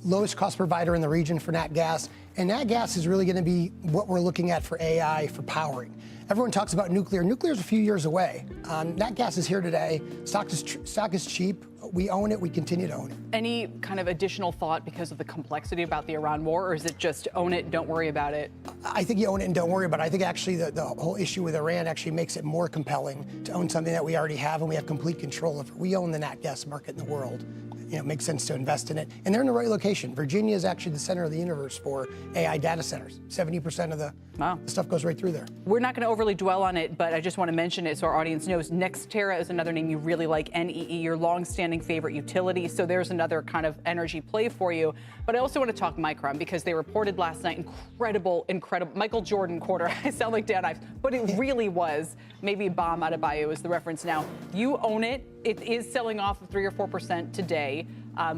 Lowest cost provider in the region for nat gas. And nat gas is really going to be what we're looking at for AI, for powering. Everyone talks about nuclear. Nuclear is a few years away. Nat gas is here today. Stock is cheap. We own it. We continue to own it. Any kind of additional thought because of the complexity about the Iran war, or is it just own it, don't worry about it? I think you own it and don't worry about it. I think actually the whole issue with Iran actually makes it more compelling to own something that we already have and we have complete control of it. We own the nat gas market in the world. It makes sense to invest in it. And they're in the right location. Virginia is actually the center of the universe for AI data centers. 70% of the stuff goes right through there. We're not going to overly dwell on it, but I just want to mention it so our audience knows. Nextera is another name you really like, NEE, your long-standing favorite utility. So there's another kind of energy play for you. But I also want to talk Micron because they reported last night incredible Michael Jordan quarter. I sound like Dan Ives, but it really was. Maybe Bam Adebayo is the reference now. You own it. It is selling off 3 or 4% today.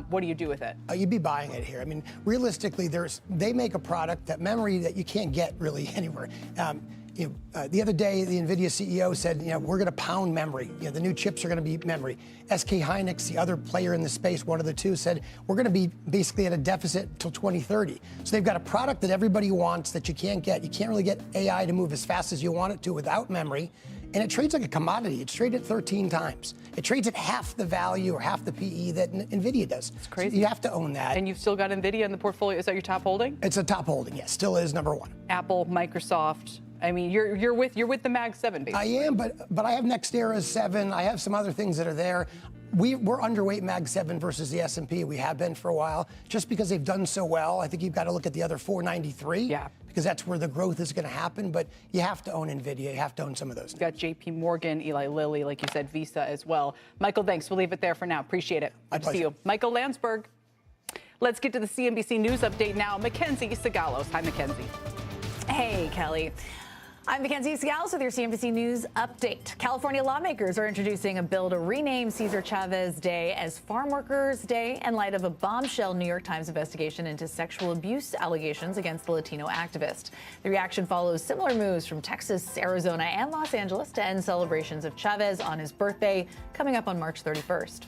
What do you do with it? You'd be buying it here. I mean, realistically, they make a product, that memory that you can't get really anywhere. The other day, the NVIDIA CEO said, we're going to pound memory. The new chips are going to be memory. SK Hynix, the other player in the space, one of the two, said, we're going to be basically at a deficit until 2030. So they've got a product that everybody wants that you can't get. You can't really get AI to move as fast as you want it to without memory. And it trades like a commodity. It's traded 13 times. It trades at half the value or half the PE that NVIDIA does. It's crazy. So you have to own that. And you've still got NVIDIA in the portfolio. Is that your top holding? It's a top holding, yes. Still is number one. Apple, Microsoft. I mean, you're with the Mag 7, basically. I am, but I have Nextera's 7. I have some other things that are there. We're underweight Mag 7 versus the S&P. We have been for a while, just because they've done so well. I think you've got to look at the other 493. Yeah. Because that's where the growth is going to happen. But you have to own NVIDIA. You have to own some of those. You've got JP Morgan, Eli Lilly, like you said, Visa as well. Michael, thanks. We'll leave it there for now. Appreciate it. Good to see you. Michael Landsberg. Let's get to the CNBC News update now. Mackenzie Sagalos. Hi, Mackenzie. Hey, Kelly. I'm Mackenzie Sagalos with your CNBC News update. California lawmakers are introducing a bill to rename Cesar Chavez Day as Farm Workers Day in light of a bombshell New York Times investigation into sexual abuse allegations against the Latino activist. The reaction follows similar moves from Texas, Arizona, and Los Angeles to end celebrations of Chavez on his birthday coming up on March 31st.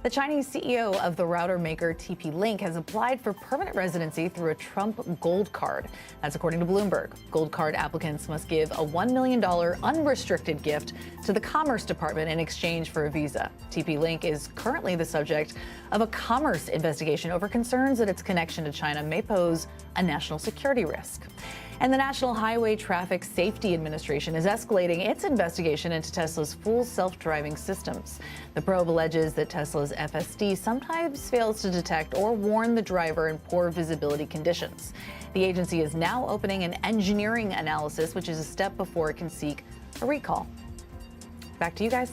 The Chinese CEO of the router maker TP-Link has applied for permanent residency through a Trump Gold Card. That's according to Bloomberg. Gold Card applicants must give a $1 million unrestricted gift to the Commerce Department in exchange for a visa. TP-Link is currently the subject of a commerce investigation over concerns that its connection to China may pose a national security risk. And the National Highway Traffic Safety Administration is escalating its investigation into Tesla's full self-driving systems. The probe alleges that Tesla's FSD sometimes fails to detect or warn the driver in poor visibility conditions. The agency is now opening an engineering analysis, which is a step before it can seek a recall. Back to you guys.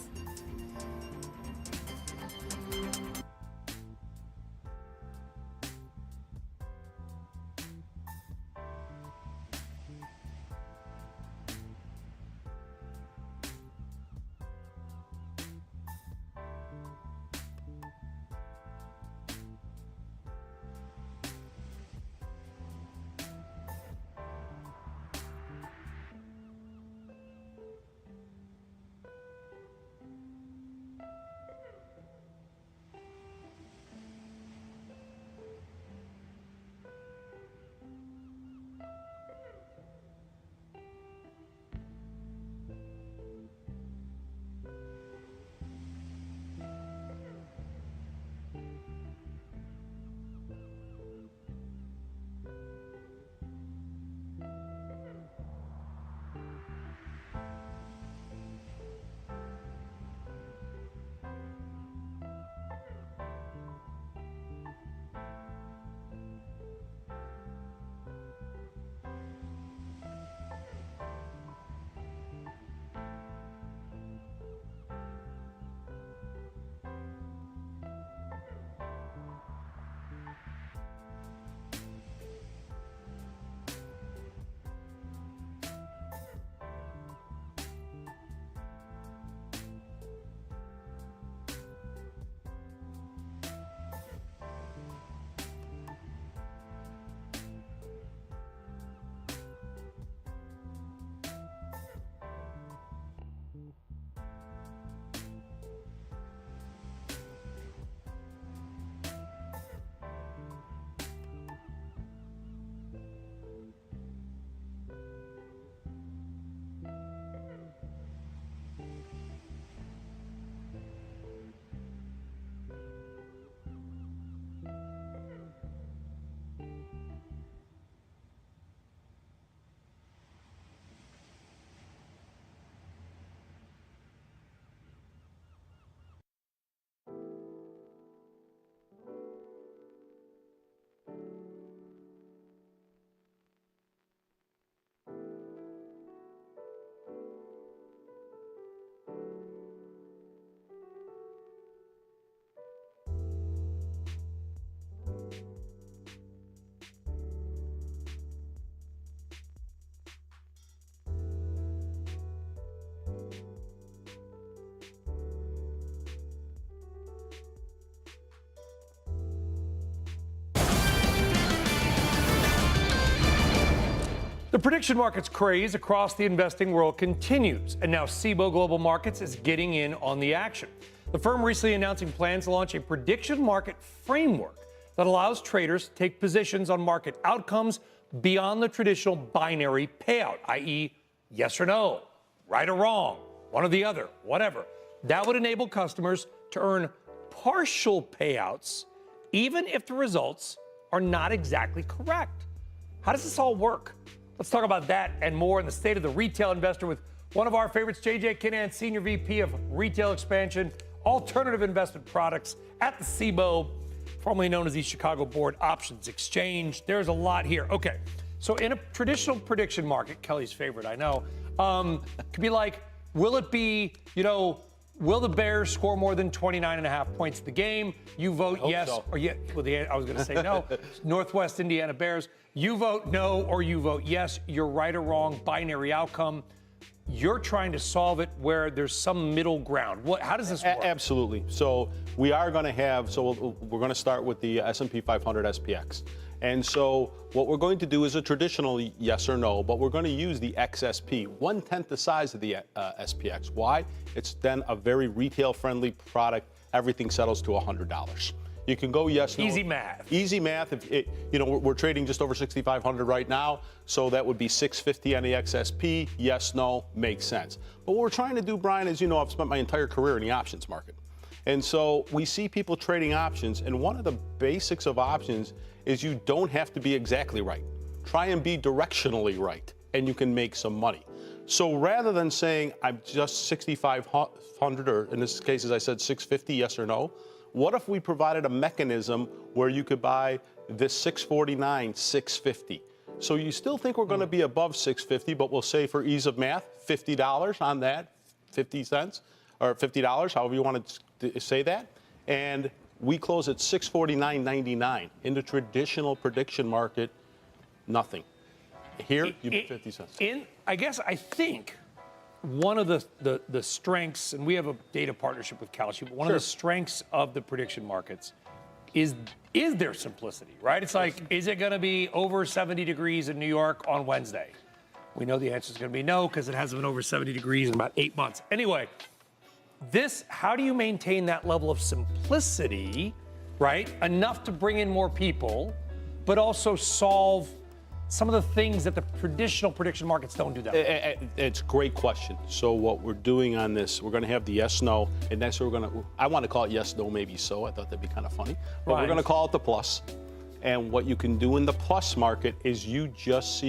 The prediction markets craze across the investing world continues, and now Cboe Global Markets is getting in on the action. The firm recently announcing plans to launch a prediction market framework that allows traders to take positions on market outcomes beyond the traditional binary payout, i.e., yes or no, right or wrong, one or the other, whatever. That would enable customers to earn partial payouts, even if the results are not exactly correct. How does this all work? Let's talk about that and more in the State of the Retail Investor with one of our favorites, JJ Kinnan, Senior VP of Retail Expansion, Alternative Investment Products at the Cboe, formerly known as the Chicago Board Options Exchange. There's a lot here. Okay, so in a traditional prediction market, Kelly's favorite, I know, it could be like, will it be, will the Bears score more than 29.5 points in the game? You vote yes or yes. Well, I was going to say no. Northwest Indiana Bears. You vote no or you vote yes. You're right or wrong, binary outcome. You're trying to solve it where there's some middle ground. How does this work? Absolutely. So we are going to have, we're going to start with the S&P 500 SPX. And so what we're going to do is a traditional yes or no, but we're going to use the XSP, 1/10 the size of the SPX. Why? It's then a very retail-friendly product. Everything settles to $100. You can go yes, no. Easy math. Easy math. We're trading just over 6,500 right now, so that would be 650 on the XSP. Yes, no, makes sense. But what we're trying to do, Brian, is I've spent my entire career in the options market. And so we see people trading options, and one of the basics of options is you don't have to be exactly right. Try and be directionally right, and you can make some money. So rather than saying I'm just 6,500, or in this case, as I said, 650, yes or no, what if we provided a mechanism where you could buy this 649, 650? So you still think we're going to be above 650, but we'll say for ease of math, $50 on that, 50 cents, or $50, however you want to say that. And we close at 649.99. In the traditional prediction market, nothing. Here, you pay 50 cents. I think one of the strengths, and we have a data partnership with Kalshi, but one of the strengths of the prediction markets is their simplicity, right? It's like, is it going to be over 70 degrees in New York on Wednesday? We know the answer is going to be no, because it hasn't been over 70 degrees in about 8 months. Anyway, how do you maintain that level of simplicity, right? Enough to bring in more people, but also solve some of the things that the traditional prediction markets don't do that well? It's a great question. So what we're doing on this, we're going to have the yes, no, and next we're going to, I want to call it yes, no, maybe so. I thought that'd be kind of funny. But we're going to call it the plus. And what you can do in the plus market is you just see